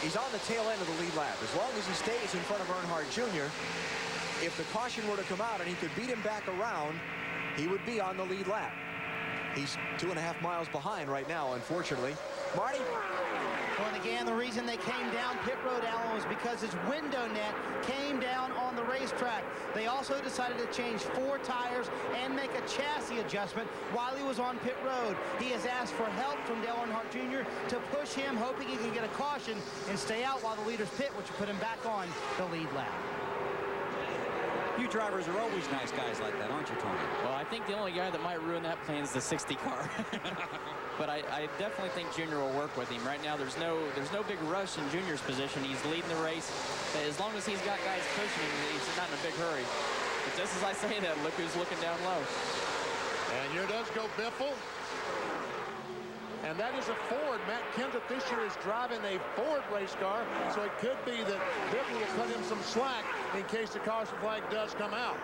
Speaker 28: He's on the tail end of the lead lap. As long as he stays in front of Earnhardt Jr., if the caution were to come out and he could beat him back around, he would be on the lead lap. He's 2.5 miles behind right now, unfortunately. Marty?
Speaker 3: Well, and again, the reason they came down pit road, Alan, was because his window net came down on the racetrack. They also decided to change 4 tires and make a chassis adjustment while he was on pit road. He has asked for help from Dale Earnhardt Jr. to push him, hoping he can get a caution and stay out while the leaders pit, which will put him back on the lead lap.
Speaker 2: You drivers are always nice guys like that, aren't you, Tony?
Speaker 7: Well, I think the only guy that might ruin that plan is the 60 car. But I definitely think Junior will work with him. Right now, there's no big rush in Junior's position. He's leading the race. As long as he's got guys pushing him, he's not in a big hurry. But just as I say that, look who's looking down low.
Speaker 1: And here does go Biffle. And that is a Ford. Matt Kenseth this year is driving a Ford race car, so it could be that Biffle will cut him some slack in case the caution flag does come out.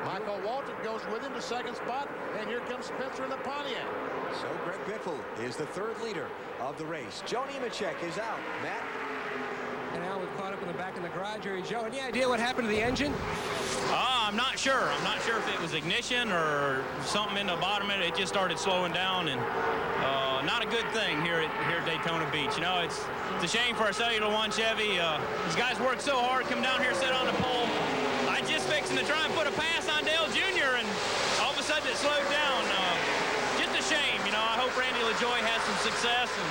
Speaker 1: Michael Walton goes with him to second spot, and here comes Spencer in the Pontiac.
Speaker 28: So Greg Biffle is the 3rd leader of the race. Joe Nemechek is out. Matt?
Speaker 8: And now we've caught up in the back in the garage area. Joe, any idea what happened to the engine?
Speaker 9: I'm not sure. I'm not sure if it was ignition or something in the bottom of it. It just started slowing down, and not a good thing here at Daytona Beach. You know, it's a shame for our Cellular One Chevy. These guys worked so hard, come down here, sit on the pole. I just fixing to try and put a pass on Dale Jr., and all of a sudden it slowed down. Just a shame. You know, I hope Randy LaJoy has some success and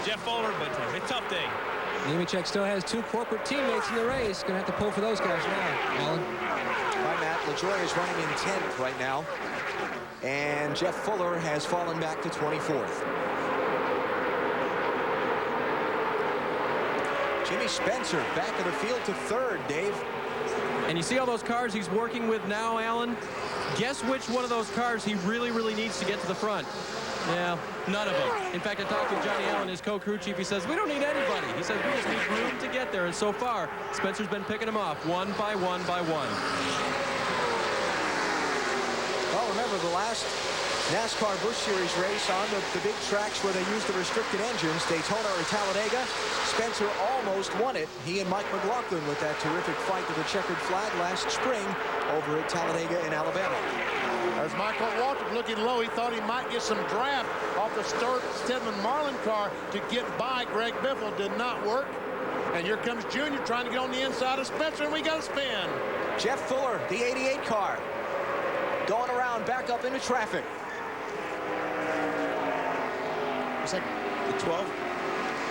Speaker 9: Jeff Fuller, but it's a tough day.
Speaker 8: Nemechek still has 2 corporate teammates in the race. Gonna have to pull for those guys now, Alan.
Speaker 28: By Matt, LaJoy is running in 10th right now. And Jeff Fuller has fallen back to 24th. Jimmy Spencer back in the field to 3rd, Dave.
Speaker 21: And you see all those cars he's working with now, Alan? Guess which one of those cars he really, really needs to get to the front? Yeah, none of them. In fact, I talked with Johnny Allen, his co-crew chief. He says, we don't need anybody. He says, we just need room to get there. And so far, Spencer's been picking them off one by one by one.
Speaker 28: Well, remember the last NASCAR Busch Series race on the big tracks where they used the restricted engines, Daytona or Talladega, Spencer almost won it. He and Mike McLaughlin with that terrific fight to the checkered flag last spring over at Talladega in Alabama.
Speaker 1: As Michael Waltrip looking low, he thought he might get some draft off the Stedman Marlin car to get by Greg Biffle. Did not work. And here comes Junior trying to get on the inside of Spencer, and we got a spin.
Speaker 28: Jeff Fuller, the 88 car, going around back up into traffic.
Speaker 15: It's like the 12.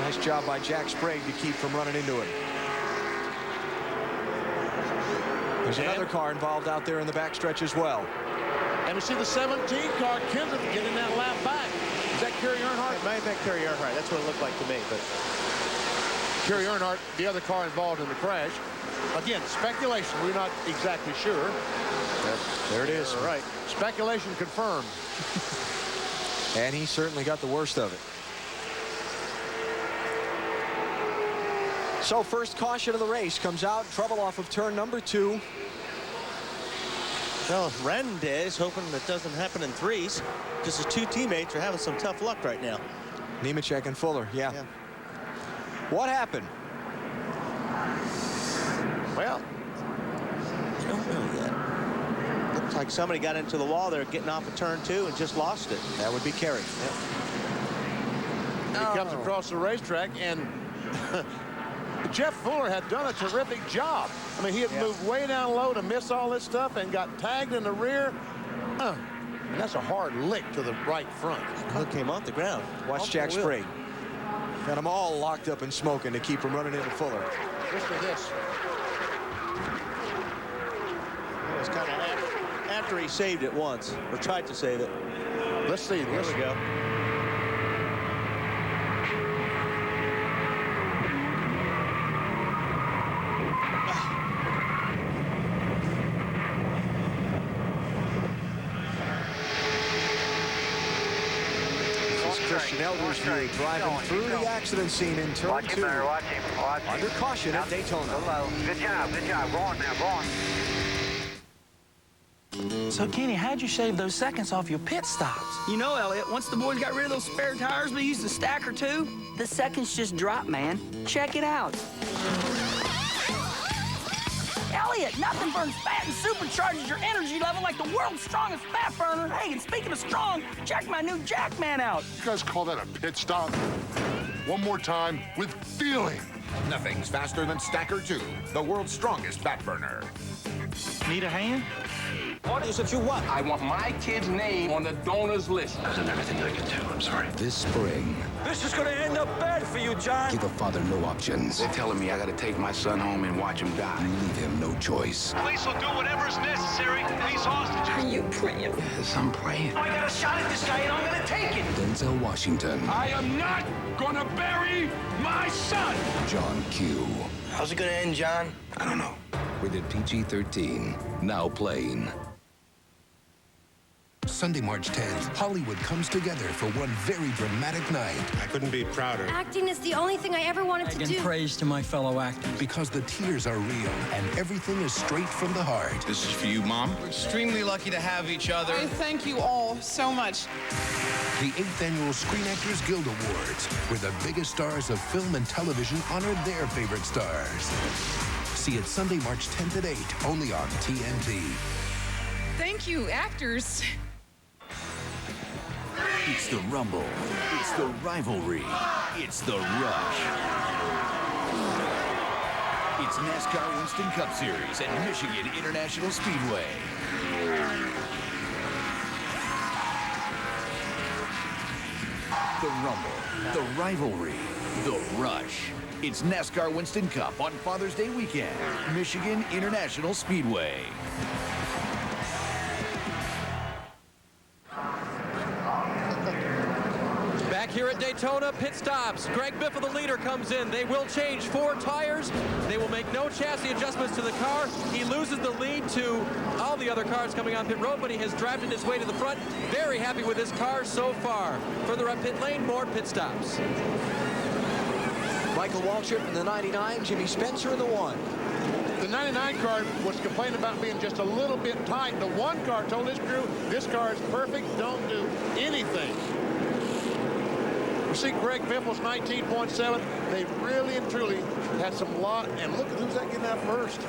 Speaker 28: Nice job by Jack Sprague to keep from running into it. There's another car involved out there in the backstretch as well.
Speaker 1: And we see the 17 car, Kenseth, getting that lap back. Is that Kerry Earnhardt?
Speaker 15: It might have been Kerry Earnhardt. That's what it looked like to me. But
Speaker 1: Kerry Earnhardt, the other car involved in the crash. Again, speculation. We're not exactly sure.
Speaker 28: There it is.
Speaker 1: All right. Speculation confirmed.
Speaker 28: And he certainly got the worst of it. So first caution of the race comes out. Trouble off of turn number 2.
Speaker 15: Well, Rendez hoping that doesn't happen in 3s because his 2 teammates are having some tough luck right now.
Speaker 28: Nemechek and Fuller, yeah. What happened?
Speaker 15: Well, I don't know yet. Looks like somebody got into the wall there getting off of turn 2 and just lost it.
Speaker 28: That would be Kerry.
Speaker 1: He comes across the racetrack, and Jeff Fuller had done a terrific job. I mean, he had moved way down low to miss all this stuff and got tagged in the rear. And that's a hard lick to the right front.
Speaker 15: It came off the ground.
Speaker 28: Watch Jack Sprague. Got them all locked up and smoking to keep from running into Fuller.
Speaker 1: Listen to this.
Speaker 15: It was kind of after he saved it once, or tried to save it.
Speaker 1: Let's see.
Speaker 15: There we go.
Speaker 28: Christian Elder's view, driving through the accident scene in turn 2.
Speaker 4: Watch him.
Speaker 28: Under caution at Daytona.
Speaker 4: Good job. Go on now, go on.
Speaker 12: So, Kenny, how'd you shave those seconds off your pit stops? You know, Elliot, once the boys got rid of those spare tires, we used a stack or two. The seconds just dropped, man. Check it out. Elliot, nothing burns fat and supercharges your energy level like the world's strongest fat burner. Hey, and speaking of strong, check my new Jackman out.
Speaker 6: You guys call that a pit stop? One more time with feeling.
Speaker 11: Nothing's faster than Stacker 2, the world's strongest fat burner.
Speaker 12: Need a hand?
Speaker 11: What is it you want?
Speaker 14: I want my kid's name on the donors list.
Speaker 11: I've done everything I can do. I'm sorry.
Speaker 17: This spring,
Speaker 14: This is gonna end up bad for you, John.
Speaker 17: give a father no options.
Speaker 11: They're telling me I gotta take my son home and watch him die.
Speaker 17: You leave him no choice.
Speaker 14: Police will do whatever's necessary for these hostages.
Speaker 12: Are you praying?
Speaker 11: Yes, I'm praying.
Speaker 14: I got a shot at this guy and I'm gonna take it.
Speaker 17: Denzel Washington,
Speaker 14: I am not gonna bury my son.
Speaker 17: John Q.
Speaker 12: How's it gonna end, John?
Speaker 11: I don't know.
Speaker 17: Rated PG-13. Now playing.
Speaker 5: Sunday, March 10th, Hollywood comes together for one very dramatic night.
Speaker 6: I couldn't be prouder.
Speaker 20: Acting is the only thing I ever wanted to do.
Speaker 12: Praise to my fellow actors.
Speaker 5: Because the tears are real and everything is straight from the heart.
Speaker 11: This is for you, Mom.
Speaker 14: We're extremely lucky to have each other.
Speaker 26: I thank you all so much.
Speaker 5: The 8th Annual Screen Actors Guild Awards, where the biggest stars of film and television honor their favorite stars. See it Sunday, March 10th at 8, only on TNT.
Speaker 26: Thank you, actors.
Speaker 13: It's the rumble. It's the rivalry. It's the rush. It's NASCAR Winston Cup Series at Michigan International Speedway. The rumble, the rivalry, the rush. It's NASCAR Winston Cup on Father's Day weekend, Michigan International Speedway.
Speaker 21: Back here at Daytona, pit stops. Greg Biffle, the leader, comes in. They will change 4 tires. They will make no chassis adjustments to the car. He loses the lead to all the other cars coming on pit road, but he has drafted his way to the front. Very happy with his car so far. Further up pit lane, more pit stops.
Speaker 28: Michael Waltrip in the 99, Jimmy Spencer in the 1.
Speaker 1: The 99 car was complaining about being just a little bit tight. The 1 car told his crew, this car is perfect, don't do anything. We see Greg Biffle's 19.7. They really and truly had some lot, and look at who's that getting out first.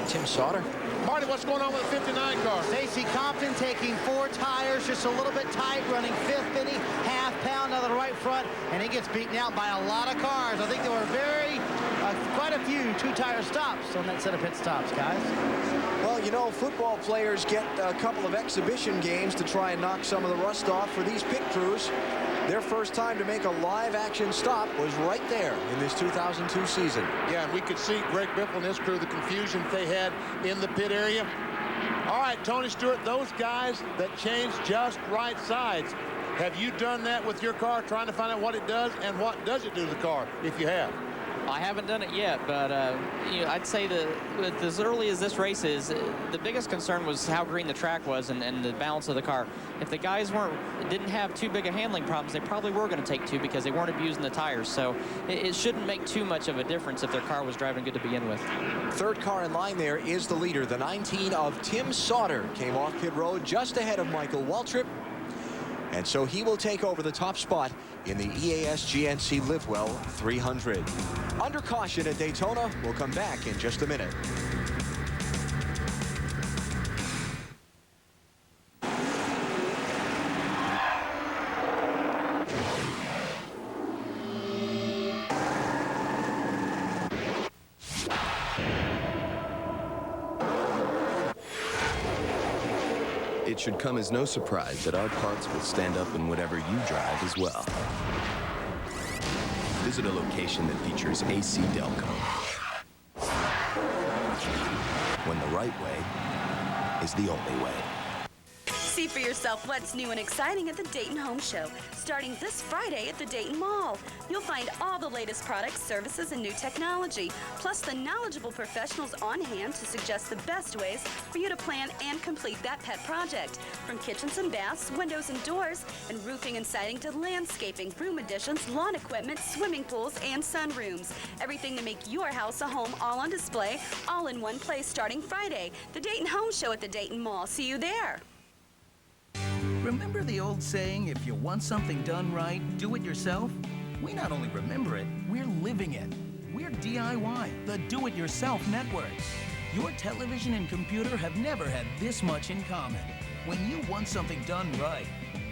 Speaker 28: Tim Sauter.
Speaker 1: Marty, what's going on with the 59 car?
Speaker 3: Stacey Compton taking 4 tires, just a little bit tight, running 5th inning, half pound out of the right front, and he gets beaten out by a lot of cars. I think there were quite a few 2-tire stops on that set of pit stops, guys.
Speaker 28: Well, you know, football players get a couple of exhibition games to try and knock some of the rust off. For these pit crews, their first time to make a live action stop was right there in this 2002 season.
Speaker 1: Yeah, and we could see Greg Biffle and his crew, the confusion they had in the pit area. All right, Tony Stewart, those guys that changed just right sides, have you done that with your car, trying to find out what it does and what does it do to the car, if you have?
Speaker 7: I haven't done it yet, but you know, I'd say that as early as this race is, the biggest concern was how green the track was and the balance of the car. If the guys didn't have too big of handling problems, they probably were going to take 2 because they weren't abusing the tires. So it shouldn't make too much of a difference if their car was driving good to begin with.
Speaker 28: 3rd car in line there is the leader. The 19 of Tim Sauter came off pit road just ahead of Michael Waltrip. And so he will take over the top spot in the EAS GNC Livewell 300. Under caution at Daytona. We'll come back in just a minute.
Speaker 27: It should come as no surprise that our parts will stand up in whatever you drive as well. Visit a location that features AC Delco. When the right way is the only way.
Speaker 10: See for yourself what's new and exciting at the Dayton Home Show, starting this Friday at the Dayton Mall. You'll find all the latest products, services, and new technology, plus the knowledgeable professionals on hand to suggest the best ways for you to plan and complete that pet project. From kitchens and baths, windows and doors, and roofing and siding to landscaping, room additions, lawn equipment, swimming pools, and sunrooms. Everything to make your house a home, all on display, all in one place starting Friday. The Dayton Home Show at the Dayton Mall. See you there.
Speaker 16: Remember the old saying, if you want something done right, do it yourself? We not only remember it, we're living it. We're DIY, the do-it-yourself network. Your television and computer have never had this much in common. When you want something done right,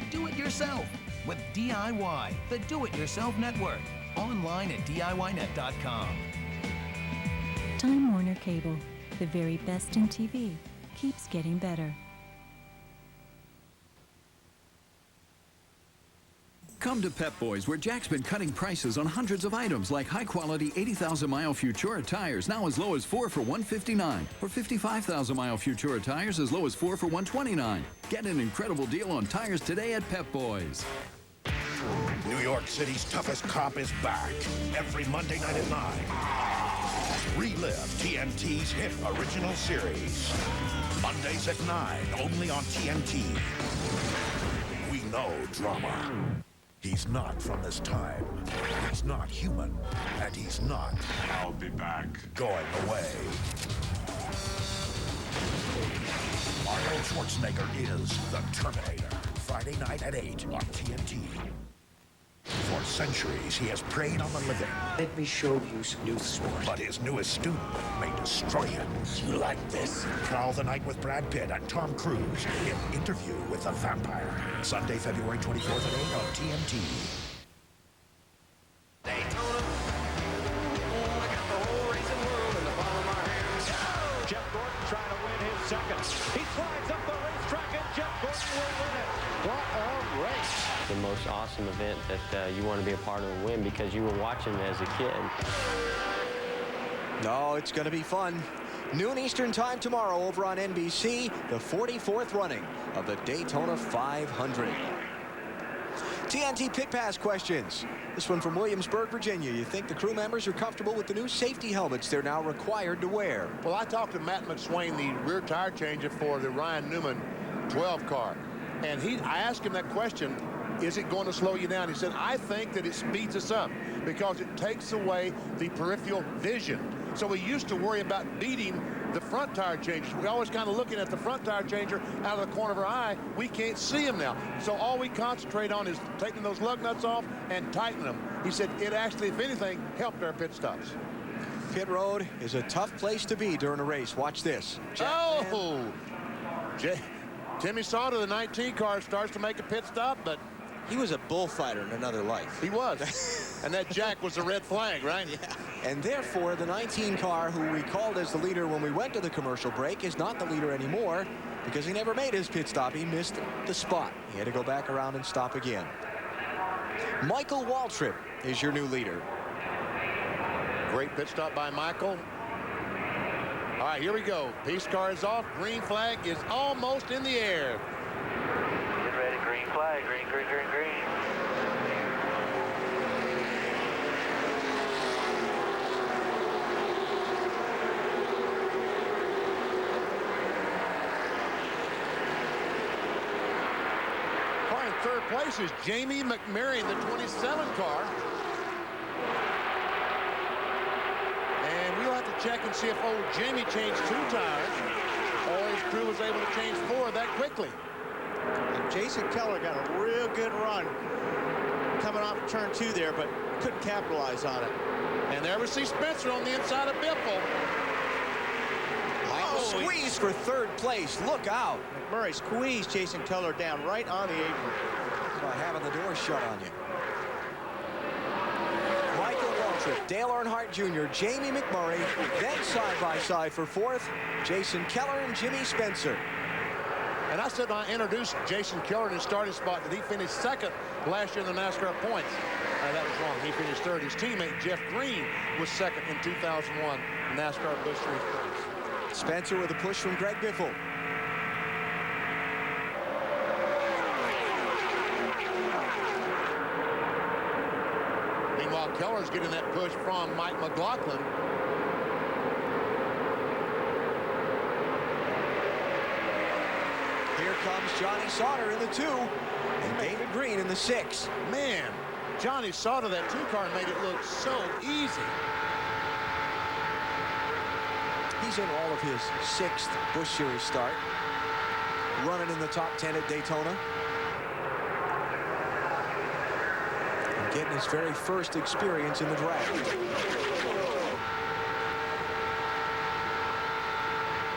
Speaker 16: do it yourself with DIY, the do-it-yourself network. Online at DIYnet.com.
Speaker 18: Time Warner Cable, the very best in TV, keeps getting better.
Speaker 13: Come to Pep Boys, where Jack's been cutting prices on hundreds of items like high-quality 80,000-mile Futura tires, now as low as 4 for $159, or 55,000-mile Futura tires as low as 4 for $129. Get an incredible deal on tires today at Pep Boys.
Speaker 19: New York City's toughest cop is back every Monday night at 9. Relive TNT's hit original series. Mondays at 9, only on TNT. We know drama. He's not from this time. He's not human. And he's not, I'll be back, going away. Arnold Schwarzenegger is the Terminator. Friday night at 8 on TNT. For centuries, he has preyed on the living. Let me show you some new swords. But his newest student may destroy him. You like this? Prowl the Night with Brad Pitt and Tom Cruise in Interview with a Vampire. Sunday, February 24th at 8 on TNT.
Speaker 14: Daytona. I got the whole racing world in the palm of my hands. Jeff Gordon trying to win his second. He slides up the racetrack and Jeff Gordon will win it. What a race.
Speaker 22: The most awesome event that you want to be a part of and win because you were watching it as a kid.
Speaker 28: No, it's going to be fun. Noon Eastern time tomorrow over on NBC, the 44th running of the Daytona 500. TNT Pit Pass questions. This one from Williamsburg, Virginia. You think the crew members are comfortable with the new safety helmets they're now required to wear?
Speaker 1: Well, I talked to Matt McSwain, the rear tire changer for the Ryan Newman 12 car. And I asked him that question, is it going to slow you down? He said, I think that it speeds us up because it takes away the peripheral vision. So we used to worry about beating the front tire changers. We're always kind of looking at the front tire changer out of the corner of our eye. We can't see him now. So all we concentrate on is taking those lug nuts off and tightening them. He said it actually, if anything, helped our pit stops.
Speaker 28: Pit road is a tough place to be during a race. Watch this.
Speaker 1: Timmy Sauter, the 19 car, starts to make a pit stop, but
Speaker 15: he was a bullfighter in another life.
Speaker 1: He was. And that jack was a red flag, right?
Speaker 15: Yeah.
Speaker 28: And therefore, the 19 car, who we called as the leader when we went to the commercial break, is not the leader anymore because he never made his pit stop. He missed the spot. He had to go back around and stop again. Michael Waltrip is your new leader.
Speaker 1: Great pit stop by Michael. All right, here we go. Peace car is off. Green flag is almost in the air.
Speaker 4: Get ready, green flag, green, green, green, green.
Speaker 1: Car in third place is Jamie McMurray, the 27 car. And we'll have to check and see if old Jamie changed 2 tires or his crew was able to change 4 that quickly.
Speaker 15: And Jason Keller got a real good run coming off turn 2 there, but couldn't capitalize on it.
Speaker 1: And there we see Spencer on the inside of Biffle.
Speaker 28: Squeeze for third place. Look out.
Speaker 15: McMurray squeezed Jason Keller down right on the apron.
Speaker 28: By having the door shut on you. Michael Waltrip, Dale Earnhardt Jr., Jamie McMurray, then side-by-side for 4th, Jason Keller and Jimmy Spencer.
Speaker 1: And I said when I introduced Jason Keller in his starting spot that he finished 2nd last year in the NASCAR points. That was wrong. He finished 3rd. His teammate Jeff Green was 2nd in 2001 NASCAR Busch Series points.
Speaker 28: Spencer with a push from Greg Biffle.
Speaker 1: Keller's getting that push from Mike McLaughlin.
Speaker 28: Here comes Johnny Sauter in the 2 and David Green in the 6.
Speaker 1: Man, Johnny Sauter, that 2 car made it look so easy.
Speaker 28: He's in all of his 6th Busch Series start. Running in the top 10 at Daytona. And getting his very first experience in the drag.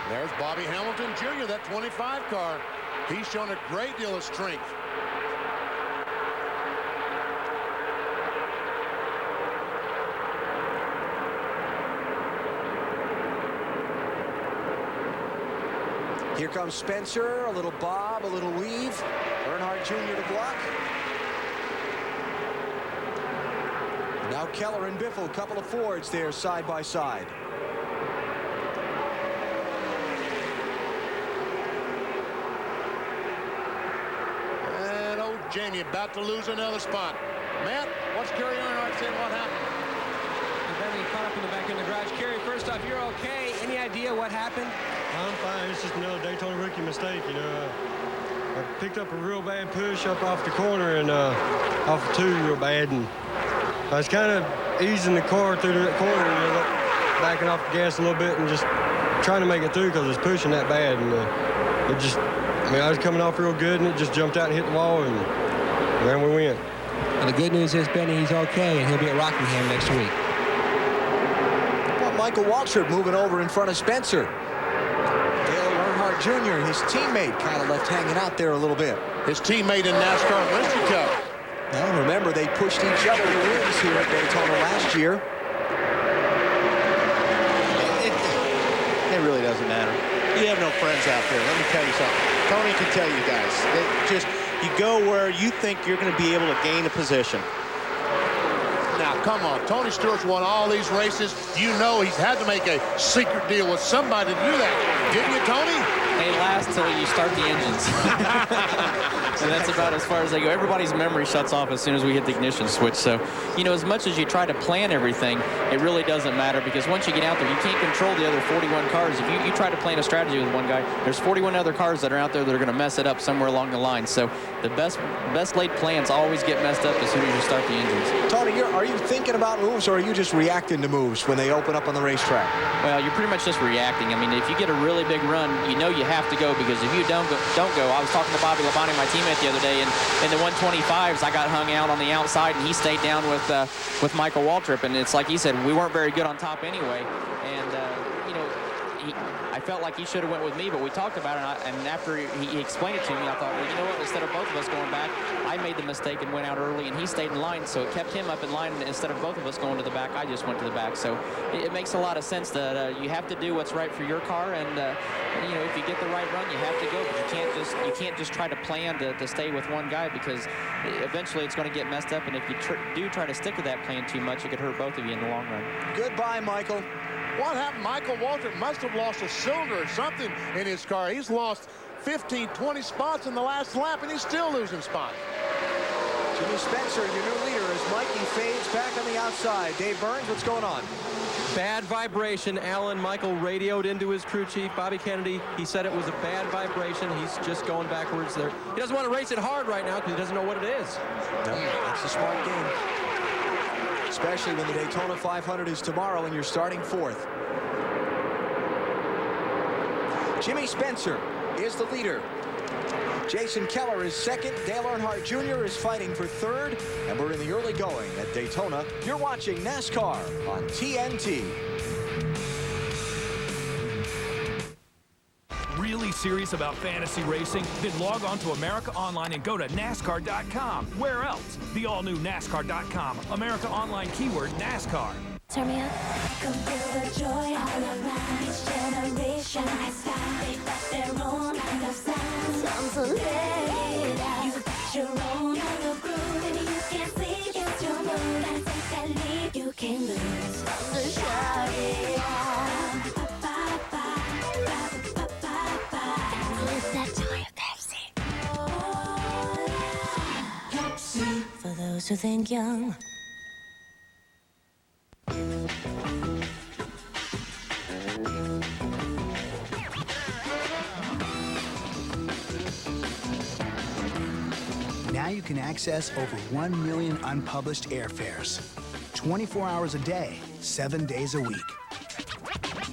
Speaker 1: There's Bobby Hamilton Jr., that 25 car. He's shown a great deal of strength.
Speaker 28: Here comes Spencer, a little bob, a little weave. Earnhardt Jr. to block. Now Keller and Biffle, couple of Fords there side by side.
Speaker 1: And old Jamie about to lose another spot. Matt, what's Kerry Earnhardt saying? What happened?
Speaker 2: Benny caught up in the back in the garage. Kerry, first off, you're okay. Any idea what happened?
Speaker 6: I'm fine. It's just another Daytona rookie mistake, you know. I picked up a real bad push up off the corner and off the 2 real bad, and I was kind of easing the car through that corner, you know, backing off the gas a little bit and just trying to make it through because it's pushing that bad, and it just, I mean, I was coming off real good and it just jumped out and hit the wall, and then we went.
Speaker 2: And the good news is, Benny, he's okay, and he'll be at Rockingham next week.
Speaker 28: Well, Michael Waltrip moving over in front of Spencer. Dale Earnhardt Jr., his teammate, kind of left hanging out there a little bit.
Speaker 1: His teammate in NASCAR Mystery Cup.
Speaker 28: Now, remember, they pushed each other to wins here at Daytona last year.
Speaker 15: It really doesn't matter. You have no friends out there. Let me tell you something. Tony can tell you guys. You go where you think you're going to be able to gain a position.
Speaker 1: Now, come on. Tony Stewart's won all these races. You know he's had to make a secret deal with somebody to do that. Didn't you, Tony?
Speaker 7: They last till you start the engines. And that's about as far as they go. Everybody's memory shuts off as soon as we hit the ignition switch. So, you know, as much as you try to plan everything, it really doesn't matter, because once you get out there, you can't control the other 41 cars. If you try to plan a strategy with one guy, there's 41 other cars that are out there that are going to mess it up somewhere along the line. So the best laid plans always get messed up as soon as you start the engines.
Speaker 28: Tony, are you thinking about moves, or are you just reacting to moves when they open up on the racetrack?
Speaker 7: Well, you're pretty much just reacting. I mean, if you get a really big run, you know you have to go, because if you don't go. I was talking to Bobby Labonte, my teammate, the other day, and in the 125s, I got hung out on the outside, and he stayed down with Michael Waltrip, and it's like he said, we weren't very good on top anyway, and you know, I felt like he should have went with me, but we talked about it, and after he explained it to me, I thought, well, you know what, instead of both of us going back, I made the mistake and went out early, and he stayed in line, so it kept him up in line, and instead of both of us going to the back, I just went to the back. So it makes a lot of sense that you have to do what's right for your car, and you know, if you get the right run, you have to go, but you can't just try to plan to stay with one guy, because eventually it's going to get messed up, and if you do try to stick to that plan too much, it could hurt both of you in the long run.
Speaker 28: Goodbye, Michael.
Speaker 1: What happened? Michael Waltrip must have lost a cylinder or something in his car. He's lost 15, 20 spots in the last lap, and he's still losing spots.
Speaker 28: Jimmy Spencer, your new leader, as Mikey fades back on the outside. Dave Burns, what's going on?
Speaker 21: Bad vibration. Alan Michael radioed into his crew chief, Bobby Kennedy. He said it was a bad vibration. He's just going backwards there. He doesn't want to race it hard right now because he doesn't know what it is.
Speaker 28: No, that's a smart game. Especially when the Daytona 500 is tomorrow and you're starting 4th. Jimmy Spencer is the leader. Jason Keller is 2nd. Dale Earnhardt Jr. is fighting for 3rd. And we're in the early going at Daytona. You're watching NASCAR on TNT.
Speaker 8: Really serious about fantasy racing? Then log on to America Online and go to NASCAR.com. Where else? The all-new NASCAR.com. America Online keyword NASCAR.
Speaker 9: Turn me up. Come feel the joy all around. Each generation has found they got their own kind of sound. Time to let it out. You got your own kind of groove, and you can see against your mood. And take that leap you can lose. So shout it out. It's that time, Pepsi. Pepsi. For those who think young.
Speaker 5: Now you can access over 1 million unpublished airfares. 24 hours a day, 7 days a week.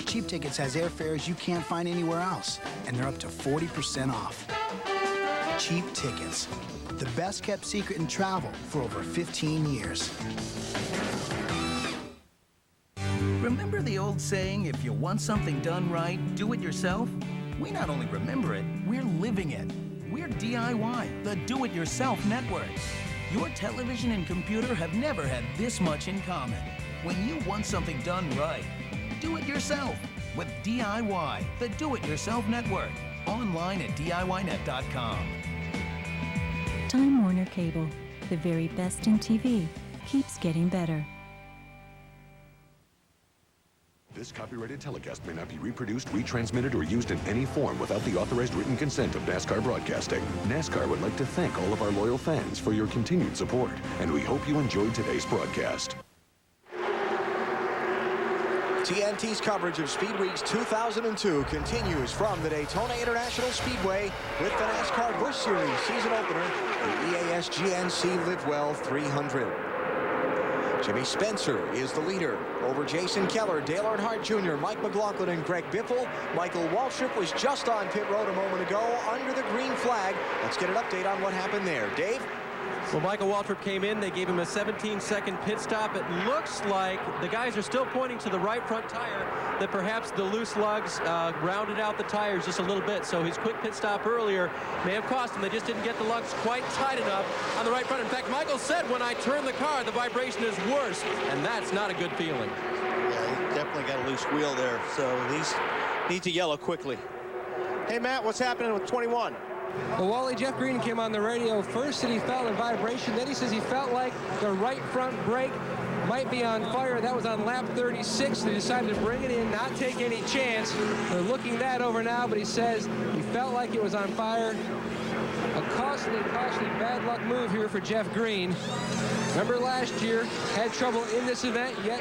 Speaker 5: Cheap Tickets has airfares you can't find anywhere else, and they're up to 40% off. Cheap Tickets, the best kept secret in travel for over 15 years.
Speaker 16: Remember the old saying, if you want something done right, do it yourself? We not only remember it, we're living it. We're DIY, the do-it-yourself network. Your television and computer have never had this much in common. When you want something done right, do it yourself with DIY, the do-it-yourself network. Online at DIYnet.com.
Speaker 18: Time Warner Cable, the very best in TV, keeps getting better.
Speaker 11: This copyrighted telecast may not be reproduced, retransmitted, or used in any form without the authorized written consent of NASCAR Broadcasting. NASCAR would like to thank all of our loyal fans for your continued support, and we hope you enjoyed today's broadcast.
Speaker 28: TNT's coverage of Speed Weeks 2002 continues from the Daytona International Speedway with the NASCAR Busch Series season opener, the EAS GNC Live Well 300. Jimmy Spencer is the leader over Jason Keller, Dale Earnhardt Jr., Mike McLaughlin, and Greg Biffle. Michael Waltrip was just on pit road a moment ago under the green flag. Let's get an update on what happened there. Dave?
Speaker 21: Well, Michael Waltrip came in. They gave him a 17-second pit stop. It looks like the guys are still pointing to the right front tire, that perhaps the loose lugs rounded out the tires just a little bit. So his quick pit stop earlier may have cost him. They just didn't get the lugs quite tight enough on the right front. In fact, Michael said, when I turn the car, the vibration is worse, and that's not a good feeling.
Speaker 15: Yeah, he definitely got a loose wheel there, so he needs to yellow quickly. Hey, Matt, what's happening with 21?
Speaker 2: Well, Wally, Jeff Green came on the radio. First said he felt a vibration. Then he says he felt like the right front brake might be on fire. That was on lap 36. They decided to bring it in, not take any chance. They're looking that over now, but he says he felt like it was on fire. A costly bad luck move here for Jeff Green. Remember last year, had trouble in this event, yet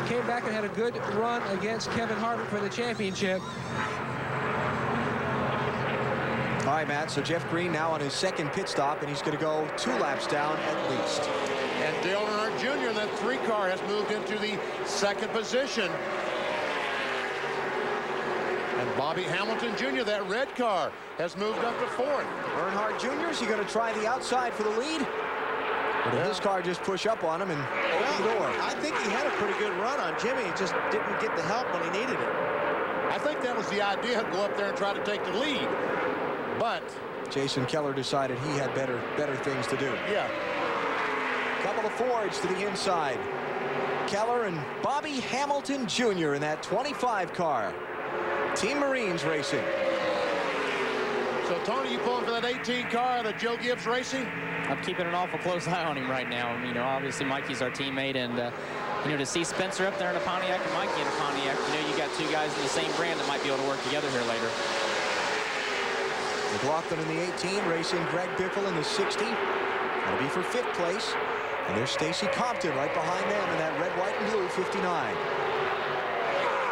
Speaker 2: came back and had a good run against Kevin Harvick for the championship.
Speaker 28: All right, Matt, so Jeff Green now on his second pit stop, and he's going to go 2 laps down at least.
Speaker 1: And Dale Earnhardt Jr. in that 3 car has moved into the 2nd position. And Bobby Hamilton Jr., that red car, has moved up to 4th.
Speaker 28: Earnhardt Jr., is he going to try the outside for the lead? Or did his car just push up on him and open the door?
Speaker 15: I think he had a pretty good run on Jimmy. He just didn't get the help when he needed it.
Speaker 1: I think that was the idea, go up there and try to take the lead. But
Speaker 28: Jason Keller decided he had better things to do.
Speaker 1: Yeah.
Speaker 28: Couple of Fords to the inside. Keller and Bobby Hamilton Jr. in that 25 car. Team Marines Racing.
Speaker 1: So, Tony, you pulling for that 18 car out of Joe Gibbs Racing?
Speaker 7: I'm keeping an awful close eye on him right now. You know, obviously Mikey's our teammate, and you know, to see Spencer up there in a Pontiac and Mikey in a Pontiac, you know, you got 2 guys in the same brand that might be able to work together here later.
Speaker 28: McLaughlin in the 18, racing Greg Biffle in the 60. That'll be for 5th place. And there's Stacy Compton right behind them in that red, white, and blue 59.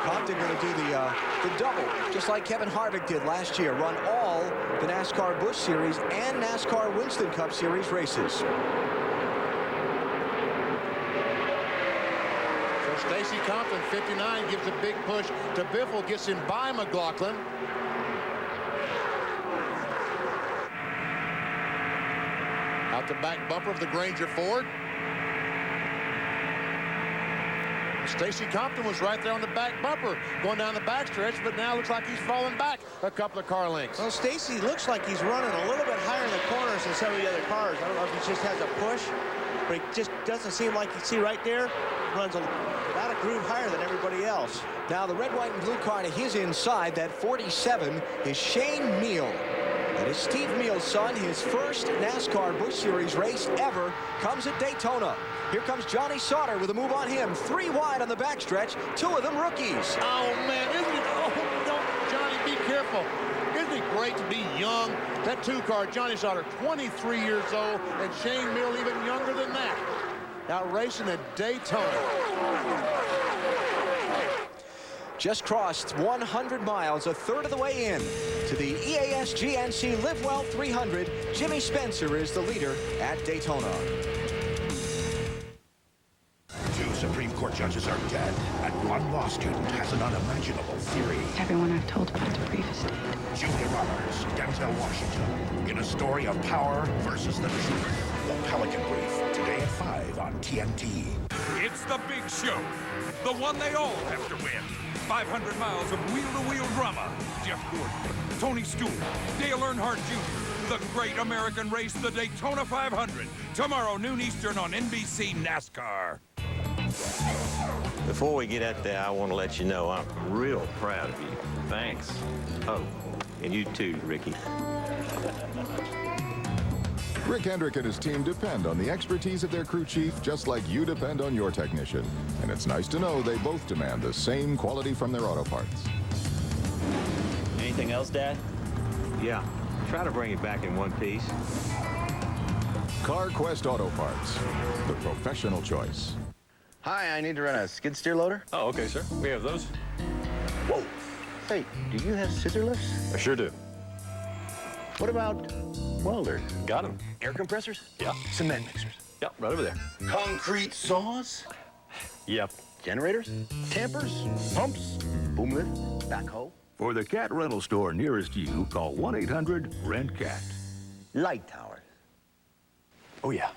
Speaker 28: Compton going to do the double, just like Kevin Harvick did last year. Run all the NASCAR Busch Series and NASCAR Winston Cup Series races.
Speaker 1: So Stacy Compton, 59, gives a big push to Biffle, gets him by McLaughlin. Out the back bumper of the Granger Ford. Stacy Compton was right there on the back bumper going down the backstretch, but now looks like he's falling back a couple of car lengths.
Speaker 15: Well, Stacy looks like he's running a little bit higher in the corners than some of the other cars. I don't know if he just has a push, but it just doesn't seem like you see right there. Runs about a groove higher than everybody else.
Speaker 28: Now the red, white, and blue car to his inside, that 47, is Shane Meal. That is Steve Meal's son. His first NASCAR Busch Series race ever comes at Daytona. Here comes Johnny Sauter with a move on him. 3 wide on the backstretch. 2 of them rookies.
Speaker 1: Oh, man, isn't it? Oh, no, Johnny, be careful. Isn't it great to be young? That 2 car, Johnny Sauter, 23 years old, and Shane Mill even younger than that. Out racing at Daytona.
Speaker 28: just crossed 100 miles, a third of the way in to the EAS GNC Live Well 300. Jimmy Spencer is the leader at Daytona.
Speaker 19: 2 Supreme Court judges are dead, and one law student has an unimaginable theory.
Speaker 3: Everyone I've told about DeBrief is dead.
Speaker 19: Julia Roberts, Denzel Washington, in a story of power versus the truth. The Pelican Brief, today at 5 on TNT.
Speaker 8: It's the big show. The one they all have to win. 500 miles of wheel-to-wheel drama. Jeff Gordon, Tony Stewart, Dale Earnhardt Jr., the great American race, the Daytona 500. Tomorrow, noon Eastern on NBC NASCAR.
Speaker 12: Before we get out there, I want to let you know I'm real proud of you. Thanks. Oh, and you too, Ricky.
Speaker 17: Rick Hendrick and his team depend on the expertise of their crew chief, just like you depend on your technician. And it's nice to know they both demand the same quality from their auto parts.
Speaker 12: Anything else, Dad? Yeah. Try to bring it back in one piece.
Speaker 17: CarQuest Auto Parts, the professional choice.
Speaker 20: Hi, I need to run a skid steer loader.
Speaker 23: Oh, okay, sir. We have those.
Speaker 20: Whoa. Hey, do you have scissor lifts?
Speaker 23: I sure do.
Speaker 20: What about welders?
Speaker 23: Got them.
Speaker 20: Air compressors?
Speaker 23: Yeah.
Speaker 20: Cement mixers?
Speaker 23: Yep, right over there.
Speaker 20: Concrete saws?
Speaker 23: Yep.
Speaker 20: Generators? Tampers? Pumps? Boom lift? Backhoe?
Speaker 24: For the cat rental store nearest you, call 1-800-RENT-CAT.
Speaker 20: Light towers?
Speaker 23: Oh, yeah.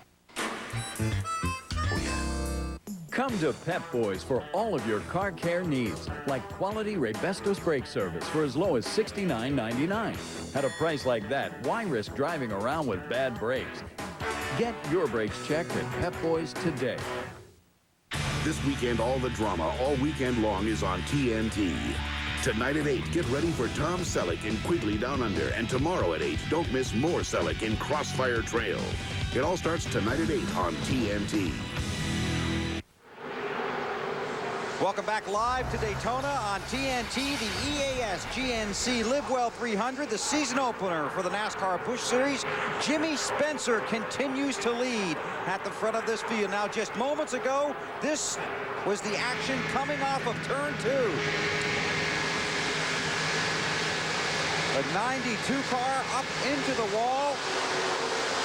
Speaker 25: Come to Pep Boys for all of your car care needs, like quality Raybestos brake service for as low as $69.99. At a price like that, why risk driving around with bad brakes? Get your brakes checked at Pep Boys today.
Speaker 19: This weekend, all the drama all weekend long is on TNT. Tonight at 8, get ready for Tom Selleck in Quigley Down Under. And tomorrow at 8, don't miss more Selleck in Crossfire Trail. It all starts tonight at 8 on TNT.
Speaker 28: Welcome back live to Daytona on TNT, the EAS GNC Live Well 300, the season opener for the NASCAR Busch Series. Jimmy Spencer continues to lead at the front of this field. Now, just moments ago, this was the action coming off of turn 2. The 92 car up into the wall.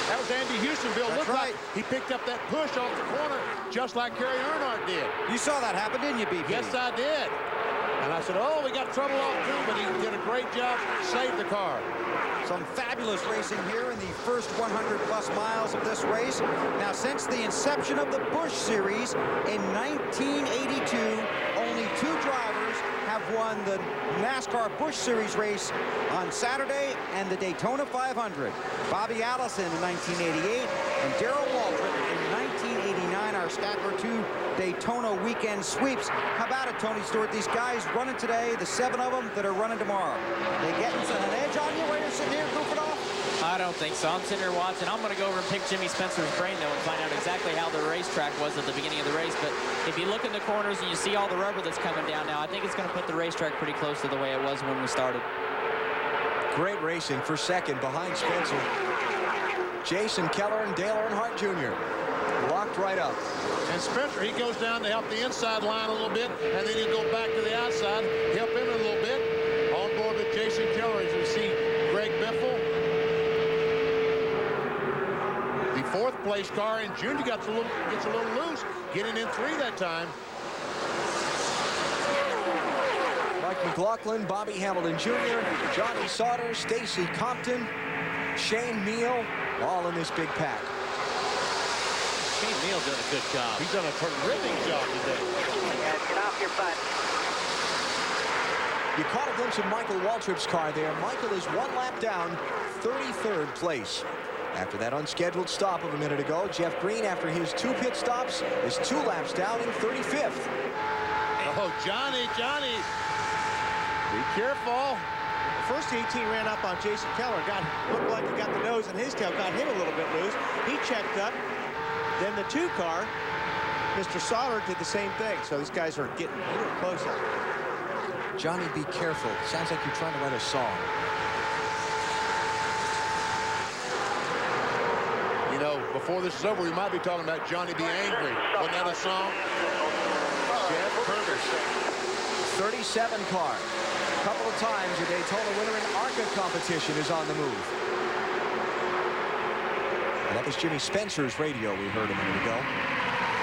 Speaker 1: That was Andy Houston, Bill.
Speaker 28: That's
Speaker 1: Looked
Speaker 28: right.
Speaker 1: like he picked up that push off the corner just like Kerry Earnhardt did.
Speaker 28: You saw that happen, didn't you, BP?
Speaker 1: Yes, I did. And I said, oh, we got trouble off too, but he did a great job, saved the car.
Speaker 28: Some fabulous racing here in the first 100-plus miles of this race. Now, since the inception of the Busch Series in 1982, only 2 drivers have won the NASCAR Busch Series race on Saturday and the Daytona 500. Bobby Allison in 1988 and Darrell Waltrip in 1989, our Stacker 2 Daytona weekend sweeps. How about it, Tony Stewart? These guys running today, the 7 of them that are running tomorrow. They getting an edge on you while you're sitting here goofing off?
Speaker 7: I don't think so. I'm sitting here watching. I'm going to go over and pick Jimmy Spencer's brain, though, and find out exactly how the racetrack was at the beginning of the race. But if you look in the corners and you see all the rubber that's coming down now, I think it's going to put the racetrack pretty close to the way it was when we started.
Speaker 28: Great racing for second behind Spencer. Jason Keller and Dale Earnhardt Jr. locked right up.
Speaker 1: And Spencer, he goes down to help the inside line a little bit, and then he'll go back to the outside, help him a little bit. On board with Jason Keller, as we see Greg Biffle. The 4th place car, and Junior gets a little loose, getting in 3 that time.
Speaker 28: Mike McLaughlin, Bobby Hamilton Jr., Johnny Sauter, Stacy Compton, Shane Neal, all in this big pack.
Speaker 7: Shane Neal done a good job.
Speaker 1: He's done a terrific job today.
Speaker 26: Get off your butt.
Speaker 28: You caught a glimpse of Michael Waltrip's car there. Michael is 1 lap down, 33rd place. After that unscheduled stop of a minute ago, Jeff Green, after his 2 pit stops, is 2 laps down in 35th.
Speaker 1: Oh, Johnny. Be careful.
Speaker 15: First 18 ran up on Jason Keller. Looked like he got the nose and his tail got him a little bit loose. He checked up. Then the 2 car, Mr. Sauter, did the same thing. So these guys are getting a little close out there.
Speaker 28: Johnny, be careful. Sounds like you're trying to write a song.
Speaker 1: You know, before this is over, we might be talking about Johnny Be Angry. Wasn't that a song? Jeff Curtis.
Speaker 28: 37 car. A couple of times a Daytona winner in ARCA competition is on the move. And that was Jimmy Spencer's radio we heard a minute ago.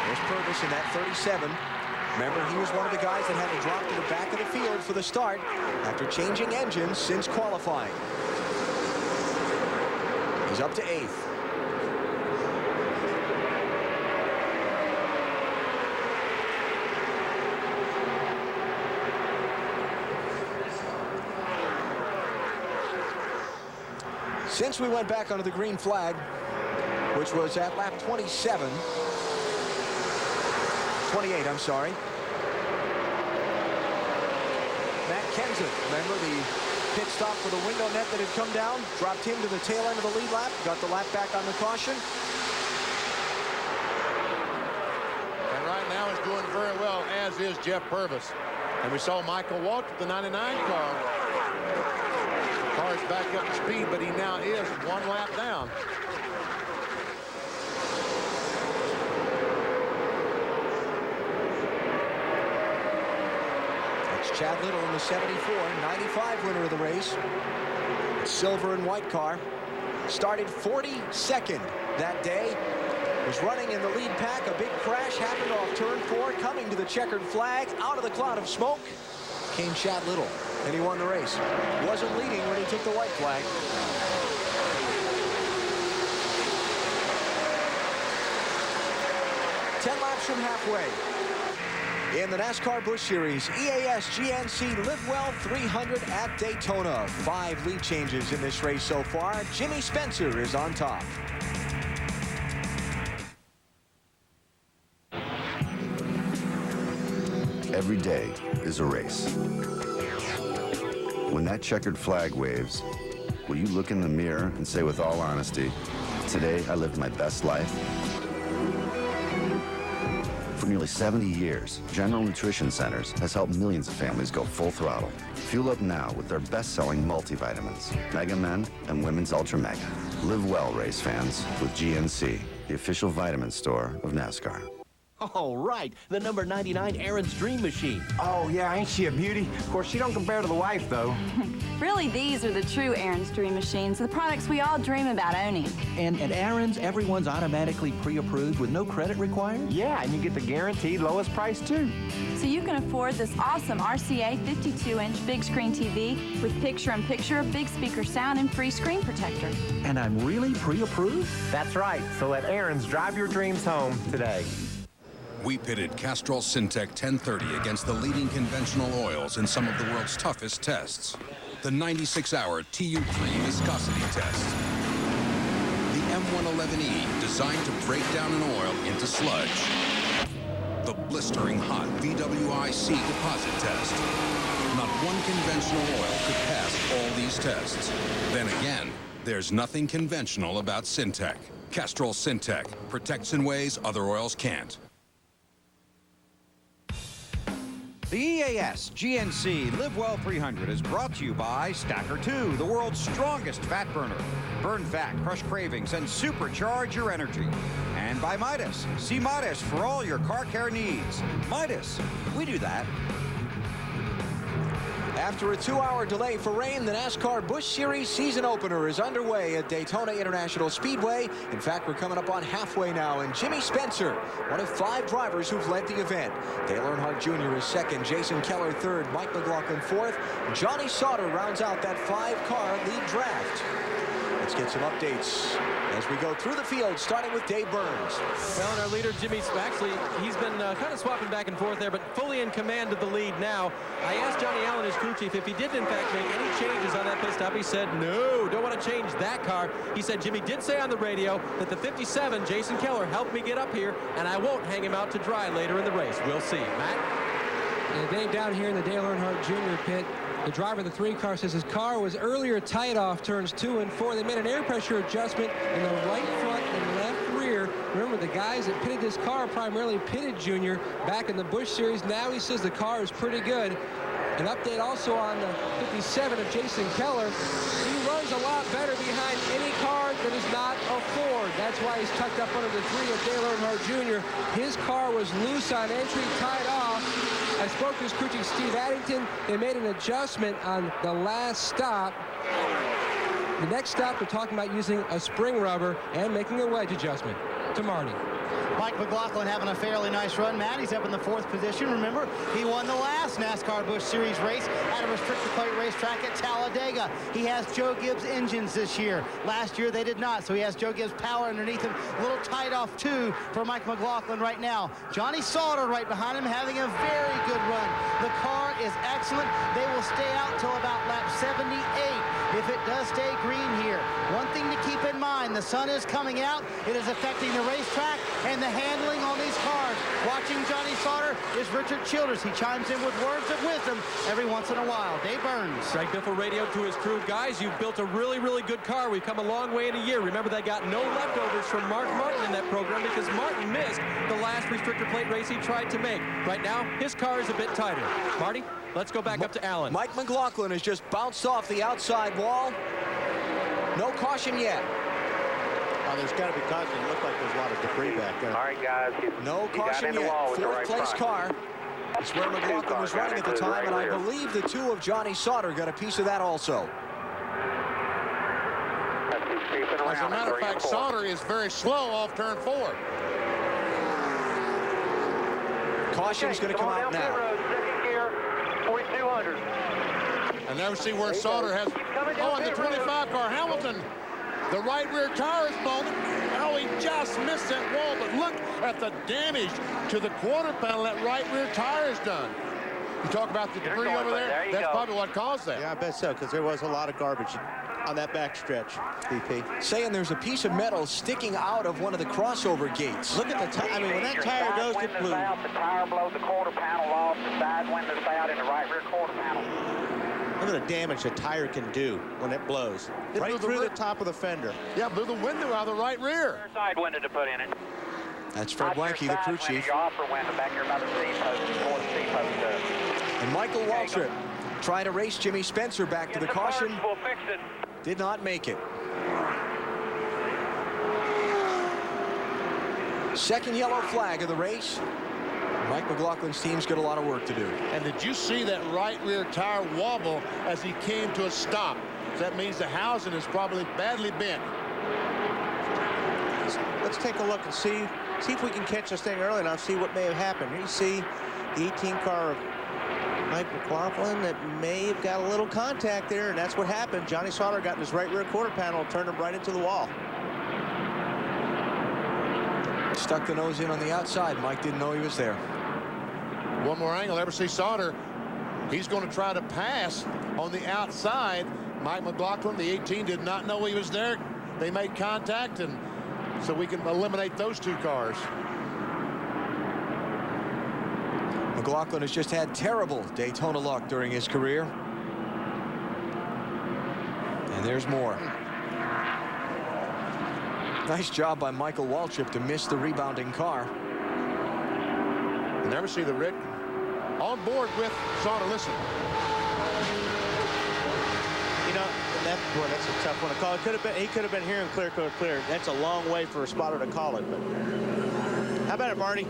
Speaker 28: There's Purvis in that 37. Remember, he was one of the guys that had to drop to the back of the field for the start after changing engines since qualifying. He's up to 8th. Since we went back under the green flag, which was at lap 28, I'm sorry. Matt Kenseth, remember the pit stop for the window net that had come down, dropped him to the tail end of the lead lap, got the lap back on the caution.
Speaker 1: And right now he's doing very well, as is Jeff Purvis. And we saw Michael Waltrip, the 99 car. The car's back up to speed, but he now is 1 lap down.
Speaker 28: Chad Little in the 74, 95 winner of the race. Silver and white car. Started 42nd that day. Was running in the lead pack. A big crash happened off turn 4. Coming to the checkered flag. Out of the cloud of smoke came Chad Little. And he won the race. Wasn't leading when he took the white flag. Laps from halfway. In the NASCAR Busch Series, EAS GNC Live Well 300 at Daytona. 5 lead changes in this race so far. Jimmy Spencer is on top.
Speaker 4: Every day is a race. When that checkered flag waves, will you look in the mirror and say with all honesty, today I lived my best life? For nearly 70 years, General Nutrition Centers has helped millions of families go full throttle. Fuel up now with their best-selling multivitamins, Mega Men and Women's Ultra Mega. Live well, race fans, with GNC, the official vitamin store of NASCAR.
Speaker 20: Oh, right. The number 99 Aaron's Dream Machine.
Speaker 6: Oh, yeah, ain't she a beauty? Of course, she don't compare to the wife, though.
Speaker 9: Really, these are the true Aaron's Dream Machines, the products we all dream about owning.
Speaker 20: And at Aaron's, everyone's automatically pre-approved with no credit required?
Speaker 6: Yeah, and you get the guaranteed lowest price, too.
Speaker 9: So you can afford this awesome RCA 52-inch big screen TV with picture-in-picture, big speaker sound, and free screen protector.
Speaker 20: And I'm really pre-approved?
Speaker 6: That's right. So let Aaron's drive your dreams home today.
Speaker 10: We pitted Castrol Syntec 1030 against the leading conventional oils in some of the world's toughest tests. The 96-hour TU3 viscosity test. The M111E, designed to break down an oil into sludge. The blistering hot VWIC deposit test. Not one conventional oil could pass all these tests. Then again, there's nothing conventional about Syntec. Castrol Syntec protects in ways other oils can't.
Speaker 13: The EAS GNC Live Well 300 is brought to you by Stacker 2, the world's strongest fat burner. Burn fat, crush cravings, and supercharge your energy. And by Midas. See Midas for all your car care needs. Midas, we do that.
Speaker 28: After a 2-hour delay for rain, the NASCAR Busch Series season opener is underway at Daytona International Speedway. In fact, we're coming up on halfway now, and Jimmy Spencer, one of 5 drivers who've led the event. Dale Earnhardt Jr. is second, Jason Keller third, Mike McLaughlin fourth. Johnny Sauter rounds out that 5-car lead draft. Let's get some updates as we go through the field, starting with Dave Burns.
Speaker 21: Well, and our leader, Jimmy Spaxley, he's been kind of swapping back and forth there, but fully in command of the lead now. I asked Johnny Allen, his crew chief, if he did, in fact, make any changes on that pit stop. He said, no, don't want to change that car. He said, Jimmy did say on the radio that the 57, Jason Keller, helped me get up here, and I won't hang him out to dry later in the race. We'll see. Matt?
Speaker 2: And Dave, down here in the Dale Earnhardt Jr. pit, the driver of the 3-car says his car was earlier tight off turns 2 and 4. They made an air pressure adjustment in the right front and left rear. Remember, the guys that pitted this car primarily pitted Junior back in the Busch Series. Now he says the car is pretty good. An update also on the 57 of Jason Keller. He runs a lot better behind any car that is not a Ford. That's why he's tucked up under the 3 of Dale Earnhardt Jr. His car was loose on entry, tied off. I spoke to his crew chief, Steve Addington. They made an adjustment on the last stop. The next stop, they're talking about using a spring rubber and making a wedge adjustment. To Marty.
Speaker 3: Mike McLaughlin having a fairly nice run. Matt, he's up in the 4th position. Remember, he won the last NASCAR Busch Series race at a restricted plate racetrack at Talladega. He has Joe Gibbs engines this year. Last year they did not, so he has Joe Gibbs power underneath him. A little tight off too for Mike McLaughlin right now. Johnny Sauter right behind him having a very good run. The car is excellent. They will stay out till about lap 78 if it does stay green here. One thing to keep in mind, the sun is coming out. It is affecting the racetrack and the handling on these cars. Watching Johnny Sauter is Richard Childers. He chimes in with words of wisdom every once in a while. Dave Burns.
Speaker 21: Greg Biffle radioed to his crew, guys, you've built a really, really good car. We've come a long way in a year. Remember, they got no leftovers from Mark Martin in that program because Martin missed the last restrictor plate race he tried to make. Right now, his car is a bit tighter. Marty, let's go back up to Allen.
Speaker 28: Mike McLaughlin has just bounced off the outside wall. No caution yet.
Speaker 15: Oh, there's got to be caution. It looked like there's a lot of debris back there.
Speaker 26: All right, guys.
Speaker 28: No caution yet. 4th place car. It's where McLaughlin was running at the time, and I believe the 2 of Johnny Sauter got a piece of that also.
Speaker 1: As a matter of fact, Sauter is very slow off turn 4.
Speaker 28: Caution's going to come out now.
Speaker 26: Second gear, 4200.
Speaker 1: I never see where Sauter has. Oh, and the 25 car, Hamilton. The right rear tire is blown. Oh, he just missed that wall, but look at the damage to the quarter panel that right rear tire has done. You talk about the debris over there? That's probably what caused that.
Speaker 15: Yeah, I bet so, because there was a lot of garbage on that back stretch, BP.
Speaker 28: Saying there's a piece of metal sticking out of one of the crossover gates.
Speaker 15: Look at the tire. I mean, when that tire goes to blue.
Speaker 26: The tire blows the quarter panel off, the side windows out in the right rear quarter panel.
Speaker 15: Look at the damage a tire can do when it blows. Right through the top of the fender.
Speaker 1: Yeah, blew the window out of the right rear.
Speaker 26: Side window to put in it.
Speaker 28: That's Fred Blanke, the crew chief.
Speaker 26: Your upper window back here by the seat post, before the seat post does.
Speaker 28: And Michael Waltrip trying to race Jimmy Spencer back to the caution.
Speaker 26: We'll fix it.
Speaker 28: Did not make it. Second yellow flag of the race. Mike McLaughlin's team's got a lot of work to do.
Speaker 1: And did you see that right rear tire wobble as he came to a stop? That means the housing is probably badly bent.
Speaker 15: Let's take a look and see if we can catch this thing early enough, see what may have happened. You see the 18 car of Mike McLaughlin that may have got a little contact there, and that's what happened. Johnny Sauter got in his right rear quarter panel and turned him right into the wall.
Speaker 28: Stuck the nose in on the outside. Mike didn't know he was there.
Speaker 1: One more angle. Ever see Sauter? He's going to try to pass on the outside. Mike McLaughlin, the 18, did not know he was there. They made contact, and so we can eliminate those 2 cars.
Speaker 28: McLaughlin has just had terrible Daytona luck during his career. And there's more. Nice job by Michael Waltrip to miss the rebounding car.
Speaker 1: You never see the Rick on board with Sauter. Listen.
Speaker 15: You know, that's a tough one to call. He could have been here in clear. That's a long way for a spotter to call it. But how about it, Marty?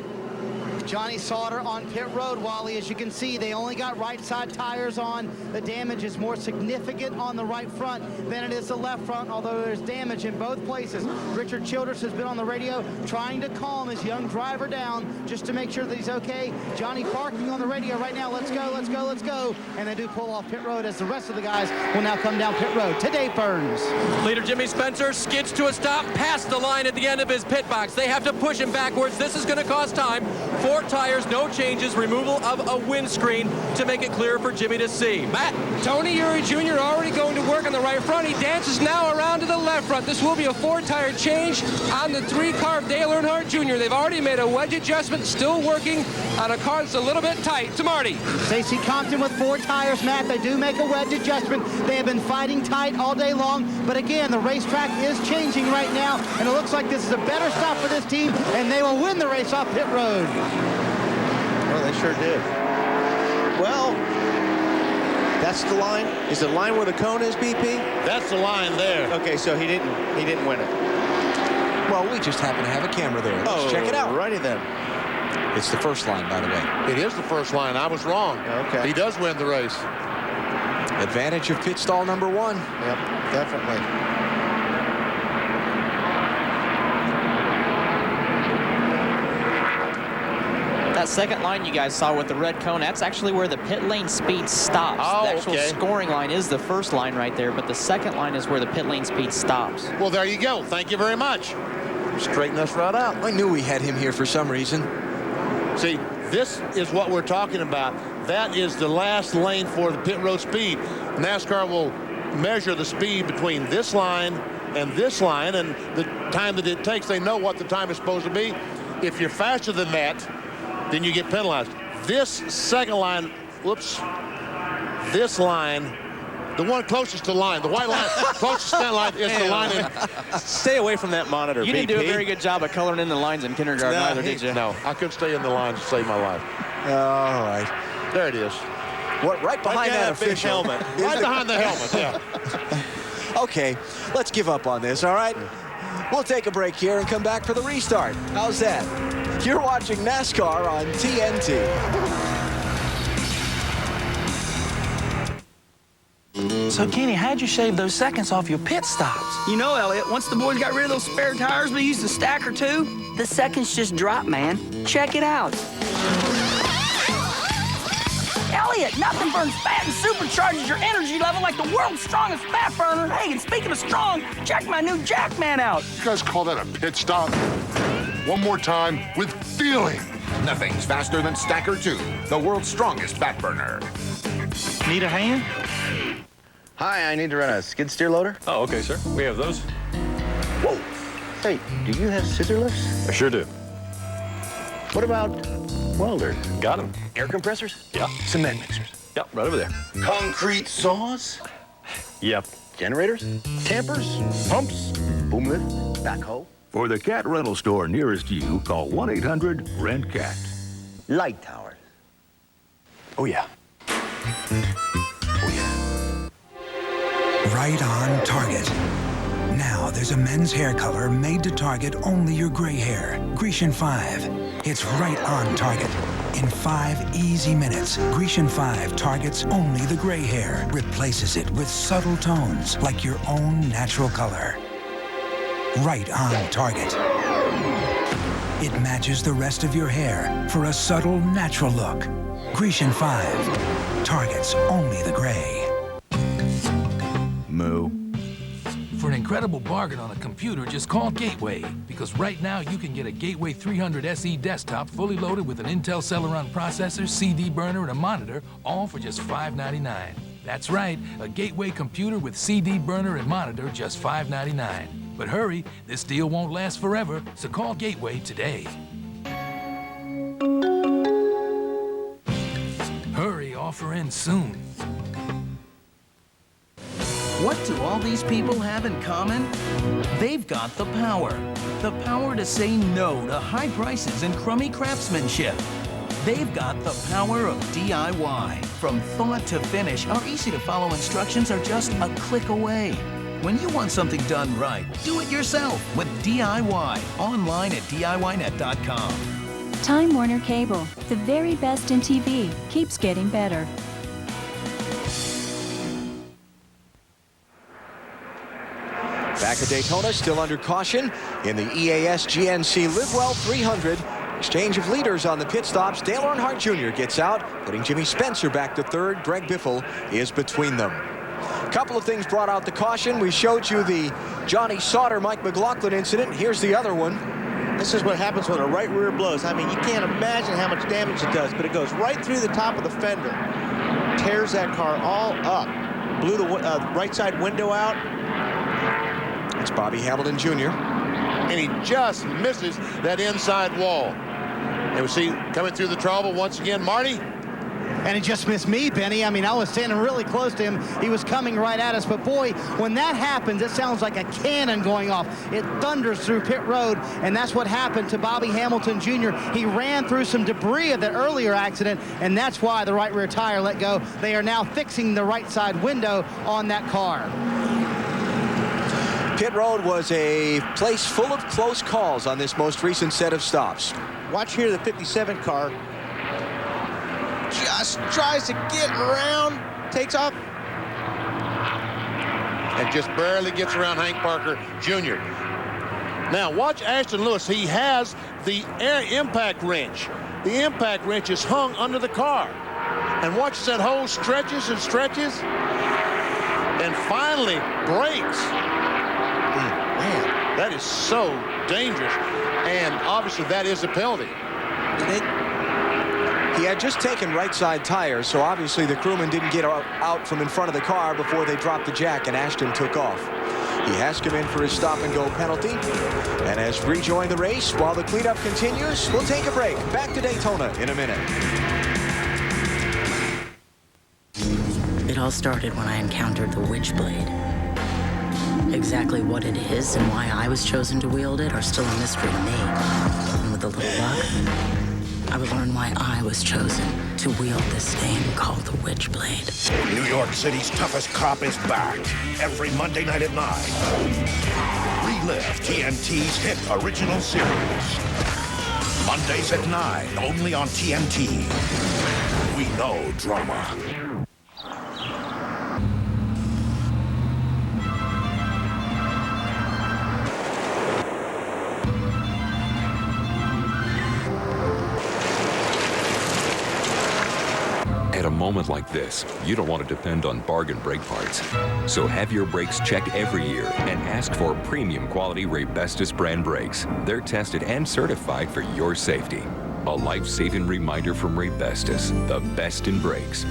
Speaker 3: Johnny Sauter on pit road, Wally. As you can see, they only got right side tires on. The damage is more significant on the right front than it is the left front, although there's damage in both places. Richard Childers has been on the radio trying to calm his young driver down just to make sure that he's okay. Johnny barking on the radio right now, let's go, let's go, let's go. And they do pull off pit road as the rest of the guys will now come down pit road. To Dave Burns.
Speaker 21: Leader Jimmy Spencer skids to a stop past the line at the end of his pit box. They have to push him backwards. This is going to cost time. 4 tires, no changes, removal of a windscreen to make it clear for Jimmy to see. Matt.
Speaker 2: Tony Eury Jr. already going to work on the right front. He dances now around to the left front. This will be a 4-tire change on the 3-car of Dale Earnhardt Jr. They've already made a wedge adjustment, still working on a car that's a little bit tight. To Marty.
Speaker 3: Stacey Compton with 4 tires, Matt. They do make a wedge adjustment. They have been fighting tight all day long, but again, the racetrack is changing right now, and it looks like this is a better stop for this team, and they will win the race off pit road.
Speaker 15: Well, they sure did. Well, that's the line. Is the line where the cone is, BP?
Speaker 1: That's the line there.
Speaker 15: Okay, so he didn't win it.
Speaker 28: Well, we just happen to have a camera there. Let's check it out.
Speaker 15: Righty then.
Speaker 28: It's the first line, by the way.
Speaker 1: It is the first line. I was wrong.
Speaker 28: Okay.
Speaker 1: He does win the race.
Speaker 28: Advantage of pit stall number 1.
Speaker 3: Yep, definitely.
Speaker 7: That second line you guys saw with the red cone, that's actually where the pit lane speed stops.
Speaker 1: Oh,
Speaker 7: the actual
Speaker 1: okay.
Speaker 7: scoring line is the first line right there, but the second line is where the pit lane speed stops.
Speaker 1: Well, there you go. Thank you very much. Straighten us right out.
Speaker 28: I knew we had him here for some reason.
Speaker 1: See, this is what we're talking about. That is the last lane for the pit road speed. NASCAR will measure the speed between this line and this line, and the time that it takes, they know what the time is supposed to be. If you're faster than that, then you get penalized. This second line, whoops, this line, the one closest to the line, the white line closest to that line is the line in.
Speaker 15: Stay away from that monitor,
Speaker 7: You didn't do a very good job of coloring in the lines in kindergarten either, did you?
Speaker 1: No, I couldn't stay in the lines to save my life.
Speaker 28: All right.
Speaker 1: There it is.
Speaker 28: What, right behind that official
Speaker 15: helmet.
Speaker 1: Right behind the helmet, yeah.
Speaker 28: Okay, let's give up on this, all right? We'll take a break here and come back for the restart. How's that? You're watching NASCAR on TNT.
Speaker 5: So, Kenny, how'd you shave those seconds off your pit stops?
Speaker 8: You know, Elliot, once the boys got rid of those spare tires, we used a stack or two. The seconds just dropped, man. Check it out. Elliot, nothing burns fat and supercharges your energy level like the world's strongest fat burner. Hey, and speaking of strong, check my new Jackman out.
Speaker 11: You guys call that a pit stop? One more time with feeling.
Speaker 19: Nothing's faster than Stacker 2, the world's strongest fat burner.
Speaker 8: Need a hand?
Speaker 20: Hi, I need to run a skid steer loader.
Speaker 23: Oh, okay, sir. We have those.
Speaker 20: Whoa. Hey, do you have scissor lifts?
Speaker 23: I sure do.
Speaker 20: What about welders?
Speaker 23: Got them.
Speaker 20: Air compressors?
Speaker 23: Yeah.
Speaker 20: Cement mixers?
Speaker 23: Yep, right over there.
Speaker 20: Concrete saws?
Speaker 23: Yep.
Speaker 20: Generators? Tampers? Pumps? Boom lift? Backhoe?
Speaker 24: For the cat rental store nearest you, call 1-800-RENT-CAT.
Speaker 20: Light towers?
Speaker 23: Oh, yeah.
Speaker 14: Right on target. Now there's a men's hair color made to target only your gray hair. Grecian 5. It's right on target. In 5 easy minutes, Grecian 5 targets only the gray hair, replaces it with subtle tones like your own natural color. Right on target. It matches the rest of your hair for a subtle, natural look. Grecian 5 targets only the gray.
Speaker 24: Moo.
Speaker 16: For an incredible bargain on a computer, just call Gateway. Because right now, you can get a Gateway 300 SE desktop fully loaded with an Intel Celeron processor, CD burner, and a monitor, all for just $5.99. That's right, a Gateway computer with CD burner and monitor, just $5.99. But hurry, this deal won't last forever, so call Gateway today. Hurry, offer ends soon.
Speaker 5: What do all these people have in common? They've got the power. The power to say no to high prices and crummy craftsmanship. They've got the power of DIY. From thought to finish, our easy-to-follow instructions are just a click away. When you want something done right, do it yourself with DIY. Online at DIYnet.com.
Speaker 9: Time Warner Cable, the very best in TV, keeps getting better.
Speaker 28: Back at Daytona, still under caution in the EAS GNC Live Well 300. Exchange of leaders on the pit stops. Dale Earnhardt Jr. gets out, putting Jimmy Spencer back to third. Greg Biffle is between them. A couple of things brought out the caution. We showed you the Johnny Sauter, Mike McLaughlin incident. Here's the other one.
Speaker 15: This is what happens when a right rear blows. I mean, you can't imagine how much damage it does, but it goes right through the top of the fender. Tears that car all up. Blew the right side window out.
Speaker 28: It's Bobby Hamilton Jr.
Speaker 1: And he just misses that inside wall. And we see coming through the trouble once again, Marty.
Speaker 3: And he just missed me, Benny. I mean, I was standing really close to him. He was coming right at us. But, boy, when that happens, it sounds like a cannon going off. It thunders through pit road, and that's what happened to Bobby Hamilton Jr. He ran through some debris of that earlier accident, and that's why the right rear tire let go. They are now fixing the right side window on that car.
Speaker 28: Pit road was a place full of close calls on this most recent set of stops.
Speaker 15: Watch here, the 57 car just tries to get around, takes off,
Speaker 1: and just barely gets around Hank Parker Jr. Now watch Ashton Lewis. He has the air impact wrench. The impact wrench is hung under the car. And watch as that hole stretches and stretches and finally breaks. Man, that is so dangerous. And obviously that is a penalty.
Speaker 28: He had just taken right side tires, so obviously the crewman didn't get out from in front of the car before they dropped the jack and Ashton took off. He has come in for his stop-and-go penalty and has rejoined the race. While the cleanup continues, we'll take a break. Back to Daytona in a minute.
Speaker 4: It all started when I encountered the Witchblade. Exactly what it is and why I was chosen to wield it are still a mystery to me. And with a little luck, I would learn why I was chosen to wield this thing called the Witchblade.
Speaker 19: New York City's toughest cop is back every Monday night at 9. Relive TNT's hit original series. Mondays at 9, only on TNT. We know drama.
Speaker 6: At a moment like this, you don't want to depend on bargain brake parts. So have your brakes checked every year and ask for premium quality Raybestos brand brakes. They're tested and certified for your safety. A life-saving reminder from Raybestos, the best in brakes.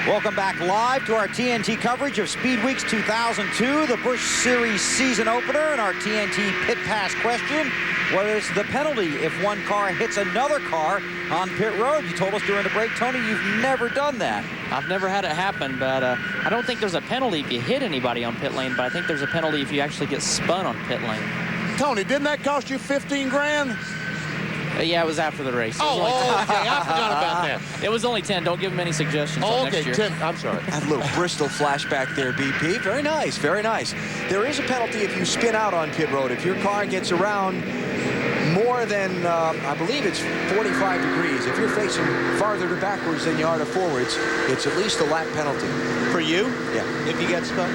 Speaker 28: Welcome back live to our TNT coverage of Speed Weeks 2002, the Busch Series season opener, and our TNT pit pass question. What is the penalty if one car hits another car on pit road? You told us during the break, Tony, you've never done that.
Speaker 7: I've never had it happen, but I don't think there's a penalty if you hit anybody on pit lane, but I think there's a penalty if you actually get spun on pit lane.
Speaker 1: Tony, didn't that cost you 15 grand?
Speaker 7: Yeah, it was after the race.
Speaker 1: Oh, okay, I forgot about that.
Speaker 7: It was only 10. Don't give him any suggestions
Speaker 1: Oh,
Speaker 7: on
Speaker 1: okay,
Speaker 7: next year.
Speaker 1: 10. I'm sorry.
Speaker 28: That little Bristol flashback there, BP. Very nice, very nice. There is a penalty if you spin out on pit road. If your car gets around more than, I believe it's 45 degrees. If you're facing farther to backwards than you are to forwards, it's at least a lap penalty.
Speaker 15: For you?
Speaker 28: Yeah.
Speaker 15: If you get spun?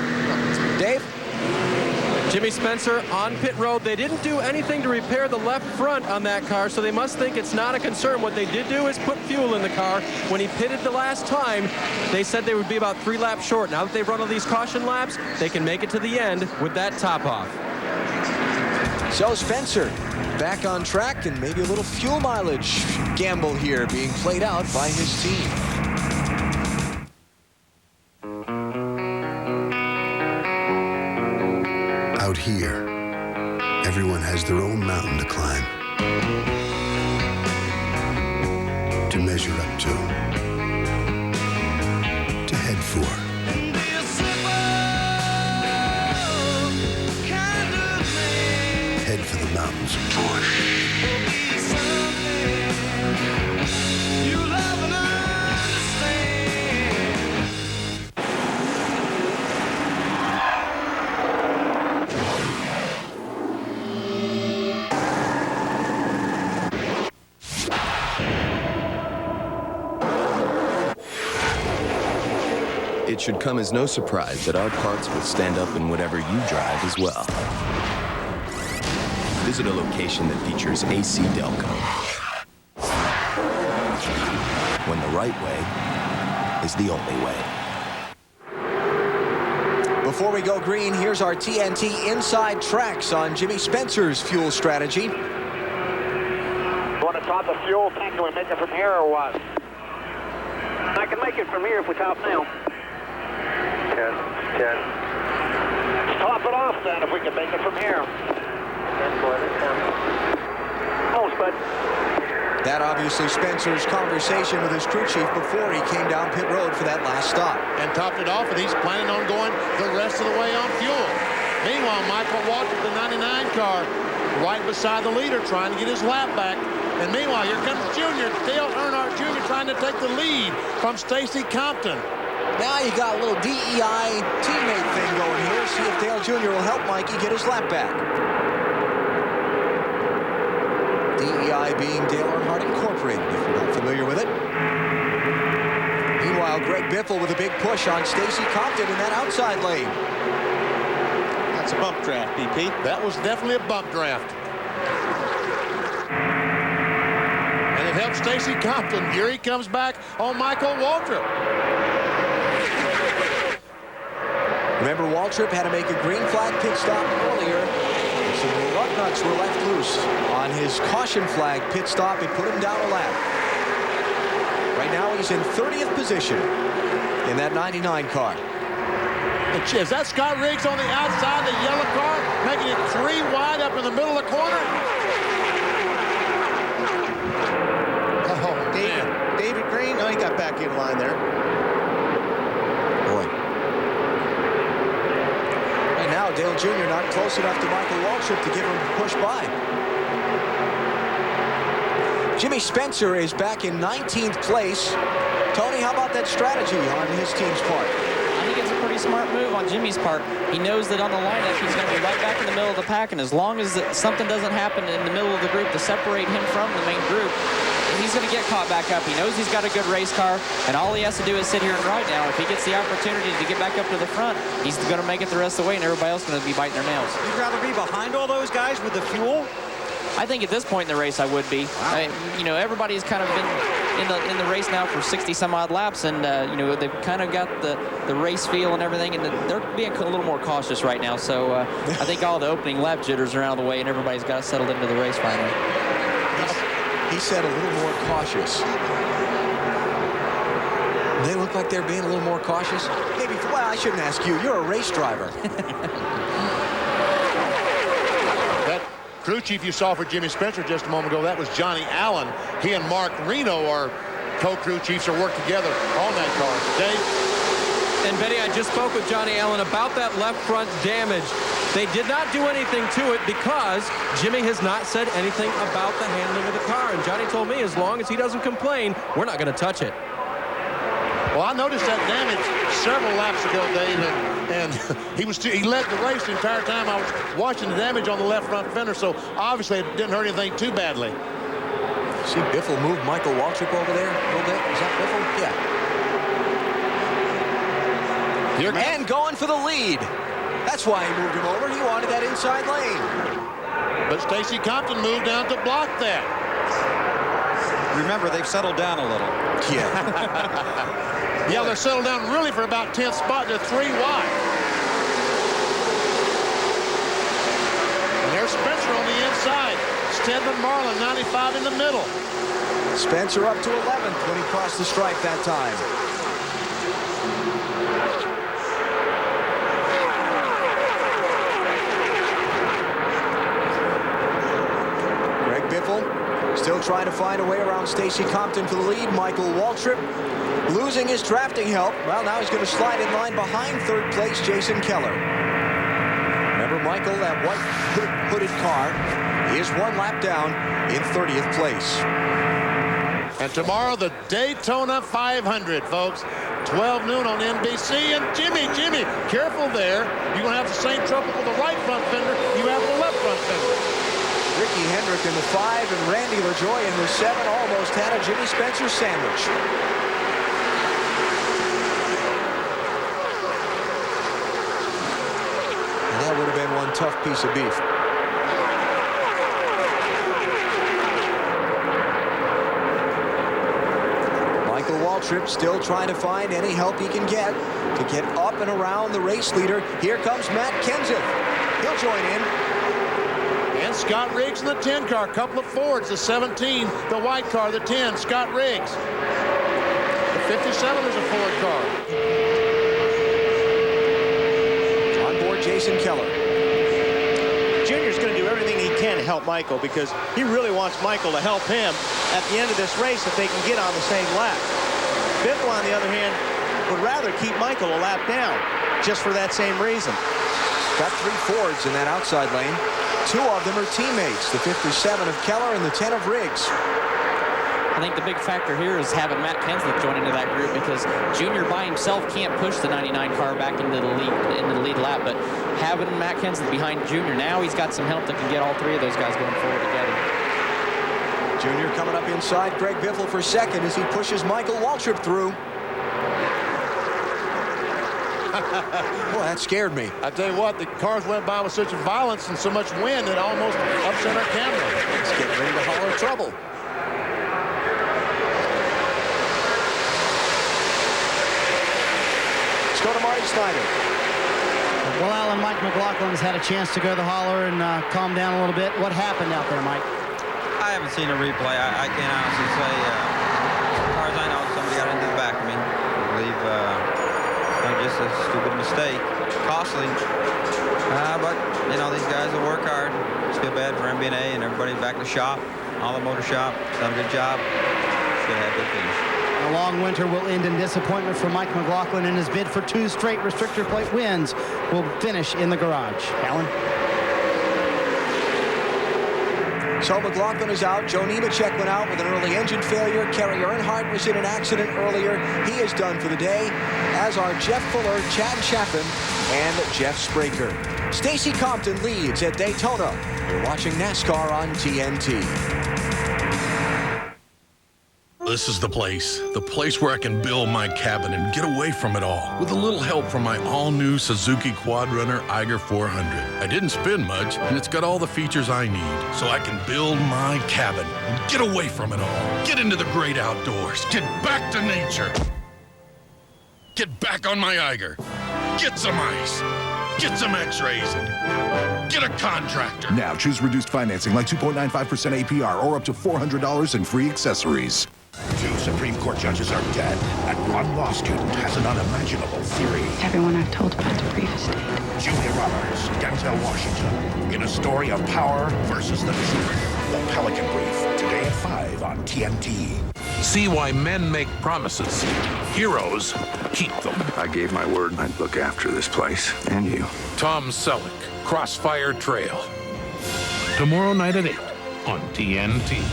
Speaker 28: Dave?
Speaker 21: Jimmy Spencer on pit road. They didn't do anything to repair the left front on that car, so they must think it's not a concern. What they did do is put fuel in the car. When he pitted the last time, they said they would be about 3 laps short. Now that they've run all these caution laps, they can make it to the end with that top off.
Speaker 28: So Spencer back on track, and maybe a little fuel mileage gamble here being played out by his team.
Speaker 12: Out here, everyone has their own mountain to climb, to measure up to head for. Head for the mountains of joy.
Speaker 17: It should come as no surprise that our parts will stand up in whatever you drive as well. Visit a location that features AC Delco. When the right way is the only way.
Speaker 28: Before we go green, here's our TNT inside tracks on Jimmy Spencer's fuel strategy.
Speaker 26: You want to top the fuel tank? Can we make it from here or what? I can make it from here if we top now. 10. Let's top it off then if we can make it from here. Almost, bud.
Speaker 28: That obviously Spencer's conversation with his crew chief before he came down pit road for that last stop.
Speaker 1: And topped it off, and he's planning on going the rest of the way on fuel. Meanwhile, Michael Waltrip, the 99 car, right beside the leader, trying to get his lap back. And meanwhile, here comes Junior, Dale Earnhardt Jr. trying to take the lead from Stacy Compton.
Speaker 28: Now you got a little DEI teammate thing going here. See if Dale Jr. will help Mikey get his lap back. DEI being Dale Earnhardt Incorporated, if you're not familiar with it. Meanwhile, Greg Biffle with a big push on Stacy Compton in that outside lane.
Speaker 15: That's a bump draft, BP.
Speaker 1: That was definitely a bump draft. And it helps Stacy Compton. Here he comes back on Michael Waltrip.
Speaker 28: Remember, Waltrip had to make a green flag pit stop earlier. Some lug nuts were left loose on his caution flag pit stop. It put him down a lap. Right now, he's in 30th position in that 99 car.
Speaker 1: Is that Scott Riggs on the outside, the yellow car, making it 3 wide up in the middle of the corner?
Speaker 15: Oh, David Green. Oh, he got back in line there.
Speaker 28: Boy. Right now, Dale Jr. not close enough to Michael Waltrip to give him a push by. Jimmy Spencer is back in 19th place. Tony, how about that strategy on his team's part?
Speaker 7: I think it's a pretty smart move on Jimmy's part. He knows that on the lineup he's going to be right back in the middle of the pack, and as long as something doesn't happen in the middle of the group to separate him from the main group, he's going to get caught back up. He knows he's got a good race car, and all he has to do is sit here and ride now. If he gets the opportunity to get back up to the front, he's going to make it the rest of the way, and everybody else is going to be biting their nails.
Speaker 28: You'd rather be behind all those guys with the fuel?
Speaker 7: I think at this point in the race I would be. Wow. You know, everybody's kind of been in the race now for 60 some odd laps, and you know, they've kind of got the race feel and everything, and they're being a little more cautious right now. So I think all the opening lap jitters are out of the way, and everybody's got settled into the race finally.
Speaker 28: He said a little more cautious. They look like they're being a little more cautious. Maybe. Well, I shouldn't ask you. You're a race driver.
Speaker 1: Crew chief you saw for Jimmy Spencer just a moment ago, that was Johnny Allen. He and Mark Reno are co-crew chiefs, or work together on that car. Dave?
Speaker 21: And Betty, I just spoke with Johnny Allen about that left front damage. They did not do anything to it because Jimmy has not said anything about the handling of the car. And Johnny told me as long as he doesn't complain, we're not going to touch it.
Speaker 1: Well, I noticed that damage several laps ago, Dave, and he led the race the entire time I was watching the damage on the left front fender, so obviously it didn't hurt anything too badly.
Speaker 28: See Biffle move Michael Waltrip over there a little bit. Is that Biffle? Yeah. And going for the lead. That's why he moved him over. He wanted that inside lane.
Speaker 1: But Stacy Compton moved down to block that.
Speaker 2: Remember, they've settled down a little.
Speaker 28: Yeah.
Speaker 1: Yeah, they're settled down really for about 10th spot. They're 3 wide. And there's Spencer on the inside. Stedman Marlin, 95 in the middle.
Speaker 28: Spencer up to 11th when he crossed the stripe that time. Greg Biffle still trying to find a way around Stacy Compton for the lead. Michael Waltrip losing his drafting help. Well, now he's going to slide in line behind third place Jason Keller. Remember, Michael, that white hooded car is 1 lap down in 30th place.
Speaker 1: And tomorrow, the Daytona 500, folks. 12 noon on NBC. And Jimmy, careful there. You're going to have the same trouble with the right front fender you have with the left front fender.
Speaker 28: Ricky Hendrick in the 5 and Randy LaJoie in the 7 almost had a Jimmy Spencer sandwich. And that would have been one tough piece of beef. Michael Waltrip still trying to find any help he can get to get up and around the race leader. Here comes Matt Kenseth. He'll join in.
Speaker 1: And Scott Riggs in the 10 car. A couple of Fords. The 17, the white car, the 10, Scott Riggs. The 57 is a Ford car.
Speaker 28: On board Jason Keller.
Speaker 15: Junior's going to do everything he can to help Michael because he really wants Michael to help him at the end of this race if they can get on the same lap. Biffle, on the other hand, would rather keep Michael a lap down just for that same reason.
Speaker 28: Got 3 Fords in that outside lane. 2 of them are teammates, the 57 of Keller and the 10 of Riggs.
Speaker 7: I think the big factor here is having Matt Kenseth join into that group because Junior by himself can't push the 99 car back into the lead lap, but having Matt Kenseth behind Junior, now he's got some help that can get all 3 of those guys going forward together.
Speaker 28: Jr. coming up inside Greg Biffle for second as he pushes Michael Waltrip through. Well, that scared me.
Speaker 1: I tell you what, the cars went by with such violence and so much wind it almost upset our camera.
Speaker 28: It's getting ready to holler trouble. Let's go to Marty Snyder.
Speaker 3: Well, Alan, Mike McLaughlin's had a chance to go to the holler and calm down a little bit. What happened out there, Mike?
Speaker 2: I haven't seen a replay. I can't honestly say. As far as I know, somebody got into the back of me. I believe just a stupid mistake. Costly. But, you know, these guys will work hard. Just feel bad for MB&A and everybody back in the shop, all the motor shop. Done a good job. Should have had a good finish.
Speaker 3: A long winter will end in disappointment for Mike McLaughlin, and his bid for 2 straight restrictor plate wins will finish in the garage. Alan?
Speaker 28: So McLaughlin is out. Joe Nemechek went out with an early engine failure. Kerry Earnhardt was in an accident earlier. He is done for the day, as are Jeff Fuller, Chad Chaffin, and Jeff Spraker. Stacy Compton leads at Daytona. You're watching NASCAR on TNT.
Speaker 10: This is the place where I can build my cabin and get away from it all with a little help from my all-new Suzuki Quadrunner Eiger 400. I didn't spend much, and it's got all the features I need, so I can build my cabin and get away from it all. Get into the great outdoors. Get back to nature. Get back on my Eiger. Get some ice. Get some x-rays. Get a contractor.
Speaker 19: Now choose reduced financing like 2.95% APR or up to $400 in free accessories. 2 Supreme Court judges are dead, and 1 law student has an unimaginable theory.
Speaker 9: Everyone I've told about the brief estate.
Speaker 19: Julia Roberts, Denzel Washington, in a story of power versus the truth. The Pelican Brief, today at 5 on TNT.
Speaker 16: See why men make promises. Heroes keep them.
Speaker 12: I gave my word I'd look after this place, and you.
Speaker 16: Tom Selleck, Crossfire Trail. Tomorrow night at 8 on TNT.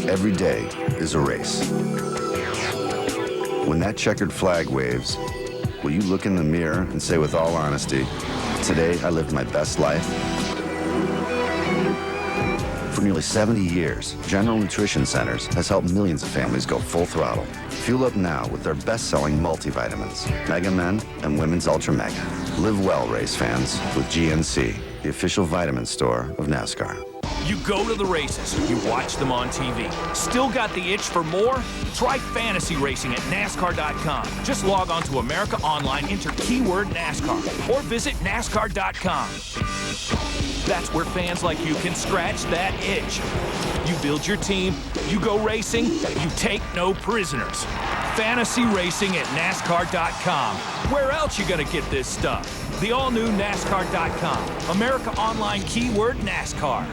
Speaker 12: Every day is a race. When that checkered flag waves, will you look in the mirror and say with all honesty, today I lived my best life? For nearly 70 years, General Nutrition Centers has helped millions of families go full throttle. Fuel up now with their best-selling multivitamins, Mega Men and Women's Ultra Mega. Live well, race fans, with GNC, the official vitamin store of NASCAR.
Speaker 11: You go to the races, you watch them on TV. Still got the itch for more? Try fantasy racing at NASCAR.com. Just log on to America Online, enter keyword NASCAR, or visit NASCAR.com. That's where fans like you can scratch that itch. You build your team, you go racing, you take no prisoners. Fantasy racing at NASCAR.com. Where else you gonna get this stuff? The all-new NASCAR.com. America Online, keyword NASCAR.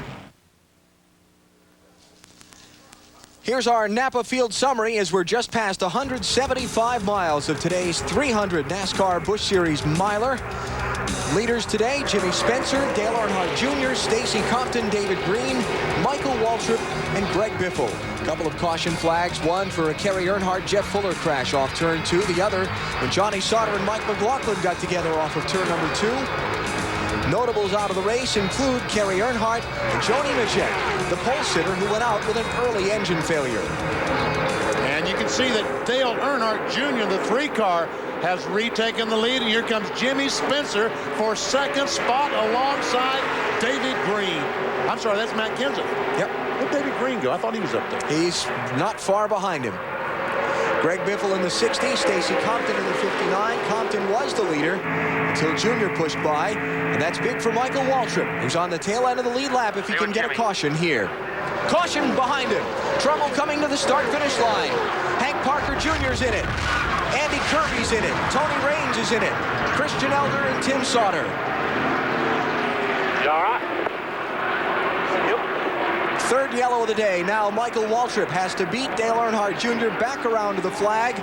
Speaker 28: Here's our Napa Field summary as we're just past 175 miles of today's 300 NASCAR Busch Series miler. Leaders today, Jimmy Spencer, Dale Earnhardt Jr., Stacy Compton, David Green, Michael Waltrip, and Greg Biffle. A couple of caution flags, one for a Kerry Earnhardt, Jeff Fuller crash off turn 2. The other when Johnny Sauter and Mike McLaughlin got together off of turn number 2. Notables out of the race include Kerry Earnhardt and Joe Nemechek, the pole sitter who went out with an early engine failure.
Speaker 1: And you can see that Dale Earnhardt Jr., the 3-car, has retaken the lead. And here comes Jimmy Spencer for second spot alongside David Green. I'm sorry, that's Matt Kenseth.
Speaker 28: Yep.
Speaker 1: Where'd David Green go? I thought he was up there.
Speaker 28: He's not far behind him. Greg Biffle in the 60, Stacy Compton in the 59. Compton was the leader until Junior pushed by, and that's big for Michael Waltrip, who's on the tail end of the lead lap if he can get a caution here. Caution behind him. Trouble coming to the start-finish line. Hank Parker Jr.'s in it. Andy Kirby's in it. Tony Raines is in it. Christian Elder and Tim Sauter.
Speaker 26: You all right?
Speaker 28: Third yellow of the day. Now Michael Waltrip has to beat Dale Earnhardt Jr. back around to the flag.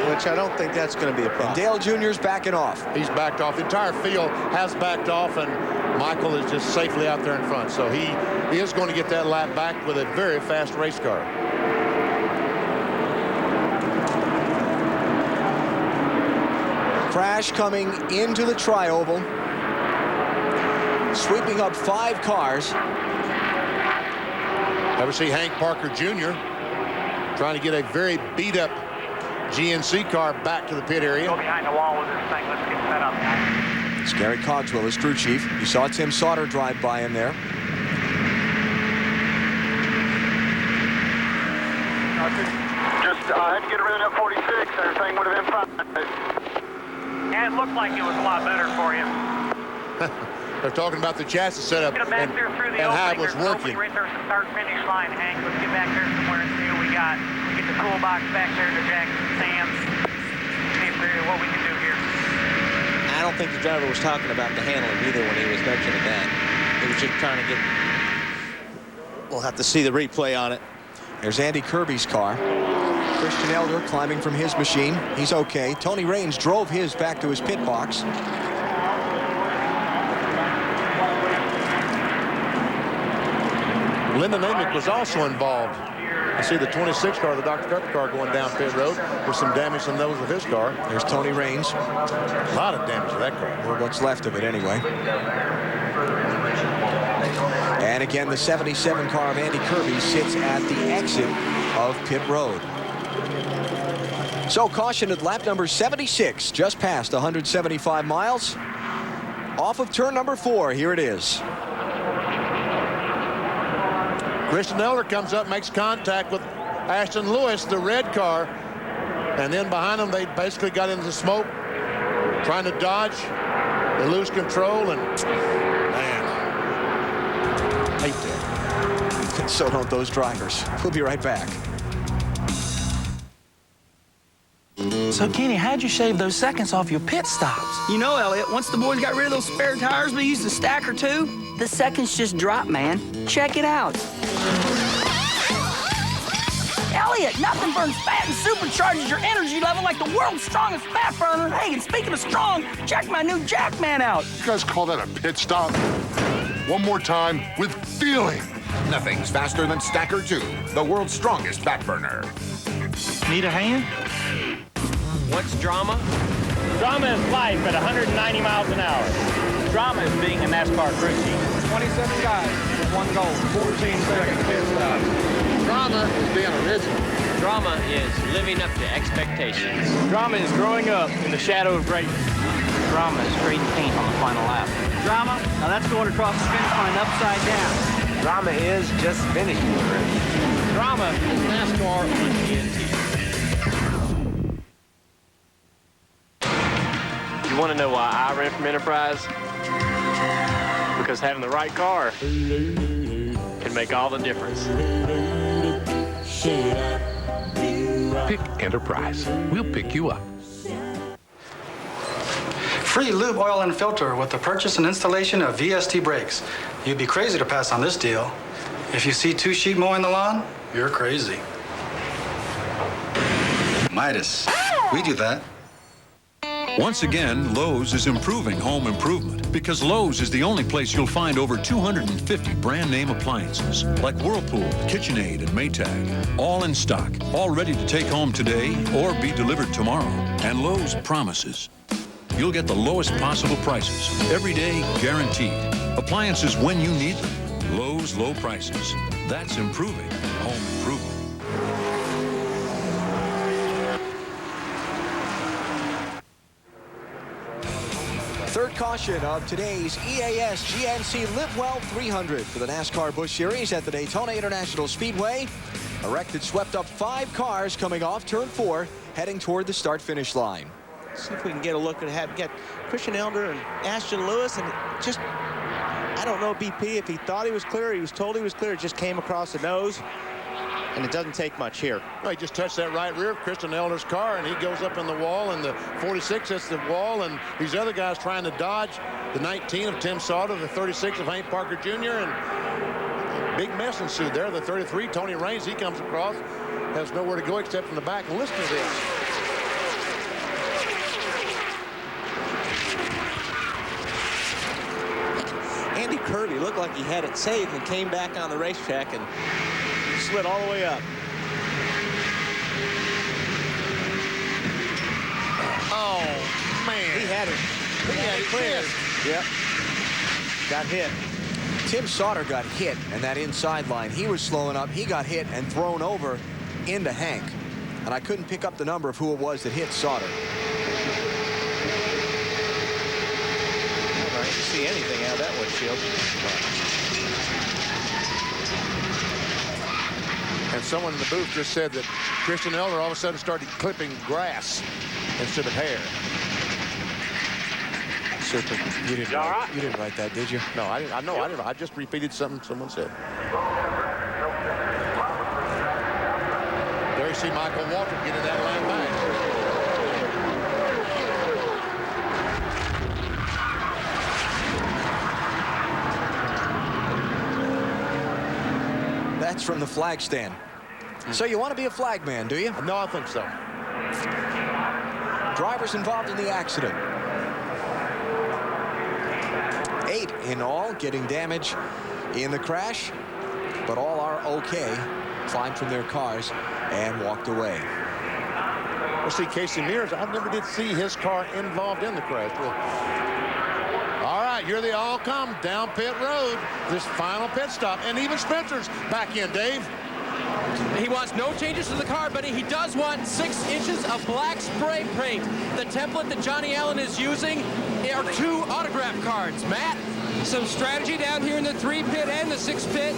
Speaker 15: Which I don't think that's going to be a problem.
Speaker 28: And Dale Jr.'s backing off.
Speaker 1: He's backed off. The entire field has backed off, and Michael is just safely out there in front. So he is going to get that lap back with a very fast race car.
Speaker 28: Crash coming into the tri-oval. sweeping up 5 cars.
Speaker 1: Ever see Hank Parker Jr. trying to get a very beat-up GNC car back to the pit area?
Speaker 26: Go behind the wall with this thing. Let's get set up, guys.
Speaker 28: It's Gary Cogswell, his crew chief. You saw Tim Sauter drive by him there.
Speaker 26: Just had to get rid of that 46. Everything would have been fine. Yeah, it looked like it was a lot better for you.
Speaker 1: They're talking about the chassis setup
Speaker 26: Get back there through the
Speaker 1: and how it
Speaker 26: opening.
Speaker 1: was
Speaker 26: There's an
Speaker 1: working.
Speaker 26: opening right there at the start-finish line, Hank. Let's get back there somewhere and see what we got. Get the toolbox back there to Jack Sam's. See if there, what we can do here.
Speaker 15: I don't think the driver was talking about the handling either when he was mentioning that. He was just trying to get... We'll have to see the replay on it.
Speaker 28: There's Andy Kirby's car. Christian Elder climbing from his machine. He's okay. Tony Raines drove his back to his pit box.
Speaker 1: Lyndon Amick was also involved. I see the 26 car, the Dr. Pepper car, going down pit road with some damage to the nose of his car.
Speaker 28: There's Tony Raines.
Speaker 1: A lot of damage to that car.
Speaker 28: Or what's left of it anyway. And again, the 77 car of Andy Kirby sits at the exit of pit road. So caution at lap number 76, just past 175 miles. Off of turn number 4, here it is.
Speaker 1: Christian Elder comes up, makes contact with Ashton Lewis, the red car. And then behind them, they basically got into smoke, trying to dodge. They lose control, and man, hate that.
Speaker 28: So don't those drivers. We'll be right back.
Speaker 8: So, Kenny, how'd you shave those seconds off your pit stops?
Speaker 13: You know, Elliot, once the boys got rid of those spare tires, we used a stack or two. The seconds just dropped, man. Check it out. Elliot, nothing burns fat and supercharges your energy level like the world's strongest fat burner. Hey, and speaking of strong, check my new Jackman out.
Speaker 18: You guys call that a pit stop? One more time with feeling.
Speaker 20: Nothing's faster than Stacker 2, the world's strongest fat burner.
Speaker 8: Need a hand?
Speaker 22: What's drama?
Speaker 26: Drama is life at 190 miles an hour.
Speaker 22: Drama is being a NASCAR crew chief.
Speaker 18: 27 guys, one goal, 14-second pit stop. Drama is being original.
Speaker 22: Drama is living up to expectations.
Speaker 26: Drama is growing up in the shadow of greatness.
Speaker 13: Drama is trading paint on the final lap.
Speaker 26: Drama, now that's going across the finish line upside down.
Speaker 20: Drama is just finishing the race.
Speaker 26: Drama is NASCAR on GNC. You want to know why I ran from Enterprise? Because having the right car can make all the difference.
Speaker 24: Pick Enterprise. We'll pick you up.
Speaker 23: Free lube, oil, and filter with the purchase and installation of VST brakes. You'd be crazy to pass on this deal. If you see 2 sheep mowing the lawn, you're crazy. Midas. We do that.
Speaker 25: Once again, Lowe's is improving home improvement because Lowe's is the only place you'll find over 250 brand name appliances like Whirlpool, KitchenAid, and Maytag, all in stock, all ready to take home today or be delivered tomorrow. And Lowe's promises you'll get the lowest possible prices, every day guaranteed. Appliances when you need them. Lowe's low prices. That's improving home improvement.
Speaker 28: Third caution of today's EAS GNC Live Well 300 for the NASCAR Busch Series at the Daytona International Speedway. Erected swept up 5 cars coming off turn 4, heading toward the start-finish line.
Speaker 15: See if we can get a look at get Christian Elder and Ashton Lewis, and just, I don't know, BP, if he thought he was clear, he was told he was clear, it just came across the nose. And it doesn't take much here.
Speaker 1: Well, he just touched that right rear of Christian Elder's car, and he goes up in the wall, and the 46 hits the wall, and these other guys trying to dodge. The 19 of Tim Sauter, the 36 of Hank Parker Jr., and big mess ensued there. The 33, Tony Raines, he comes across, has nowhere to go except in the back. And listen to this.
Speaker 15: Andy Kirby looked like he had it saved and came back on the racetrack and slid all the way up.
Speaker 1: Oh, man.
Speaker 15: He had it. He had it clear.
Speaker 28: Yep. got hit. Tim Sauter got hit, and that inside line, he was slowing up. He got hit and thrown over into Hank. And I couldn't pick up the number of who it was that hit Sauter.
Speaker 15: I didn't see anything out of that windshield.
Speaker 1: And someone in the booth just said that Christian Elder all of a sudden started clipping grass instead of hair.
Speaker 28: Super. You didn't write that, did you?
Speaker 1: No, I didn't. I didn't. I just repeated something someone said. There you see Michael Walter getting that line back.
Speaker 28: That's from the flag stand. So you want to be a flag man, do you?
Speaker 1: No, I think so.
Speaker 28: Drivers involved in the accident. 8 in all getting damage in the crash, but all are okay. Climbed from their cars and walked away.
Speaker 1: We'll see Casey Mears. I never did see his car involved in the crash. All right, here they all come down pit road. This final pit stop, and even Spencer's back in, Dave.
Speaker 4: He wants no changes to the car, but he does want 6 inches of black spray paint. The template that Johnny Allen is using are 2 autograph cards. Matt?
Speaker 5: Some strategy down here in the 3 pit and the 6 pit.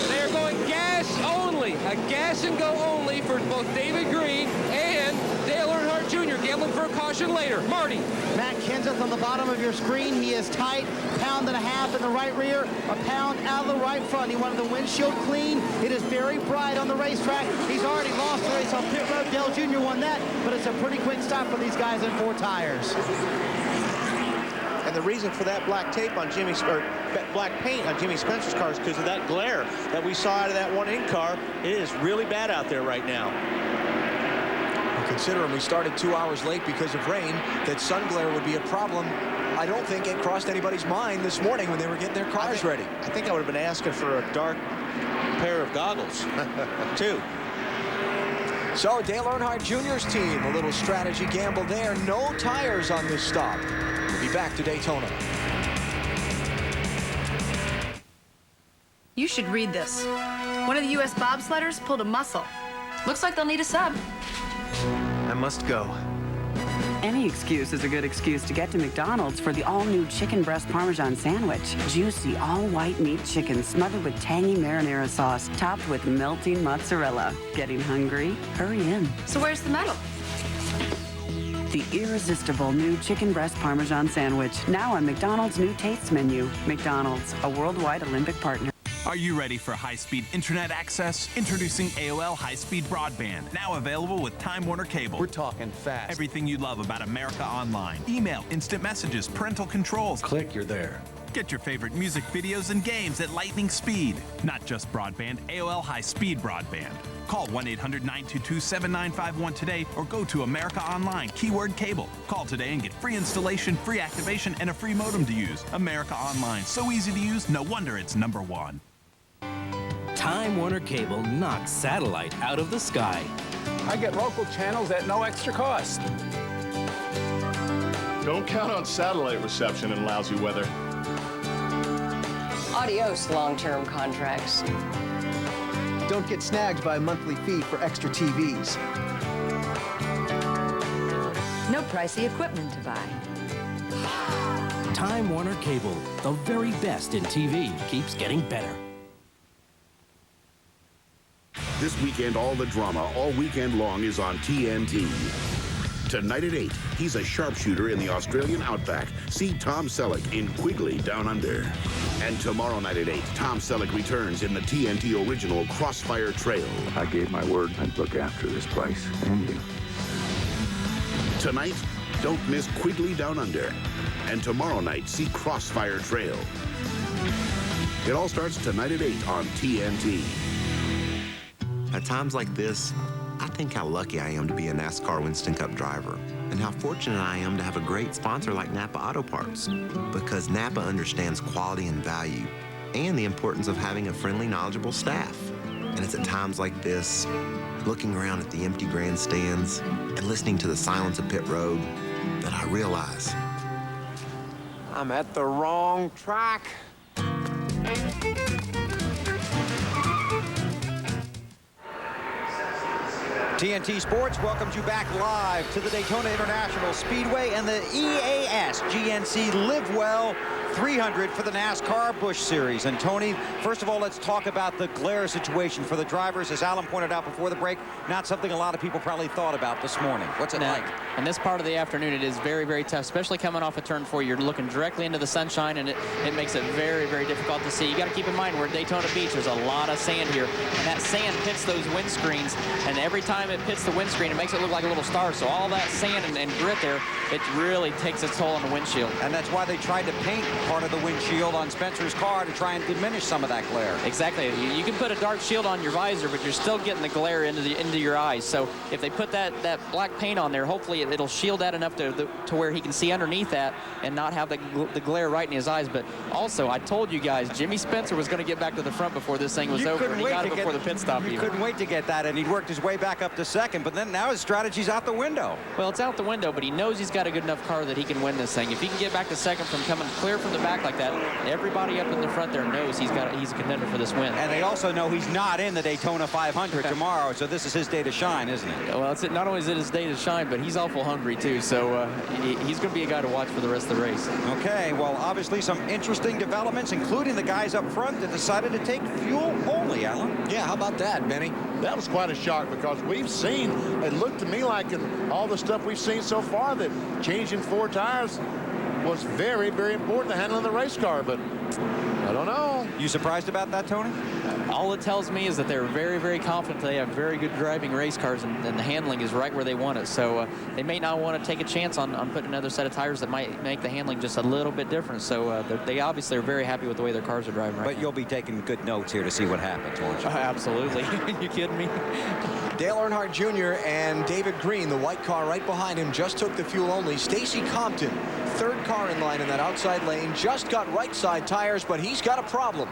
Speaker 5: They are going gas only, a gas and go only for both David Green and Dale Earnhardt Jr. Gambling for a caution later. Marty.
Speaker 3: Matt Kenseth on the bottom of your screen. He is tight, 1.5 pounds in the right rear, 1 pound out of the right front. He wanted the windshield clean. It is very bright on the racetrack. He's already lost the race on pit road. Dale Jr. won that, but it's a pretty quick stop for these guys in 4 tires.
Speaker 15: And the reason for that black tape on black paint on Jimmy Spencer's car is because of that glare that we saw out of that 1-in car. It is really bad out there right now.
Speaker 28: Well, considering we started 2 hours late because of rain, that sun glare would be a problem. I don't think it crossed anybody's mind this morning when they were getting their cars ready.
Speaker 15: I think I would have been asking for a dark pair of goggles, too.
Speaker 28: So Dale Earnhardt Jr.'s team, a little strategy gamble there. No tires on this stop. We'll be back to Daytona.
Speaker 6: You should read this. One of the U.S. bobsledders pulled a muscle. Looks like they'll need a sub.
Speaker 7: I must go.
Speaker 14: Any excuse is a good excuse to get to McDonald's for the all-new chicken breast Parmesan sandwich. Juicy, all-white meat chicken smothered with tangy marinara sauce, topped with melting mozzarella. Getting hungry? Hurry in.
Speaker 6: So where's the medal?
Speaker 14: The irresistible new chicken breast Parmesan sandwich, now on McDonald's new tastes menu. McDonald's, a worldwide Olympic partner.
Speaker 17: Are you ready for high-speed internet access? Introducing AOL High-Speed Broadband, now available with Time Warner Cable.
Speaker 28: We're talking fast.
Speaker 17: Everything you love about America Online. Email, instant messages, parental controls.
Speaker 16: Click, you're there.
Speaker 17: Get your favorite music, videos, and games at lightning speed. Not just broadband, AOL High-Speed Broadband. Call 1-800-922-7951 today or go to America Online, keyword cable. Call today and get free installation, free activation, and a free modem to use. America Online, so easy to use, no wonder it's #1.
Speaker 21: Time Warner Cable knocks satellite out of the sky.
Speaker 18: I get local channels at no extra cost.
Speaker 27: Don't count on satellite reception in lousy weather.
Speaker 29: Adios, long-term contracts.
Speaker 30: Don't get snagged by a monthly fee for extra TVs.
Speaker 29: No pricey equipment to buy.
Speaker 21: Time Warner Cable, the very best in TV, keeps getting better.
Speaker 19: This weekend, all the drama all weekend long is on TNT. Tonight at 8, he's a sharpshooter in the Australian outback. See Tom Selleck in Quigley Down Under. And tomorrow night at 8, Tom Selleck returns in the TNT original Crossfire Trail.
Speaker 24: I gave my word I'd look after this place and you.
Speaker 19: Tonight, don't miss Quigley Down Under. And tomorrow night, see Crossfire Trail. It all starts tonight at 8 on TNT.
Speaker 31: At times like this, I think how lucky I am to be a NASCAR Winston Cup driver and how fortunate I am to have a great sponsor like Napa Auto Parts, because Napa understands quality and value and the importance of having a friendly, knowledgeable staff. And it's at times like this, looking around at the empty grandstands and listening to the silence of pit road, that I realize
Speaker 32: I'm at the wrong track.
Speaker 2: TNT Sports welcomes you back live to the Daytona International Speedway and the EAS GNC Live Well 300 for the NASCAR Busch Series. And Tony, first of all, let's talk about the glare situation for the drivers. As Alan pointed out before the break, not something a lot of people probably thought about this morning. What's it like?
Speaker 8: In this part of the afternoon, it is very, very tough, especially coming off a turn 4. You're looking directly into the sunshine, and it makes it very, very difficult to see. You got to keep in mind, we're at Daytona Beach. There's a lot of sand here, and that sand hits those windscreens, and every time it hits the windscreen, it makes it look like a little star. So all that sand and grit there, it really takes its toll on the windshield.
Speaker 2: And that's why they tried to paint part of the windshield on Spencer's car to try and diminish some of that glare.
Speaker 8: Exactly. You can put a dark shield on your visor, but you're still getting the glare into your eyes. So if they put that black paint on there, hopefully it'll shield that enough to where he can see underneath that and not have the glare right in his eyes. But also, I told you guys, Jimmy Spencer was going to get back to the front before this thing was over, and he got it before the pit stop.
Speaker 2: You couldn't wait to get that, and he'd worked his way back up to second, but then now his strategy's out the window.
Speaker 8: Well, it's out the window, but he knows he's got a good enough car that he can win this thing. If he can get back to second from coming clear from the back like that, everybody up in the front there knows he's a contender for this win.
Speaker 2: And they also know he's not in the Daytona 500 tomorrow, so this is his day to shine, isn't it?
Speaker 8: Well, not only is it his day to shine, but he's awful hungry too, so he's going to be a guy to watch for the rest of the race.
Speaker 2: Okay, well, obviously some interesting developments, including the guys up front that decided to take fuel only, Alan.
Speaker 28: Yeah, how about that, Benny?
Speaker 1: That was quite a shock, because we've seen, it looked to me like in all the stuff we've seen so far, that changing 4 tires was very, very important to handling the race car, but I don't know.
Speaker 2: You surprised about that, Tony?
Speaker 8: All it tells me is that they're very, very confident they have very good driving race cars, and the handling is right where they want it. So they may not want to take a chance on putting another set of tires that might make the handling just a little bit different. So they obviously are very happy with the way their cars are driving right now.
Speaker 2: But you'll be taking good notes here to see what happens, won't you?
Speaker 8: Absolutely. You kidding me?
Speaker 28: Dale Earnhardt Jr. and David Green, the white car right behind him, just took the fuel only. Stacy Compton, 3rd car in line in that outside lane, just got right side tires, but he's got a problem.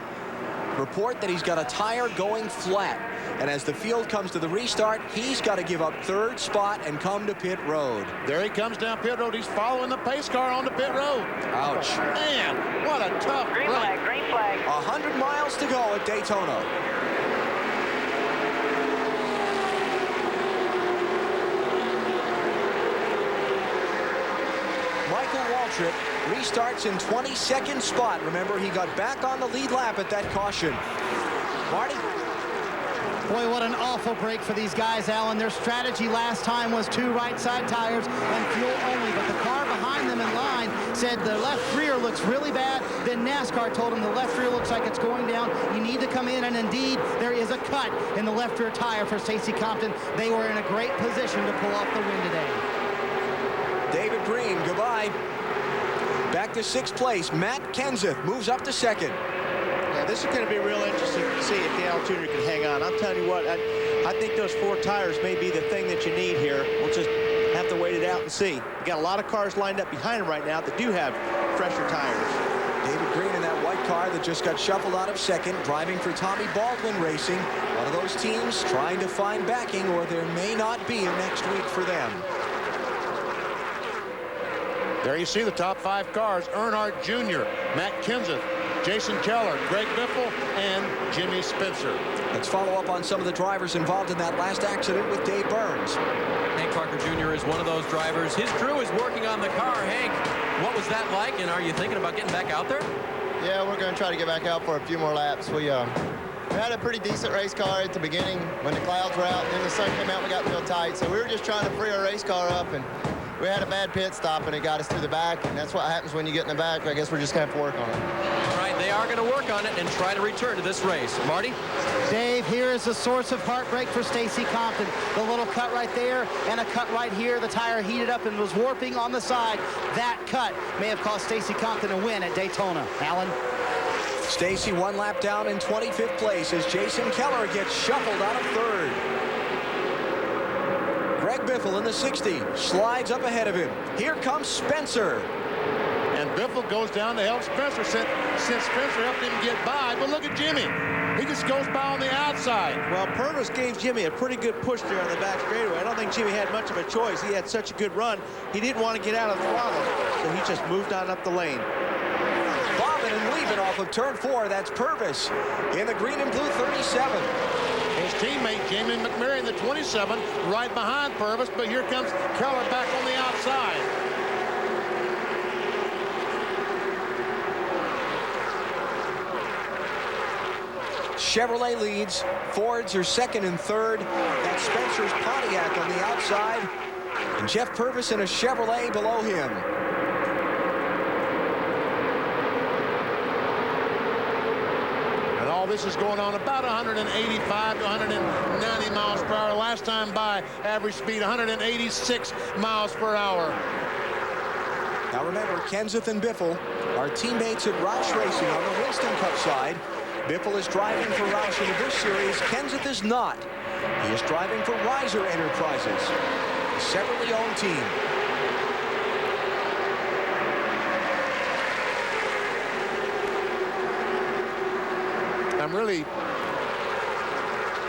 Speaker 28: Report that he's got a tire going flat. And as the field comes to the restart, he's got to give up 3rd spot and come to pit road.
Speaker 1: There he comes down pit road. He's following the pace car on the pit road.
Speaker 28: Ouch.
Speaker 1: Man, what a tough
Speaker 29: Green flag, green flag.
Speaker 28: 100 miles to go at Daytona. Michael Waltrip restarts in 22nd spot. Remember, he got back on the lead lap at that caution. Marty?
Speaker 3: Boy, what an awful break for these guys, Alan. Their strategy last time was 2 right side tires and fuel only, but the car behind them in line said the left rear looks really bad. Then NASCAR told them the left rear looks like it's going down. You need to come in, and indeed, there is a cut in the left rear tire for Stacy Compton. They were in a great position to pull off the win today.
Speaker 28: David Green, goodbye. Back to 6th place. Matt Kenseth moves up to 2nd.
Speaker 15: Yeah, this is going to be real interesting to see if Dale Jr. can hang on. I'm telling you what, I think those 4 tires may be the thing that you need here. We'll just have to wait it out and see. You got a lot of cars lined up behind him right now that do have fresher tires.
Speaker 28: David Green in that white car that just got shuffled out of 2nd, driving for Tommy Baldwin Racing. One of those teams trying to find backing, or there may not be a next week for them.
Speaker 1: There you see the top 5 cars: Earnhardt Jr., Matt Kenseth, Jason Keller, Greg Biffle, and Jimmy Spencer.
Speaker 28: Let's follow up on some of the drivers involved in that last accident with Dave Burns.
Speaker 4: Hank Parker Jr. is one of those drivers. His crew is working on the car. Hank, what was that like, and are you thinking about getting back out there?
Speaker 9: Yeah, we're going to try to get back out for a few more laps. We had a pretty decent race car at the beginning when the clouds were out, and then the sun came out and we got real tight. So we were just trying to free our race car up, and we had a bad pit stop, and it got us to the back, and that's what happens when you get in the back. I guess we're just going to have to work on it.
Speaker 4: All right, they are going to work on it and try to return to this race. Marty?
Speaker 3: Dave, here is the source of heartbreak for Stacy Compton. The little cut right there and a cut right here. The tire heated up and was warping on the side. That cut may have cost Stacy Compton a win at Daytona. Alan?
Speaker 28: Stacy 1 lap down in 25th place as Jason Keller gets shuffled out of 3rd. Greg Biffle in the 60 slides up ahead of him. Here comes Spencer.
Speaker 1: And Biffle goes down to help Spencer since Spencer helped him get by. But look at Jimmy. He just goes by on the outside.
Speaker 15: Well, Purvis gave Jimmy a pretty good push there on the back straightaway. I don't think Jimmy had much of a choice. He had such a good run. He didn't want to get out of the throttle, so he just moved on up the lane.
Speaker 28: Bobbin and leaving Johnson off of turn 4. That's Purvis in the green and blue 37.
Speaker 1: His teammate Jamie McMurray in the 27, right behind Purvis, but here comes Keller back on the outside.
Speaker 28: Chevrolet leads. Fords are second and third. That's Spencer's Pontiac on the outside. And Jeff Purvis in a Chevrolet below him.
Speaker 1: And all this is going on about 185 to 190 miles per hour. Last time by, average speed 186 miles per hour.
Speaker 28: Now remember, Kenseth and Biffle are teammates at Roush Racing on the Winston Cup side. Biffle is driving for Roush in the Busch Series. Kenseth is not. He is driving for Reiser Enterprises, a separately owned team.
Speaker 1: I'm really,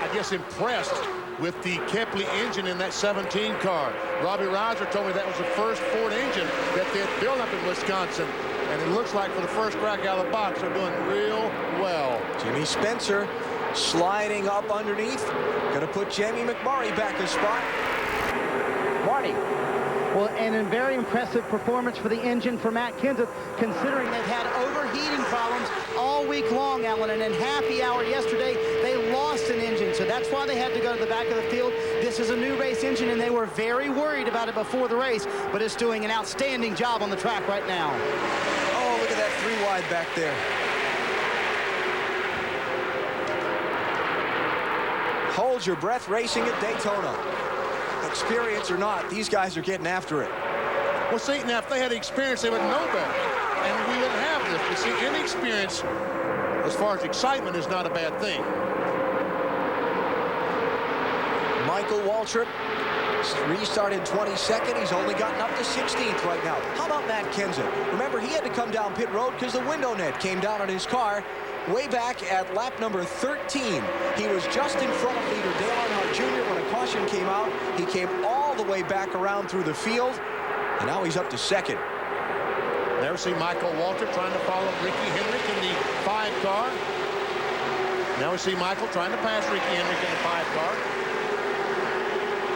Speaker 1: I guess, impressed with the Kepley engine in that 17 car. Robbie Reiser told me that was the first Ford engine that they had built up in Wisconsin. And it looks like for the first crack out of the box, they're doing real well.
Speaker 28: Jimmy Spencer sliding up underneath. Going to put Jamie McMurray back a spot.
Speaker 3: Marty. Well, and a very impressive performance for the engine for Matt Kenseth, considering they've had overheating problems all week long, Alan. And in happy hour yesterday, they lost an engine. So that's why they had to go to the back of the field. This is a new race engine, and they were very worried about it before the race. But it's doing an outstanding job on the track right now.
Speaker 28: Oh, look at that 3 wide back there. Hold your breath racing at Daytona. Experience or not, these guys are getting after it.
Speaker 1: Well, see, now if they had experience, they would know better. And we wouldn't have this. You see, inexperience, as far as excitement, is not a bad thing.
Speaker 28: Michael Waltrip restarted 22nd. He's only gotten up to 16th right now. How about Matt Kenseth? Remember, he had to come down pit road because the window net came down on his car way back at lap number 13. He was just in front of leader Dale Earnhardt Jr. when a caution came out. He came all the way back around through the field, and now he's up to second.
Speaker 1: There we see Michael Waltrip trying to follow Ricky Henrik in the 5 car. Now we see Michael trying to pass Ricky Henrik in the 5 car.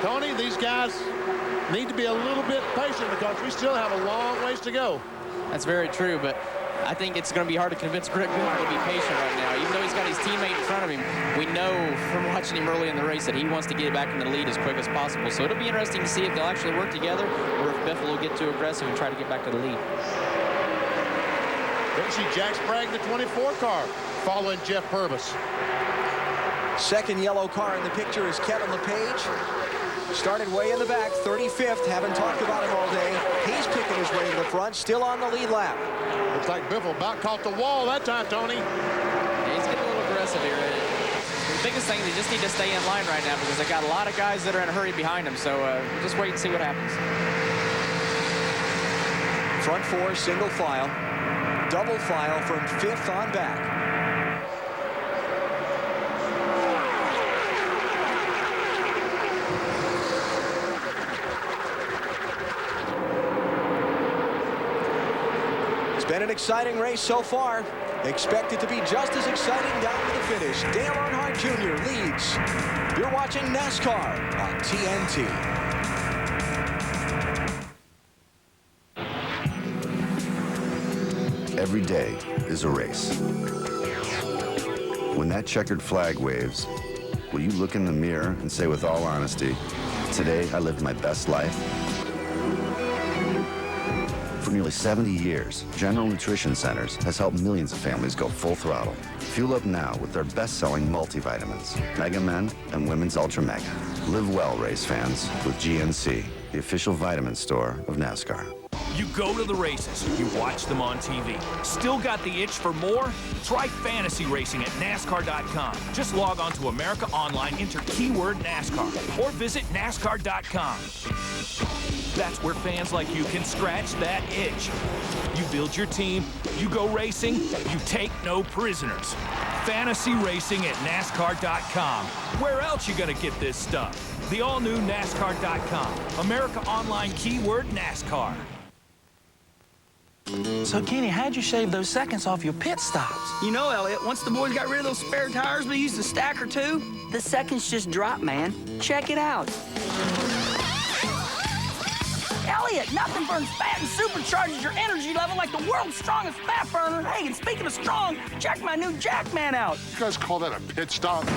Speaker 1: Tony, these guys need to be a little bit patient because we still have a long ways to go.
Speaker 8: That's very true, but I think it's going to be hard to convince Greg Biffle to be patient right now. Even though he's got his teammate in front of him, we know from watching him early in the race that he wants to get back in the lead as quick as possible. So it'll be interesting to see if they'll actually work together or if Biffle will get too aggressive and try to get back to the lead.
Speaker 1: There we see Jack Sprague, the 24 car, following Jeff Purvis.
Speaker 28: Second yellow car in the picture is Kevin LePage. Started way in the back, 35th. Haven't talked about him all day. He's picking his way to the front, still on the lead lap.
Speaker 1: Looks like Biffle about caught the wall that time, Tony.
Speaker 8: Yeah, he's getting a little aggressive here. The biggest thing, they just need to stay in line right now because they've got a lot of guys that are in a hurry behind them. So just wait and see what happens.
Speaker 28: Front 4, single file. Double file from 5th on back. Been an exciting race so far. Expect it to be just as exciting down to the finish. Dale Earnhardt Jr. leads. You're watching NASCAR on TNT.
Speaker 5: Every day is a race. When that checkered flag waves, will you look in the mirror and say with all honesty, today I lived my best life? For nearly 70 years, General Nutrition Centers has helped millions of families go full throttle. Fuel up now with their best-selling multivitamins, Mega Men and Women's Ultra Mega. Live well, race fans, with GNC, the official vitamin store of NASCAR.
Speaker 7: You go to the races, you watch them on TV. Still got the itch for more? Try fantasy racing at NASCAR.com. Just log on to America Online, enter keyword NASCAR, or visit NASCAR.com. That's where fans like you can scratch that itch. You build your team, you go racing, you take no prisoners. Fantasy racing at NASCAR.com. Where else you gonna get this stuff? The all-new NASCAR.com. America Online, keyword NASCAR.
Speaker 6: So, Kenny, how'd you shave those seconds off your pit stops?
Speaker 10: You know, Elliot, once the boys got rid of those spare tires, we used a stack or two. The seconds just dropped, man. Check it out. Elliot, nothing burns fat and supercharges your energy level like the world's strongest fat burner. Hey, and speaking of strong, check my new Jackman out.
Speaker 11: You guys call that a pit stop?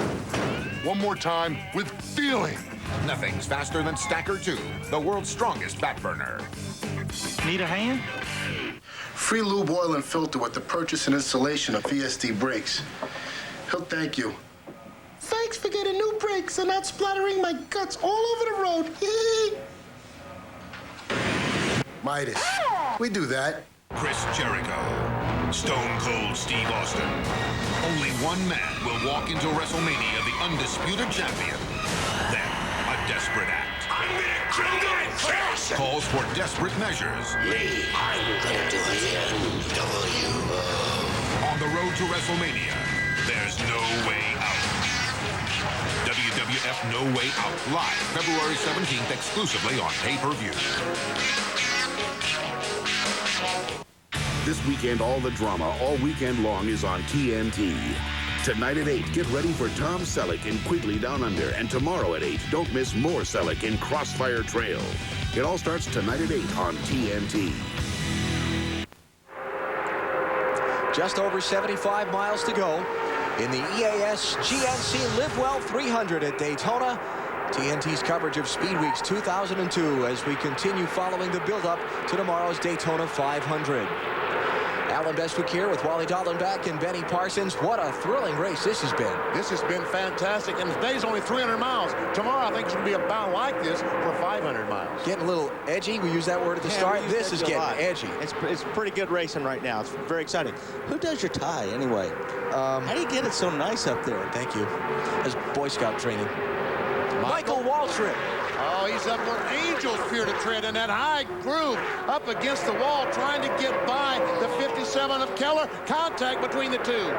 Speaker 11: One more time with feeling.
Speaker 12: Nothing's faster than Stacker 2, the world's strongest fat burner.
Speaker 6: Need a hand?
Speaker 13: Free lube, oil, and filter with the purchase and installation of ESD brakes. He'll thank you. Thanks for getting new brakes and not splattering my guts all over the road. Midas. We do that.
Speaker 19: Chris Jericho. Stone Cold Steve Austin. Only one man will walk into WrestleMania the undisputed champion. Then, a desperate act. I'm gonna kill that trash! Calls for desperate measures.
Speaker 14: Me, I'm gonna do it in
Speaker 19: On the road to WrestleMania, there's no way out. WWF No Way Out, live February 17th, exclusively on pay-per-view.
Speaker 24: This weekend, all the drama all weekend long is on TNT. Tonight at 8, get ready for Tom Selleck in Quigley Down Under. And tomorrow at 8, don't miss more Selleck in Crossfire Trail. It all starts tonight at 8 on TNT.
Speaker 28: Just over 75 miles to go in the EAS GNC Live Well 300 at Daytona. TNT's coverage of Speed Weeks 2002 as we continue following the build-up to tomorrow's Daytona 500. Alan Bestwick here with Wally Dallenbach and Benny Parsons. What a thrilling race this has been.
Speaker 1: This has been fantastic, and today's only 300 miles. Tomorrow, I think it's going to be about like this for 500 miles.
Speaker 28: Getting a little edgy. We use that word at the start. This is getting edgy.
Speaker 15: It's pretty good racing right now. It's very exciting. Who does your tie anyway? How do you get it so nice up there?
Speaker 28: Thank you. That's Boy Scout training. Michael Waltrip.
Speaker 1: Oh, he's up where angels fear to tread in that high groove, up against the wall, trying to get by the 57 of Keller. Contact between the two.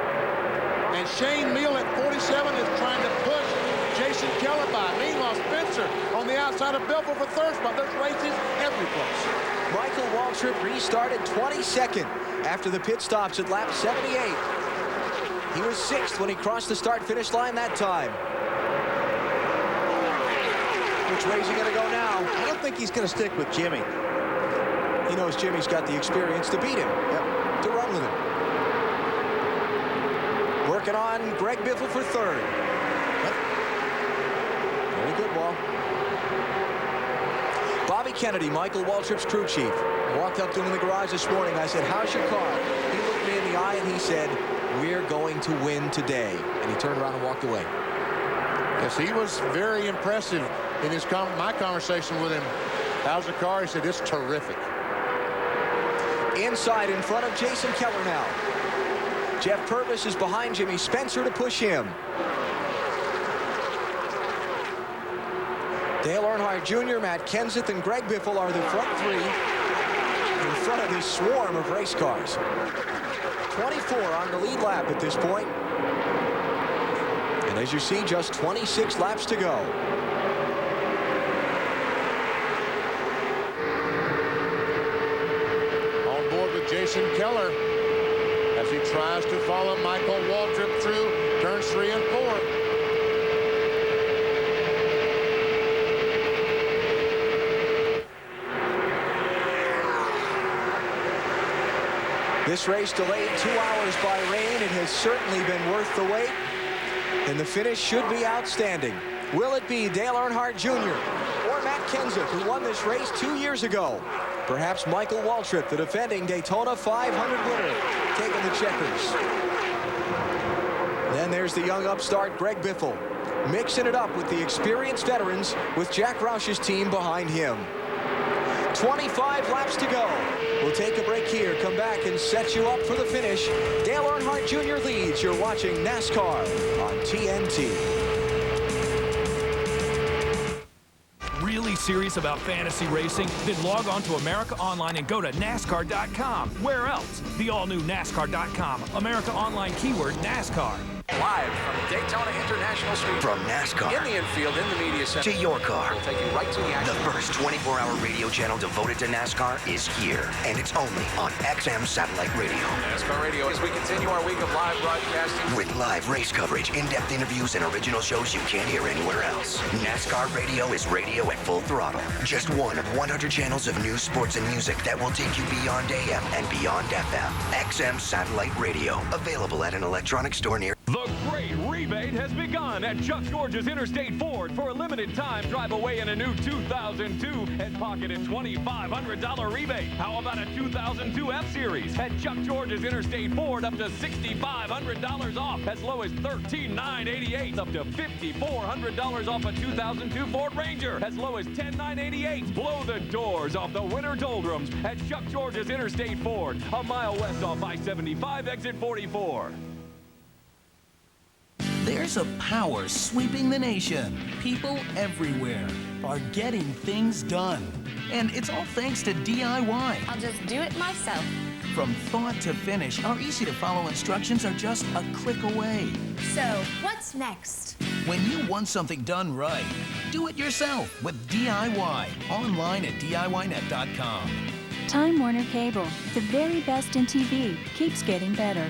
Speaker 1: And Shane Meal at 47 is trying to push Jason Keller by. Meanwhile, Spencer on the outside of Belfort for third spot. There's races every place.
Speaker 28: Michael Waltrip restarted 22nd after the pit stops at lap 78. He was 6th when he crossed the start-finish line that time. Which way is he going to go now?
Speaker 15: I don't think he's going to stick with Jimmy.
Speaker 28: He knows Jimmy's got the experience to beat him, to run with him. Working on Greg Biffle for third. Very good, Wall. Bobby Kennedy, Michael Waltrip's crew chief. I walked up to him in the garage this morning. I said, how's your car? He looked me in the eye and he said, we're going to win today. And he turned around and walked away.
Speaker 1: Yes, he was very impressive in his my conversation with him. How's the car? He said, it's terrific.
Speaker 28: Inside in front of Jason Keller now. Jeff Purvis is behind Jimmy Spencer to push him. Dale Earnhardt Jr., Matt Kenseth, and Greg Biffle are the front three in front of this swarm of race cars. 24 on the lead lap at this point. And as you see, just 26 laps to go.
Speaker 1: On board with Jason Keller as he tries to follow Michael Waltrip through turns 3 and 4.
Speaker 28: This race delayed 2 hours by rain. It has certainly been worth the wait. And the finish should be outstanding. Will it be Dale Earnhardt Jr. or Matt Kenseth, who won this race 2 years ago? Perhaps Michael Waltrip, the defending Daytona 500 winner, taking the checkers. Then there's the young upstart Greg Biffle, mixing it up with the experienced veterans with Jack Roush's team behind him. 25 laps to go. We'll take a break here, come back and set you up for the finish. Dale Earnhardt Jr. leads. You're watching NASCAR on TNT.
Speaker 7: Really serious about fantasy racing? Then log on to America Online and go to NASCAR.com. Where else? The all-new NASCAR.com. America Online keyword NASCAR.
Speaker 16: Live from Daytona International Street.
Speaker 17: From NASCAR.
Speaker 16: In the infield, in the media center.
Speaker 17: To your car.
Speaker 16: We'll take you right to the action.
Speaker 17: The first 24-hour radio channel devoted to NASCAR is here. And it's only on XM Satellite Radio.
Speaker 16: NASCAR Radio as we continue our week of live broadcasting.
Speaker 17: With live race coverage, in-depth interviews, and original shows you can't hear anywhere else. NASCAR Radio is radio at full throttle. Just one of 100 channels of news, sports, and music that will take you beyond AM and beyond FM. XM Satellite Radio. Available at an electronic store near.
Speaker 18: The great rebate has begun at Chuck George's Interstate Ford. For a limited time, drive away in a new 2002 and pocket a $2,500 rebate. How about a 2002 F-Series? At Chuck George's Interstate Ford, up to $6,500 off, as low as $13,988. Up to $5,400 off a 2002 Ford Ranger, as low as $10,988. Blow the doors off the winter doldrums at Chuck George's Interstate Ford, a mile west off I-75, exit 44.
Speaker 20: There's a power sweeping the nation. People everywhere are getting things done. And it's all thanks to DIY.
Speaker 21: I'll just do it myself.
Speaker 20: From thought to finish, our easy-to-follow instructions are just a click away.
Speaker 21: So, what's next?
Speaker 20: When you want something done right, do it yourself with DIY. Online at DIYnet.com.
Speaker 22: Time Warner Cable, the very best in TV, keeps getting better.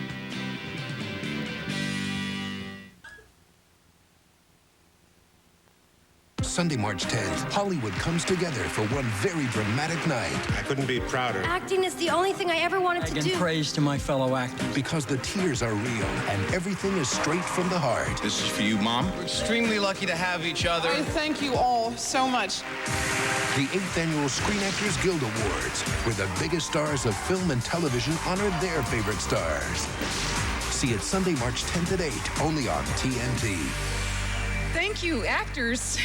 Speaker 19: Sunday, March 10th, Hollywood comes together for one very dramatic night. I couldn't be prouder.
Speaker 21: Acting is the only thing I ever wanted to do.
Speaker 19: praise to my fellow actors. Because the tears are real and everything is straight from the heart. This is for you, Mom.
Speaker 23: We're extremely lucky to have each other. I thank you all so much.
Speaker 19: The 8th Annual Screen Actors Guild Awards, where the biggest stars of film and television honor their favorite stars. See it Sunday, March 10th at 8, only on TNT.
Speaker 23: Thank you, actors.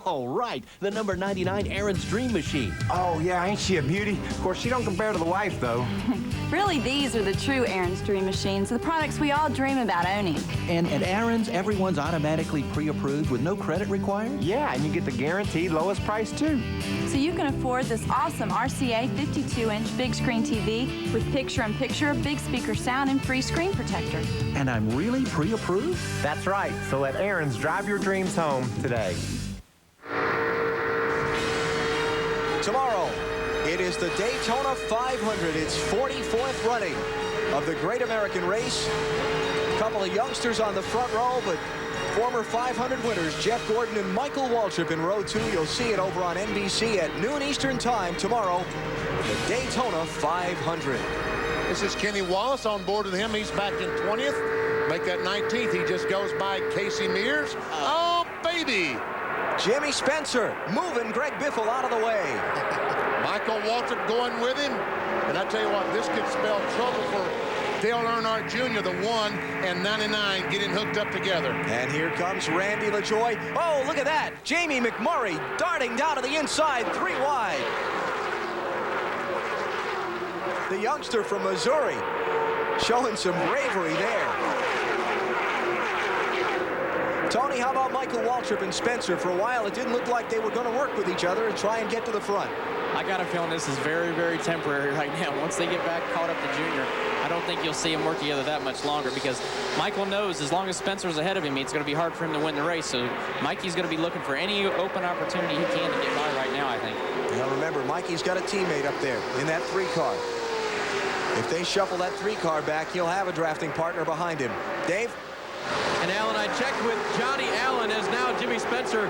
Speaker 22: Oh, right. The number 99 Aaron's Dream Machine.
Speaker 23: Oh, yeah, ain't she a beauty? Of course, she don't compare to the wife, though.
Speaker 24: Really, these are the true Aaron's Dream Machines, the products we all dream about owning.
Speaker 22: And at Aaron's, everyone's automatically pre-approved with no credit required?
Speaker 23: Yeah, and you get the guaranteed lowest price, too.
Speaker 24: So you can afford this awesome RCA 52-inch big screen TV with picture-in-picture, big speaker sound, and free screen protector.
Speaker 22: And I'm really pre-approved?
Speaker 23: That's right. So let Aaron's drive your dreams home today.
Speaker 28: Tomorrow, it is the Daytona 500. Its 44th running of the Great American Race. A couple of youngsters on the front row, but former 500 winners Jeff Gordon and Michael Waltrip in row 2. You'll see it over on NBC at noon Eastern Time tomorrow. The Daytona 500.
Speaker 1: This is Kenny Wallace on board with him. He's back in 20th. Make that 19th. He just goes by Casey Mears. Oh, baby.
Speaker 28: Jimmy Spencer moving Greg Biffle out of the way.
Speaker 1: Michael Waltrip going with him. And I tell you what, this could spell trouble for Dale Earnhardt Jr., the 1 and 99 getting hooked up together.
Speaker 28: And here comes Randy LaJoie. Oh, look at that. Jamie McMurray darting down to the inside, 3 wide. The youngster from Missouri showing some bravery there. Tony, how about Michael Waltrip and Spencer? For a while, it didn't look like they were going to work with each other and try and get to the front.
Speaker 8: I got a feeling this is very, very temporary right now. Once they get back caught up to Junior, I don't think you'll see them work together that much longer because Michael knows as long as Spencer's ahead of him, it's going to be hard for him to win the race. So Mikey's going to be looking for any open opportunity he can to get by right now, I think.
Speaker 28: Now remember, Mikey's got a teammate up there in that 3 car. If they shuffle that 3 car back, he'll have a drafting partner behind him. Dave?
Speaker 4: And Alan, I checked with Johnny Allen as now Jimmy Spencer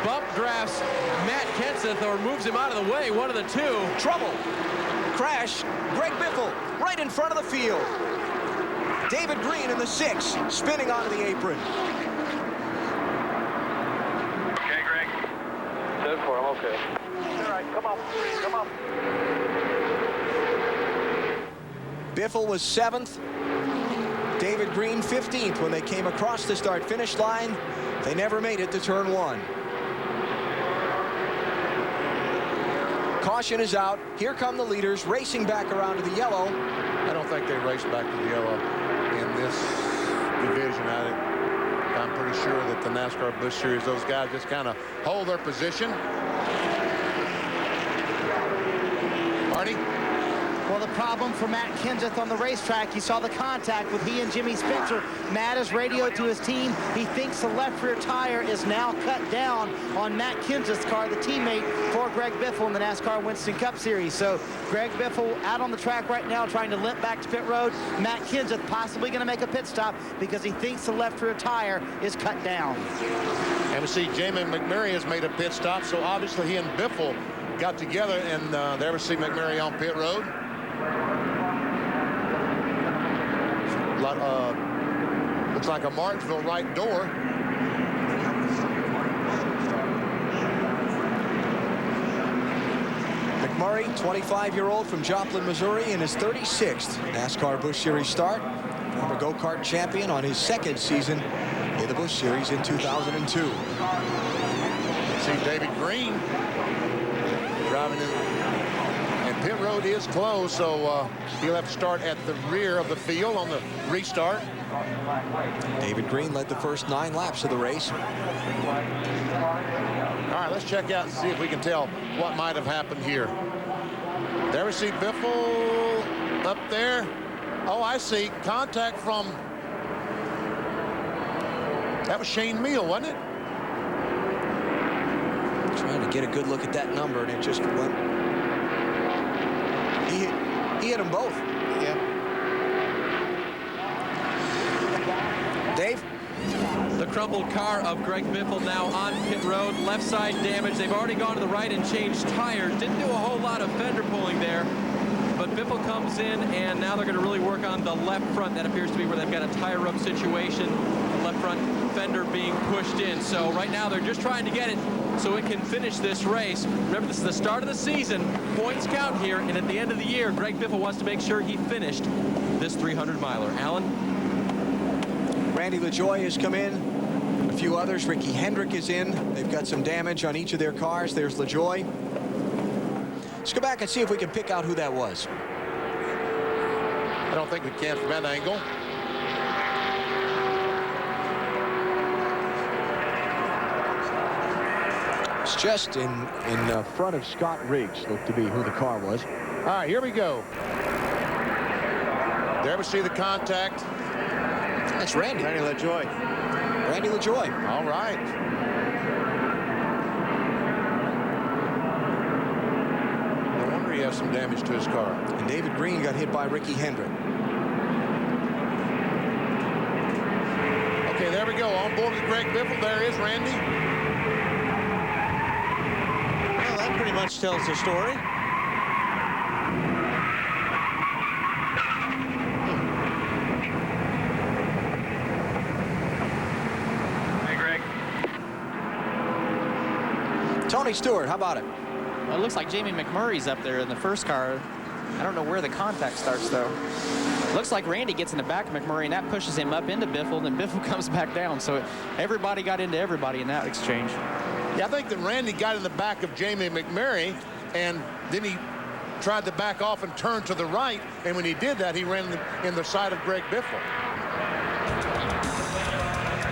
Speaker 4: bump drafts Matt Kenseth or moves him out of the way, one of the 2.
Speaker 28: Trouble. Crash. Greg Biffle right in front of the field. David Green in the 6, spinning onto the apron.
Speaker 23: Okay, Greg. 10-4, I'm okay. All right, come on, come on.
Speaker 28: Biffle was 7th. David Green 15th when they came across the start-finish line. They never made it to turn 1. Caution is out. Here come the leaders racing back around to the yellow.
Speaker 1: I don't think they race back to the yellow in this division. I'm pretty sure that the NASCAR Busch Series, those guys just kind of hold their position. Marty?
Speaker 2: Well, the problem for Matt Kenseth on the racetrack, you saw the contact with he and Jimmy Spencer. Matt has radioed to his team. He thinks the left rear tire is now cut down on Matt Kenseth's car, the teammate for Greg Biffle in the NASCAR Winston Cup Series. So Greg Biffle out on the track right now trying to limp back to pit road. Matt Kenseth possibly going to make a pit stop because he thinks the left rear tire is cut down.
Speaker 1: And we see Jamie McMurray has made a pit stop, so obviously he and Biffle got together, and there we see McMurray on pit road. Looks like a Martinsville right door.
Speaker 28: McMurray, 25-year-old from Joplin, Missouri, in his 36th NASCAR Busch Series start. Former go-kart champion on his second season in the Busch Series in 2002.
Speaker 1: See David Green driving in, and pit road is closed, so he'll have to start at the rear of the field on the restart.
Speaker 28: David Green led the first 9 laps of the race.
Speaker 1: All right, let's check out and see if we can tell what might have happened here. There we see Biffle up there. Oh, I see contact from, that was Shane Meal, wasn't it?
Speaker 28: Trying to get a good look at that number, and it just went. He hit them both. Yeah. Dave?
Speaker 4: The crumpled car of Greg Biffle now on pit road. Left side damage. They've already gone to the right and changed tires. Didn't do a whole lot of fender pulling there. But Biffle comes in, and now they're going to really work on the left front. That appears to be where they've got a tire rub situation. The left front fender being pushed in. So right now they're just trying to get it so it can finish this race. Remember, this is the start of the season. Points count here, and at the end of the year, Greg Biffle wants to make sure he finished this 300-miler. Alan?
Speaker 28: Randy LaJoie has come in. A few others. Ricky Hendrick is in. They've got some damage on each of their cars. There's LaJoie. Let's go back and see if we can pick out who that was.
Speaker 1: I don't think we can from that angle.
Speaker 28: It's just in front of Scott Riggs, looked to be who the car was.
Speaker 1: All right, here we go. There we see the contact.
Speaker 28: That's Randy.
Speaker 15: Randy LaJoie.
Speaker 28: Randy LaJoie.
Speaker 1: All right. No wonder he has some damage to his car.
Speaker 28: And David Green got hit by Ricky Hendrick.
Speaker 1: Okay, there we go. On board with Greg Biffle. There is Randy.
Speaker 15: Well, that pretty much tells the story.
Speaker 28: Tony Stewart, how about it?
Speaker 8: Well, it looks like Jamie McMurray's up there in the first car. I don't know where the contact starts, though. Looks like Randy gets in the back of McMurray, and that pushes him up into Biffle, and Biffle comes back down. So everybody got into everybody in that exchange.
Speaker 1: Yeah, I think that Randy got in the back of Jamie McMurray, and then he tried to back off and turn to the right, and when he did that, he ran in the side of Greg Biffle.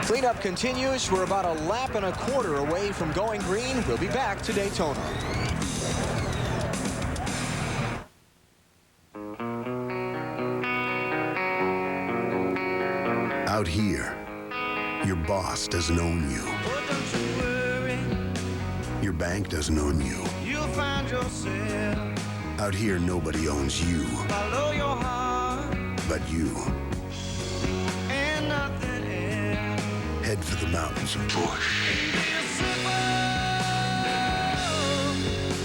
Speaker 28: Cleanup continues. We're about a lap and a quarter away from going green. We'll be back to Daytona.
Speaker 24: Out here, your boss doesn't own you. Your bank doesn't own you.
Speaker 3: You'll find yourself.
Speaker 24: Out here, nobody owns you.
Speaker 3: Follow your heart.
Speaker 24: But you.
Speaker 3: And nothing else.
Speaker 24: Head for the mountains and push.
Speaker 3: Be a simple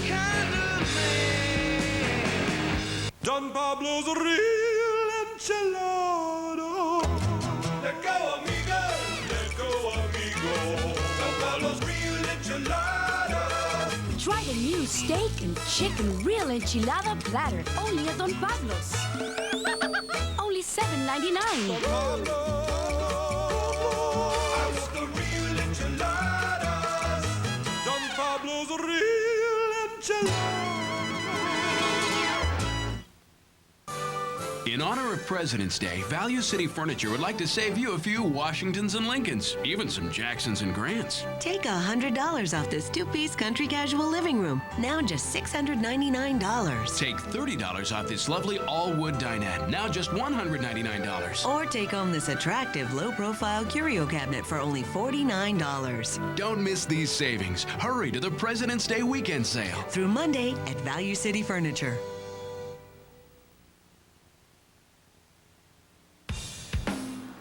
Speaker 3: kind of man. Don Pablo's a real enchilada. Let go, amigo. Let go, amigo. Don Pablo's real enchilada.
Speaker 21: Try the new steak and chicken real enchilada platter, only at Don Pablo's. Only $7.99.
Speaker 3: Don Pablo. Don Pablo's a real enchilada.
Speaker 5: In honor of President's Day, Value City Furniture would like to save you a few Washingtons and Lincolns, even some Jacksons and Grants.
Speaker 9: Take $100 off this two-piece country casual living room. Now just $699.
Speaker 5: Take $30 off this lovely all-wood dinette. Now just $199.
Speaker 9: Or take home this attractive low-profile curio cabinet for only $49.
Speaker 5: Don't miss these savings. Hurry to the President's Day weekend sale.
Speaker 9: Through Monday at Value City Furniture.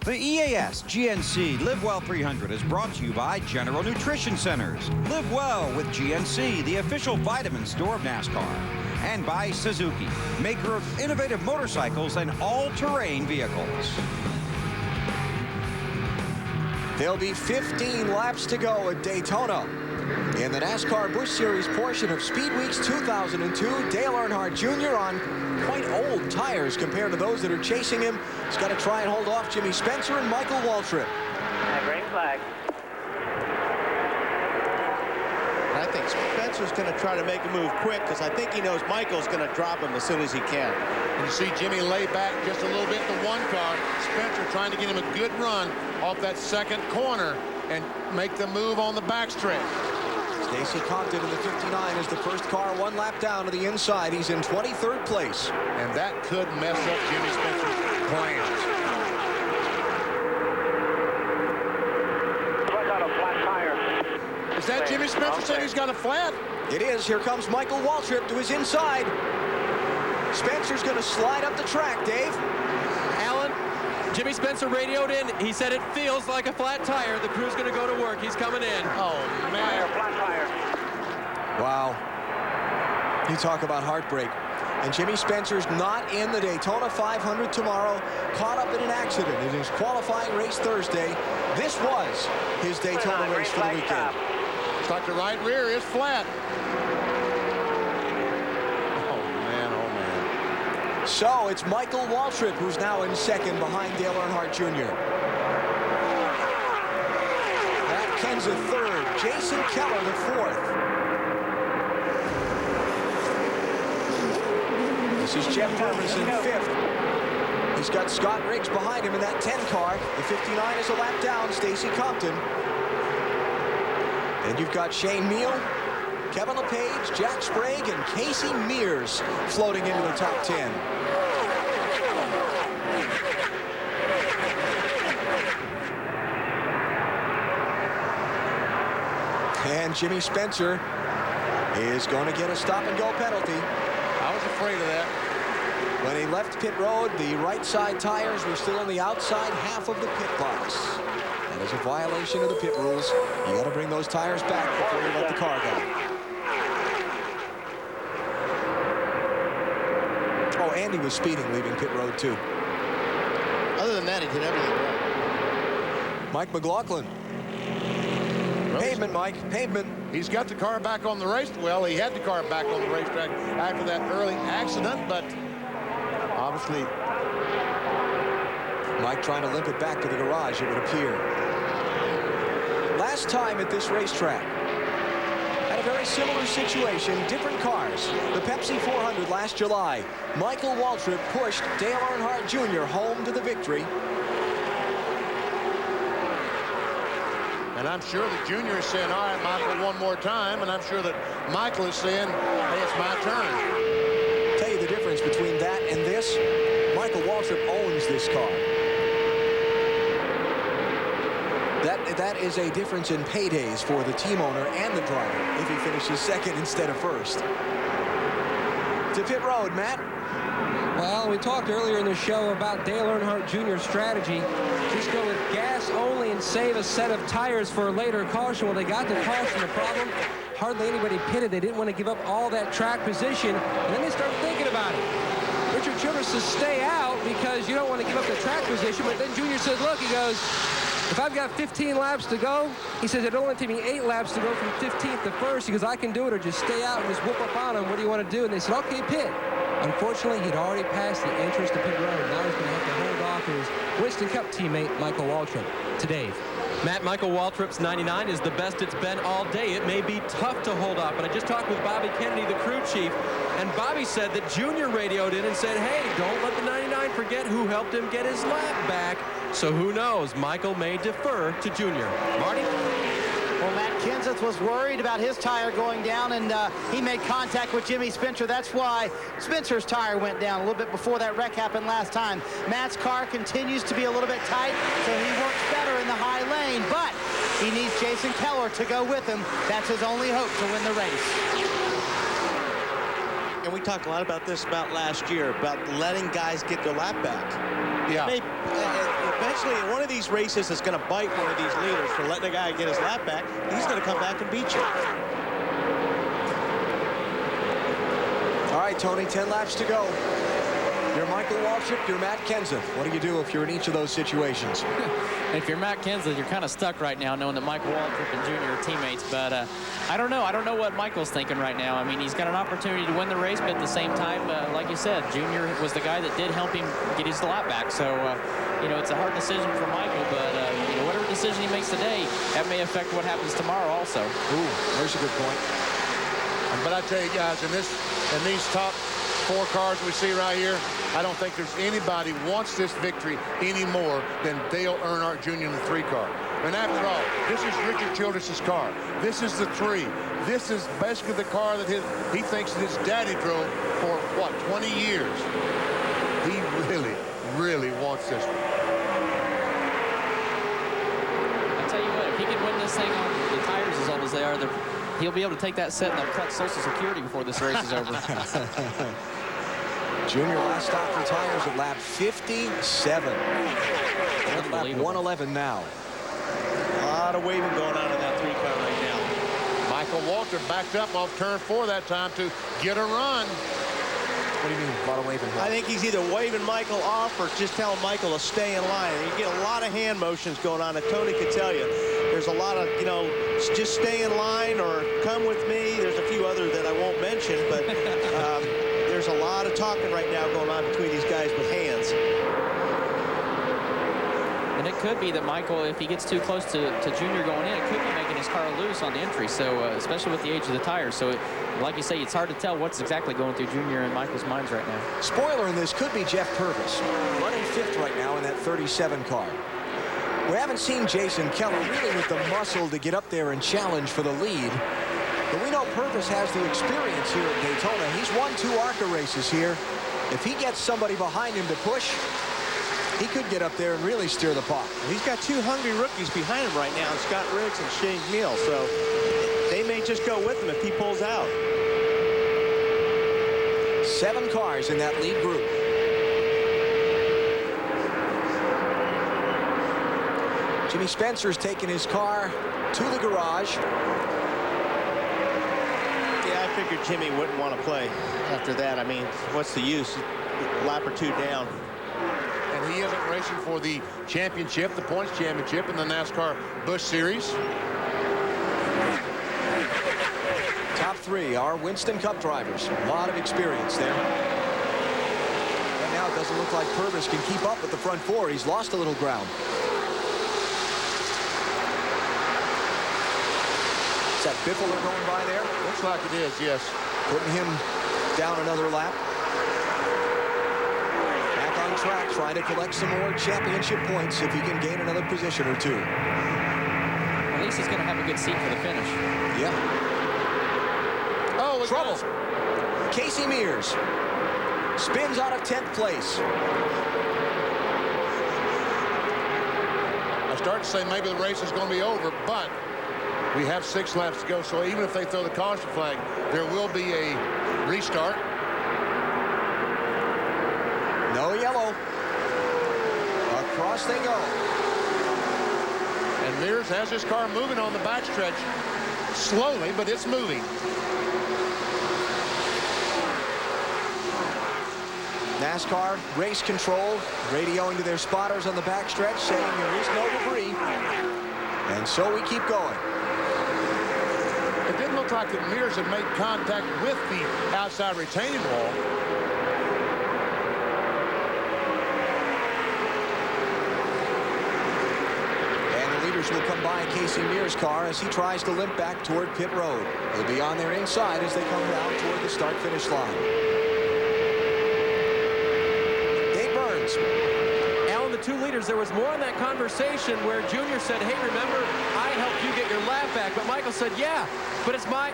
Speaker 10: The EAS GNC Live Well 300 is brought to you by General Nutrition Centers. Live well with GNC, the official vitamin store of NASCAR. And by Suzuki, maker of innovative motorcycles and all-terrain vehicles.
Speaker 28: There'll be 15 laps to go at Daytona. In the NASCAR Busch Series portion of Speed Weeks 2002, Dale Earnhardt Jr. on quite old tires compared to those that are chasing him. He's got to try and hold off Jimmy Spencer and Michael Waltrip.
Speaker 23: Green flag.
Speaker 15: I think Spencer's going to try to make a move quick because I think he knows Michael's going to drop him as soon as he can.
Speaker 1: And you see Jimmy lay back just a little bit in the one car. Spencer trying to get him a good run off that second corner and make the move on the backstretch.
Speaker 28: Stacy Compton in the 59 is the first car one lap down to the inside. He's in 23rd place.
Speaker 1: And that could mess up Jimmy Spencer's plans.
Speaker 23: I got a flat tire.
Speaker 1: Is that Jimmy Spencer saying he's got a flat?
Speaker 28: It is. Here comes Michael Waltrip to his inside. Spencer's going to slide up the track, Dave.
Speaker 4: Alan, Jimmy Spencer radioed in. He said it feels like a flat tire. The crew's going to go to work. He's coming in.
Speaker 1: Oh, man.
Speaker 23: Flat tire.
Speaker 28: Wow. You talk about heartbreak. And Jimmy Spencer's not in the Daytona 500 tomorrow, caught up in an accident in his qualifying race Thursday. This was his Daytona race for the weekend.
Speaker 1: Looks like the right rear is flat. Oh, man, oh, man.
Speaker 28: So it's Michael Waltrip who's now in second behind Dale Earnhardt Jr. Matt Kenseth third, Jason Keller the fourth. This is Jeff Hermanson fifth. He's got Scott Riggs behind him in that 10 car. The 59 is a lap down, Stacy Compton. And you've got Shane Meal, Kevin LePage, Jack Sprague, and Casey Mears floating into the top 10. And Jimmy Spencer is going to get a stop-and-go penalty.
Speaker 1: I was afraid of that.
Speaker 28: When he left pit road, the right side tires were still on the outside half of the pit box. That is a violation of the pit rules. You got to bring those tires back before you let the car go. Oh, Andy was speeding leaving pit road, too.
Speaker 15: Other than that, he did everything right.
Speaker 28: Mike McLaughlin. Pavement, Mike. Pavement.
Speaker 1: He's got the car back on the race. Well, he had the car back on the racetrack after that early accident, but obviously
Speaker 28: Mike trying to limp it back to the garage, it would appear. Last time at this racetrack, had a very similar situation, different cars. The Pepsi 400 last July. Michael Waltrip pushed Dale Earnhardt Jr. home to the victory.
Speaker 1: And I'm sure that Junior is saying, all right, Michael, one more time. And I'm sure that Michael is saying, hey, it's my turn.
Speaker 28: Tell you the difference between that and this. Michael Waltrip owns this car. That is a difference in paydays for the team owner and the driver if he finishes second instead of first. To pit road, Matt.
Speaker 11: Well, we talked earlier in the show about Dale Earnhardt Jr.'s strategy. Just go with gas only and save a set of tires for a later caution. Well, they got the caution. The problem, hardly anybody pitted. They didn't want to give up all that track position. And then they started thinking about it. Richard Childress says stay out because you don't want to give up the track position. But then Junior says, look, he goes, if I've got 15 laps to go, he says it'll only take me 8 laps to go from 15th to 1st. He goes, I can do it or just stay out and just whoop up on him. What do you want to do? And they said, okay, pit. Unfortunately, he'd already passed the entrance to pit road. Now he's going to have to hold off his Winston Cup teammate, Michael Waltrip. To Dave.
Speaker 4: Matt, Michael Waltrip's 99 is the best it's been all day. It may be tough to hold up, but I just talked with Bobby Kennedy, the crew chief, and Bobby said that Junior radioed in and said, hey, don't let the 99 forget who helped him get his lap back. So who knows? Michael may defer to Junior. Marty?
Speaker 2: Well, Matt Kenseth was worried about his tire going down, and he made contact with Jimmy Spencer. That's why Spencer's tire went down a little bit before that wreck happened last time. Matt's car continues to be a little bit tight, so he works better in the high lane, but he needs Jason Keller to go with him. That's his only hope to win the race.
Speaker 15: And we talked a lot about this about last year, about letting guys get their lap back.
Speaker 1: Yeah.
Speaker 15: Eventually, in one of these races that's going to bite one of these leaders for letting a guy get his lap back, he's going to come back and beat you.
Speaker 28: All right, Tony, 10 laps to go. You're Michael Waltrip, you're Matt Kenseth. What do you do if you're in each of those situations?
Speaker 8: If you're Matt Kenseth, you're kind of stuck right now knowing that Michael Waltrip and Junior are teammates, but I don't know. I don't know what Michael's thinking right now. I mean, he's got an opportunity to win the race, but at the same time, like you said, Junior was the guy that did help him get his lap back. So, you know, it's a hard decision for Michael, but, you know, whatever decision he makes today, that may affect what happens tomorrow also.
Speaker 28: Ooh, there's a good point.
Speaker 1: But I tell you guys, in these top 4 cars we see right here, I don't think there's anybody wants this victory any more than Dale Earnhardt Jr. in the 3 car. And after all, this is Richard Childress's car. This is the 3. This is basically the car that he thinks that his daddy drove for, what, 20 years. He really, really wants this one.
Speaker 8: I'll tell you what, if he can win this thing on the tires as old as they are, he'll be able to take that set and they'll cut Social Security before this race is over.
Speaker 28: Junior last stop for tires at lap 57. At lap 111 now.
Speaker 15: A lot of waving going on in that 3 car right now.
Speaker 1: Michael Waltrip backed up off turn 4 that time to get a run.
Speaker 28: What do you mean, a lot of waving?
Speaker 15: I think he's either waving Michael off or just telling Michael to stay in line. And you get a lot of hand motions going on, and Tony could tell you. There's a lot of, you know, just stay in line or come with me. There's a few others that I won't mention, but there's a lot of talking right now going on between these guys with hands.
Speaker 8: And it could be that Michael, if he gets too close to Junior going in, it could be making his car loose on the entry, so especially with the age of the tires. So, like you say, it's hard to tell what's exactly going through Junior and Michael's minds right now.
Speaker 28: Spoiler in this could be Jeff Purvis, running 5th right now in that 37 car. We haven't seen Jason Keller really with the muscle to get up there and challenge for the lead. But we know Purvis has the experience here at Daytona. He's won 2 ARCA races here. If he gets somebody behind him to push, he could get up there and really steer the pot.
Speaker 15: He's got 2 hungry rookies behind him right now, Scott Riggs and Shane Neal, so they may just go with him if he pulls out.
Speaker 28: 7 cars in that lead group. Jimmy Spencer's taking his car to the garage.
Speaker 15: Yeah, I figured Jimmy wouldn't want to play after that. I mean, what's the use? A lap or 2 down.
Speaker 1: And he isn't racing for the championship, the points championship in the NASCAR Busch Series.
Speaker 28: Top 3 are Winston Cup drivers. A lot of experience there. Right now, it doesn't look like Purvis can keep up with the front 4. He's lost a little ground. Is that Biffler going by there?
Speaker 1: Looks like it is, yes.
Speaker 28: Putting him down another lap. Back on track, trying to collect some more championship points if he can gain another position or 2.
Speaker 8: At least he's going to have a good seat for the finish.
Speaker 28: Yeah.
Speaker 1: Oh,
Speaker 28: trouble. Casey Mears spins out of 10th place.
Speaker 1: I start to say maybe the race is going to be over, but we have 6 laps to go, so even if they throw the caution flag, there will be a restart.
Speaker 28: No yellow. Across they go.
Speaker 1: And Mears has his car moving on the backstretch slowly, but it's moving.
Speaker 28: NASCAR race control radioing to their spotters on the backstretch saying there is no debris. And so we keep going.
Speaker 1: It didn't look like that Mears had made contact with the outside retaining wall.
Speaker 28: And the leader's will come by Casey Mears' car as he tries to limp back toward pit road. He'll be on their inside as they come down toward the start-finish line. Dave Burns.
Speaker 4: Alan, the 2 leaders, there was more in that conversation where Junior said, hey, remember, I helped you get your lap back. But Michael said, yeah, but it's my...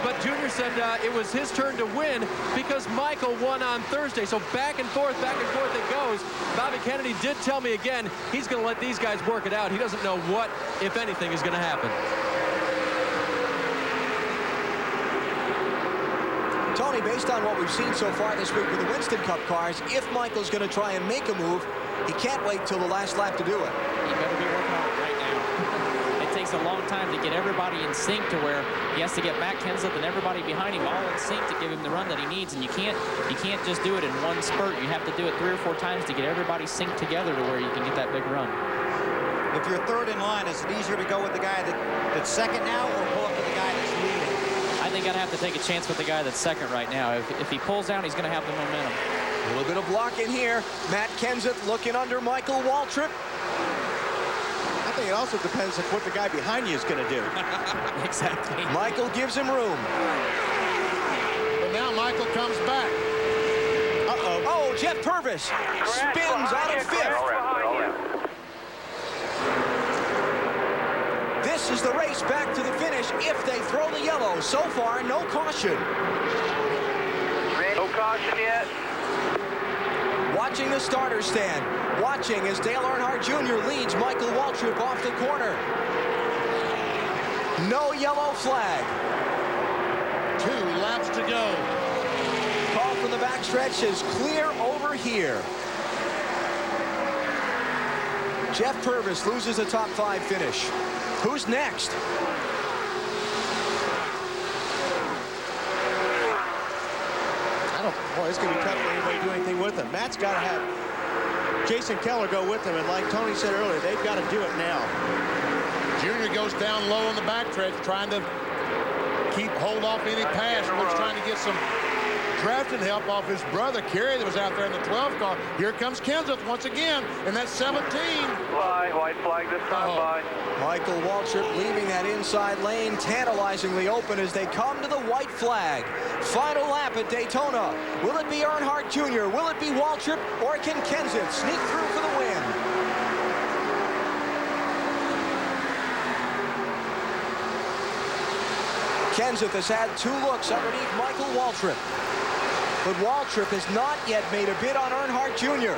Speaker 4: but Junior said it was his turn to win because Michael won on Thursday. So back and forth it goes. Bobby Kennedy did tell me again, he's going to let these guys work it out. He doesn't know what, if anything, is going to happen.
Speaker 28: Tony, based on what we've seen so far this week with the Winston Cup cars, if Michael's going to try and make a move, he can't wait till the last lap to do it.
Speaker 8: He better be working on it right now. It takes a long time to get everybody in sync to where he has to get Matt Kenseth and everybody behind him all in sync to give him the run that he needs. And you can't just do it in one spurt. You have to do it 3 or 4 times to get everybody synced together to where you can get that big run.
Speaker 10: If you're third in line, is it easier to go with the guy that's second now or pull up with the guy that's leading?
Speaker 8: I think I'd have to take a chance with the guy that's second right now. If he pulls down, he's going to have the momentum.
Speaker 28: A little bit of block in here. Matt Kenseth looking under Michael Waltrip.
Speaker 15: I think it also depends on what the guy behind you is going to do.
Speaker 8: Exactly.
Speaker 28: Michael gives him room.
Speaker 1: But now Michael comes back.
Speaker 28: Uh-oh. Oh, Jeff Purvis spins out of 5th. This is the race back to the finish if they throw the yellow. So far, no caution.
Speaker 23: No caution yet.
Speaker 28: Watching the starter stand. Watching as Dale Earnhardt Jr. leads Michael Waltrip off the corner. No yellow flag.
Speaker 1: 2 laps to go.
Speaker 28: Call from the backstretch says clear over here. Jeff Purvis loses a top 5 finish. Who's next?
Speaker 15: Boy, it's going to be tough for anybody to do anything with him. Matt's got to have Jason Keller go with him, and like Tony said earlier, they've got to do it now.
Speaker 1: Junior goes down low on the backstretch, trying to hold off any pass. Looks trying to get some drafting help off his brother, Kerry, that was out there in the 12 car. Here comes Kenseth once again, and that's 17.
Speaker 23: White flag this time by.
Speaker 28: Michael Waltrip leaving that inside lane tantalizingly open as they come to the white flag. Final lap at Daytona. Will it be Earnhardt Jr.? Will it be Waltrip? Or can Kenseth sneak through for the win? Kenseth has had 2 looks underneath Michael Waltrip. But Waltrip has not yet made a bid on Earnhardt Jr.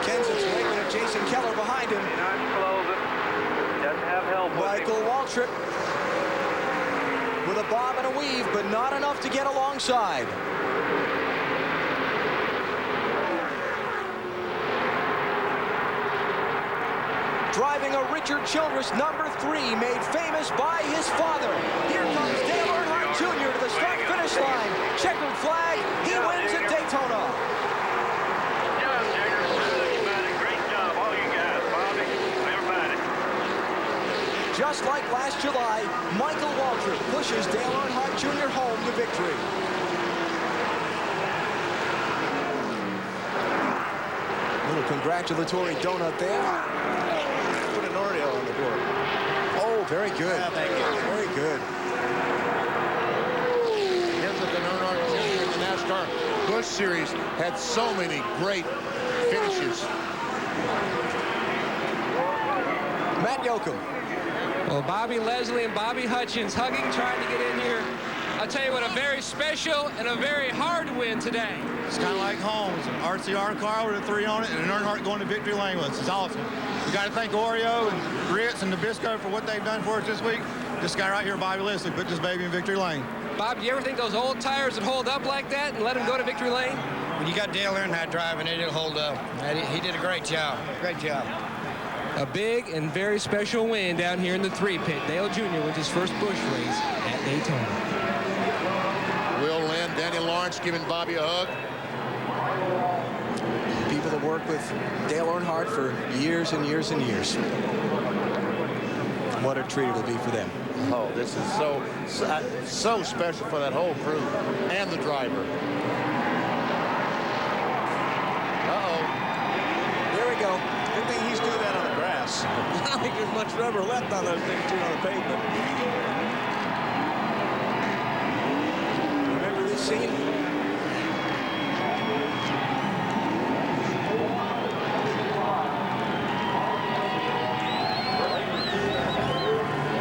Speaker 28: Kenseth's waving at Jason Keller behind him.
Speaker 23: Doesn't have help.
Speaker 28: Michael Waltrip with a bob and a weave, but not enough to get alongside. Driving a Richard Childress number 3, made famous by his father. Here comes Dale Earnhardt Jr. to the start-finish line. Checkered flag, he wins at Daytona.
Speaker 23: Yeah, Jagger, everybody, great job, all you guys, Bobby, everybody.
Speaker 28: Just like last July, Michael Waltrip pushes Dale Earnhardt Jr. home to victory. Little congratulatory donut there.
Speaker 15: On the board.
Speaker 28: Oh, very good.
Speaker 15: Yeah, thank you.
Speaker 28: Very good.
Speaker 1: Kenseth and Earnhardt Jr. in the NASCAR Busch Series had so many great finishes.
Speaker 28: Matt Yoakum.
Speaker 11: Well, Bobby Leslie and Bobby Hutchins hugging, trying to get in here. I'll tell you what, a very special and a very hard win today.
Speaker 6: It's kind of like home. It's an RCR car with a 3 on it and an Earnhardt going to victory lane with us. It's awesome. We got to thank Oreo and Ritz and Nabisco for what they've done for us this week. This guy right here, Bobby Leslie, put this baby in victory lane.
Speaker 11: Bob, do you ever think those old tires would hold up like that and let him go to victory lane?
Speaker 6: When you got Dale Earnhardt driving, it'll hold up. He did a great job. Great job.
Speaker 11: A big and very special win down here in the 3 pit. Dale Jr. wins his first Busch race at Daytona.
Speaker 1: Will Lynn, Danny Lawrence giving Bobby a hug.
Speaker 28: People that work with Dale Earnhardt for years and years and years. What a treat it'll be for them.
Speaker 1: Oh, this is so special for that whole crew and the driver.
Speaker 15: think there's much rubber left on those things too on the pavement. Remember this scene?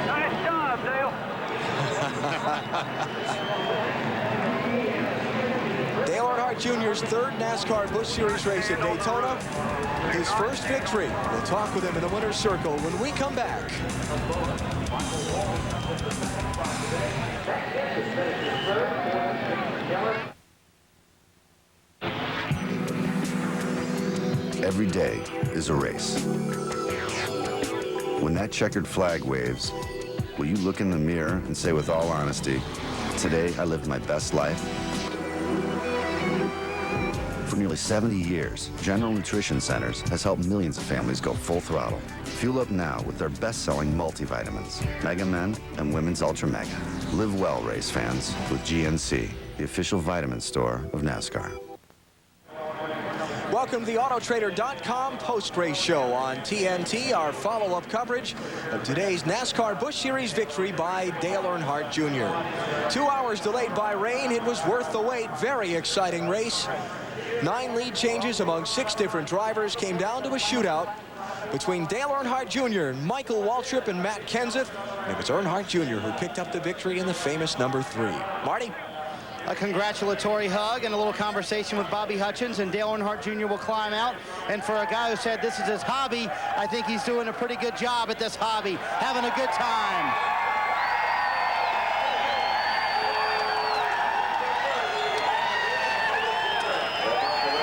Speaker 23: Nice job, Dale.
Speaker 28: Dale Earnhardt Jr.'s third NASCAR Busch Series race at Daytona. His first victory. We'll talk with him in the winner's circle when we come back.
Speaker 7: Every day is a race. When that checkered flag waves, will you look in the mirror and say with all honesty, today I lived my best life? For nearly 70 years, General Nutrition Centers has helped millions of families go full throttle. Fuel up now with their best-selling multivitamins, Mega Men and Women's Ultra Mega. Live well, race fans, with GNC, the official vitamin store of NASCAR.
Speaker 28: Welcome to the Autotrader.com post-race show on TNT, our follow-up coverage of today's NASCAR Busch Series victory by Dale Earnhardt Jr. 2 hours delayed by rain. It was worth the wait. Very exciting race. 9 lead changes among 6 different drivers came down to a shootout between Dale Earnhardt Jr., Michael Waltrip, and Matt Kenseth. And it was Earnhardt Jr. who picked up the victory in the famous number 3. Marty?
Speaker 2: A congratulatory hug and a little conversation with Bobby Hutchins, and Dale Earnhardt Jr. will climb out. And for a guy who said this is his hobby, I think he's doing a pretty good job at this hobby, having a good time.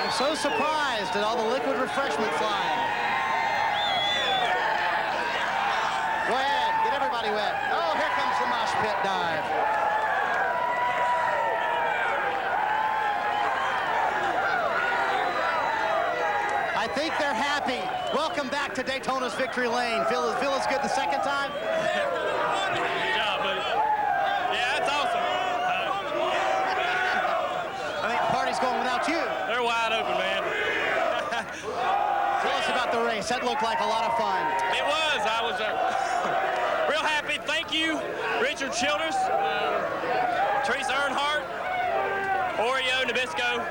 Speaker 2: I'm so surprised at all the liquid refreshment flying. Go ahead, get everybody wet. Oh, here comes the mosh pit dive. I think they're happy. Welcome back to Daytona's Victory Lane. Feel as good the second time?
Speaker 23: Good job, buddy. Yeah, that's awesome.
Speaker 2: I think the party's going without you.
Speaker 23: They're wide open, man.
Speaker 2: Tell us about the race. That looked like a lot of fun.
Speaker 23: It was. I was real happy. Thank you, Richard Childress, Teresa Earnhardt, Oreo, Nabisco,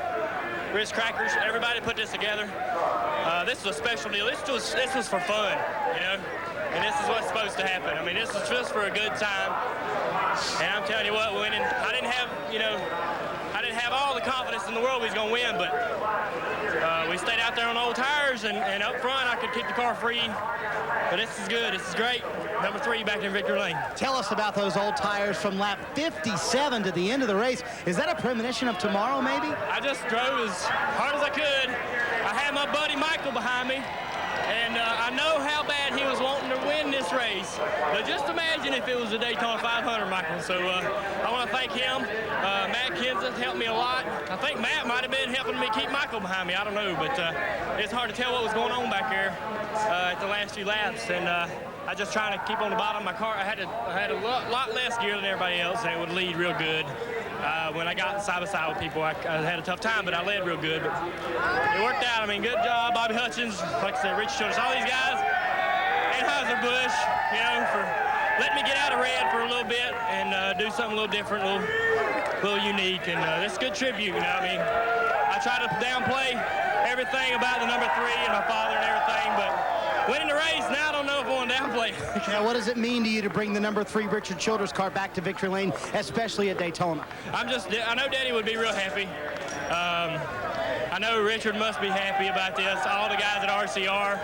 Speaker 23: Ritz Crackers. Everybody put this together. This was a special deal. This was for fun, you know, and this is what's supposed to happen. I mean, this is just for a good time. And I'm telling you what, winning. I didn't have all the confidence in the world we was gonna win, but we stayed out there on old tires, and up front I could keep the car free. But this is good. This is great. Number 3 back in Victory Lane.
Speaker 2: Tell us about those old tires from lap 57 to the end of the race. Is that a premonition of tomorrow, maybe?
Speaker 23: I just drove as hard as I could. I had my buddy Michael behind me, and I know how bad he was wanting to win this race. But just imagine if it was a Daytona 500, Michael. So I want to thank him. Matt Kenseth helped me a lot. I think Matt might have been helping me keep Michael behind me. I don't know, but it's hard to tell what was going on back there at the last few laps. And I just trying to keep on the bottom of my car. I had a lot less gear than everybody else, and it would lead real good. When I got side by side with people, I had a tough time, but I led real good. But it worked out. I mean, good job, Bobby Hutchins, like I said, Rich Childress, all these guys, Anheuser-Busch, you know, for letting me get out of red for a little bit and do something a little different, a little unique. And this is a good tribute, you know. I mean, I try to downplay everything about the number 3 and my father and everything, but winning the race, now I don't know if I want to downplay.
Speaker 2: Now, what does it mean to you to bring the number 3 Richard Childress car back to Victory Lane, especially at Daytona?
Speaker 23: I know Daddy would be real happy. I know Richard must be happy about this. All the guys at RCR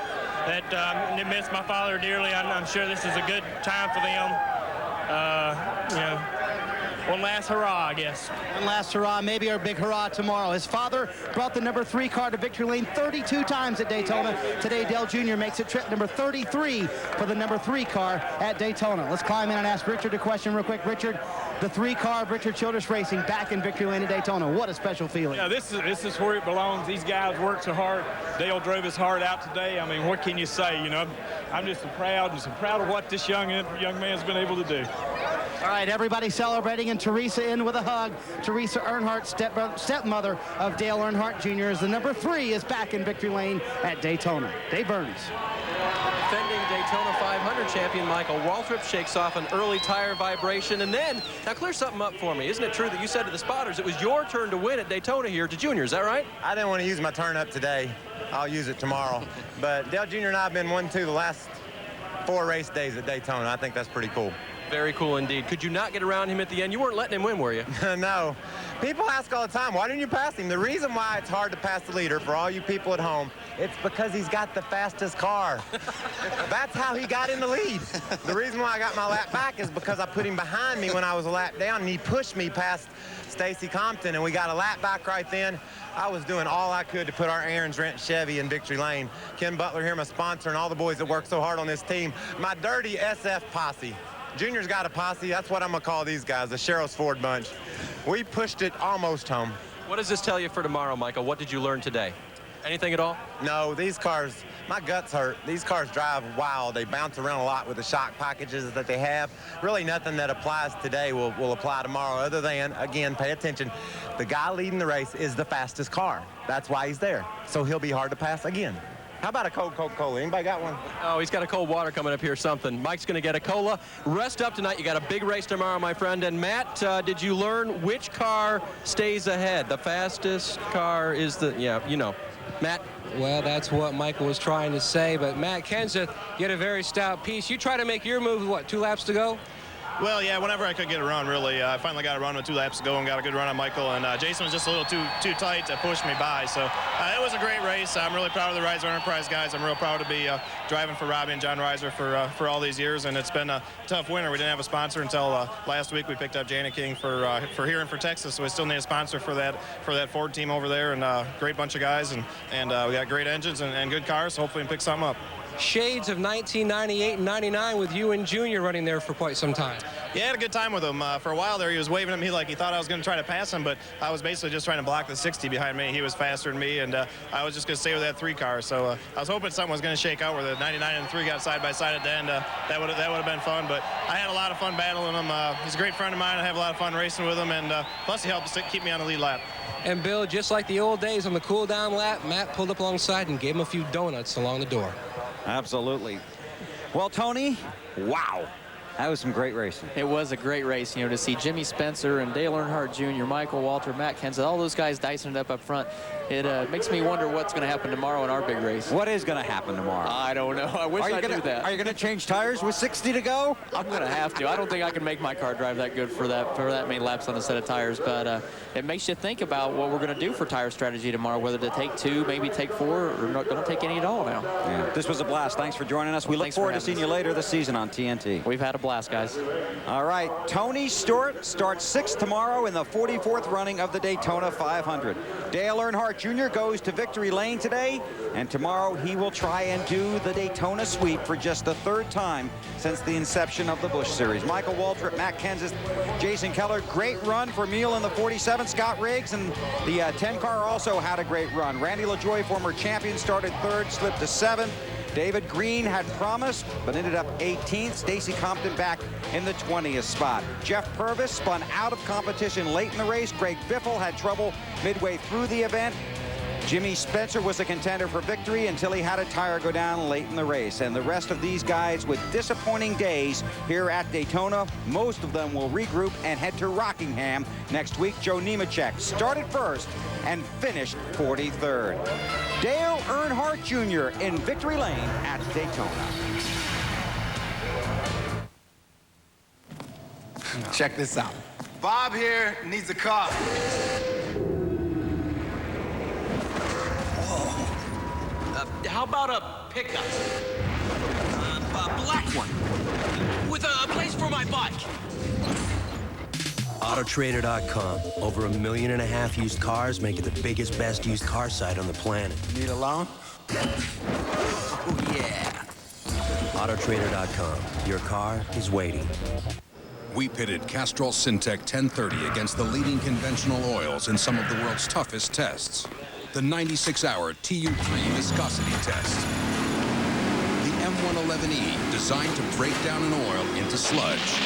Speaker 23: that miss my father dearly, I'm sure this is a good time for them. You know, one last hurrah, I guess.
Speaker 2: One last hurrah, maybe our big hurrah tomorrow. His father brought the number 3 car to Victory Lane 32 times at Daytona. Today, Dale Jr. makes it trip number 33 for the number 3 car at Daytona. Let's climb in and ask Richard a question real quick. Richard, the 3 car of Richard Childress Racing back in Victory Lane at Daytona. What a special feeling.
Speaker 12: Yeah, this is where it belongs. These guys work so hard. Dale drove his heart out today. I mean, what can you say, you know? I'm just so proud of what this young man's been able to do.
Speaker 2: All right, everybody celebrating, and Teresa in with a hug. Teresa Earnhardt, stepmother of Dale Earnhardt Jr. as the number 3 is back in Victory Lane at Daytona. Dave Burns.
Speaker 4: Defending Daytona 500 champion Michael Waltrip shakes off an early tire vibration. And then, now clear something up for me. Isn't it true that you said to the spotters it was your turn to win at Daytona here to Junior? Is that right?
Speaker 13: I didn't want to use my turn up today. I'll use it tomorrow. But Dale Jr. and I have been 1-2 the last 4 race days at Daytona. I think that's pretty cool.
Speaker 4: Very cool indeed. Could you not get around him at the end? You weren't letting him win, were you?
Speaker 13: No. People ask all the time, why didn't you pass him? The reason why it's hard to pass the leader, for all you people at home, it's because he's got the fastest car. That's how he got in the lead. The reason why I got my lap back is because I put him behind me when I was a lap down, and he pushed me past Stacy Compton, and we got a lap back right then. I was doing all I could to put our Aaron's Rent Chevy in victory lane. Ken Butler here, my sponsor, and all the boys that work so hard on this team. My dirty SF posse. Junior's got a posse. That's what I'm going to call these guys, the Sherrills Ford bunch. We pushed it almost home.
Speaker 4: What does this tell you for tomorrow, Michael? What did you learn today? Anything at all?
Speaker 13: No, these cars, my guts hurt. These cars drive wild. They bounce around a lot with the shock packages that they have. Really nothing that applies today will apply tomorrow other than, again, pay attention. The guy leading the race is the fastest car. That's why he's there. So he'll be hard to pass again. How about a cold Coca-Cola? Anybody got one?
Speaker 4: Oh, he's got a cold water coming up here, something. Mike's going to get a cola. Rest up tonight. You got a big race tomorrow, my friend. And Matt, did you learn which car stays ahead? The fastest car is the, yeah, you know. Matt?
Speaker 11: Well, that's what Michael was trying to say, but Matt Kenseth, you had a very stout piece. You tried to make your move, what, 2 laps to go?
Speaker 14: Well, yeah, whenever I could get a run, really. I finally got a run with 2 laps to go and got a good run on Michael. And Jason was just a little too tight to push me by. So it was a great race. I'm really proud of the Reiser Enterprise guys. I'm real proud to be driving for Robbie and John Reiser for all these years. And it's been a tough winter. We didn't have a sponsor until last week. We picked up Janet King for here and for Texas. So we still need a sponsor for that Ford team over there. And great bunch of guys. And we got great engines and good cars. So hopefully we can pick something up.
Speaker 11: Shades of 1998 and 99 with you and Junior running there for quite some time.
Speaker 14: Yeah, I had a good time with him. For a while there, he was waving at me like he thought I was going to try to pass him, but I was basically just trying to block the 60 behind me. He was faster than me, and I was just going to stay with that 3 car. So I was hoping something was going to shake out where the 99 and 3 got side by side at the end. That would have been fun, but I had a lot of fun battling him. He's a great friend of mine. I have a lot of fun racing with him, and plus he helped keep me on the lead lap.
Speaker 11: And Bill, just like the old days on the cool down lap, Matt pulled up alongside and gave him a few donuts along the door.
Speaker 10: Absolutely. Well, Tony, wow. That was some great racing.
Speaker 8: It was a great race, you know, to see Jimmy Spencer and Dale Earnhardt Jr., Michael Walter, Matt Kenseth, all those guys dicing it up front. It makes me wonder what's going to happen tomorrow in our big race.
Speaker 10: What is going to happen tomorrow?
Speaker 8: I don't know. I wish I knew that.
Speaker 10: Are you going to change tires with 60 to go?
Speaker 8: I'm going to have to. I don't think I can make my car drive that good for that many laps on a set of tires, but it makes you think about what we're going to do for tire strategy tomorrow, whether to take 2, maybe take 4, or don't take any at all now.
Speaker 10: Yeah. This was a blast. Thanks for joining us. We look forward to seeing you later this season on TNT.
Speaker 8: We've had a blast, guys.
Speaker 10: All right, Tony Stewart starts 6th tomorrow in the 44th running of the Daytona 500. Dale Earnhardt Jr. goes to victory lane today, and tomorrow he will try and do the Daytona sweep for just the 3rd time since the inception of the Busch Series. Michael Waltrip, Matt Kenseth, Jason Keller, great run for Mule in the 47. Scott Riggs and the 10 car also had a great run. Randy LaJoie, former champion, started 3rd, slipped to 7th. David Green had promised, but ended up 18th. Stacy Compton back in the 20th spot. Jeff Purvis spun out of competition late in the race. Greg Biffle had trouble midway through the event. Jimmy Spencer was a contender for victory until he had a tire go down late in the race. And the rest of these guys with disappointing days here at Daytona. Most of them will regroup and head to Rockingham next week. Joe Nemechek started 1st and finished 43rd. Dale Earnhardt Jr. in victory lane at Daytona.
Speaker 16: Check this out. Bob here needs a car.
Speaker 5: How about a pickup? A black one. With a place for my bike.
Speaker 17: Autotrader.com. Over 1.5 million used cars make it the biggest, best used car site on the planet.
Speaker 16: Need a loan?
Speaker 17: Oh, yeah. Autotrader.com. Your car is waiting.
Speaker 24: We pitted Castrol Syntec 1030 against the leading conventional oils in some of the world's toughest tests. The 96-hour TU3 viscosity test. The M111E, designed to break down an oil into sludge.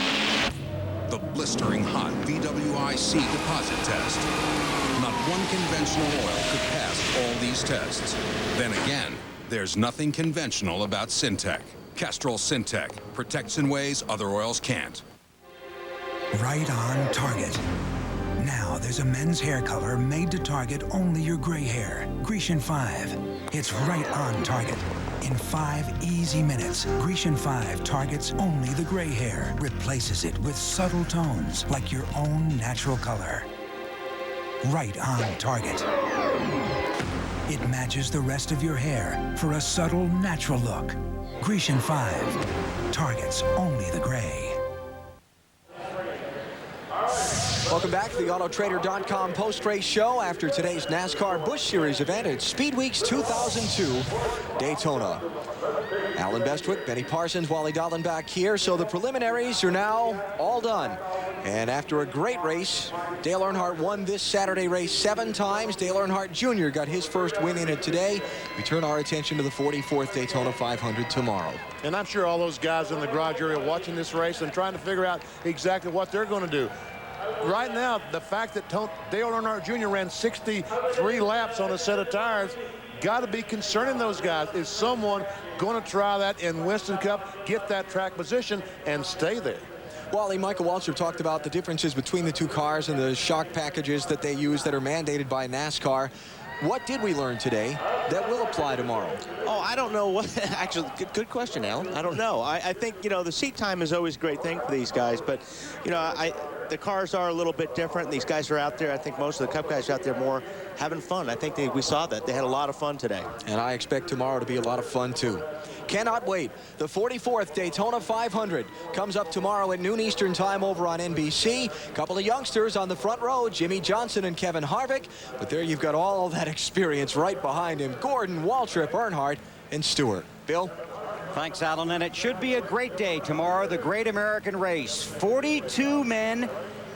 Speaker 24: The blistering hot VWIC deposit test. Not one conventional oil could pass all these tests. Then again, there's nothing conventional about Syntec.
Speaker 18: Castrol Syntec protects in ways other oils can't.
Speaker 19: Right on target. Now there's a men's hair color made to target only your gray hair. Grecian 5. It's right on target. In 5 easy minutes, Grecian 5 targets only the gray hair, replaces it with subtle tones like your own natural color. Right on target. It matches the rest of your hair for a subtle, natural look. Grecian 5 targets only the gray.
Speaker 28: Welcome back to the Autotrader.com post-race show after today's NASCAR Busch Series event at Speed Weeks 2002 Daytona. Alan Bestwick, Benny Parsons, Wally Dolan back here. So the preliminaries are now all done. And after a great race, Dale Earnhardt won this Saturday race 7 times. Dale Earnhardt Jr. got his first win in it today. We turn our attention to the 44th Daytona 500 tomorrow.
Speaker 1: And I'm sure all those guys in the garage area watching this race and trying to figure out exactly what they're going to do. Right now, the fact that Dale Earnhardt Jr. ran 63 laps on a set of tires got to be concerning those guys. Is someone going to try that in Winston Cup, get that track position, and stay there?
Speaker 28: Wally, Michael Waltrip talked about the differences between the two cars and the shock packages that they use that are mandated by NASCAR. What did we learn today that will apply tomorrow?
Speaker 15: Oh, I don't know what. Actually, good question, Alan. I don't know. I think, you know, the seat time is always a great thing for these guys, but, you know, the cars are a little bit different. These guys are out there. I think most of the Cup guys are out there more having fun. I think we saw that. They had a lot of fun today.
Speaker 28: And I expect tomorrow to be a lot of fun, too. Cannot wait. The 44th Daytona 500 comes up tomorrow at noon Eastern time over on NBC. A couple of youngsters on the front row, Jimmy Johnson and Kevin Harvick. But there you've got all that experience right behind him. Gordon, Waltrip, Earnhardt, and Stewart. Bill?
Speaker 10: Thanks, Alan. And it should be a great day tomorrow, the Great American Race. 42 men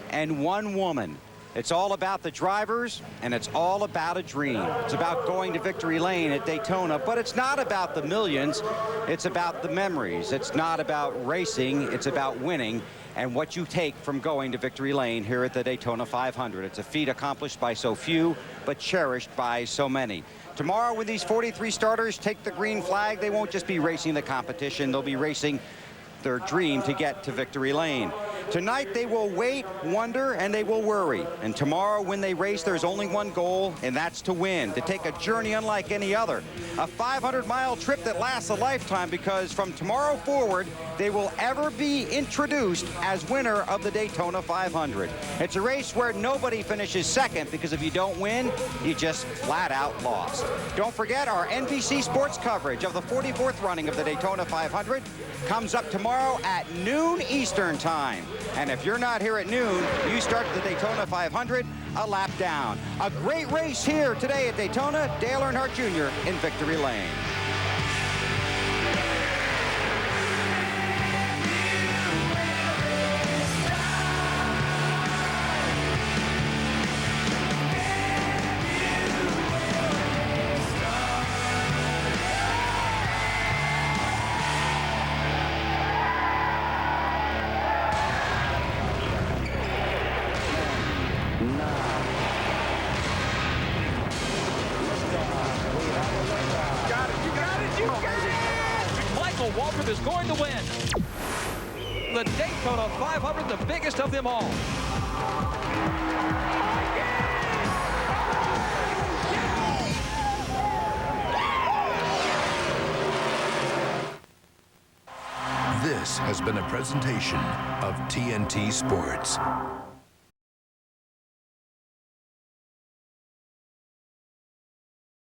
Speaker 10: and 1 woman. It's all about the drivers, and it's all about a dream. It's about going to victory lane at Daytona, but it's not about the millions. It's about the memories. It's not about racing. It's about winning and what you take from going to victory lane here at the Daytona 500. It's a feat accomplished by so few, but cherished by so many. Tomorrow, when these 43 starters take the green flag, they won't just be racing the competition. They'll be racing their dream to get to victory lane. Tonight, they will wait, wonder, and they will worry. And tomorrow, when they race, there's only one goal, and that's to win, to take a journey unlike any other. A 500-mile trip that lasts a lifetime, because from tomorrow forward, they will ever be introduced as winner of the Daytona 500. It's a race where nobody finishes second, because if you don't win, you just flat out lost. Don't forget, our NBC Sports coverage of the 44th running of the Daytona 500 comes up tomorrow at noon Eastern time. And if you're not here at noon, you start the Daytona 500 a lap down. A great race here today at Daytona. Dale Earnhardt Jr. in victory lane.
Speaker 4: Waltrip is going to win the Daytona 500, the biggest of them all.
Speaker 18: This has been a presentation of TNT Sports.